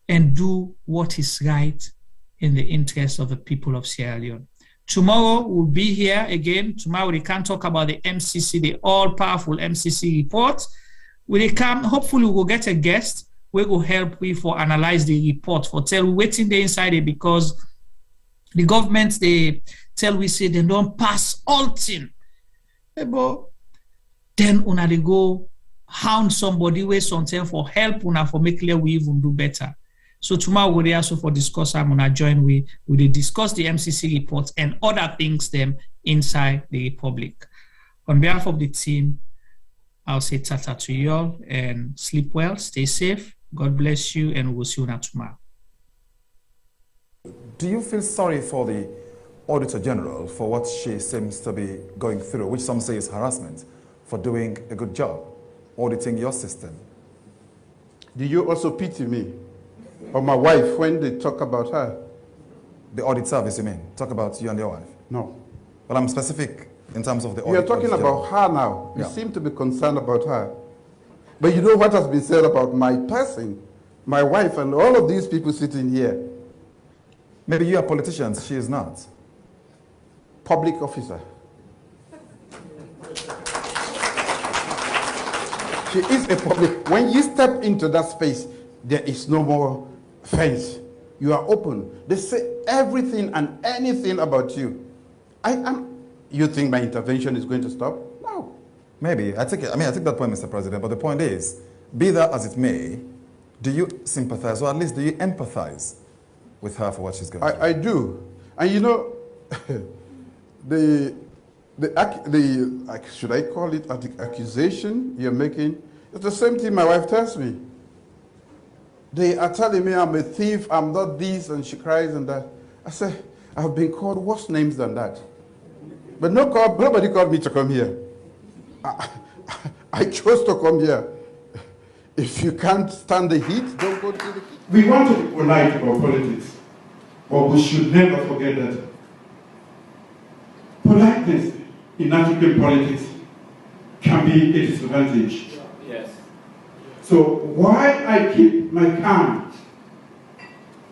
and do what is right in the interest of the people of Sierra Leone. Tomorrow we'll be here again. Tomorrow we can talk about the MCC, the all-powerful MCC report. Hopefully we'll get a guest. We will help we for analyze the report for tell we waiting there inside it because the government they tell we say they don't pass all thing. But then una they go hound somebody with something for help una for make clear we even do better. So tomorrow we'll also for discuss I'm gonna join we discuss the MCC reports and other things them inside the Republic. On behalf of the team, I'll say tata to you all and sleep well, stay safe. God bless you and we'll see you tomorrow. Do you feel sorry for the Auditor General for what she seems to be going through, which some say is harassment, for doing a good job, auditing your system? Do you also pity me or my wife when they talk about her? The audit service, you mean? Talk about you and your wife? No. Well, I'm specific in terms of the audit. You're talking about her now. You seem to be concerned about her. But you know what has been said about my person, my wife, and all of these people sitting here? Maybe you are politicians, she is not. Public officer. She is a public. When you step into that space, there is no more fence. You are open. They say everything and anything about you. You think my intervention is going to stop? No. Maybe. I take that point, Mr. President, but the point is, be that as it may, do you sympathize, or at least do you empathize with her for what she's going through? I do. And you know, should I call it the accusation you're making? It's the same thing my wife tells me. They are telling me I'm a thief, I'm not this, and she cries and that. I say, I've been called worse names than that. But nobody called me to come here. I chose to come here. If you can't stand the heat, don't go to the heat. We want to be polite about politics, but we should never forget that politeness in African politics can be a disadvantage. Yes. So while I keep my calm,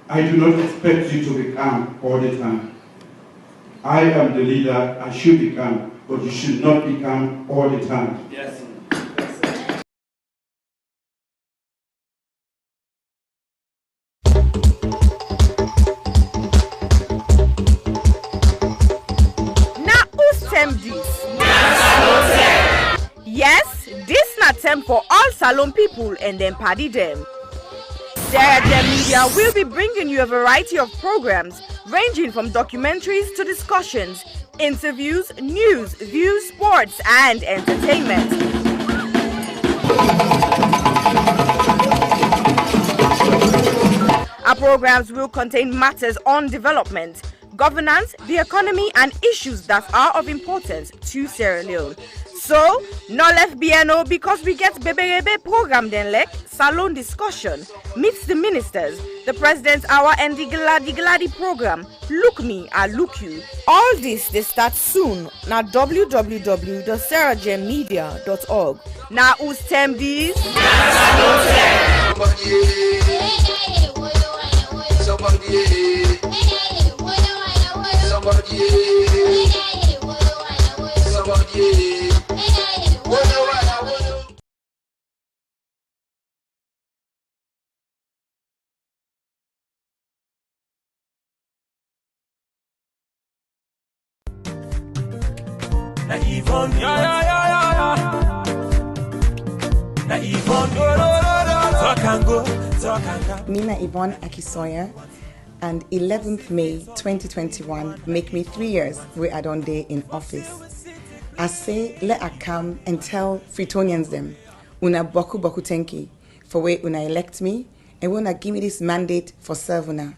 I do not expect you to be calm all the time. I am the leader, I should be calm, but you should not be calm all the time. Yes. Yes, this na term for all Salon people and then party them. Sarah Media will be bringing you a variety of programs ranging from documentaries to discussions, interviews, news, views, sports, and entertainment. Our programs will contain matters on development, governance, the economy, and issues that are of importance to Sierra Leone. So, no left BNO because we get Bebe program then like salon discussion, meets the ministers, the president's hour, and the Gladi program. Look me, I look you. All this they start soon. Now www.sarahjmedia.org. Now who's term these? Mina Yvonne Akisoya, and 11th May 2021 make me 3 years where I don't day in office. I say let I come and tell Fritonians them una boku tenki for where una elect me and when I give me this mandate for serve una.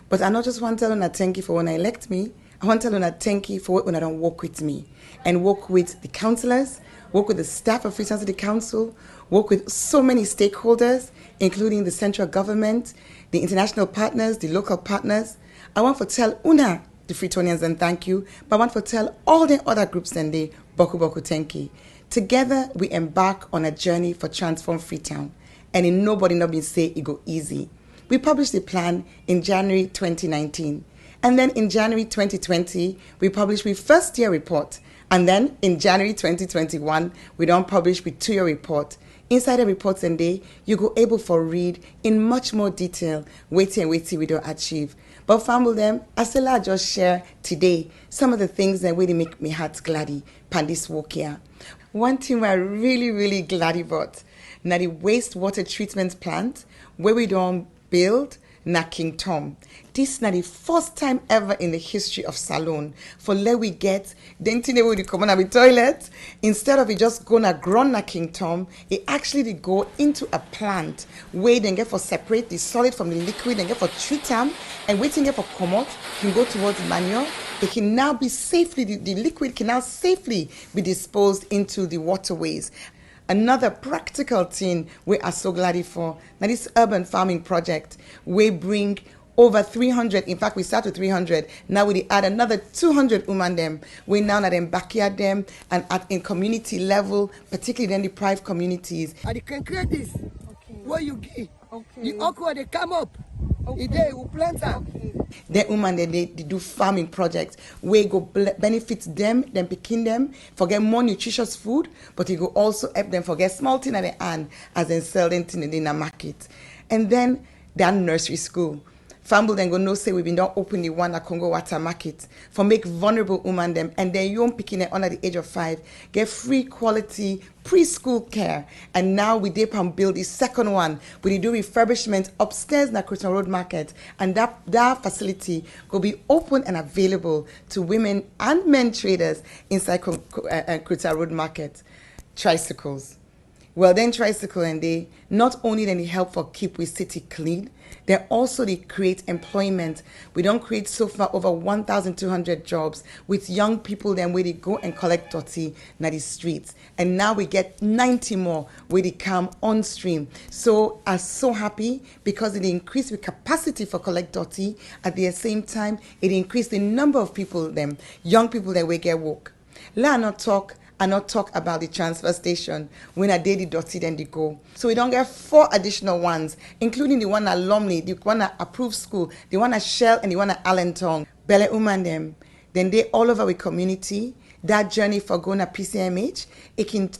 But I not just want to tell una tenki for when I elect me, I want to tell una tenki for when I don't work with me and work with the councillors, work with the staff of Freetown City Council, work with so many stakeholders, including the central government, the international partners, the local partners. I want to tell una, the Freetonians, and thank you, but I want to tell all the other groups and the Boku Tenki. Together, we embark on a journey for Transform Freetown, and in nobody not been say it go easy. We published the plan in January 2019, and then in January 2020, we published our first year report, and then in January 2021, we don't publish with 2-year report. Inside the reports and day, you go able for read in much more detail, waiting we don't achieve. But family them, I still I just share today some of the things that really make me heart gladdy pan this walk here. One thing we're really glad about, now the wastewater treatment plant where we don't build na King Tom. This is not the first time ever in the history of Salone for let we get the thing we come on the toilet. Instead of it just gonna grow na King Tom, it actually go into a plant where they get for separate the solid from the liquid and get for treat them and waiting get for come out can go towards manure. It can now be safely the liquid can now safely be disposed into the waterways. Another practical thing we are so glad for, now this urban farming project, we bring over 300, in fact we start with 300, now we add another 200 women them. We now at them backyard them and in community level, particularly in the deprived communities. And you can create this, where you give, the okra they come up, they will plant them. The women they do farming projects where go benefit them picking them for get more nutritious food, but it go also help them for get small thing at the hand as they sell them in the market. And then their nursery school. Family then go no say we've been done open the one at Congo Water Market for make vulnerable women them and their young picking it under the age of 5 get free quality preschool care. And now we dip and build the second one. We do refurbishment upstairs in the Cretan Road Market, and that facility will be open and available to women and men traders inside Cretan Road Market. Tricycles. Well, then tricycle and they not only then they help for keep we city clean, they also they create employment. We don't create so far over 1,200 jobs with young people then where they go and collect dirty na the streets. And now we get 90 more where they come on stream. So I'm so happy because it increased the capacity for collect dirty. At the same time, it increased the number of people them, young people that we get work. Let not talk and not talk about the transfer station. When I did the dirty, then they go. So we don't get 4 additional ones, including the one at Lumley, the one at Approved School, the one at Shell, and the one at Allentown. Bele Uman them. Then they all over the community. That journey for going to PCMH, it can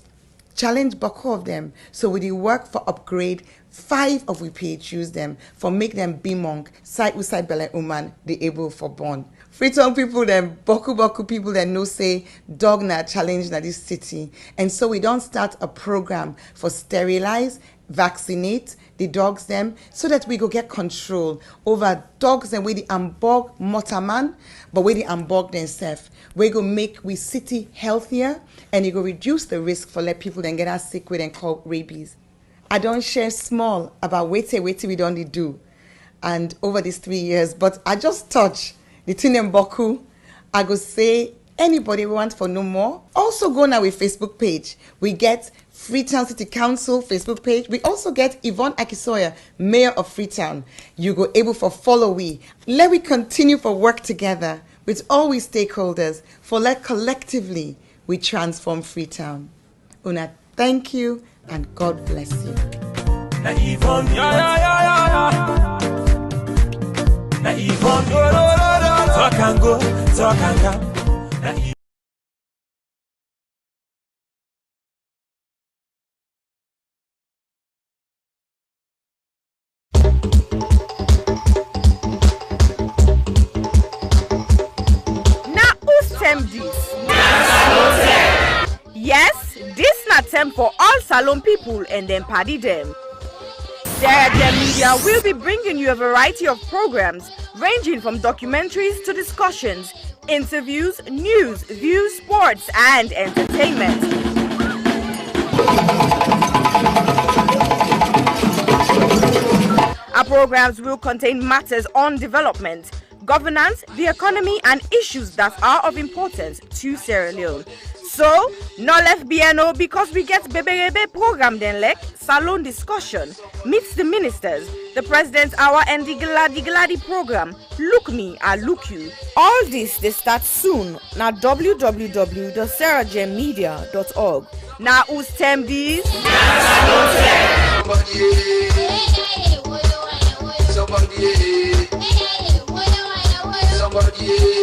challenge both of them. So with the work for upgrade, 5 of we pay choose them for make them be monk, side with side belle woman, the able for born. Freetown people, them boku people that know say dog na challenge na this city. And so we don't start a program for sterilize, vaccinate the dogs them so that we go get control over dogs and we the ambog motaman, but we the ambog themselves. We go make we city healthier and it go reduce the risk for let people then get us sick with and call rabies. I don't share small about wait we don't do and over these 3 years, but I just touch the thing in boku. I go say anybody want for no more, also go now with Facebook page. We get Freetown City Council Facebook page. We also get Yvonne Akisoya, Mayor of Freetown. You go able for follow we. Let we continue for work together with all we stakeholders for let collectively we transform Freetown. Una, thank you and God bless you. Na Yvonne, Na Yvonne, talk and go, talk and come. Na Yes, this not time for all Salon people and then party them. Sarah J Media will be bringing you a variety of programs ranging from documentaries to discussions, interviews, news, views, sports, and entertainment. Our programs will contain matters on development, governance, the economy, and issues that are of importance to Sierra Leone. So, no left BNO because we get Bebe program then like Salon discussion, meets the ministers, the president's hour and the Gladi program, Look Me, I Look You. All this they start soon na www.sarahjmedia.org. Now who's tem these? somebody